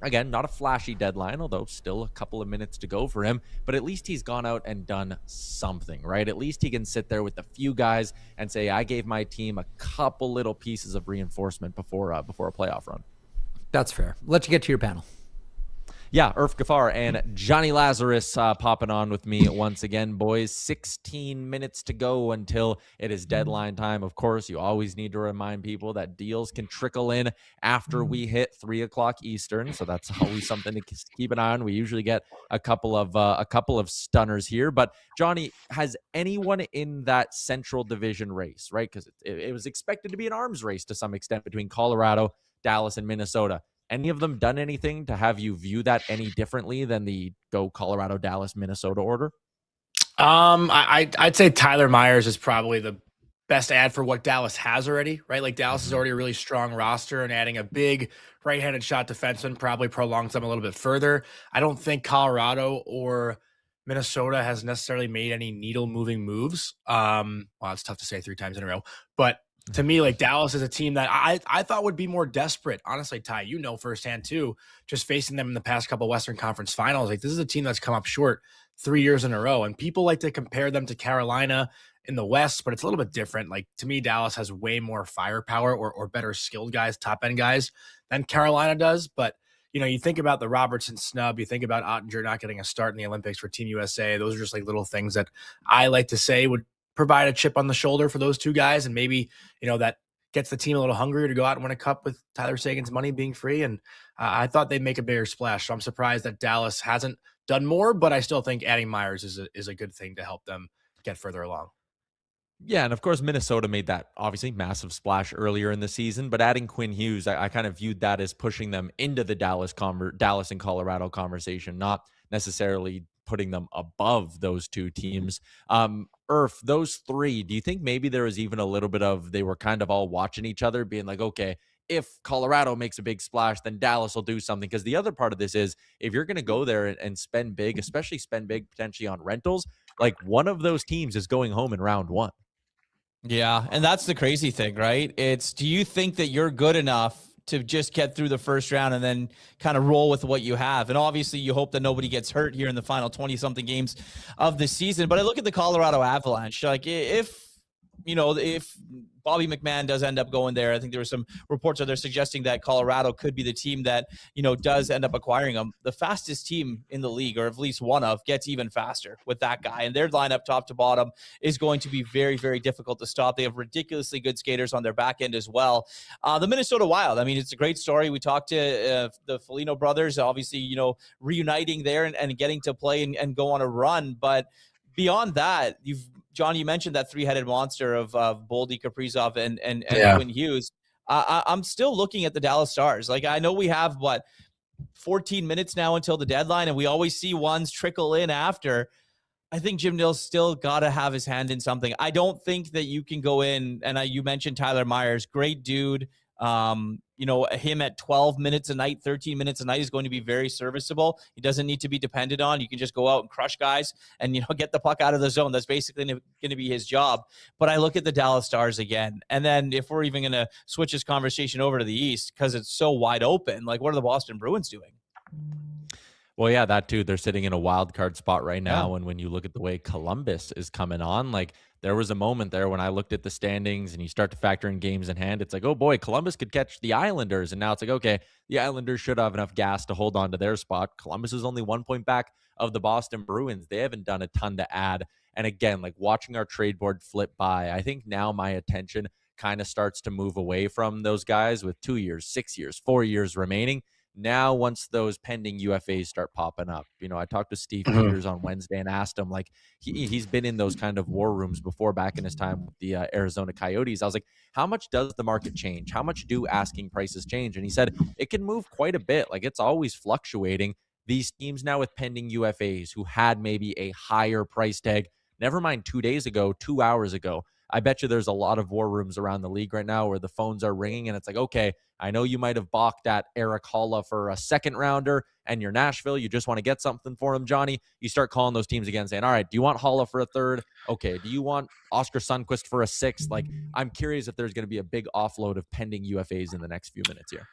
again, not a flashy deadline, although still a couple of minutes to go for him. But at least he's gone out and done something, right? At least he can sit there with a few guys and say, I gave my team a couple little pieces of reinforcement before a playoff run. That's fair. Let's get to your panel. Yeah, Irf Gafar and Jonny Lazarus popping on with me once again, boys. 16 minutes to go until it is deadline time. Of course, you always need to remind people that deals can trickle in after we hit 3 o'clock Eastern, so that's always something to keep an eye on. We usually get a couple of stunners here, but Johnny, has anyone in that Central Division race, right? Because it was expected to be an arms race to some extent between Colorado, Dallas, and Minnesota. Any of them done anything to have you view that any differently than the go Colorado, Dallas, Minnesota order? I'd say Tyler Myers is probably the best ad for what Dallas has already, right? Like, Dallas is already a really strong roster, and adding a big right-handed shot defenseman probably prolongs them a little bit further. I don't think Colorado or Minnesota has necessarily made any needle-moving moves. Well, it's tough to say 3 times in a row, but to me, like, Dallas is a team that I thought would be more desperate. Honestly, Ty, you know firsthand too, just facing them in the past couple Western Conference Finals. Like, this is a team that's come up short 3 years in a row, and people like to compare them to Carolina in the West, but it's a little bit different. Like, to me, Dallas has way more firepower or better skilled guys, top end guys than Carolina does. But, you know, you think about the Robertson snub, you think about Ottinger not getting a start in the Olympics for Team USA. Those are just like little things that I like to say would provide a chip on the shoulder for those two guys, and maybe, you know, that gets the team a little hungrier to go out and win a cup with Tyler Sagan's money being free. And I thought they'd make a bigger splash, so I'm surprised that Dallas hasn't done more, but I still think adding Myers is a good thing to help them get further along. Yeah, and of course, Minnesota made that obviously massive splash earlier in the season, but adding Quinn Hughes, I kind of viewed that as pushing them into the Dallas and Colorado conversation, not necessarily putting them above those two teams. Irf, those 3, do you think maybe there was even a little bit of, they were kind of all watching each other being like, okay, if Colorado makes a big splash, then Dallas will do something? Because the other part of this is, if you're going to go there and spend big, especially spend big potentially on rentals, like, one of those teams is going home in round 1. Yeah, and that's the crazy thing, right? It's, do you think that you're good enough to just get through the first round and then kind of roll with what you have? And obviously you hope that nobody gets hurt here in the final 20-something games of the season. But I look at the Colorado Avalanche, like, if Bobby McMahon does end up going there, I think there were some reports out there suggesting that Colorado could be the team that, you know, does end up acquiring him. The fastest team in the league, or at least one of, gets even faster with that guy. And their lineup top to bottom is going to be very, very difficult to stop. They have ridiculously good skaters on their back end as well. The Minnesota Wild, I mean, it's a great story. We talked to the Foligno brothers, obviously, you know, reuniting there and getting to play and go on a run. But beyond that, John, you mentioned that 3-headed monster of Boldy, Kaprizov, and Quinn Hughes. I'm still looking at the Dallas Stars. Like, I know we have, 14 minutes now until the deadline, and we always see ones trickle in after. I think Jim Nill's still got to have his hand in something. I don't think that you can go in, and you mentioned Tyler Myers, great dude, Him at 12 minutes a night, 13 minutes a night is going to be very serviceable. He doesn't need to be depended on. You can just go out and crush guys and, get the puck out of the zone. That's basically going to be his job. But I look at the Dallas Stars again. And then if we're even going to switch this conversation over to the East, because it's so wide open, like what are the Boston Bruins doing? Well, yeah, that too. They're sitting in a wild card spot right now. Yeah. And when you look at the way Columbus is coming on, like there was a moment there when I looked at the standings and you start to factor in games in hand. It's like, oh boy, Columbus could catch the Islanders. And now it's like, okay, the Islanders should have enough gas to hold on to their spot. Columbus is only 1 point back of the Boston Bruins. They haven't done a ton to add. And again, like watching our trade board flip by, I think now my attention kind of starts to move away from those guys with 2 years, 6 years, 4 years remaining. Now, once those pending UFAs start popping up, I talked to Steve Peters on Wednesday and asked him, like, he's been in those kind of war rooms before back in his time with the Arizona Coyotes. I was like, how much does the market change? How much do asking prices change? And he said, it can move quite a bit. Like, it's always fluctuating. These teams now with pending UFAs who had maybe a higher price tag, never mind 2 days ago, 2 hours ago, I bet you there's a lot of war rooms around the league right now where the phones are ringing and it's like, okay, I know you might have balked at Eric Holla for a second rounder and you're Nashville. You just want to get something for him, Johnny. You start calling those teams again saying, all right, do you want Holla for a third? Okay. Do you want Oscar Sundqvist for a sixth? Like, I'm curious if there's going to be a big offload of pending UFAs in the next few minutes here.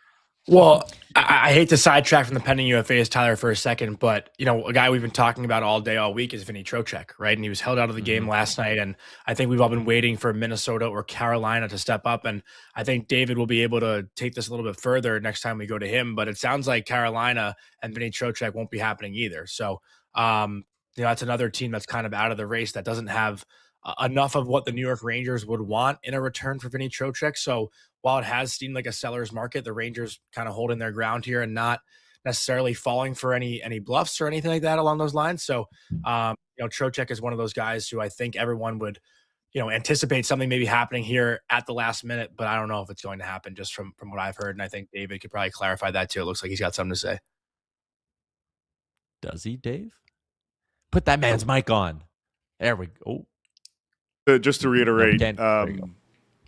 Well, I hate to sidetrack from the pending UFAs, Tyler, for a second, but, a guy we've been talking about all day, all week is Vinny Trocheck, right? And he was held out of the game last night, and I think we've all been waiting for Minnesota or Carolina to step up, and I think David will be able to take this a little bit further next time we go to him, but it sounds like Carolina and Vinny Trocheck won't be happening either. So, that's another team that's kind of out of the race that doesn't have enough of what the New York Rangers would want in a return for Vinny Trocheck. So while it has seemed like a seller's market, the Rangers kind of holding their ground here and not necessarily falling for any bluffs or anything like that along those lines. So, Trocheck is one of those guys who I think everyone would, anticipate something maybe happening here at the last minute, but I don't know if it's going to happen just from what I've heard. And I think David could probably clarify that too. It looks like he's got something to say. Does he, Dave? Put that man's mic on. There we go. Just to reiterate,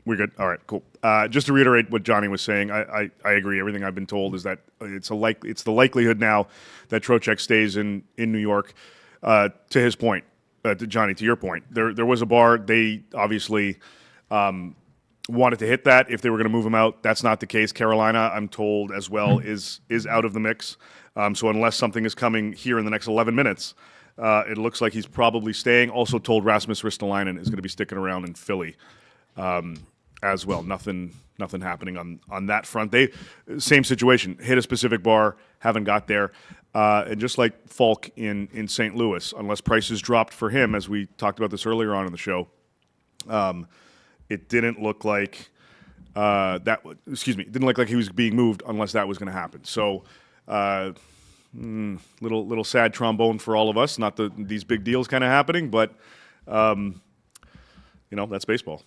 we're good. All right, cool. Just to reiterate what Johnny was saying, I agree. Everything I've been told is that it's the likelihood now that Trocheck stays in New York. To his point, to Johnny, to your point, there was a bar. They obviously wanted to hit that if they were going to move him out. That's not the case. Carolina, I'm told as well, is out of the mix. So unless something is coming here in the next 11 minutes. It looks like he's probably staying. Also told Rasmus Ristolainen is going to be sticking around in Philly as well. Nothing happening on that front. Same situation. Hit a specific bar, haven't got there. And just like Falk in St. Louis, unless prices dropped for him, as we talked about this earlier on in the show, it didn't look like it didn't look like he was being moved unless that was going to happen. So. Little sad trombone for all of us. Not these big deals kind of happening, but that's baseball.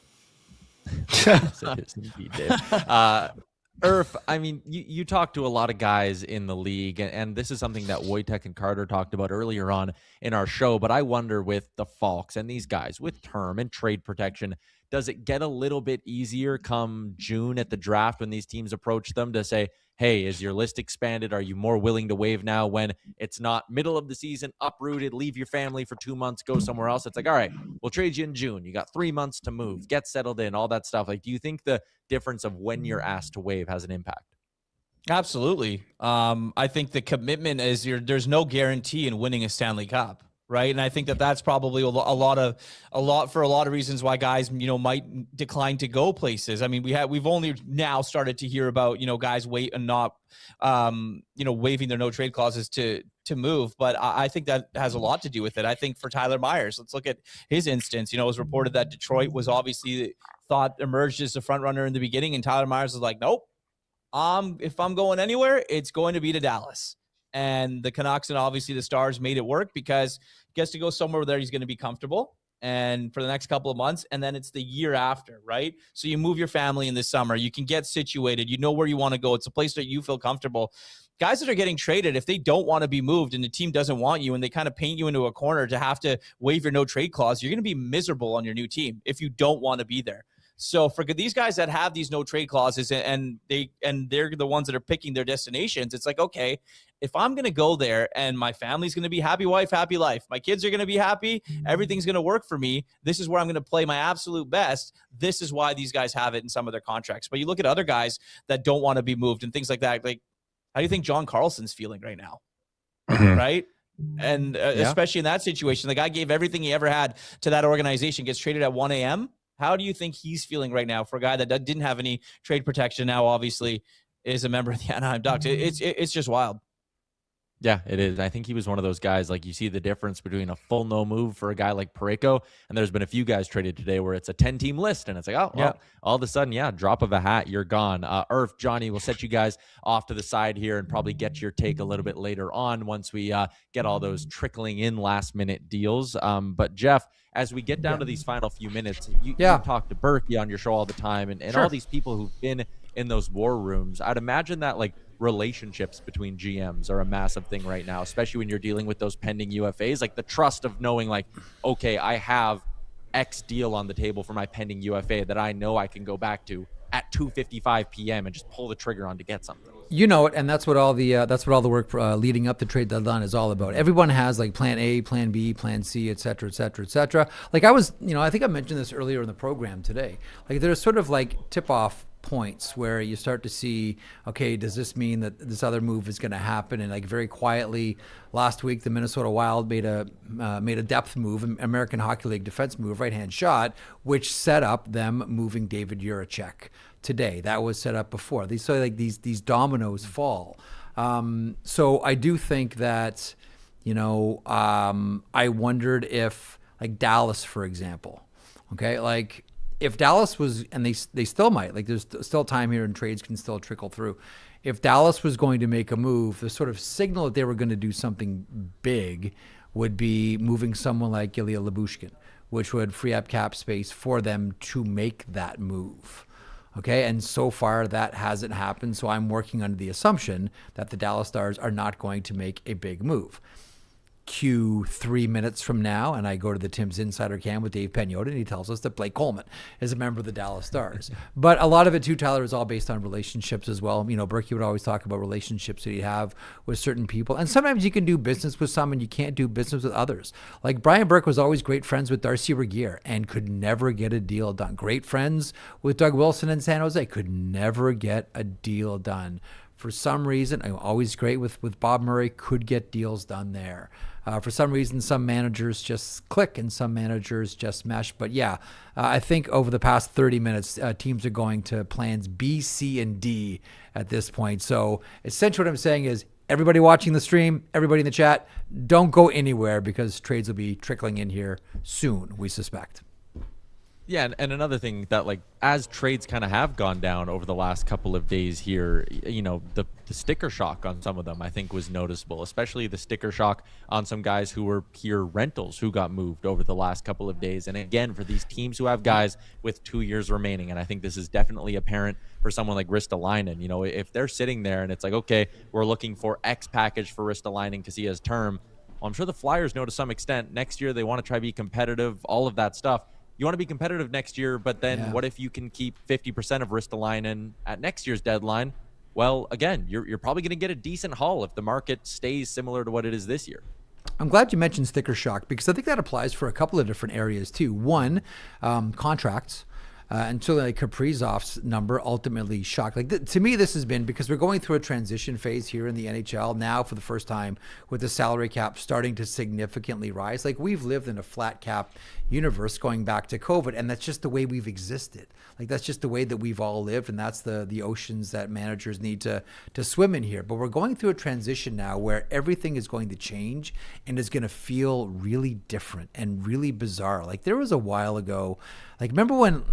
Irf, I mean, you talk to a lot of guys in the league, and this is something that Wojtek and Carter talked about earlier on in our show, but I wonder with the Falks and these guys with term and trade protection, does it get a little bit easier come June at the draft when these teams approach them to say, hey, is your list expanded? Are you more willing to waive now when it's not middle of the season, uprooted, leave your family for 2 months, go somewhere else? It's like, all right, we'll trade you in June. You got 3 months to move, get settled in, all that stuff. Like, do you think the difference of when you're asked to waive has an impact? Absolutely. I think the commitment is there's no guarantee in winning a Stanley Cup. Right. And I think that's probably a lot for a lot of reasons why guys, might decline to go places. I mean, we've only now started to hear about, guys wait and not, waiving their no trade clauses to move. But I think that has a lot to do with it. I think for Tyler Myers, let's look at his instance. It was reported that Detroit was obviously thought emerged as the front runner in the beginning. And Tyler Myers was like, nope, if I'm going anywhere, it's going to be to Dallas. And the Canucks and obviously the Stars made it work because he gets to go somewhere where he's going to be comfortable and for the next couple of months. And then it's the year after, right? So you move your family in the summer. You can get situated. You know where you want to go. It's a place that you feel comfortable. Guys that are getting traded, if they don't want to be moved and the team doesn't want you and they kind of paint you into a corner to have to waive your no trade clause, you're going to be miserable on your new team if you don't want to be there. So for these guys that have these no trade clauses and they're the ones that are picking their destinations, it's like, okay, if I'm going to go there and my family's going to be happy wife, happy life, my kids are going to be happy, everything's going to work for me, this is where I'm going to play my absolute best. This is why these guys have it in some of their contracts. But you look at other guys that don't want to be moved and things like that. Like, how do you think John Carlson's feeling right now? Right? And especially in that situation, the guy gave everything he ever had to that organization, gets traded at 1 a.m. How do you think he's feeling right now for a guy that didn't have any trade protection, now obviously is a member of the Anaheim Ducks? It's just wild. Yeah, it is. I think he was one of those guys, like you see the difference between a full no move for a guy like Parayko, and there's been a few guys traded today where it's a 10-team list, and it's like, oh, well, all of a sudden, drop of a hat, you're gone. Irf, Johnny, we'll set you guys off to the side here and probably get your take a little bit later on once we get all those trickling in last-minute deals. But Jeff, as we get down to these final few minutes, you talk to Berkey on your show all the time, and all these people who've been in those war rooms. I'd imagine that, like, relationships between GMs are a massive thing right now, especially when you're dealing with those pending UFAs, like the trust of knowing, like, okay, I have X deal on the table for my pending UFA that I know I can go back to at 2:55 p.m. and just pull the trigger on to get something. You know it, and that's what all the work leading up to trade deadline is all about. Everyone has like plan A, plan B, plan C, et cetera, et cetera, et cetera. Like I think I mentioned this earlier in the program today. Like there's sort of like tip-off points where you start to see, okay, does this mean that this other move is going to happen? And like very quietly last week, the Minnesota Wild made a depth move, American Hockey League defense move, right-hand shot, which set up them moving David Yaremchuk today. That was set up before. These dominoes fall. So I do think that, I wondered if, like Dallas, for example, okay, like if Dallas was, and they still might, like there's still time here and trades can still trickle through. If Dallas was going to make a move, the sort of signal that they were going to do something big would be moving someone like Ilya Lyubushkin, which would free up cap space for them to make that move. Okay, and so far that hasn't happened, so I'm working under the assumption that the Dallas Stars are not going to make a big move. Cue 3 minutes from now, and I go to the Tim's Insider Cam with Dave Pagnotta, and he tells us that Blake Coleman is a member of the Dallas Stars. But a lot of it too, Tyler, is all based on relationships as well. Berkey would always talk about relationships that he'd have with certain people. And sometimes you can do business with some and you can't do business with others. Like Brian Burke was always great friends with Darcy Regier and could never get a deal done. Great friends with Doug Wilson in San Jose, could never get a deal done. For some reason, I'm always great with Bob Murray, could get deals done there. For some reason, some managers just click and some managers just mesh. But I think over the past 30 minutes, teams are going to plans B, C, and D at this point. So essentially what I'm saying is everybody watching the stream, everybody in the chat, don't go anywhere because trades will be trickling in here soon, we suspect. Yeah, and another thing that, like, as trades kind of have gone down over the last couple of days here, the sticker shock on some of them, I think, was noticeable, especially the sticker shock on some guys who were pure rentals who got moved over the last couple of days. And again, for these teams who have guys with 2 years remaining, and I think this is definitely apparent for someone like Ristolainen, if they're sitting there and it's like, okay, we're looking for X package for Ristolainen because he has term, well, I'm sure the Flyers know to some extent next year they want to try to be competitive, all of that stuff. You want to be competitive next year, but then what if you can keep 50% of Ristolainen at next year's deadline? Well, again, you're probably going to get a decent haul if the market stays similar to what it is this year. I'm glad you mentioned sticker shock because I think that applies for a couple of different areas too. One, contracts. Until like Kaprizov's number ultimately shocked. Like to me, this has been because we're going through a transition phase here in the NHL now for the first time with the salary cap starting to significantly rise. Like we've lived in a flat cap universe going back to COVID, and that's just the way we've existed. Like that's just the way that we've all lived, and that's the oceans that managers need to swim in here. But we're going through a transition now where everything is going to change and is going to feel really different and really bizarre. Like there was a while ago, like remember when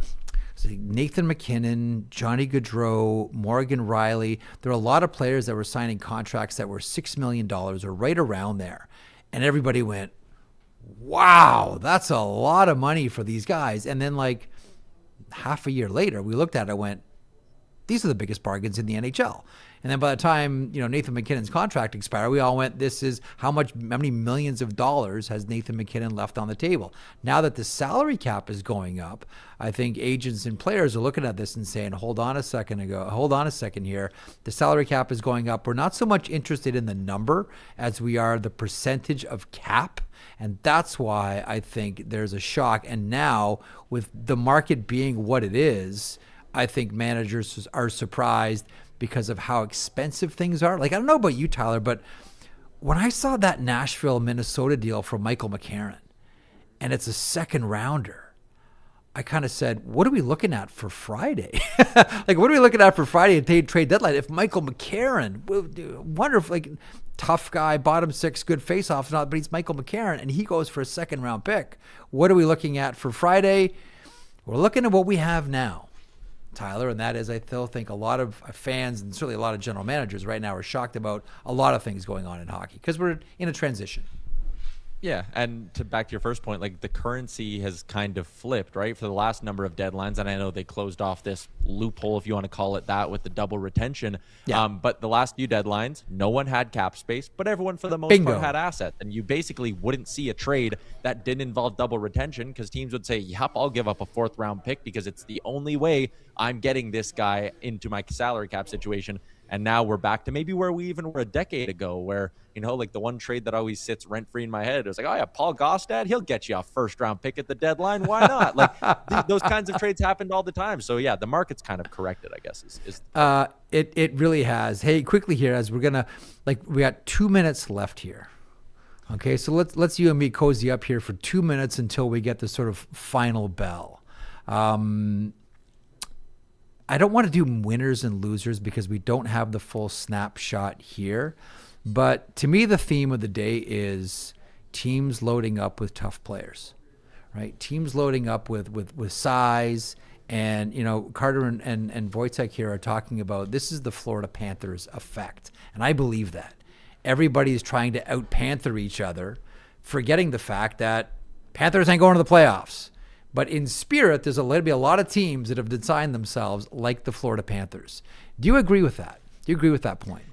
Nathan McKinnon, Johnny Gaudreau, Morgan Riley, there were a lot of players that were signing contracts that were $6 million or right around there. And everybody went, wow, that's a lot of money for these guys. And then like half a year later, we looked at it and went, these are the biggest bargains in the NHL. And then by the time, Nathan McKinnon's contract expired, we all went, this is how many millions of dollars has Nathan McKinnon left on the table? Now that the salary cap is going up, I think agents and players are looking at this and saying, hold on a second here. The salary cap is going up. We're not so much interested in the number as we are the percentage of cap. And that's why I think there's a shock. And now with the market being what it is, I think managers are surprised because of how expensive things are. Like, I don't know about you, Tyler, but when I saw that Nashville, Minnesota deal for Michael McCarron, and it's a second rounder, I kind of said, what are we looking at for Friday? Like, what are we looking at for Friday at trade deadline? If Michael McCarron, wonder if, like, tough guy, bottom six, good face-offs, but he's Michael McCarron, and he goes for a second-round pick. What are we looking at for Friday? We're looking at what we have now, Tyler, and that is, I still think a lot of fans and certainly a lot of general managers right now are shocked about a lot of things going on in hockey because we're in a transition. Yeah, and back to your first point, like the currency has kind of flipped, right? For the last number of deadlines, and I know they closed off this loophole, if you want to call it that, with the double retention. Yeah. But the last few deadlines, no one had cap space, but everyone for the most Bingo. part had assets. And you basically wouldn't see a trade that didn't involve double retention because teams would say, yep, I'll give up a 4th round pick because it's the only way I'm getting this guy into my salary cap situation. And now we're back to maybe where we even were a decade ago where, like the one trade that always sits rent-free in my head is like, oh yeah, Paul Gaustad, he'll get you a 1st round pick at the deadline. Why not? Like those kinds of trades happened all the time. So yeah, the market's kind of corrected, I guess. It really has. Hey, quickly here, as we're gonna, we got 2 minutes left here. Okay, so let's you and me cozy up here for 2 minutes until we get the sort of final bell. I don't want to do winners and losers because we don't have the full snapshot here. But to me, the theme of the day is teams loading up with tough players, right? Teams loading up with size. And, Carter and Wojtek here are talking about this is the Florida Panthers effect. And I believe that. Everybody is trying to out-Panther each other, forgetting the fact that Panthers ain't going to the playoffs. But in spirit, there's going to be a lot of teams that have designed themselves like the Florida Panthers. Do you agree with that? Do you agree with that point?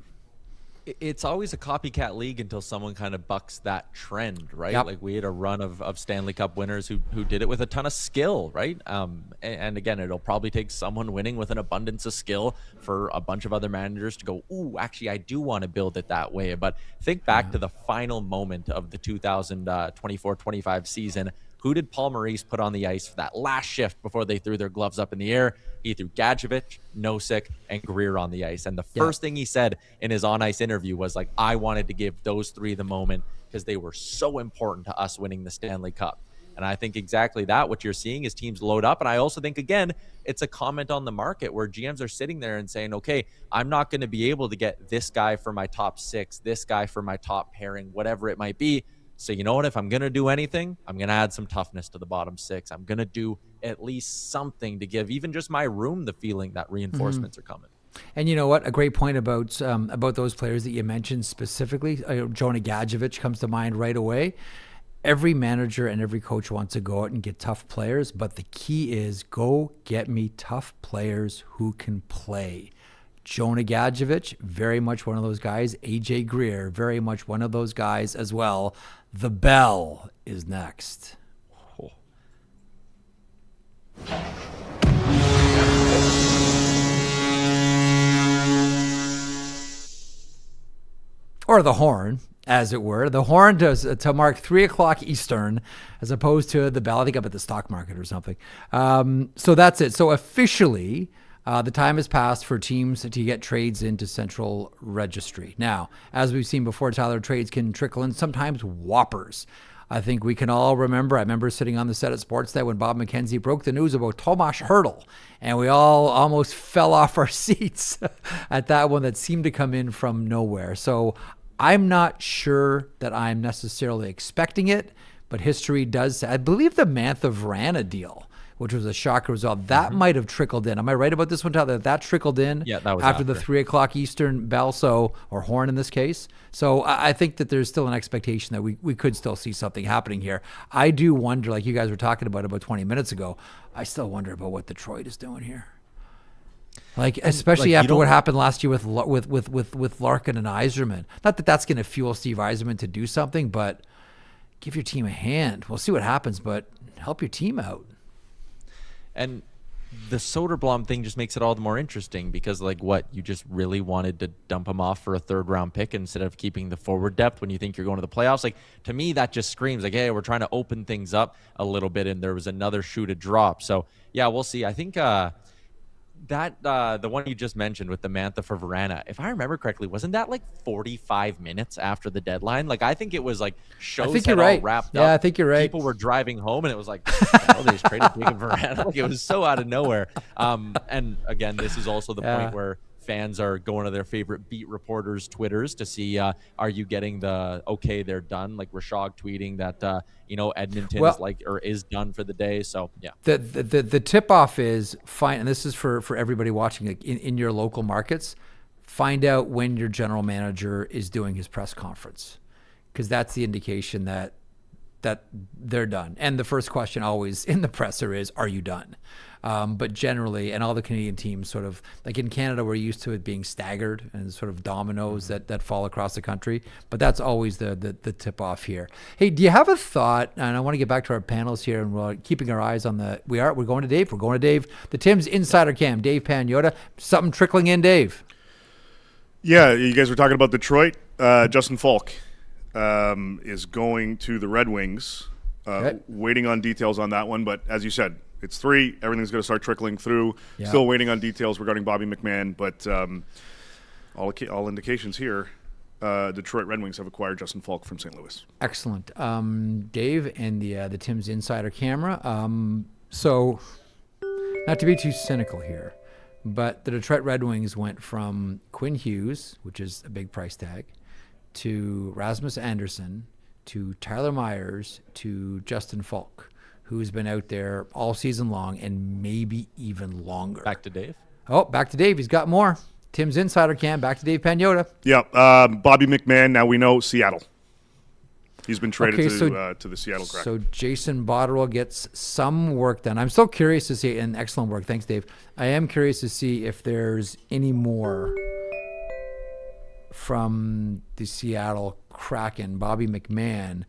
It's always a copycat league until someone kind of bucks that trend, right? Yep. Like we had a run of Stanley Cup winners who did it with a ton of skill, right? And again, it'll probably take someone winning with an abundance of skill for a bunch of other managers to go, ooh, actually, I do want to build it that way. But think back to the final moment of the 2024-25 season. Who did Paul Maurice put on the ice for that last shift before they threw their gloves up in the air? He threw Gadjevich, Nosek, and Greer on the ice. And the first thing he said in his on-ice interview was like, I wanted to give those 3 the moment because they were so important to us winning the Stanley Cup. And I think exactly that, what you're seeing is teams load up. And I also think, again, it's a comment on the market where GMs are sitting there and saying, okay, I'm not going to be able to get this guy for my top 6, this guy for my top pairing, whatever it might be. So you know what? If I'm going to do anything, I'm going to add some toughness to the bottom 6. I'm going to do at least something to give even just my room the feeling that reinforcements are coming. And you know what? A great point about those players that you mentioned specifically. Jonny Gadjevich comes to mind right away. Every manager and every coach wants to go out and get tough players, but the key is go get me tough players who can play. Jonny Gadjevich, very much one of those guys. AJ Greer, very much one of those guys as well. The bell is next. Oh. Or the horn, as it were. The horn to mark 3 o'clock Eastern as opposed to the bell. I think up at the stock market or something. So that's it. So officially, the time has passed for teams to get trades into Central Registry. Now, as we've seen before, Tyler, trades can trickle in, sometimes whoppers. I think we can all remember, I remember sitting on the set at Sportsnet when Bob McKenzie broke the news about Tomas Hertl, and we all almost fell off our seats at that one that seemed to come in from nowhere. So I'm not sure that I'm necessarily expecting it, but history does say, I believe the Mantha Vrana deal, which was a shocker result, that might have trickled in. Am I right about this one, Tyler? That trickled in that was after the 3 o'clock Eastern bell, or horn in this case. So I think that there's still an expectation that we could still see something happening here. I do wonder, like you guys were talking about 20 minutes ago, I still wonder about what Detroit is doing here. Like, especially like, after what happened last year with Larkin and Yzerman. Not that that's going to fuel Steve Yzerman to do something, but give your team a hand. We'll see what happens, but help your team out. And the Soderblom thing just makes it all the more interesting because, like, what, you just really wanted to dump him off for a third-round pick instead of keeping the forward depth when you think you're going to the playoffs? Like, to me, that just screams like, hey, we're trying to open things up a little bit, and there was another shoe to drop. So, yeah, we'll see. I think the one you just mentioned with the Mantha for Verana, if I remember correctly, wasn't that like 45 minutes after the deadline? Like, I think it was like shows had all wrapped up. Yeah, I think you're right. People were driving home and it was like, oh, they just traded Jacob Verana. Like, it was so out of nowhere. And again, this is also the point where fans are going to their favorite beat reporters' Twitters to see, are you getting the okay, they're done? Like Rashog tweeting that Edmonton is done for the day. So yeah, the tip off is fine, and this is for everybody watching, like in your local markets. Find out when your general manager is doing his press conference, because that's the indication that they're done. And the first question always in the presser is, are you done? But generally, and all the Canadian teams sort of, like in Canada, we're used to it being staggered and sort of dominoes that fall across the country. But that's always the tip off here. Hey, do you have a thought? And I want to get back to our panels here, and we're keeping our eyes on we're going to Dave. We're going to Dave. The Tim's Insider Cam, Dave Pagnotta. Something trickling in, Dave. Yeah, you guys were talking about Detroit. Justin Falk is going to the Red Wings. Waiting on details on that one, but as you said, it's 3. Everything's going to start trickling through. Yeah. Still waiting on details regarding Bobby McMahon, but all indications here, Detroit Red Wings have acquired Justin Falk from St. Louis. Excellent. Dave and the Tim's Insider camera. So, not to be too cynical here, but the Detroit Red Wings went from Quinn Hughes, which is a big price tag, to Rasmus Andersson, to Tyler Myers, to Justin Falk, who's been out there all season long and maybe even longer. Back to Dave. Oh, back to Dave. He's got more. Tim's Insider Cam. Back to Dave Pagnotta. Yeah, Bobby McMahon. Now we know Seattle. He's been traded to the Seattle Kraken. So Jason Botterill gets some work done. I'm still curious to see, and excellent work. Thanks, Dave. I am curious to see if there's any more from the Seattle Kraken. Bobby McMahon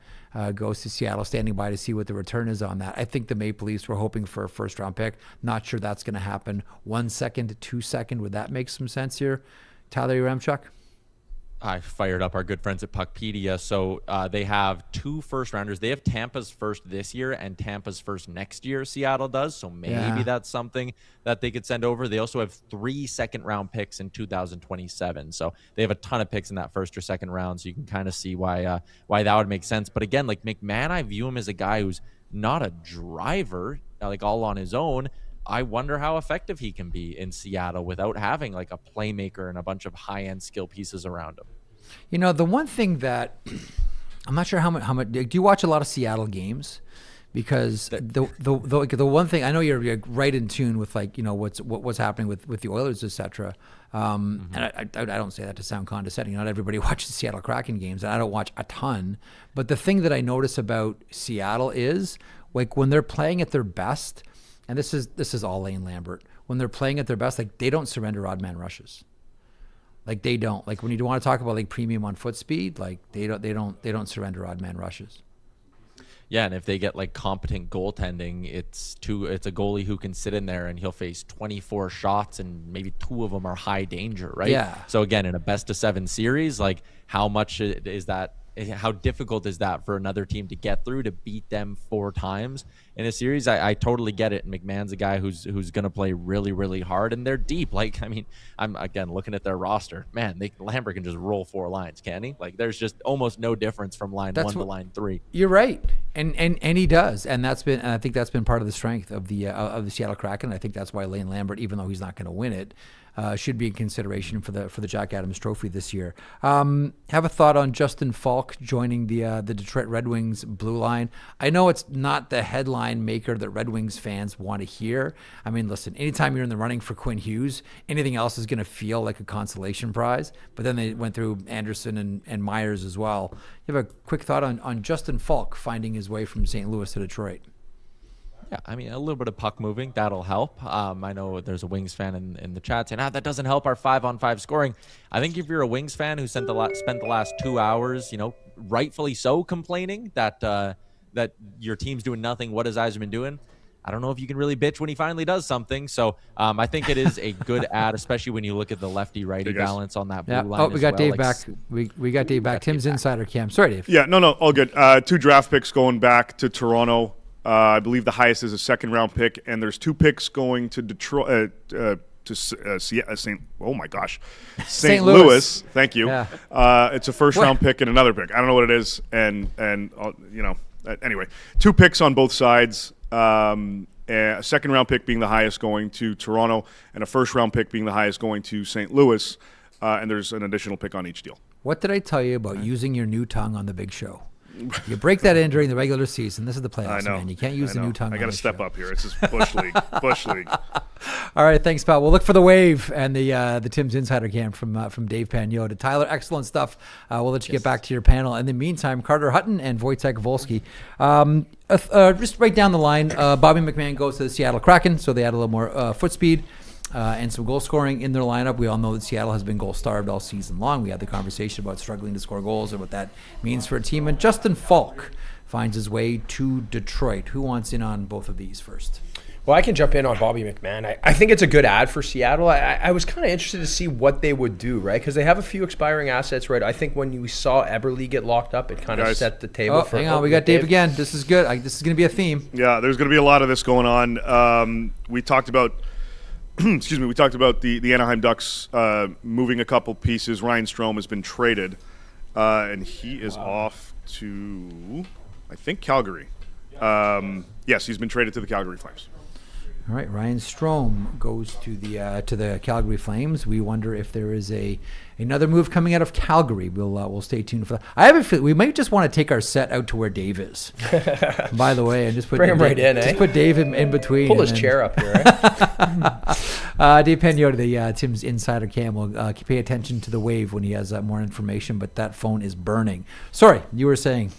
goes to Seattle, standing by to see what the return is on that. I think the Maple Leafs were hoping for a first-round pick. Not sure that's going to happen. 1 second, 2 second. Would that make some sense here? Tyler Yaremchuk? I fired up our good friends at Puckpedia. So they have 2 first-rounders. They have Tampa's first this year and Tampa's first next year, Seattle does. So maybe that's something that they could send over. They also have 3 second-round picks in 2027. So they have a ton of picks in that first or second round. So you can kind of see why that would make sense. But again, like McMahon, I view him as a guy who's not a driver, like all on his own. I wonder how effective he can be in Seattle without having like a playmaker and a bunch of high-end skill pieces around him. You know, the one thing that I'm not sure how much do you watch a lot of Seattle games? Because the one thing I know you're right in tune with, like, you know, what's happening with the Oilers, etc. And I don't say that to sound condescending. Not everybody watches Seattle Kraken games, and I don't watch a ton. But the thing that I notice about Seattle is, like, when they're playing at their best. And this is all Lane Lambert. When they're playing at their best, like, they don't surrender odd man rushes. Like, they don't. Like, when you want to talk about like premium on foot speed, like they don't surrender odd man rushes. Yeah, and if they get like competent goaltending, it's a goalie who can sit in there and he'll face 24 shots and maybe 2 of them are high danger, right? Yeah. So again, in a best of 7 series, like how much is that? How difficult is that for another team to get through, to beat them 4 times in a series? I totally get it. And McMahon's a guy who's going to play really, really hard, and they're deep. Like, I mean, I'm again looking at their roster. Man, Lambert can just roll 4 lines, can he? Like, there's just almost no difference from line 1 to line 3. You're right, and he does, and I think that's been part of the strength of the Seattle Kraken. I think that's why Lane Lambert, even though he's not going to win it, should be in consideration for the Jack Adams Trophy this year. Have a thought on Justin Falk joining the Detroit Red Wings blue line? I know it's not the headline maker that Red Wings fans want to hear. I mean, listen, anytime you're in the running for Quinn Hughes, anything else is going to feel like a consolation prize. But then they went through Anderson and Myers as well. You have a quick thought on Justin Falk finding his way from St. Louis to Detroit? Yeah, I mean, a little bit of puck moving, that'll help. I know there's a Wings fan in the chat saying, that doesn't help our 5-on-5 scoring. I think if you're a Wings fan who spent the last 2 hours, rightfully so, complaining that your team's doing nothing, what has Yzerman doing? I don't know if you can really bitch when he finally does something. So I think it is a good ad, especially when you look at the lefty-righty balance on that blue line. Oh, we got Dave back. We got Dave back. Tim's Insider Cam. Sorry, Dave. Yeah, no, all good. 2 draft picks going back to Toronto. I believe the highest is a second-round pick, and there's 2 picks going to Detroit. St. Louis. Thank you. Yeah. It's a first-round pick and another pick. I don't know what it is, and anyway, 2 picks on both sides. A second-round pick being the highest going to Toronto, and a first-round pick being the highest going to St. Louis. And there's an additional pick on each deal. What did I tell you about using your new tongue on the big show? You break that in during the regular season. This is the playoffs, man. You can't use the new tongue. I got to step up here. It's just Bush League. Bush League. All right, thanks, pal. We'll look for the wave and the Tim's Insider Cam from Dave Pagnotta. Tyler, excellent stuff. We'll let you get back to your panel. In the meantime, Carter Hutton and Wojtek Wolski. Just right down the line, Bobby McMahon goes to the Seattle Kraken, so they add a little more foot speed. And some goal scoring in their lineup. We all know that Seattle has been goal starved all season long. We had the conversation about struggling to score goals and what that means for a team. And Justin Falk finds his way to Detroit. Who wants in on both of these first? Well, I can jump in on Bobby McMahon. I think it's a good ad for Seattle. I was kind of interested to see what they would do, right? Because they have a few expiring assets, right? I think when we saw Eberle get locked up, it kind of set the table for... Hang on, we got Dave again. This is good. This is going to be a theme. Yeah, there's going to be a lot of this going on. We talked about... Excuse me. We talked about the Anaheim Ducks moving a couple pieces. Ryan Strome has been traded, and he is off to, I think, Calgary. Yes, he's been traded to the Calgary Flames. All right, Ryan Strome goes to the Calgary Flames. We wonder if there is another move coming out of Calgary. We'll stay tuned for that. I have a feeling we might just want to take our set out to where Dave is. By the way, and just put bring him right in. Just put Dave in between. Pull his chair up here. Right? Dave Pagnotta, the Tim's Insider Cam, will pay attention to the wave when he has more information. But that phone is burning. Sorry, you were saying.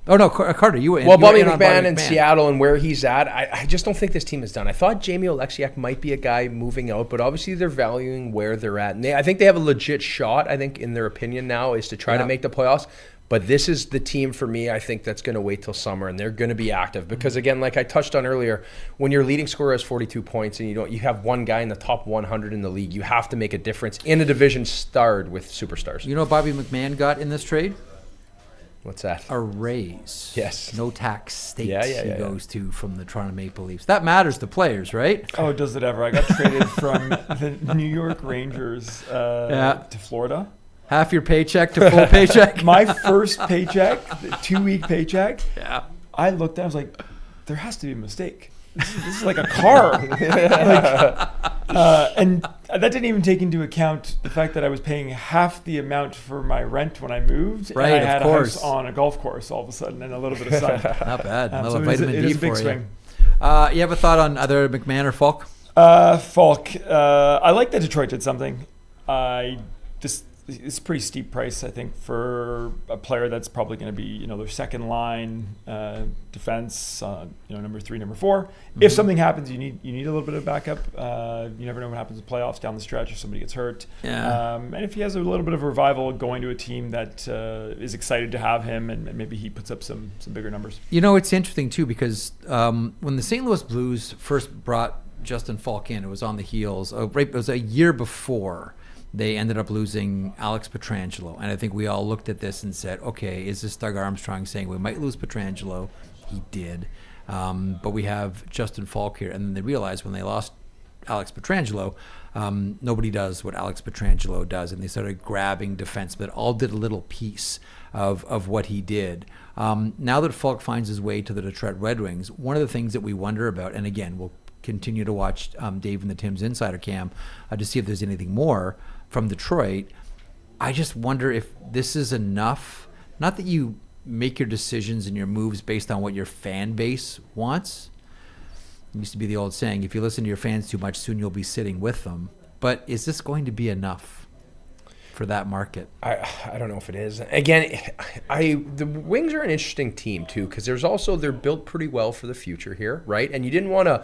Oh, no, Carter, you were in. Well, Bobby McMahon in Seattle and where he's at, I just don't think this team is done. I thought Jamie Oleksiak might be a guy moving out, but obviously they're valuing where they're at. And I think they have a legit shot, I think, in their opinion now, is to try to make the playoffs. But this is the team for me, I think, that's going to wait till summer, and they're going to be active. Because, again, like I touched on earlier, when your leading scorer has 42 points and you have one guy in the top 100 in the league, you have to make a difference in a division starred with superstars. You know what Bobby McMahon got in this trade? What's that? A raise. Yes. No tax state he goes to from the Toronto Maple Leafs. That matters to players, right? Oh, does it ever? I got traded from the New York Rangers to Florida. Half your paycheck to full paycheck? My first paycheck, the 2-week paycheck, yeah. I looked at it, I was like, there has to be a mistake. This is like a car. And that didn't even take into account the fact that I was paying half the amount for my rent when I moved. Right, and I had a house on a golf course all of a sudden and a little bit of sun. Not bad. So it is a big swing. You have a thought on either McMahon or Falk? Falk. I like that Detroit did something. It's a pretty steep price, I think, for a player that's probably going to be, their second line defense, number 3, number 4. Mm-hmm. If something happens, you need a little bit of backup. You never know what happens in playoffs down the stretch if somebody gets hurt. Yeah. And if he has a little bit of a revival going to a team that is excited to have him, and maybe he puts up some bigger numbers. It's interesting too because when the St. Louis Blues first brought Justin Falk in, it was on the heels. It was a year before. They ended up losing Alex Pietrangelo. And I think we all looked at this and said, okay, is this Doug Armstrong saying we might lose Pietrangelo? He did. But we have Justin Falk here. And then they realized when they lost Alex Pietrangelo, nobody does what Alex Pietrangelo does. And they started grabbing defensemen that all did a little piece of what he did. Now that Falk finds his way to the Detroit Red Wings, one of the things that we wonder about, and again, we'll continue to watch Dave and the Tim's Insider Cam to see if there's anything more from Detroit. I just wonder if this is enough. Not that you make your decisions and your moves based on what your fan base wants. It used to be the old saying, if you listen to your fans too much, soon you'll be sitting with them. But is this going to be enough for that market. I don't know if it is. Again, the Wings are an interesting team too, because they're built pretty well for the future here, right? And you didn't want to,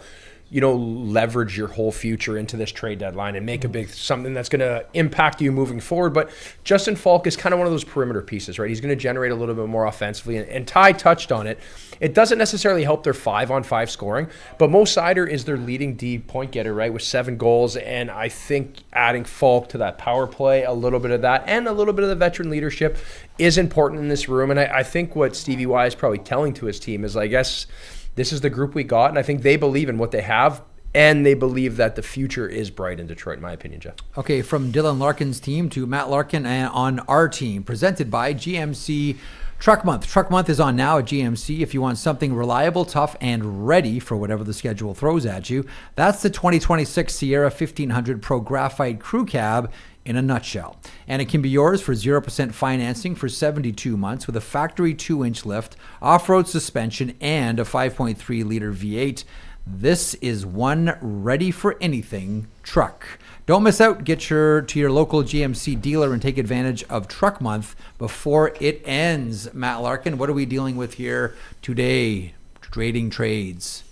leverage your whole future into this trade deadline and make a big something that's going to impact you moving forward. But Justin Falk is kind of one of those perimeter pieces, right? He's going to generate a little bit more offensively. And Ty touched on it. It doesn't necessarily help their 5-on-5 scoring, but Mo Seider is their leading D point getter, right, with 7 goals. And I think adding Falk to that power play, a little bit of that, and a little bit of the veteran leadership is important in this room. And I think what Stevie Y is probably telling to his team is, I guess, this is the group we got, and I think they believe in what they have, and they believe that the future is bright in Detroit, in my opinion, Jeff. Okay, from Dylan Larkin's team to Matt Larkin on our team, presented by GMC Truck Month. Truck Month is on now at GMC. If you want something reliable, tough, and ready for whatever the schedule throws at you, that's the 2026 Sierra 1500 Pro Graphite Crew Cab in a nutshell. And it can be yours for 0% financing for 72 months with a factory 2-inch lift, off-road suspension, and a 5.3-liter V8. This is one ready for anything truck. Don't miss out. Get to your local GMC dealer and take advantage of Truck Month before it ends. Matt Larkin, what are we dealing with here today? Trading trades.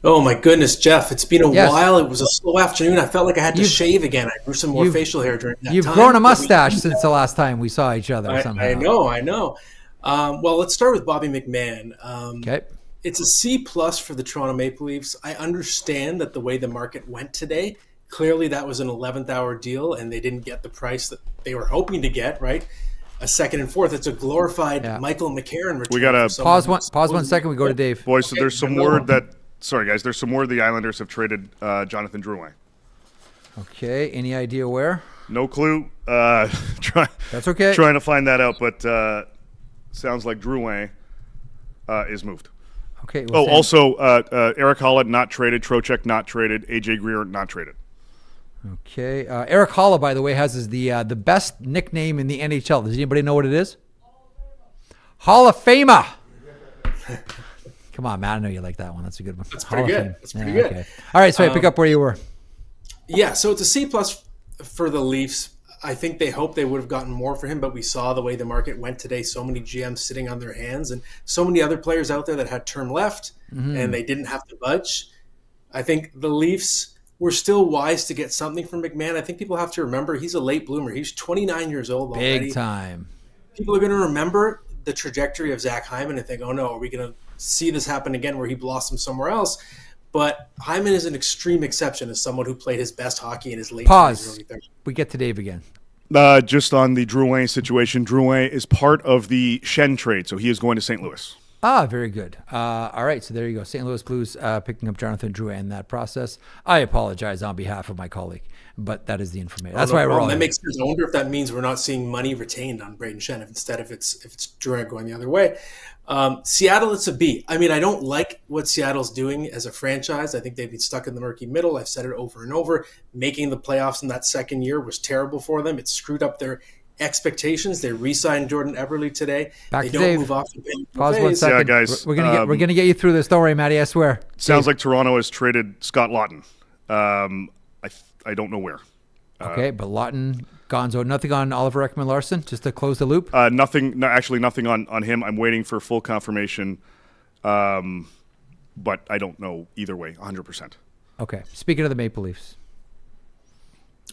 Oh my goodness, Jeff! It's been a while. It was a slow afternoon. I felt like I had to shave again. I grew some more facial hair during that time. You've grown a mustache since the last time we saw each other. Somehow. I know. Well, let's start with Bobby McMahon. Okay. It's a C+ for the Toronto Maple Leafs. I understand that the way the market went today, clearly that was an 11th hour deal, and they didn't get the price that they were hoping to get. Right. A second and fourth. It's a glorified Michael McCarron return. We got to pause 1 second. We go to Dave. Boys, so there's some word that. Sorry, guys. There's some word the Islanders have traded Jonathan Drouin. Okay. Any idea where? No clue. That's okay. Trying to find that out, but sounds like Drouin is moved. Okay. Well, also, Eric Holla not traded. Trocheck not traded. AJ Greer not traded. Okay. Eric Holla, by the way, has the best nickname in the NHL. Does anybody know what it is? Hall of Famer. Come on, Matt. I know you like that one. That's a good one. That's pretty good. That's pretty good. Okay. All right, so I pick up where you were. Yeah, so it's a C+ for the Leafs. I think they hoped they would have gotten more for him, but we saw the way the market went today. So many GMs sitting on their hands and so many other players out there that had term left and they didn't have to budge. I think the Leafs were still wise to get something from McMahon. I think people have to remember he's a late bloomer. He's 29 years old already. Big time. People are going to remember the trajectory of Zach Hyman and think, oh no, are we going to see this happen again where he blossoms somewhere else? But Hyman is an extreme exception as someone who played his best hockey in his late 20s, early 30s. We get to Dave again. Just on the Drouin situation, Drouin is part of the Shen trade, so he is going to St. Louis. Very good. All right, so there you go. St. Louis Blues picking up Jonathan Drouin in that process. I apologize on behalf of my colleague, but that is the information. That's why we're all. That makes sense. I wonder if that means we're not seeing money retained on Braden Shen instead if it's Drouin going the other way. Seattle, it's a B. I mean, I don't like what Seattle's doing as a franchise. I think they've been stuck in the murky middle. I've said it over and over. Making the playoffs in that second year was terrible for them. It screwed up their expectations. They re-signed Jordan Eberle today. Back they to don't Dave. move off the bench. Pause 1 second. Yeah, guys. We're gonna get you through this. Don't worry, Matty. I swear. Sounds like Toronto has traded Scott Lawton. I don't know where. Okay, but Lawton, Gonzo, nothing on Oliver Ekman-Larsson, just to close the loop? Nothing on him. I'm waiting for full confirmation, but I don't know either way, 100%. Okay, speaking of the Maple Leafs.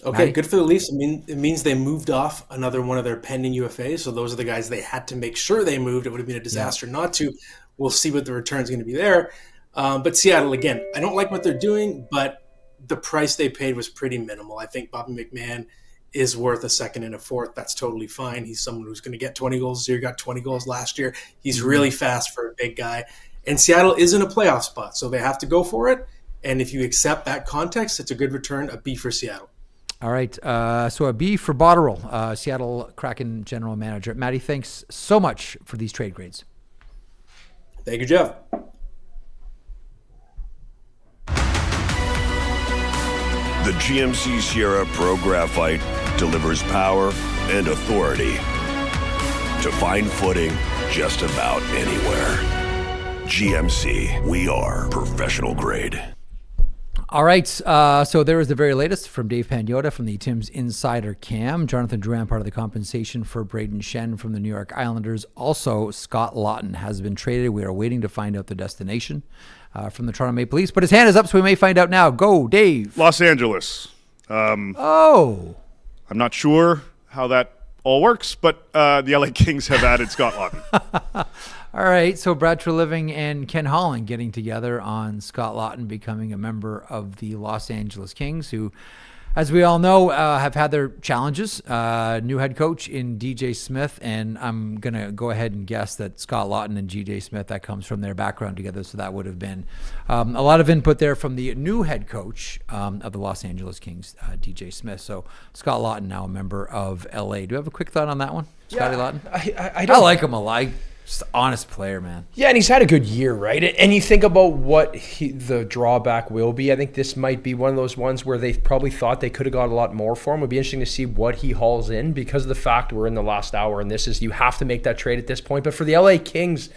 Okay, Matty? Good for the Leafs. I mean, it means they moved off another one of their pending UFAs, so those are the guys they had to make sure they moved. It would have been a disaster not to. We'll see what the return is going to be there. But Seattle, again, I don't like what they're doing, but the price they paid was pretty minimal. I think Bobby McMahon is worth a second and a fourth. That's totally fine. He's someone who's going to get 20 goals this year. Got 20 goals last year. He's really fast for a big guy. And Seattle is in a playoff spot, so they have to go for it. And if you accept that context, it's a good return, a B for Seattle. All right, so a B for Botterill, Seattle Kraken general manager. Matty, thanks so much for these trade grades. Thank you, Jeff. The GMC Sierra Pro Graphite delivers power and authority to find footing just about anywhere. GMC, we are professional grade. All right, so there is the very latest from Dave Pagnotta from the Tim's Insider Cam. Jonathan Drouin, part of the compensation for Braden Shen from the New York Islanders. Also, Scott Lawton has been traded. We are waiting to find out the destination from the Toronto Maple Leafs. But his hand is up, so we may find out now. Go, Dave. Los Angeles. I'm not sure how that all works, but the LA Kings have added Scott Lawton. All right, so Brad Treliving and Ken Holland getting together on Scott Lawton becoming a member of the Los Angeles Kings, who, as we all know, have had their challenges. New head coach in DJ Smith, and I'm going to go ahead and guess that Scott Lawton and DJ Smith, that comes from their background together, so that would have been a lot of input there from the new head coach of the Los Angeles Kings, DJ Smith. So Scott Lawton now a member of LA. Do you have a quick thought on that one, Scotty Lawton? I like him a lot. Just honest player, man. Yeah, and he's had a good year, right? And you think about what the drawback will be. I think this might be one of those ones where they probably thought they could have got a lot more for him. It would be interesting to see what he hauls in because of the fact we're in the last hour, and this is, you have to make that trade at this point. But for the LA Kings,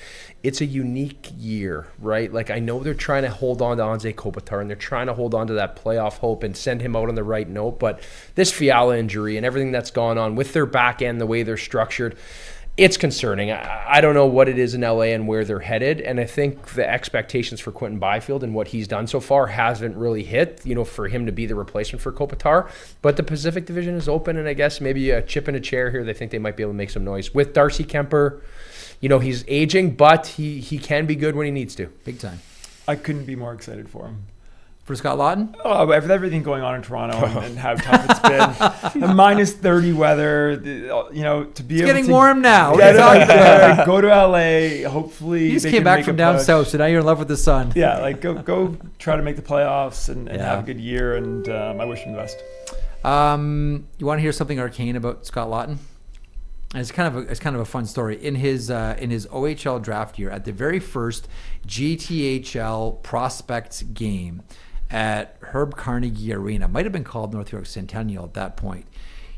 it's a unique year, right? Like, I know they're trying to hold on to Anze Kopitar, and they're trying to hold on to that playoff hope and send him out on the right note. But this Fiala injury and everything that's gone on with their back end, the way they're structured, it's concerning. I don't know what it is in LA and where they're headed, and I think the expectations for Quentin Byfield and what he's done so far hasn't really hit, for him to be the replacement for Kopitar. But the Pacific Division is open, and I guess maybe a chip in a chair here. They think they might be able to make some noise. With Darcy Kemper, he's aging, but he can be good when he needs to. Big time. I couldn't be more excited for him. For Scott Lawton? Oh, with everything going on in Toronto and how tough it's been. The minus 30 weather, to be it's able getting to warm now. Get out there, go to LA, hopefully. You just came back from down south, so now you're in love with the sun. Yeah, go try to make the playoffs and have a good year, and I wish him the best. You want to hear something arcane about Scott Lawton? And it's kind of a fun story. In his OHL draft year, at the very first GTHL prospects game at Herb Carnegie Arena, might have been called North York Centennial at that point,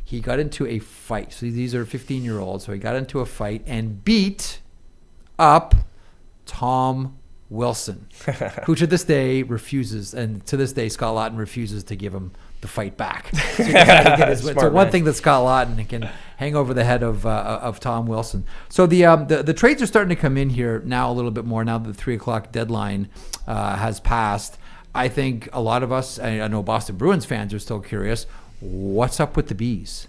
he got into a fight. So these are 15-year-olds. So he got into a fight and beat up Tom Wilson, who to this day refuses, and to this day Scott Lawton refuses to give him the fight back. So one thing that Scott Lawton can hang over the head of Tom Wilson. So the trades are starting to come in here now a little bit more now that the 3 o'clock deadline has passed. I think a lot of us, I know Boston Bruins fans are still curious, what's up with the Bees?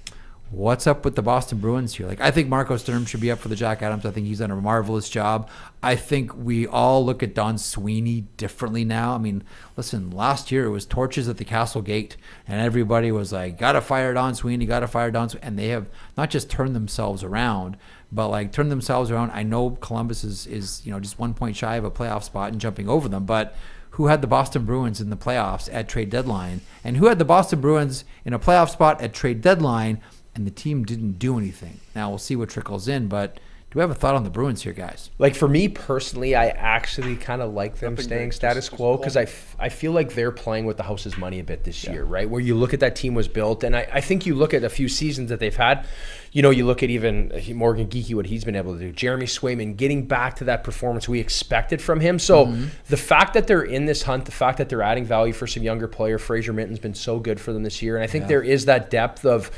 What's up with the Boston Bruins here? I think Marco Sturm should be up for the Jack Adams. I think he's done a marvelous job. I think we all look at Don Sweeney differently now. I mean, listen, last year it was torches at the Castle Gate, and everybody was like, gotta fire Don Sweeney, gotta fire Don Sweeney. And they have not just turned themselves around, but turned themselves around. I know Columbus is just 1 point shy of a playoff spot and jumping over them, but who had the Boston Bruins in the playoffs at trade deadline? And who had the Boston Bruins in a playoff spot at trade deadline? And the team didn't do anything. Now we'll see what trickles in, but do we have a thought on the Bruins here, guys? For me personally, I actually kind of like them staying status quo because I feel like they're playing with the house's money a bit this year, right? Where you look at that team was built, and I think you look at a few seasons that they've had, you look at even Morgan Geekie, what he's been able to do, Jeremy Swayman, getting back to that performance we expected from him. So the fact that they're in this hunt, the fact that they're adding value for some younger player, Fraser Minton's been so good for them this year, and I think there is that depth of,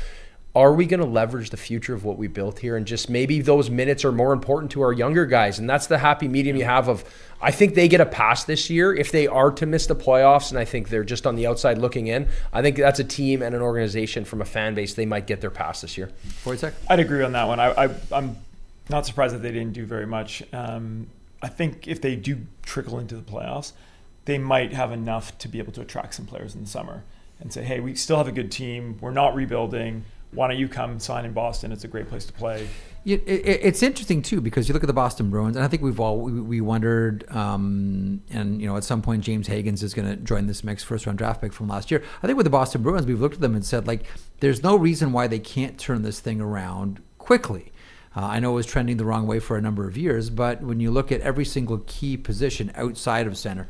are we going to leverage the future of what we built here? And just maybe those minutes are more important to our younger guys. And that's the happy medium you have of, I think they get a pass this year if they are to miss the playoffs. And I think they're just on the outside looking in. I think that's a team and an organization from a fan base. They might get their pass this year. Wojtek? I'd agree on that one. I'm not surprised that they didn't do very much. I think if they do trickle into the playoffs, they might have enough to be able to attract some players in the summer and say, hey, we still have a good team. We're not rebuilding. Why don't you come sign in Boston? It's a great place to play. It's interesting too because you look at the Boston Bruins, and I think we wondered, and at some point James Higgins is going to join this mix, first round draft pick from last year. I think with the Boston Bruins, we've looked at them and said there's no reason why they can't turn this thing around quickly. I know it was trending the wrong way for a number of years, but when you look at every single key position outside of center,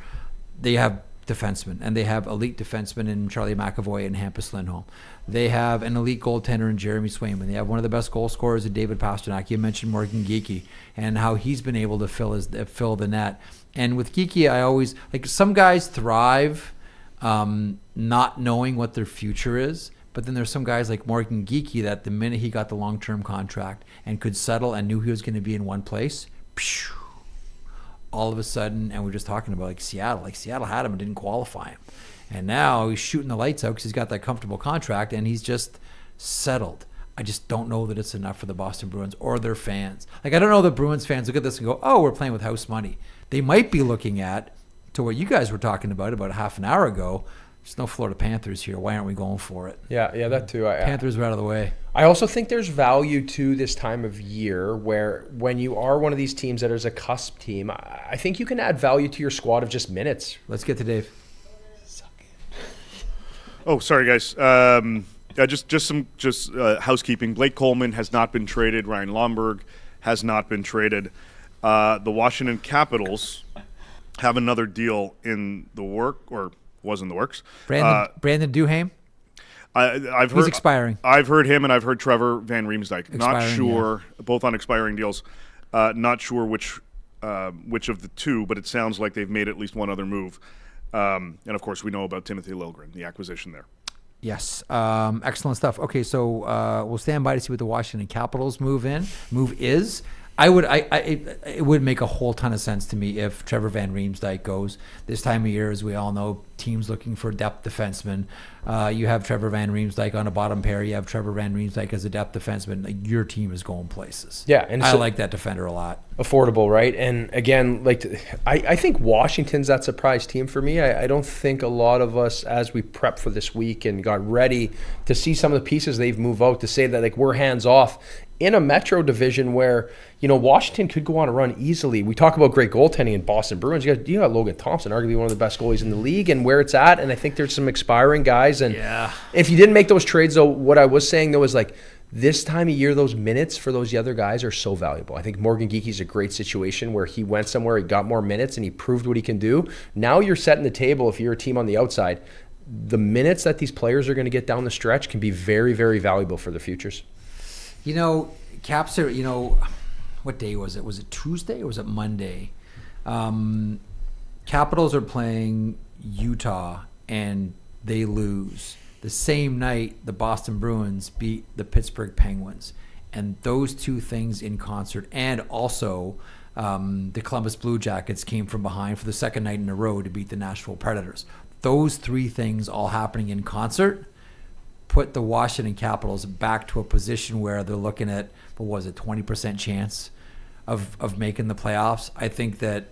they have defensemen, and they have elite defensemen in Charlie McAvoy and Hampus Lindholm. They have an elite goaltender in Jeremy Swayman. They have one of the best goal scorers in David Pastrnak. You mentioned Morgan Geekie and how he's been able to fill the net. And with Geekie, I always some guys thrive not knowing what their future is. But then there's some guys like Morgan Geekie that the minute he got the long-term contract and could settle and knew he was going to be in one place, all of a sudden, and we're just talking about like Seattle had him and didn't qualify him. And now he's shooting the lights out because he's got that comfortable contract and he's just settled. I just don't know that it's enough for the Boston Bruins or their fans. Like, I don't know that Bruins fans look at this and go, oh, we're playing with house money. They might be looking at, to what you guys were talking about half an hour ago, there's no Florida Panthers here. Why aren't we going for it? Yeah, that too. Panthers are out of the way. I also think there's value to this time of year where when you are one of these teams that is a cusp team, I think you can add value to your squad of just minutes. Let's get to Dave. Oh, sorry, guys. Just some housekeeping. Blake Coleman has not been traded. Ryan Lomberg has not been traded. The Washington Capitals have another deal in the was in the works. Brandon Duhaime? I've heard he's expiring. I've heard him, and I've heard Trevor Van Riemsdyk. Not sure, both on expiring deals. Not sure which of the two, but it sounds like they've made at least one other move. And of course, we know about Timothy Liljegren, the acquisition there. Yes, excellent stuff. Okay, so we'll stand by to see what the Washington Capitals move is. It would make a whole ton of sense to me if Trevor Van Riemsdyk goes. This time of year, as we all know, teams looking for depth defensemen. You have Trevor Van Riemsdyk on a bottom pair. You have Trevor Van Riemsdyk as a depth defenseman. Like, your team is going places. Yeah, and I like that defender a lot. Affordable, right? And again, I think Washington's that surprise team for me. I don't think a lot of us, as we prep for this week and got ready to see some of the pieces they've moved out, to say that we're hands off in a Metro division where, Washington could go on a run easily. We talk about great goaltending in Boston Bruins. You got Logan Thompson, arguably one of the best goalies in the league, and where it's at. And I think there's some expiring guys. And if you didn't make those trades, though, what I was saying, though, is this time of year, those minutes for those other guys are so valuable. I think Morgan Geekie's a great situation where he went somewhere, he got more minutes, and he proved what he can do. Now you're setting the table if you're a team on the outside. The minutes that these players are going to get down the stretch can be very, very valuable for their futures. Caps are, what day was it? Was it Tuesday or was it Monday? Capitals are playing Utah and they lose. The same night, the Boston Bruins beat the Pittsburgh Penguins. And those two things in concert, and also the Columbus Blue Jackets came from behind for the second night in a row to beat the Nashville Predators. Those three things all happening in concert put the Washington Capitals back to a position where they're looking at, 20% chance of making the playoffs. I think that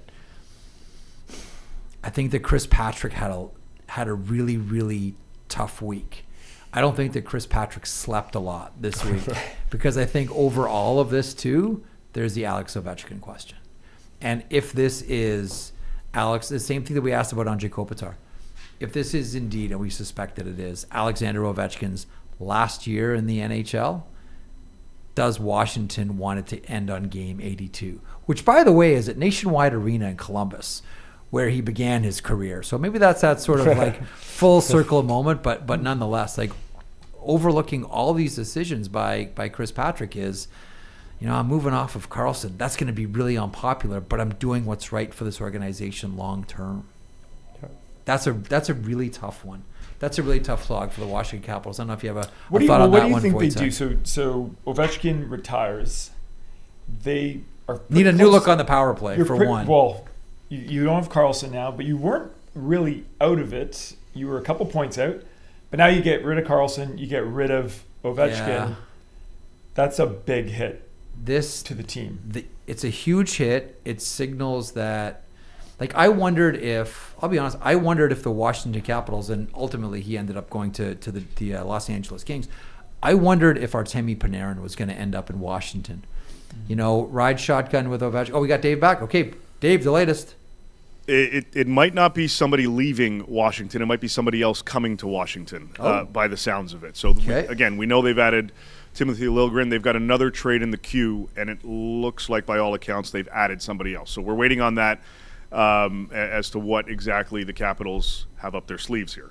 Chris Patrick had a really, really tough week. I don't think that Chris Patrick slept a lot this week because I think over all of this too, there's the Alex Ovechkin question. And if this is Alex, the same thing that we asked about Andrei Kopitar, if this is indeed, and we suspect that it is, Alexander Ovechkin's last year in the NHL, does Washington want it to end on game 82? Which, by the way, is at Nationwide Arena in Columbus, where he began his career. So maybe that's that sort of full circle moment, but nonetheless, overlooking all these decisions by Chris Patrick is, I'm moving off of Karlsson. That's going to be really unpopular, but I'm doing what's right for this organization long term. That's a really tough one. That's a really tough slog for the Washington Capitals. I don't know if you have a thought on that one. What do you think they do? So Ovechkin retires. They are need a new look on the power play one. Well, you don't have Karlsson now, but you weren't really out of it. You were a couple points out, but now you get rid of Karlsson. You get rid of Ovechkin. Yeah. That's a big hit. To the team. It's a huge hit. It signals that. I wondered if the Washington Capitals, and ultimately he ended up going to the Los Angeles Kings, I wondered if Artemi Panarin was going to end up in Washington. Ride shotgun with Ovechkin. Oh, we got Dave back. Okay, Dave, the latest. It might not be somebody leaving Washington. It might be somebody else coming to Washington by the sounds of it. So, again, we know they've added Timothy Liljegren. They've got another trade in the queue, and it looks like by all accounts they've added somebody else. So we're waiting on that. As to what exactly the Capitals have up their sleeves here.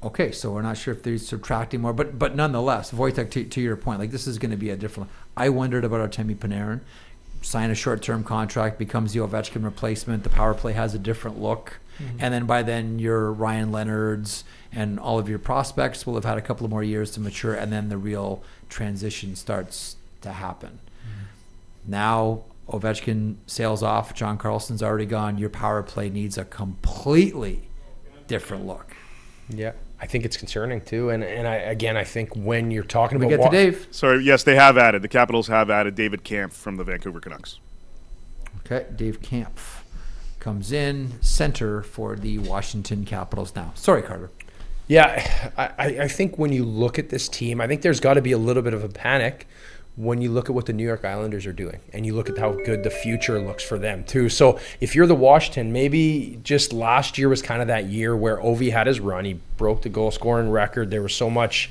Okay, so we're not sure if they're subtracting more, but nonetheless, Wojtek, to your point, this is going to be a different. I wondered about Artemi Panarin, sign a short-term contract, becomes the Ovechkin replacement. The power play has a different look. And then by then your Ryan Leonards and all of your prospects will have had a couple of more years to mature, and then the real transition starts to happen. Now Ovechkin sails off, John Carlson's already gone. Your power play needs a completely different look. Yeah, I think it's concerning too. And I think when you're talking about... We get to Dave. Sorry, yes, they have added. The Capitals have added David Kampf from the Vancouver Canucks. Okay, Dave Kampf comes in center for the Washington Capitals now. Sorry, Carter. Yeah, I think when you look at this team, I think there's got to be a little bit of a panic when you look at what the New York Islanders are doing and you look at how good the future looks for them too. So if you're the Washington, maybe just last year was kind of that year where Ovi had his run. He broke the goal scoring record. There was so much,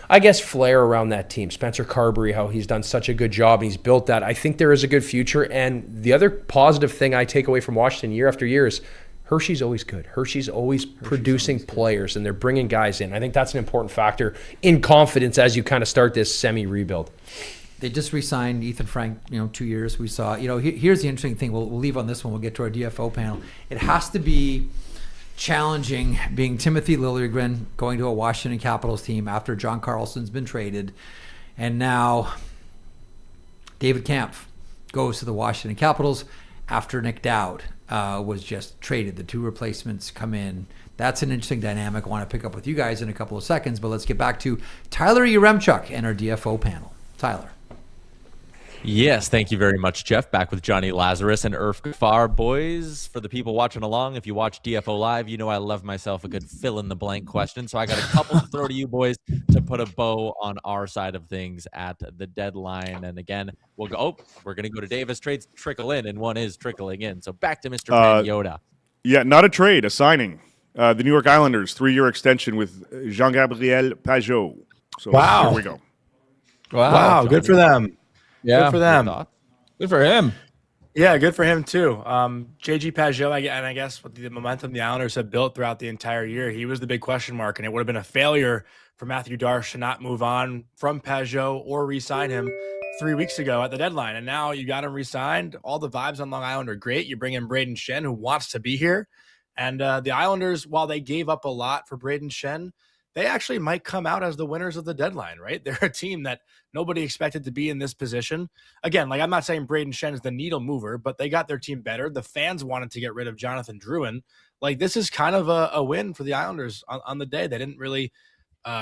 I guess, flair around that team. Spencer Carberry, how he's done such a good job and he's built that. I think there is a good future. And the other positive thing I take away from Washington year after year is Hershey's always good. Hershey's always producing players and they're bringing guys in. I think that's an important factor in confidence as you kind of start this semi-rebuild. They just re-signed Ethan Frank, 2 years. We saw, here's the interesting thing. We'll leave on this one. We'll get to our DFO panel. It has to be challenging being Timothy Liljegren going to a Washington Capitals team after John Carlson's been traded. And now David Kampf goes to the Washington Capitals after Nick Dowd was just traded. The two replacements come in. That's an interesting dynamic I want to pick up with you guys in a couple of seconds. But let's get back to Tyler Yaremchuk and our DFO panel. Tyler. Yes, thank you very much, Jeff. Back with Jonny Lazarus and Irf Gafar. Boys, for the people watching along, if you watch DFO Live, you know I love myself a good fill-in-the-blank question. So I got a couple to throw to you boys to put a bow on our side of things at the deadline. And again, we're going to go to Davis. Trades trickle in, and one is trickling in. So back to Mr. Pagnotta. Yeah, not a trade, a signing. The New York Islanders, 3-year extension with Jean-Gabriel Pagnotta. So here we go. Wow, good for them. Yeah, good for them. Good for him. Yeah, good for him too. JG Pagnotta, and I guess with the momentum the Islanders have built throughout the entire year, he was the big question mark, and it would have been a failure for Matthew Darche to not move on from Pagnotta or re-sign him 3 weeks ago at the deadline. And now you got him re-signed. All the vibes on Long Island are great. You bring in Braden Shen, who wants to be here. And the Islanders, while they gave up a lot for Braden Shen, they actually might come out as the winners of the deadline, right? They're a team that nobody expected to be in this position. Again, I'm not saying Braden Shen is the needle mover, but they got their team better. The fans wanted to get rid of Jonathan Drouin. This is kind of a win for the Islanders on the day. They didn't really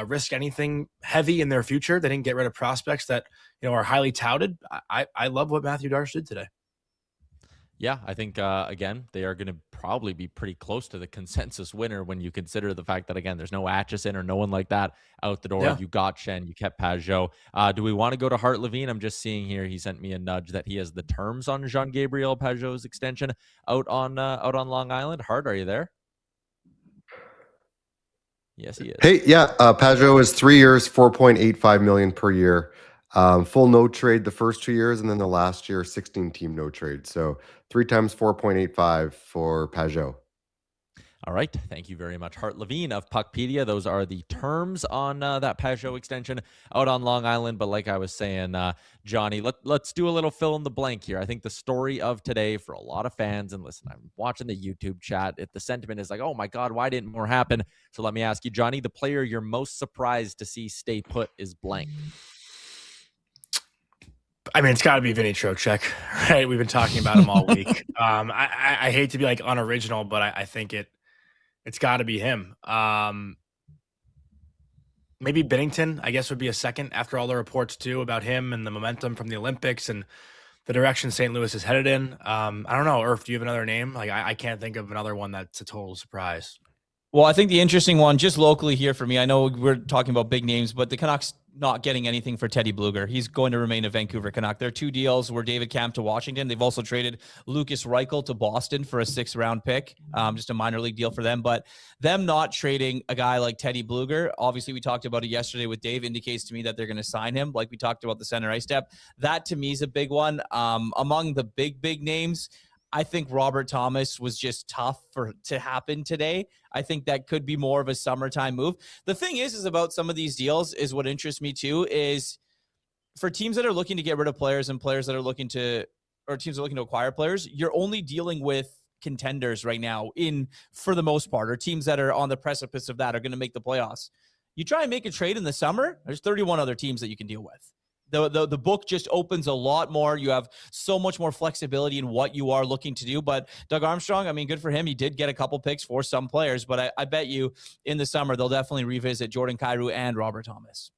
risk anything heavy in their future. They didn't get rid of prospects that are highly touted. I love what Matthew Darche did today. Yeah, I think, again, they are going to probably be pretty close to the consensus winner when you consider the fact that, again, there's no Atchison or no one like that out the door. Yeah. You got Shen, you kept Pagnotta. Do we want to go to Hart Levine? I'm just seeing here, he sent me a nudge that he has the terms on Jean-Gabriel Pagnotta's extension out on Long Island. Hart, are you there? Yes, he is. Hey, yeah, Pagnotta is 3 years, $4.85 million per year. Full no trade the first 2 years, and then the last year 16-team no trade. So 3 times 4.85 for Pagnotta. All right, thank you very much, Hart Levine of Puckpedia. Those are the terms on that Pagnotta extension out on Long Island. But like I was saying, Johnny, let's do a little fill in the blank here. I think the story of today for a lot of fans, and listen, I'm watching the YouTube chat. If the sentiment is like, oh my God, why didn't more happen? So let me ask you, Johnny, the player you're most surprised to see stay put is blank. I mean, it's got to be Vinny Trocheck, right? We've been talking about him all week. I hate to be unoriginal, but I think it's got to be him. Maybe Binnington, I guess, would be a second after all the reports too about him and the momentum from the Olympics and the direction St. Louis is headed in. I don't know, Irf, do you have another name? I can't think of another one that's a total surprise. Well, I think the interesting one, just locally here for me, I know we're talking about big names, but the Canucks not getting anything for Teddy Bluger. He's going to remain a Vancouver Canuck. There are 2 deals where David Kampf to Washington. They've also traded Lucas Reichel to Boston for a 6th-round pick, just a minor league deal for them. But them not trading a guy like Teddy Bluger, obviously we talked about it yesterday with Dave, indicates to me that they're going to sign him, like we talked about the center ice step. That to me is a big one. Among the big names, I think Robert Thomas was just tough to happen today. I think that could be more of a summertime move. The thing is about some of these deals is what interests me too is for teams that are looking to get rid of players and players that are looking to, or teams that are looking to acquire players, you're only dealing with contenders right now for the most part, or teams that are on the precipice of that are going to make the playoffs. You try and make a trade in the summer, there's 31 other teams that you can deal with. The book just opens a lot more. You have so much more flexibility in what you are looking to do. But Doug Armstrong, I mean, good for him. He did get a couple picks for some players, but I bet you in the summer they'll definitely revisit Jordan Kyrou and Robert Thomas.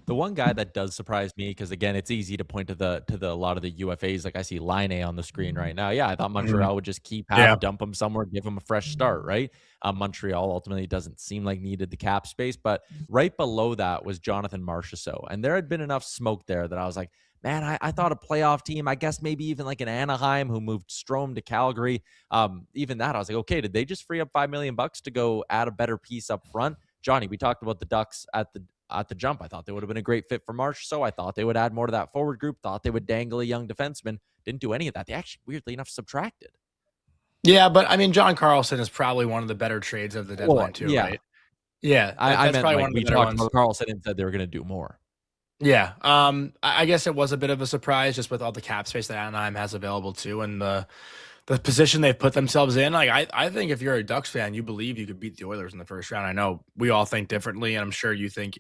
The one guy that does surprise me, because again, it's easy to point to the a lot of the UFAs. Like I see Line on the screen right now. Yeah, I thought Montreal would just dump him somewhere, give him a fresh start, right? Montreal ultimately doesn't seem like needed the cap space, but right below that was Jonathan Marchessault, and there had been enough smoke there that I was like, man, I thought a playoff team, I guess maybe even like an Anaheim who moved Strome to Calgary. Even that, I was like, okay, did they just free up $5 million to go add a better piece up front? Johnny, we talked about the Ducks at the jump. I thought they would have been a great fit for March. So I thought they would add more to that forward group, thought they would dangle a young defenseman. Didn't do any of that. They actually, weirdly enough, subtracted. Yeah, but I mean, John Carlson is probably one of the better trades of the deadline too, right? Yeah. I meant like we talked about Carlson and said they were going to do more. Yeah. I guess it was a bit of a surprise just with all the cap space that Anaheim has available too. And the position they've put themselves in. Like I think if you're a Ducks fan, you believe you could beat the Oilers in the first round. I know we all think differently, and I'm sure you think,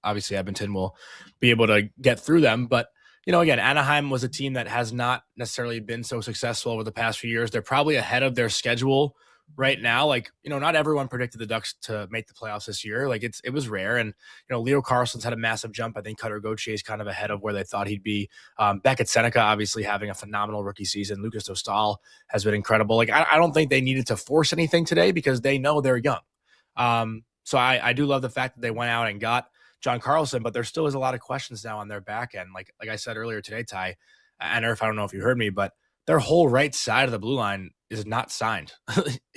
obviously Edmonton will be able to get through them. But, again, Anaheim was a team that has not necessarily been so successful over the past few years. They're probably ahead of their schedule right now. Like, not everyone predicted the Ducks to make the playoffs this year. Like it was rare. And, Leo Carlson's had a massive jump. I think Cutter Gauthier is kind of ahead of where they thought he'd be. Beckett Seneca, obviously having a phenomenal rookie season. Lucas Dostal has been incredible. Like, I don't think they needed to force anything today because they know they're young. So I do love the fact that they went out and got John Carlson, but there still is a lot of questions now on their back end. Like I said earlier today, Ty, and Irf, I don't know if you heard me, but their whole right side of the blue line is not signed.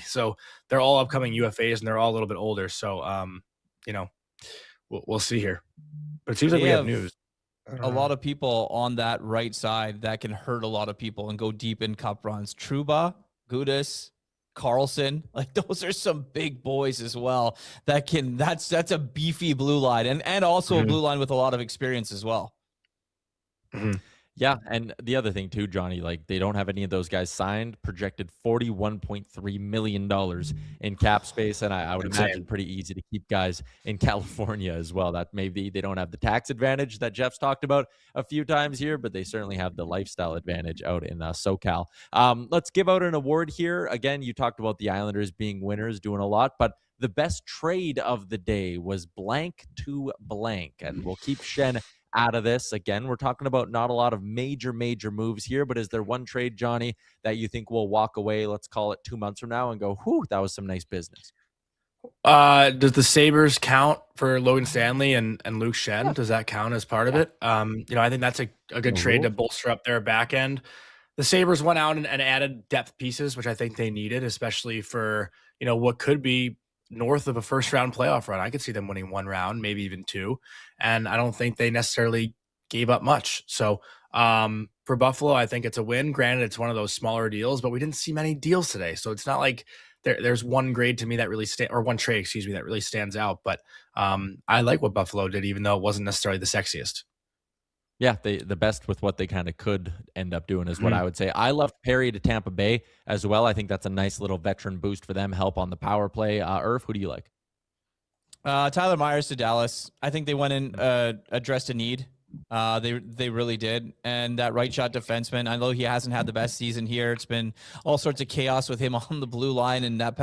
So they're all upcoming UFAs and they're all a little bit older. So, we'll see here, but it seems like we have news. A lot of people on that right side that can hurt a lot of people and go deep in cup runs. Trouba, Gudas, Carlson, like those are some big boys as well. That's a beefy blue line and also a blue line with a lot of experience as well. Yeah, and the other thing too, Johnny, like they don't have any of those guys signed, projected $41.3 million in cap space, and I would imagine pretty easy to keep guys in California as well. That maybe they don't have the tax advantage that Jeff's talked about a few times here, but they certainly have the lifestyle advantage out in SoCal. Let's give out an award here. Again, you talked about the Islanders being winners, doing a lot, but the best trade of the day was blank to blank, and we'll keep Shen out of this. Again, we're talking about not a lot of major moves here, but is there one trade, Johnny, that you think will walk away, let's call it 2 months from now, and go, whew, that was some nice business? Does the Sabres count for Logan Stanley and Luke Shen? Does that count as part of it? I think that's a good trade to bolster up their back end. The Sabres went out and added depth pieces, which I think they needed, especially for, what could be north of a first round playoff run. I could see them winning one round, maybe even two. And I don't think they necessarily gave up much. So for Buffalo, I think it's a win. Granted, it's one of those smaller deals, but we didn't see many deals today. So it's not like there's one grade to me that really one trade, that really stands out. But I like what Buffalo did, even though it wasn't necessarily the sexiest. Yeah, the best with what they kind of could end up doing is what I would say. I love Perry to Tampa Bay as well. I think that's a nice little veteran boost for them, help on the power play. Irf, who do you like? Tyler Myers to Dallas. I think they went in, addressed a need. They really did. And that right shot defenseman, I know he hasn't had the best season here. It's been all sorts of chaos with him on the blue line, and that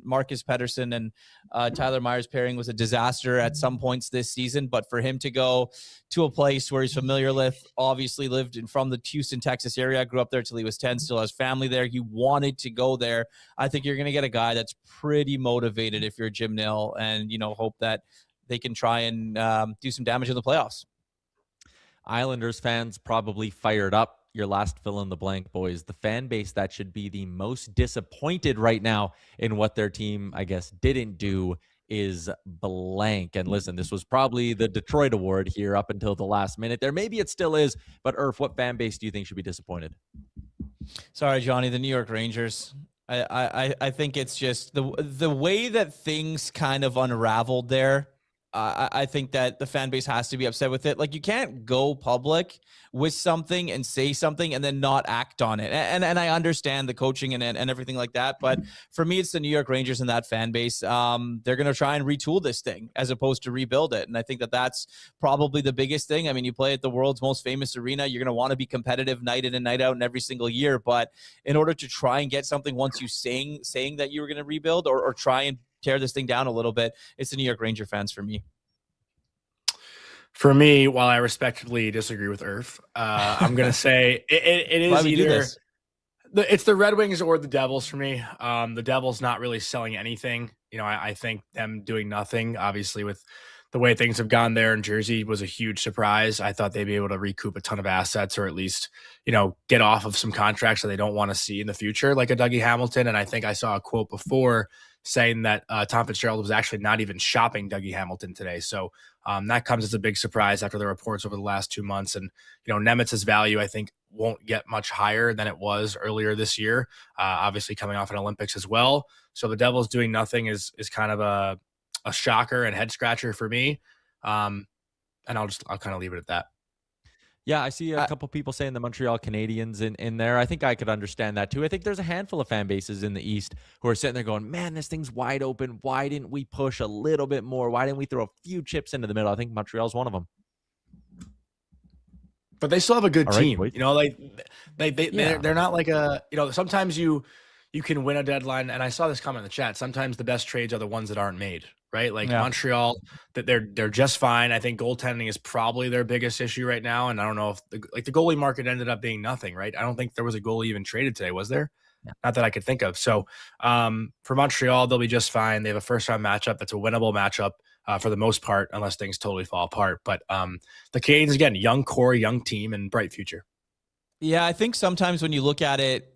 Marcus Pettersson and Tyler Myers pairing was a disaster at some points this season. But for him to go to a place where he's familiar with, obviously lived from the Houston, Texas area, grew up there till he was 10, still has family there. He wanted to go there. I think you're going to get a guy that's pretty motivated if you're Jim Nill, and, hope that they can try and do some damage in the playoffs. Islanders fans probably fired up. Your last fill in the blank, boys. The fan base that should be the most disappointed right now in what their team, I guess, didn't do is blank. And listen, this was probably the Detroit award here up until the last minute there. Maybe it still is, but Irf, what fan base do you think should be disappointed? Sorry, Johnny, the New York Rangers. I think it's just the way that things kind of unraveled there I think that the fan base has to be upset with it. Like, you can't go public with something and say something and then not act on it. And I understand the coaching and everything like that. But for me, it's the New York Rangers and that fan base. They're going to try and retool this thing as opposed to rebuild it. And I think that that's probably the biggest thing. I mean, you play at the world's most famous arena. You're going to want to be competitive night in and night out and every single year. But in order to try and get something, once you saying that you were going to rebuild or try and tear this thing down a little bit, it's the New York Ranger fans for me. For me, while I respectfully disagree with Irf, I'm going to say it is either it's the Red Wings or the Devils for me. The Devils not really selling anything. I think them doing nothing, obviously, with the way things have gone there in Jersey, was a huge surprise. I thought they'd be able to recoup a ton of assets, or at least, get off of some contracts that they don't want to see in the future, like a Dougie Hamilton. And I think I saw a quote before saying that Tom Fitzgerald was actually not even shopping Dougie Hamilton today. So that comes as a big surprise after the reports over the last 2 months. And, Nemitz's value, I think, won't get much higher than it was earlier this year, obviously coming off an Olympics as well. So the Devils doing nothing is kind of a shocker and head scratcher for me. And I'll kind of leave it at that. Yeah, I see a couple people saying the Montreal Canadiens in there. I think I could understand that too. I think there's a handful of fan bases in the East who are sitting there going, man, this thing's wide open. Why didn't we push a little bit more? Why didn't we throw a few chips into the middle? I think Montreal's one of them. But they still have a good team. Boys. They're not like sometimes you can win a deadline. And I saw this comment in the chat. Sometimes the best trades are the ones that aren't made. Right? Montreal, that they're just fine. I think goaltending is probably their biggest issue right now. And I don't know if the goalie market ended up being nothing, right? I don't think there was a goalie even traded today, was there? Yeah. Not that I could think of. So for Montreal, they'll be just fine. They have a first-round matchup that's a winnable matchup for the most part, unless things totally fall apart. But the Canadiens, again, young core, young team, and bright future. Yeah, I think sometimes when you look at it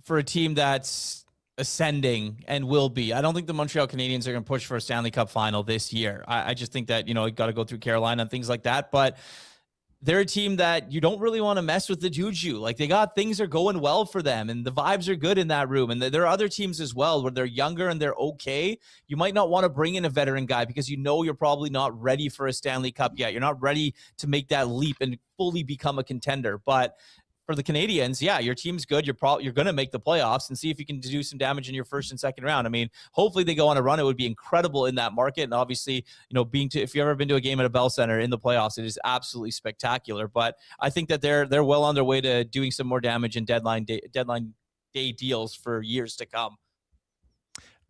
for a team that's ascending and will be, I don't think the Montreal Canadiens are going to push for a Stanley Cup final this year. I just think that, you got to go through Carolina and things like that. But they're a team that you don't really want to mess with the juju. Like, things are going well for them and the vibes are good in that room. And there are other teams as well where they're younger and they're okay. You might not want to bring in a veteran guy because you're probably not ready for a Stanley Cup yet. You're not ready to make that leap and fully become a contender. But for the Canadiens, yeah, your team's good. You're going to make the playoffs and see if you can do some damage in your first and second round. I mean, hopefully they go on a run. It would be incredible in that market. And obviously, if you've ever been to a game at a Bell Center in the playoffs, it is absolutely spectacular. But I think that they're well on their way to doing some more damage in deadline day deals for years to come.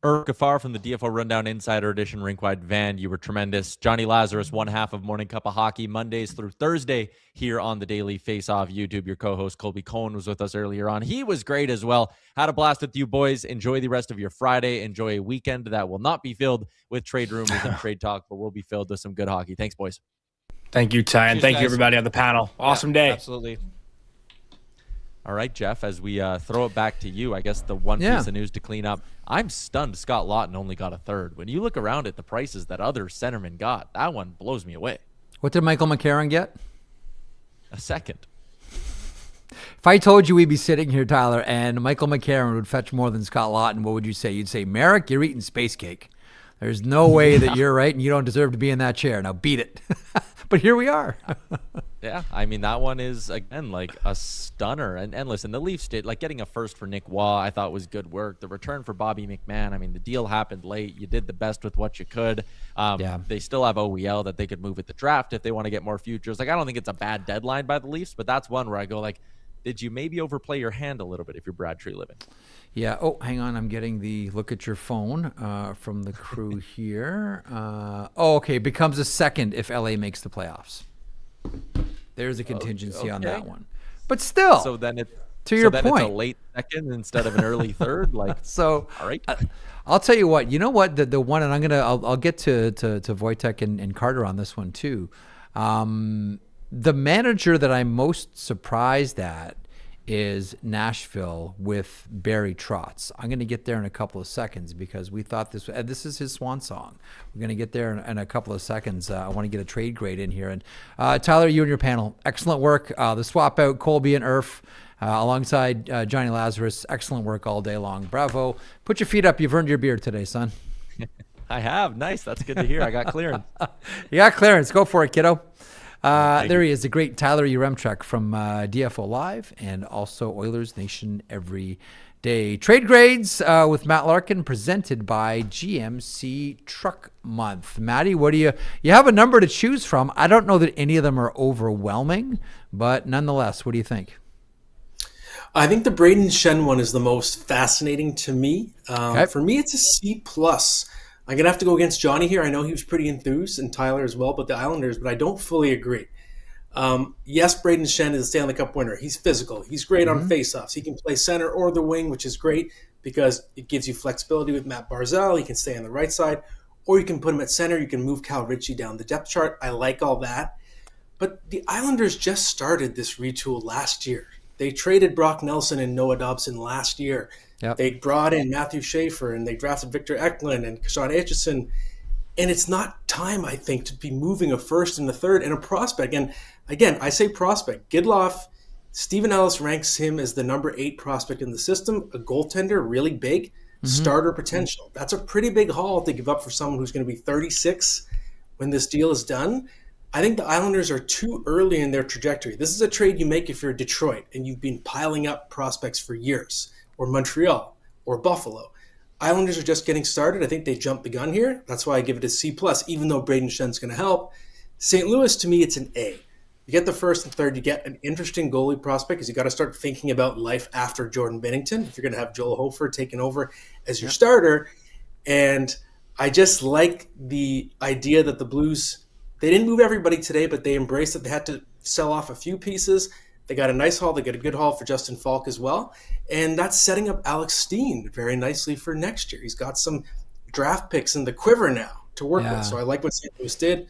Irv Gafar from the DFO Rundown Insider Edition Rink-Wide Van. You were tremendous. Jonny Lazarus, one half of Morning Cup of Hockey, Mondays through Thursday here on the Daily Faceoff YouTube. Your co-host Colby Cohen was with us earlier on. He was great as well. Had a blast with you boys. Enjoy the rest of your Friday. Enjoy a weekend that will not be filled with trade rumors and trade talk, but will be filled with some good hockey. Thanks, boys. Thank you, Ty, and thank you, guys. everybody on the panel. Awesome day. Absolutely. All right, Jeff, as we throw it back to you, I guess the one piece of news to clean up. I'm stunned Scott Lawton only got a third. When you look around at the prices that other centermen got, that one blows me away. What did Michael McCarron get? A second. If I told you we'd be sitting here, Tyler, and Michael McCarron would fetch more than Scott Lawton, what would you say? You'd say, Marek, you're eating space cake. There's no way that you're right, and you don't deserve to be in that chair. Now beat it. But here we are. Yeah, I mean, that one is, again, like a stunner. And listen, the Leafs did, like, getting a first for Nick Waugh, I thought was good work. The return for Bobby McMahon, I mean, the deal happened late. You did the best with what you could. They still have OEL that they could move at the draft if they want to get more futures. Like, I don't think it's a bad deadline by the Leafs, but that's one where I go, like, did you maybe overplay your hand a little bit if you're Brad Treliving? Yeah. Oh, hang on. I'm getting the look at your phone from the crew here. Okay. Becomes a second if LA makes the playoffs. There's a contingency on that one. But still, so then it's point, it's a late second instead of an early third. Like, so, all right. I'll tell you what. You know what? The one, and I'll get to Wojtek and Carter on this one too. The manager that I'm most surprised at is Nashville with Barry Trotz. I'm going to get there in a couple of seconds because we thought this is his swan song. We're going to get there in a couple of seconds. I want to get a trade grade in here. And Tyler, you and your panel, excellent work. The swap out, Colby and Irf, alongside Jonny Lazarus, excellent work all day long. Bravo. Put your feet up. You've earned your beer today, son. I have. Nice. That's good to hear. I got clearance. You got clearance. Go for it, kiddo. There you. he is, the great Tyler Yaremchuk from DFO Live and also Oilers Nation every day. Trade grades with Matt Larkin, presented by GMC Truck Month. Matty, what do you have a number to choose from? I don't know that any of them are overwhelming, but nonetheless, what do you think? I think the Braden Shen one is the most fascinating to me. Okay. For me, it's a C+. I'm going to have to go against Johnny here. I know he was pretty enthused, and Tyler as well, about the Islanders, but I don't fully agree. Yes, Braden Shen is a Stanley Cup winner. He's physical. He's great on faceoffs. He can play center or the wing, which is great because it gives you flexibility with Matt Barzal. He can stay on the right side, or you can put him at center. You can move Cal Ritchie down the depth chart. I like all that. But the Islanders just started this retool last year. They traded Brock Nelson and Noah Dobson last year. Yep. They brought in Matthew Schaefer, and they drafted Victor Eklund and Sean Aitchison. And it's not time, I think, to be moving a first and a third and a prospect. And again, I say prospect. Gidloff, Stephen Ellis ranks him as the number 8 prospect in the system, a goaltender, really big, starter potential. That's a pretty big haul to give up for someone who's going to be 36 when this deal is done. I think the Islanders are too early in their trajectory. This is a trade you make if you're Detroit and you've been piling up prospects for years, or Montreal, or Buffalo. Islanders are just getting started. I think they jumped the gun here. That's why I give it a C+, even though Braden Shen's going to help. St. Louis, to me, it's an A. You get the first and third, you get an interesting goalie prospect because you got to start thinking about life after Jordan Binnington if you're going to have Joel Hofer taking over as your starter. And I just like the idea that the Blues, they didn't move everybody today, but they embraced that they had to sell off a few pieces. They got a nice haul. They got a good haul for Justin Falk as well. And that's setting up Alex Steen very nicely for next year. He's got some draft picks in the quiver now to work with. So I like what St. Louis did.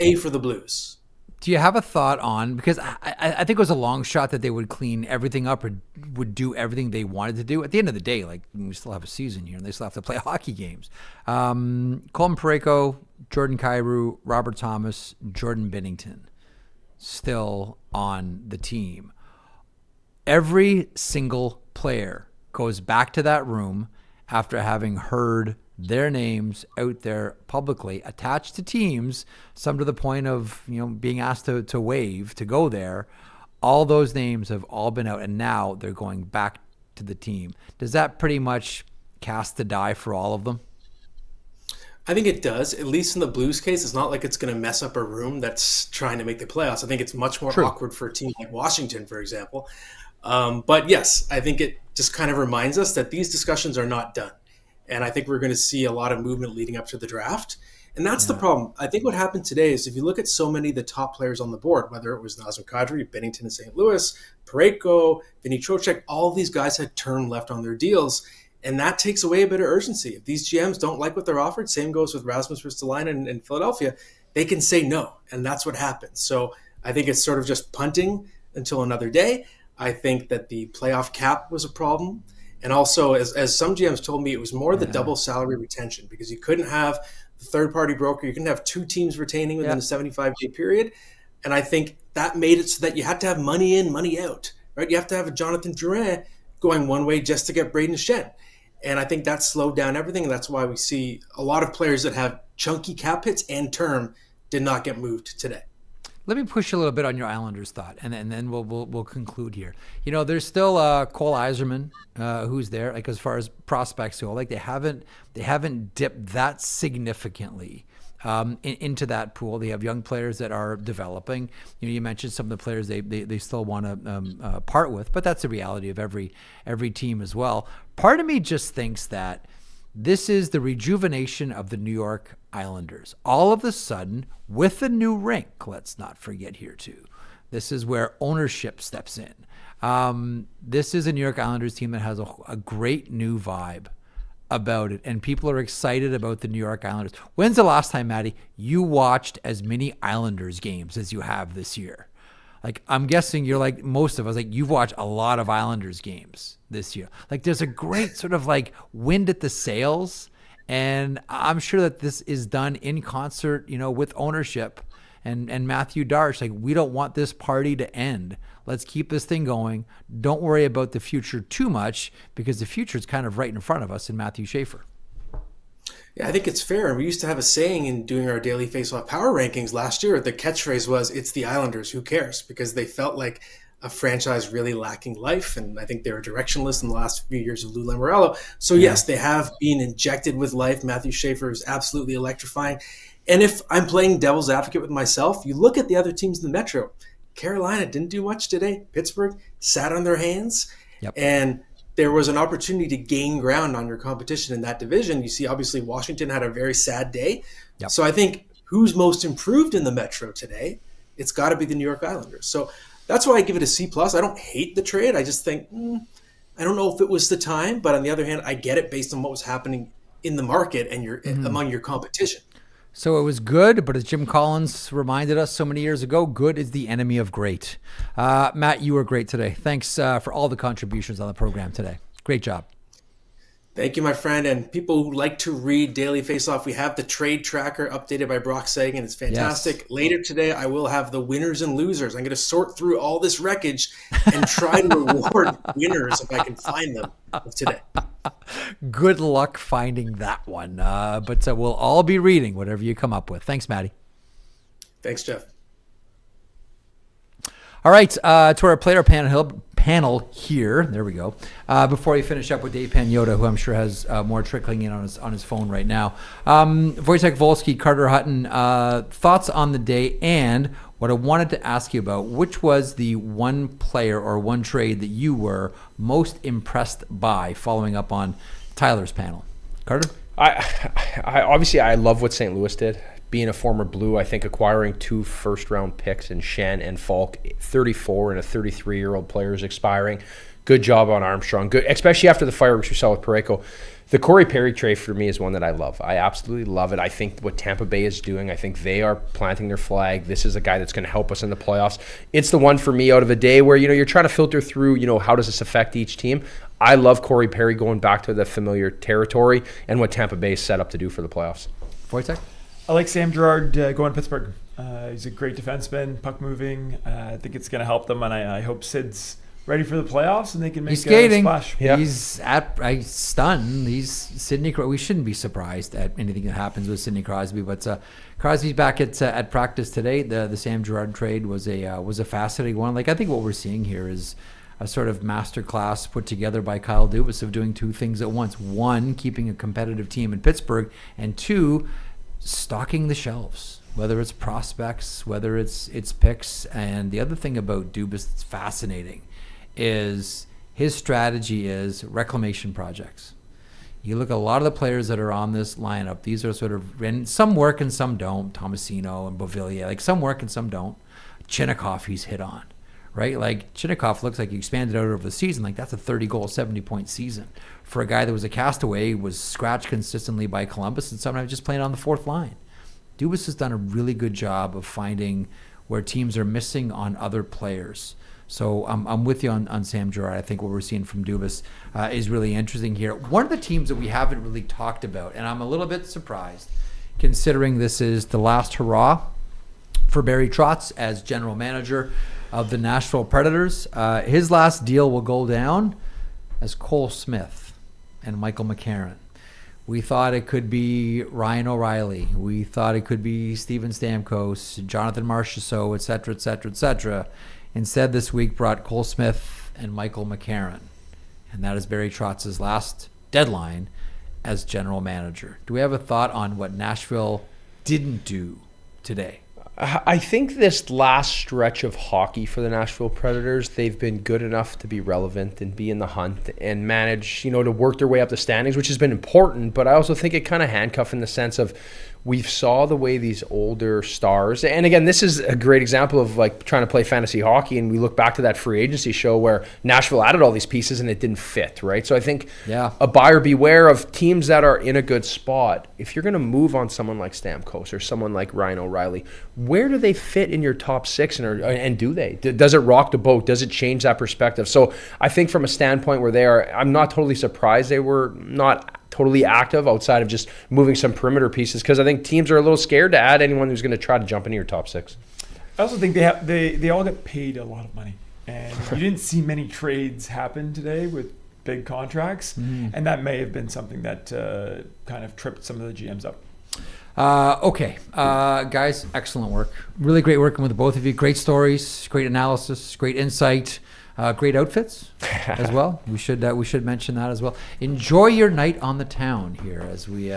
A for the Blues. Do you have a thought on, because I think it was a long shot that they would clean everything up or would do everything they wanted to do. At the end of the day, like, we still have a season here and they still have to play hockey games. Colin Parayko, Jordan Kyrou, Robert Thomas, Jordan Binnington still on the team. Every single player goes back to that room after having heard their names out there publicly, attached to teams, some to the point of, being asked to waive to go there. All those names have all been out, and now they're going back to the team. Does that pretty much cast the die for all of them? I think it does. At least in the Blues case, it's not like it's going to mess up a room that's trying to make the playoffs. I think it's much more awkward for a team like Washington, for example. But yes, I think it just kind of reminds us that these discussions are not done. And I think we're going to see a lot of movement leading up to the draft. And that's the problem. I think what happened today is if you look at so many of the top players on the board, whether it was Nazem Kadri, Binnington in St. Louis, Parayko, Vinny Trocheck, all of these guys had term left on their deals. And that takes away a bit of urgency. If these GMs don't like what they're offered, same goes with Rasmus Ristolainen in Philadelphia, they can say no. And that's what happens. So I think it's sort of just punting until another day. I think that the playoff cap was a problem. And also, as some GMs told me, it was more the double salary retention because you couldn't have the third-party broker. You couldn't have 2 teams retaining within a 75-day period. And I think that made it so that you had to have money in, money out. Right? You have to have a Jonathan Drouin going one way just to get Braden Shen. And I think that slowed down everything. And that's why we see a lot of players that have chunky cap hits and term did not get moved today. Let me push a little bit on your Islanders thought, and then we'll conclude here. There's still Cole Yzerman who's there. Like, as far as prospects go, like they haven't dipped that significantly into that pool. They have young players that are developing. You mentioned some of the players they still want to part with, but that's the reality of every team as well. Part of me just thinks that this is the rejuvenation of the New York Islanders. All of a sudden, with a new rink, let's not forget here too, this is where ownership steps in. This is a New York Islanders team that has a great new vibe about it, and people are excited about the New York Islanders. When's the last time, Maddie, you watched as many Islanders games as you have this year? Like, I'm guessing you're like most of us, like you've watched a lot of Islanders games this year. Like, there's a great sort of like wind at the sails, and I'm sure that this is done in concert, with ownership and Matthew Darche. Like, we don't want this party to end. Let's keep this thing going. Don't worry about the future too much because the future is kind of right in front of us in Matthew Schaefer. Yeah, I think it's fair. And we used to have a saying in doing our daily face-off power rankings last year. The catchphrase was, "It's the Islanders, who cares?" Because they felt like a franchise really lacking life. And I think they were directionless in the last few years of Lou Lamoriello. So yes, they have been injected with life. Matthew Schaefer is absolutely electrifying. And if I'm playing devil's advocate with myself, you look at the other teams in the Metro. Carolina didn't do much today. Pittsburgh sat on their hands. Yep. And there was an opportunity to gain ground on your competition in that division. You see, obviously, Washington had a very sad day. Yep. So I think who's most improved in the Metro today? It's got to be the New York Islanders. So that's why I give it a C+. I don't hate the trade. I just think, I don't know if it was the time. But on the other hand, I get it based on what was happening in the market and among your competition. So it was good, but as Jim Collins reminded us so many years ago, good is the enemy of great. Matt, you were great today. Thanks for all the contributions on the program today. Great job. Thank you, my friend. And people who like to read Daily Faceoff, we have the trade tracker updated by Brock Sagan. It's fantastic. Yes. Later today, I will have the winners and losers. I'm going to sort through all this wreckage and try to reward winners if I can find them today. Good luck finding that one. But we'll all be reading whatever you come up with. Thanks, Maddie. Thanks, Jeff. All right, to our player panel here. There we go. Before we finish up with Dave Pagnotta, who I'm sure has more trickling in on his phone right now. Wojtek Wolski, Carter Hutton, thoughts on the day, and what I wanted to ask you about, which was the one player or one trade that you were most impressed by, following up on Tyler's panel. Carter? I obviously love what St. Louis did. Being a former Blue, I think acquiring 2 first-round picks in Shen and Falk, 34 and a 33-year-old player is expiring. Good job on Armstrong. Good, especially after the fireworks we saw with Parayko. The Corey Perry trade for me is one that I love. I absolutely love it. I think what Tampa Bay is doing, I think they are planting their flag. This is a guy that's going to help us in the playoffs. It's the one for me out of a day where, you're trying to filter through, how does this affect each team? I love Corey Perry going back to the familiar territory and what Tampa Bay is set up to do for the playoffs. Wojtek? I like Sam Girard going to Pittsburgh. He's a great defenseman, puck moving. I think it's going to help them, and I hope Sid's ready for the playoffs and they can make a splash. Yeah. He's stunned. He's Sidney. We shouldn't be surprised at anything that happens with Sidney Crosby, but Crosby's back at practice today. The Sam Girard trade was a fascinating one. I think what we're seeing here is a sort of masterclass put together by Kyle Dubas of doing 2 things at once. 1, keeping a competitive team in Pittsburgh, and 2, stocking the shelves, whether it's prospects, whether it's picks. And the other thing about Dubas that's fascinating is his strategy is reclamation projects. You look at a lot of the players that are on this lineup, these are sort of, and some work and some don't. Tomasino and Beauvillier, some work and some don't. Chinnikov, he's hit on, right? Chinnikov looks like he expanded out over the season. That's a 30-goal, 70-point season for a guy that was a castaway, was scratched consistently by Columbus, and sometimes just playing on the 4th line. Dubas has done a really good job of finding where teams are missing on other players. So I'm with you on Sam Girard. I think what we're seeing from Dubas is really interesting here. One of the teams that we haven't really talked about, and I'm a little bit surprised, considering this is the last hurrah for Barry Trotz as general manager of the Nashville Predators. His last deal will go down as Cole Smith and Michael McCarron. We thought it could be Ryan O'Reilly. We thought it could be Steven Stamkos, Jonathan Marchessault, et cetera, et cetera, et cetera. Instead, this week brought Cole Smith and Michael McCarron. And that is Barry Trotz's last deadline as general manager. Do we have a thought on what Nashville didn't do today? I think this last stretch of hockey for the Nashville Predators, they've been good enough to be relevant and be in the hunt and manage, to work their way up the standings, which has been important. But I also think it kind of handcuffed in the sense of we've saw the way these older stars, and again, this is a great example of trying to play fantasy hockey, and we look back to that free agency show where Nashville added all these pieces and it didn't fit, right? So I think a buyer beware of teams that are in a good spot. If you're going to move on someone like Stamkos or someone like Ryan O'Reilly, where do they fit in your top 6, and do they? Does it rock the boat? Does it change that perspective? So I think from a standpoint where they are, I'm not totally surprised they were not totally active outside of just moving some perimeter pieces, because I think teams are a little scared to add anyone who's going to try to jump into your top 6. I also think they all get paid a lot of money, and you didn't see many trades happen today with big contracts, and that may have been something that kind of tripped some of the GMs up. Okay, guys, excellent work. Really great working with both of you. Great stories, great analysis, great insight, great outfits as well. We should mention that as well. Enjoy your night on the town here as we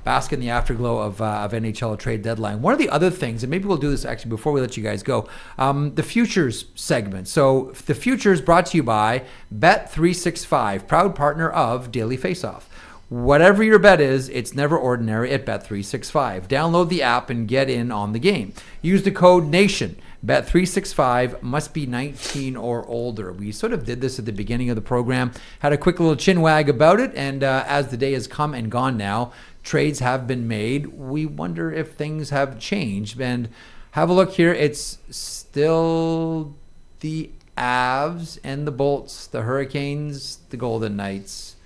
bask in the afterglow of NHL trade deadline. One of the other things, and maybe we'll do this actually before we let you guys go, the futures segment. So the futures brought to you by Bet365, proud partner of Daily Faceoff. Whatever your bet is, it's never ordinary at Bet365. Download the app and get in on the game. Use the code NATION. Bet365 must be 19 or older. We sort of did this at the beginning of the program, had a quick little chin wag about it, and as the day has come and gone now, trades have been made. We wonder if things have changed. And have a look here. It's still the Avs and the Bolts, the Hurricanes, the Golden Knights,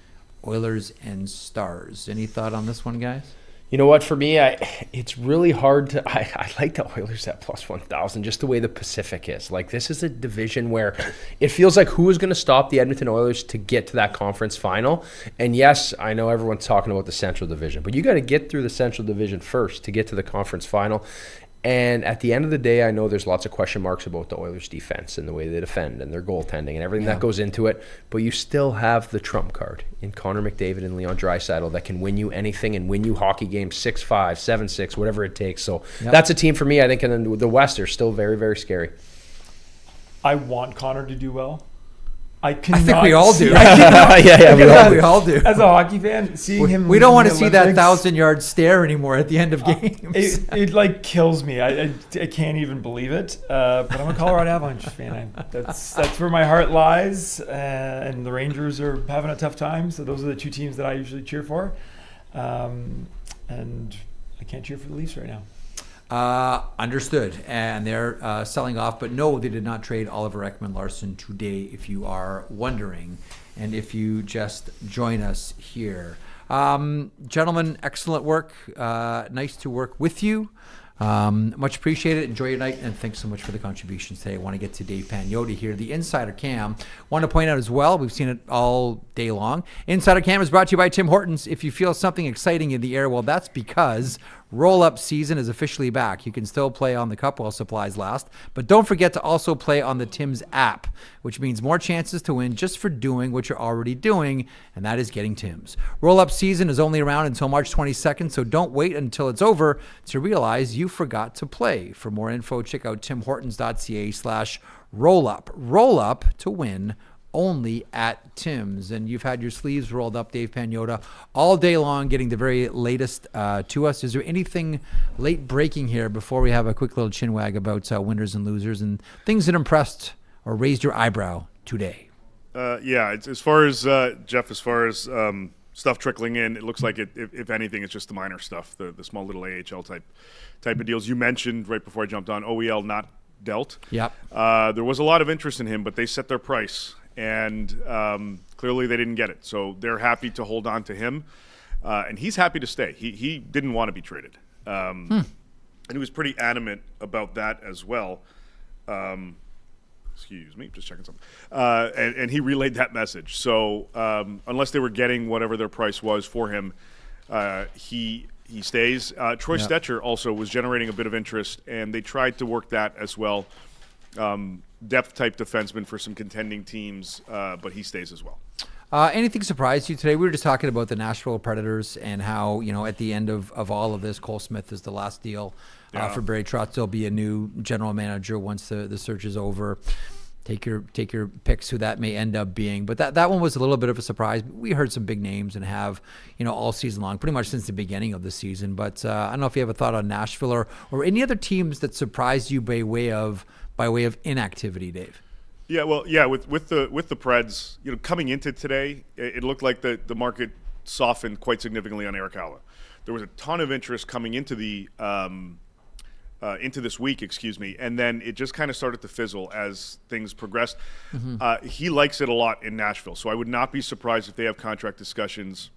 Oilers and Stars. Any thought on this one, guys? You know what? For me, it's really hard to. I like the Oilers at plus 1,000, just the way the Pacific is. Like, this is a division where it feels like who is going to stop the Edmonton Oilers to get to that conference final. And yes, I know everyone's talking about the Central Division, but you got to get through the Central Division first to get to the conference final. And at the end of the day, I know there's lots of question marks about the Oilers' defense and the way they defend and their goaltending and everything that goes into it. But you still have the trump card in Connor McDavid and Leon Draisaitl that can win you anything and win you hockey games 6-5, 7-6, whatever it takes. So that's a team for me, I think. And then the West are still very, very scary. I want Connor to do well. I think we all do. We all do. As a hockey fan, seeing him. We don't want to see that 1,000-yard stare anymore at the end of games. It like kills me. I can't even believe it. But I'm a Colorado Avalanche fan. That's where my heart lies. And the Rangers are having a tough time. So those are the two teams that I usually cheer for. And I can't cheer for the Leafs right now. Understood. And they're selling off, but no, they did not trade Oliver Ekman-Larsson today, if you are wondering, and if you just join us here. Gentlemen, excellent work. Nice to work with you. Much appreciated. Enjoy your night, and thanks so much for the contributions today. I want to get to Dave Pagnotta here, the Insider Cam. Want to point out as well, we've seen it all day long. Insider Cam is brought to you by Tim Hortons. If you feel something exciting in the air, well, that's because roll-up season is officially back. You can still play on the cup while supplies last, but don't forget to also play on the Tim's app, which means more chances to win just for doing what you're already doing, and that is getting Tim's. Roll-up season is only around until March 22nd, so don't wait until it's over to realize you forgot to play. For more info, check out timhortons.ca/rollup. Roll up to win only at Tim's. And you've had your sleeves rolled up, Dave Pagnotta, all day long, getting the very latest to us. Is there anything late breaking here before we have a quick little chin wag about winners and losers and things that impressed or raised your eyebrow today? It's, as far as Jeff, as far as stuff trickling in, it looks like if anything, it's just the minor stuff, the small little AHL type of deals. You mentioned right before I jumped on, OEL not dealt. Yep. There was a lot of interest in him, but they set their price, and clearly they didn't get it. So they're happy to hold on to him, and he's happy to stay. He didn't want to be traded, and he was pretty adamant about that as well. Excuse me, just checking something. And he relayed that message. So unless they were getting whatever their price was for him, he stays. Troy Stecher also was generating a bit of interest, and they tried to work that as well. Depth-type defenseman for some contending teams, but he stays as well. Anything surprised you today? We were just talking about the Nashville Predators and how, at the end of all of this, Cole Smith is the last deal for Barry Trotz. There'll be a new general manager once the search is over. Take your picks who that may end up being. But that one was a little bit of a surprise. We heard some big names and have, all season long, pretty much since the beginning of the season. But I don't know if you have a thought on Nashville or any other teams that surprised you by way of inactivity, Dave. Yeah, well, with the Preds, coming into today, it looked like the market softened quite significantly on Erik Haula. There was a ton of interest coming into the into this week, and then it just kind of started to fizzle as things progressed. He likes it a lot in Nashville, so I would not be surprised if they have contract discussions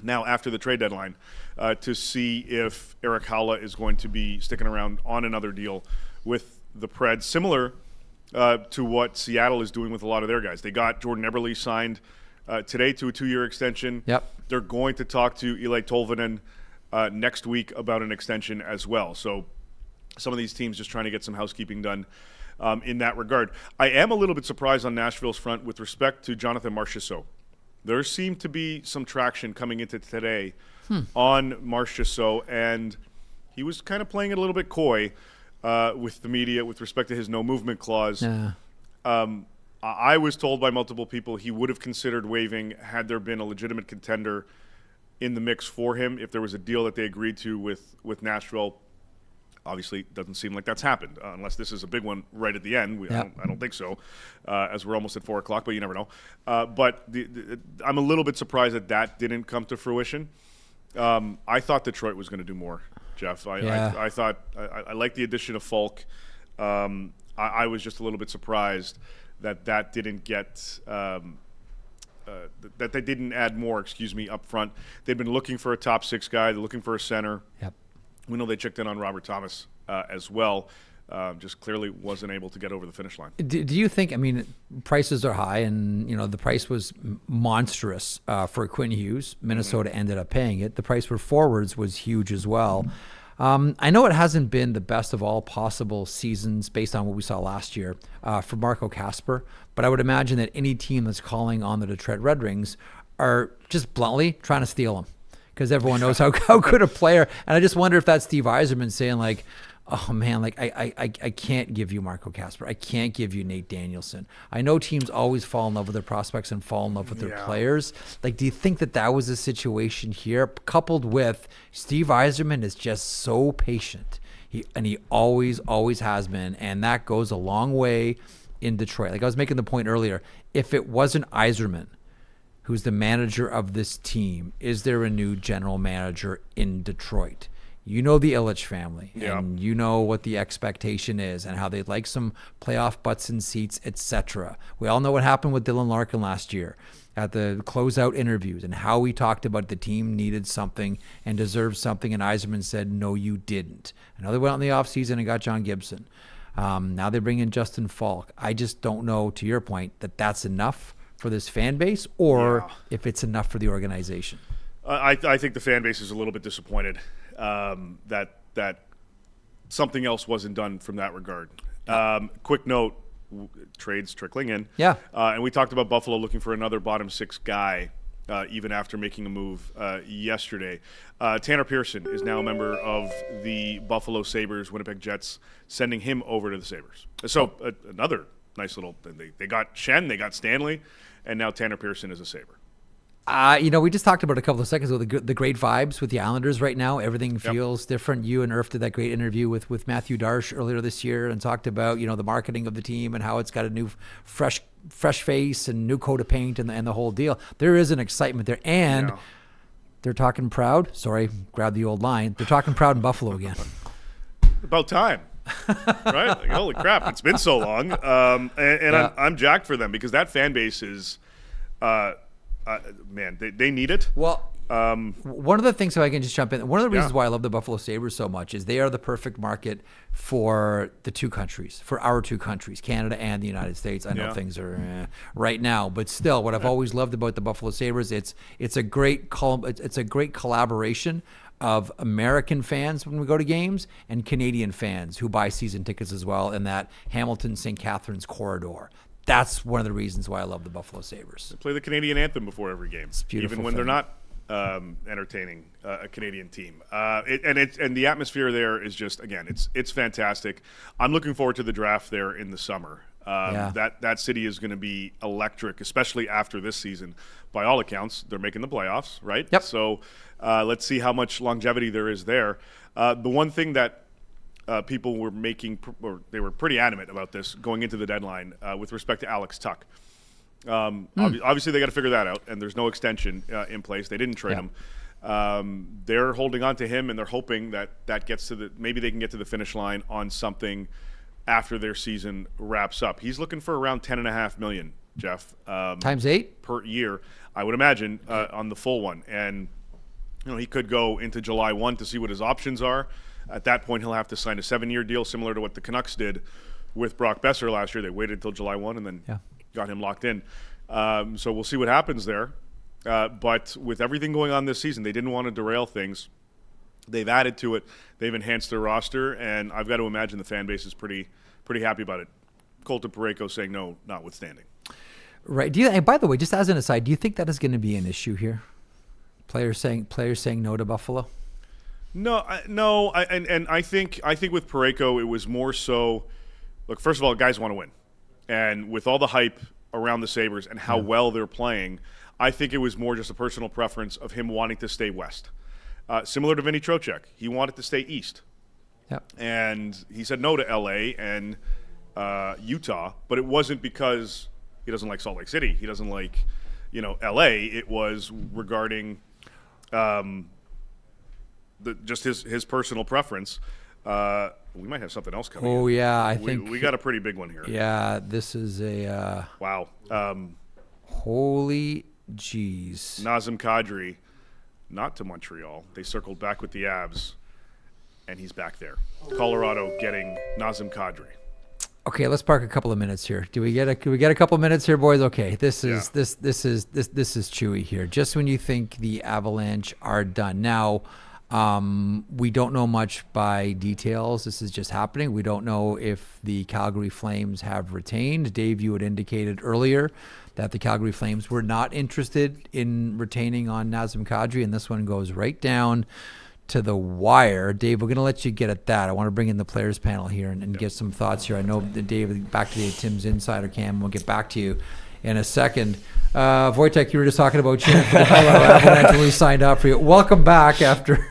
now after the trade deadline to see if Erik Haula is going to be sticking around on another deal with the Preds, similar to what Seattle is doing with a lot of their guys. They got Jordan Eberle signed today to a 2-year extension. Yep. They're going to talk to Eli Tolvanen next week about an extension as well. So some of these teams just trying to get some housekeeping done in that regard. I am a little bit surprised on Nashville's front with respect to Jonathan Marchessault. There seemed to be some traction coming into today on Marchessault, and he was kind of playing it a little bit coy with the media with respect to his no movement clause. Yeah. I was told by multiple people he would have considered waiving had there been a legitimate contender in the mix for him if there was a deal that they agreed to with Nashville. Obviously, it doesn't seem like that's happened unless this is a big one right at the end. I don't think so, as we're almost at 4 o'clock, but you never know. But I'm a little bit surprised that didn't come to fruition. I thought Detroit was going to do more, Jeff. I thought I liked the addition of Falk. I was just a little bit surprised that didn't get that they didn't add more. Up front. They'd been looking for a top 6 guy. They're looking for a center. Yep. We know they checked in on Robert Thomas as well. Just clearly wasn't able to get over the finish line. Do you think? I mean, prices are high, and the price was monstrous for Quinn Hughes. Minnesota ended up paying it. The price for forwards was huge as well. I know it hasn't been the best of all possible seasons based on what we saw last year for Marco Kasper, but I would imagine that any team that's calling on the Detroit Red Wings are just bluntly trying to steal him because everyone knows how good a player. And I just wonder if that's Steve Yzerman saying like, oh man, like I can't give you Marco Kasper. I can't give you Nate Danielson. I know teams always fall in love with their prospects and fall in love with their players. Like, do you think that was a situation here, coupled with Steve Yzerman is just so patient? He always has been, and that goes a long way in Detroit. Like I was making the point earlier, if it wasn't Yzerman, who's the manager of this team, is there a new general manager in Detroit? You know the Ilitch family, and you know what the expectation is and how they'd like some playoff butts in seats, etc. We all know what happened with Dylan Larkin last year at the closeout interviews and how we talked about the team needed something and deserved something, and Yzerman said, no, you didn't. I know they went out in the offseason and got John Gibson. Now they bring in Justin Falk. I just don't know, to your point, that that's enough for this fan base or if it's enough for the organization. I think the fan base is a little bit disappointed that something else wasn't done from that regard. Quick note, trades trickling in. Yeah. And we talked about Buffalo looking for another bottom 6 guy even after making a move yesterday. Tanner Pearson is now a member of the Buffalo Sabres, Winnipeg Jets, sending him over to the Sabres. So another nice little – they got Shen, they got Stanley, and now Tanner Pearson is a Sabre. We just talked about a couple of seconds ago the great vibes with the Islanders right now. Everything feels different. You and Irf did that great interview with Matthew Darsh earlier this year and talked about the marketing of the team and how it's got a new fresh face and new coat of paint and the whole deal. There is an excitement there, and they're talking proud. Sorry, grab the old line. They're talking proud in Buffalo again. About time. Right? Like, holy crap! It's been so long, I'm jacked for them because that fan base is. Man, they need it. Well, one of the things, if I can just jump in, one of the reasons why I love the Buffalo Sabres so much is they are the perfect market for the two countries, for our two countries, Canada and the United States. I know things are right now, but still, what I've always loved about the Buffalo Sabres, it's a great collaboration of American fans when we go to games and Canadian fans who buy season tickets as well in that Hamilton-St. Catharines corridor. That's one of the reasons why I love the Buffalo Sabres. They play the Canadian anthem before every game, even when they're not entertaining a Canadian team. And the atmosphere there is just, again, it's fantastic. I'm looking forward to the draft there in the summer. That city is going to be electric, especially after this season. By all accounts, they're making the playoffs, right? Yep. So let's see how much longevity there is there. The one thing that people were or they were pretty adamant about this going into the deadline with respect to Alex Tuch. Obviously, they got to figure that out, and there's no extension in place. They didn't trade him. They're holding on to him, and they're hoping that gets to maybe they can get to the finish line on something after their season wraps up. He's looking for around $10.5 million, Jeff. Times 8 per year, I would imagine, on the full one. And he could go into July 1 to see what his options are. At that point, he'll have to sign a 7-year deal, similar to what the Canucks did with Brock Besser last year. They waited until July 1 and then got him locked in. So we'll see what happens there. But with everything going on this season, they didn't want to derail things. They've added to it. They've enhanced their roster, and I've got to imagine the fan base is pretty happy about it. Colton Parayko saying no, notwithstanding. Right. And by the way, just as an aside, do you think that is going to be an issue here? Players saying no to Buffalo? No. And I think with Parayko, it was more so. Look, first of all, guys want to win, and with all the hype around the Sabres and how well they're playing, I think it was more just a personal preference of him wanting to stay west. Similar to Vinny Trocheck, he wanted to stay east. Yep. And he said no to L.A. and Utah, but it wasn't because he doesn't like Salt Lake City. He doesn't like, L.A. It was regarding just his personal preference. We might have something else coming. Oh, yeah, I think we got a pretty big one here. Yeah, this is a wow. Holy jeez. Nazem Kadri, not to Montreal. They circled back with the Avs, and he's back there. Colorado getting Nazem Kadri. Okay, let's park a couple of minutes here. Can we get a couple of minutes here, boys? Okay, this is chewy here. Just when you think the Avalanche are done. Now, we don't know much by details. This is just happening. We don't know if the Calgary Flames have retained. Dave, you had indicated earlier that the Calgary Flames were not interested in retaining on Nazem Kadri, and this one goes right down to the wire. Dave, we're going to let you get at that. I want to bring in the players panel here and get some thoughts here. I know that Dave, back to Tim's insider cam. We'll get back to you in a second. Wojtek, you were just talking about cheering for the Colorado Avalanche when we signed up for you. Welcome back after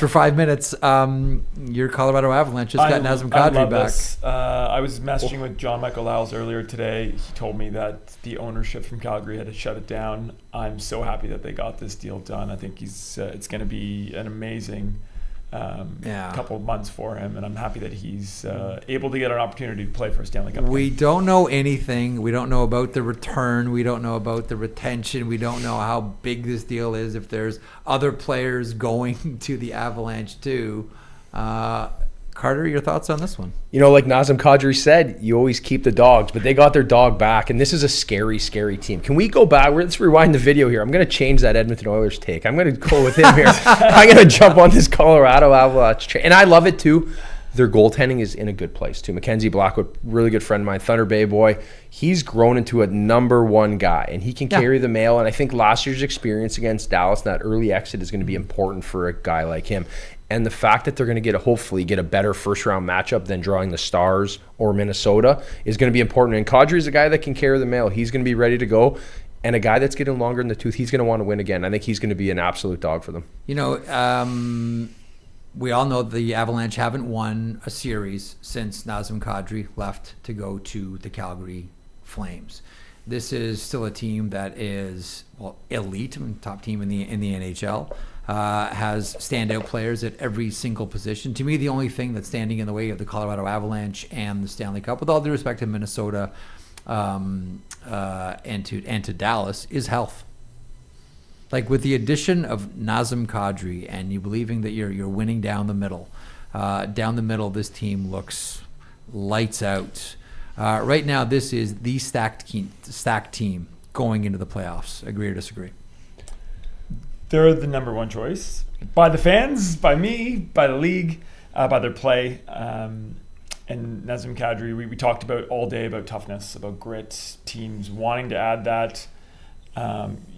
5 minutes. Your Colorado Avalanche just got Nazem Kadri back. I was messaging with John Michael Lyles earlier today. He told me that the ownership from Calgary had to shut it down. I'm so happy that they got this deal done. I think it's going to be an amazing couple of months for him, and I'm happy that he's able to get an opportunity to play for a Stanley Cup. We don't know anything. We don't know about the return. We don't know about the retention. We don't know how big this deal is, if there's other players going to the Avalanche too. Carter, your thoughts on this one? Like Nazem Kadri said, you always keep the dogs, but they got their dog back, and this is a scary, scary team. Can we go back? Let's rewind the video here. I'm going to change that Edmonton Oilers take. I'm going to go with him here. I'm going to jump on this Colorado Avalanche train, and I love it too. Their goaltending is in a good place too. Mackenzie Blackwood, really good friend of mine, Thunder Bay boy. He's grown into a number one guy, and he can carry the mail. And I think last year's experience against Dallas, that early exit, is going to be important for a guy like him. And the fact that they're going to hopefully get a better first-round matchup than drawing the Stars or Minnesota is going to be important. And Kadri is a guy that can carry the mail. He's going to be ready to go. And a guy that's getting longer in the tooth, he's going to want to win again. I think he's going to be an absolute dog for them. We all know the Avalanche haven't won a series since Nazem Kadri left to go to the Calgary Flames. This is still a team that is elite, top team in the NHL. Has standout players at every single position. To me, the only thing that's standing in the way of the Colorado Avalanche and the Stanley Cup, with all due respect to Minnesota and to Dallas, is health. Like with the addition of Nazem Kadri and you believing that you're winning down the middle, this team looks lights out. Right now, this is the stacked team going into the playoffs. Agree or disagree? They're the number one choice by the fans, by me, by the league, by their play. And Nazem Kadri, we talked about all day about toughness, about grit, teams wanting to add that.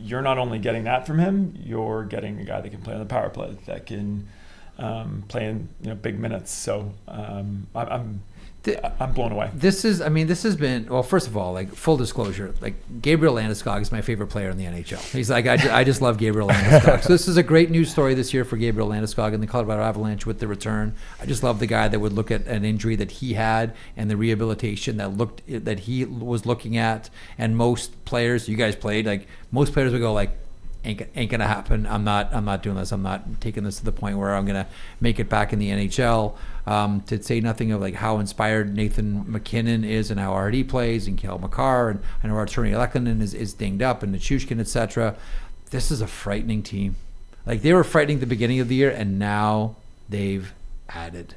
You're not only getting that from him, you're getting a guy that can play on the power play, that can play in big minutes. So I'm blown away. This has been, well, first of all, like full disclosure, like Gabriel Landeskog is my favorite player in the NHL. He's like, I just love Gabriel Landeskog. So this is a great news story this year for Gabriel Landeskog and the Colorado Avalanche with the return. I just love the guy that would look at an injury that he had and the rehabilitation that he was looking at. And most players, you guys played, like most players would go like, ain't gonna happen. I'm not doing this. I'm not taking this to the point where I'm gonna make it back in the NHL. To say nothing of like how inspired Nathan McKinnon is and how hard he plays, and Kale McCarr, and I know Arturi Lehkonen is dinged up, and Nichushkin, etc. This is a frightening team. Like they were frightening at the beginning of the year, and now they've added.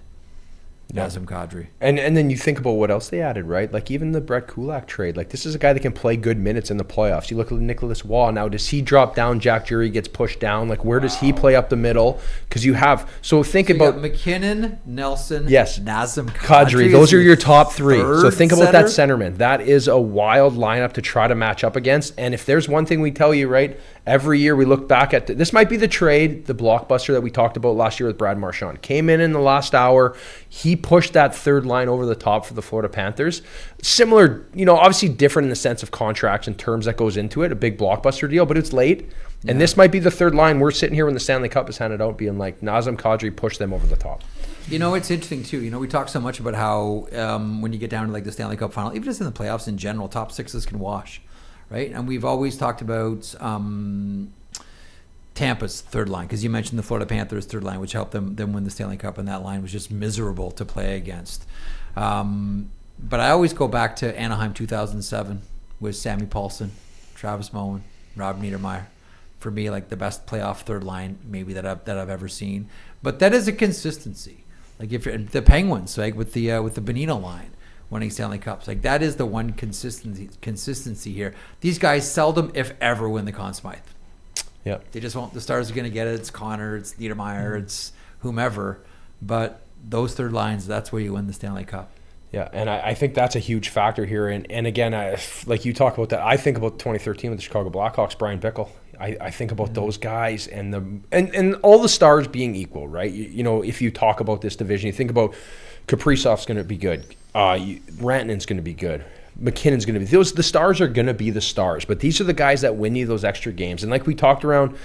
Nazem Kadri. And then you think about what else they added, right? Like even the Brett Kulak trade. Like this is a guy that can play good minutes in the playoffs. You look at Nicholas Waugh now. Does he drop down? Jack Jury gets pushed down. Like where does he play up the middle? Because you have think about McKinnon, Nelson, yes, Nazem Kadri. Those are your top three. So think about that center. centerman. That is a wild lineup to try to match up against. And if there's one thing we tell you, right? Every year we look back at this might be the trade, the blockbuster that we talked about last year with Brad Marchand. Came in the last hour. He pushed that third line over the top for the Florida Panthers. Similar, obviously different in the sense of contracts and terms that goes into it, a big blockbuster deal, but it's late. Yeah. And this might be the third line. We're sitting here when the Stanley Cup is handed out being like, Nazem Kadri pushed them over the top. It's interesting too. We talk so much about how when you get down to like the Stanley Cup final, even just in the playoffs in general, top sixes can wash. Right, and we've always talked about Tampa's third line because you mentioned the Florida Panthers third line, which helped them win the Stanley Cup, and that line was just miserable to play against. But I always go back to Anaheim 2007 with Sammy Paulson, Travis Moen, Rob Niedermeyer. For me, like the best playoff third line maybe that I've ever seen. But that is a consistency. Like if you're the Penguins, like with the Bonino line. Winning Stanley Cups. Like that is the one consistency here. These guys seldom, if ever, win the Conn Smythe. Yeah. They just won't. The Stars are going to get it. It's Connor, it's Niedermeyer, it's whomever. But those third lines, that's where you win the Stanley Cup. Yeah, and I think that's a huge factor here. And again, like you talk about that, I think about 2013 with the Chicago Blackhawks, Brian Bickle. I think about those guys and all the stars being equal, right? If you talk about this division, you think about Kaprizov's going to be good. Rantanen's going to be good. McKinnon's going to be. The stars are going to be the stars. But these are the guys that win you those extra games. And like we talked around,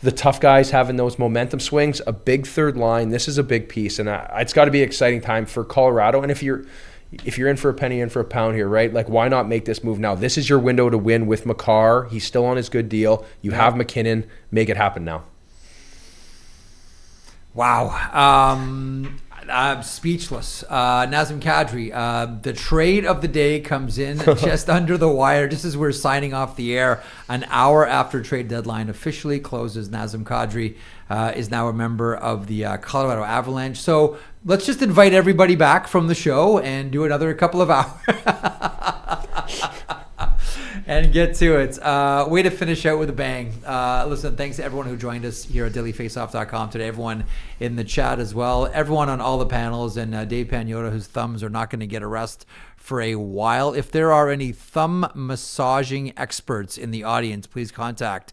the tough guys having those momentum swings, a big third line, this is a big piece. And it's got to be an exciting time for Colorado. And if you're in for a penny, in for a pound here, right? Like, why not make this move now? This is your window to win with Makar. He's still on his good deal. You have McKinnon. Make it happen now. Wow. I'm speechless. Nazem Kadri, the trade of the day comes in just under the wire. Just as we're signing off the air, an hour after trade deadline officially closes, Nazem Kadri is now a member of the Colorado Avalanche. So let's just invite everybody back from the show and do another couple of hours. And get to it. Way to finish out with a bang. Listen, thanks to everyone who joined us here at dailyfaceoff.com today, everyone in the chat as well, everyone on all the panels, and Dave Pagnotta, whose thumbs are not going to get a rest for a while. If there are any thumb massaging experts in the audience, please contact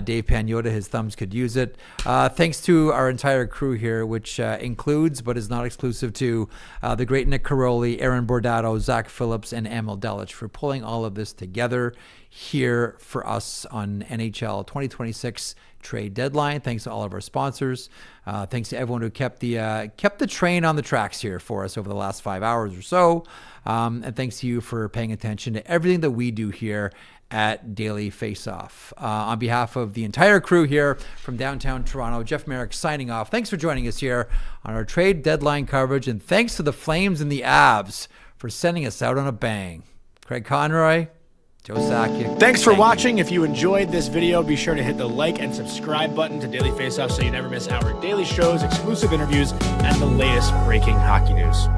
Dave Pagnotta. His thumbs could use it. Thanks to our entire crew here, which includes but is not exclusive to the great Nick Caroli, Aaron Bordato, Zach Phillips, and Emil Delich for pulling all of this together here for us on NHL 2026 trade deadline. Thanks to all of our sponsors. Thanks to everyone who kept the train on the tracks here for us over the last 5 hours or so. And thanks to you for paying attention to everything that we do here at Daily Faceoff. On behalf of the entire crew here from downtown Toronto, Jeff Marek signing off. Thanks for joining us here on our trade deadline coverage, and thanks to the Flames and the Avs for sending us out on a bang. Craig Conroy, Joe Sakic. Thanks for watching. If you enjoyed this video, be sure to hit the like and subscribe button to Daily Faceoff so you never miss our daily shows, exclusive interviews, and the latest breaking hockey news.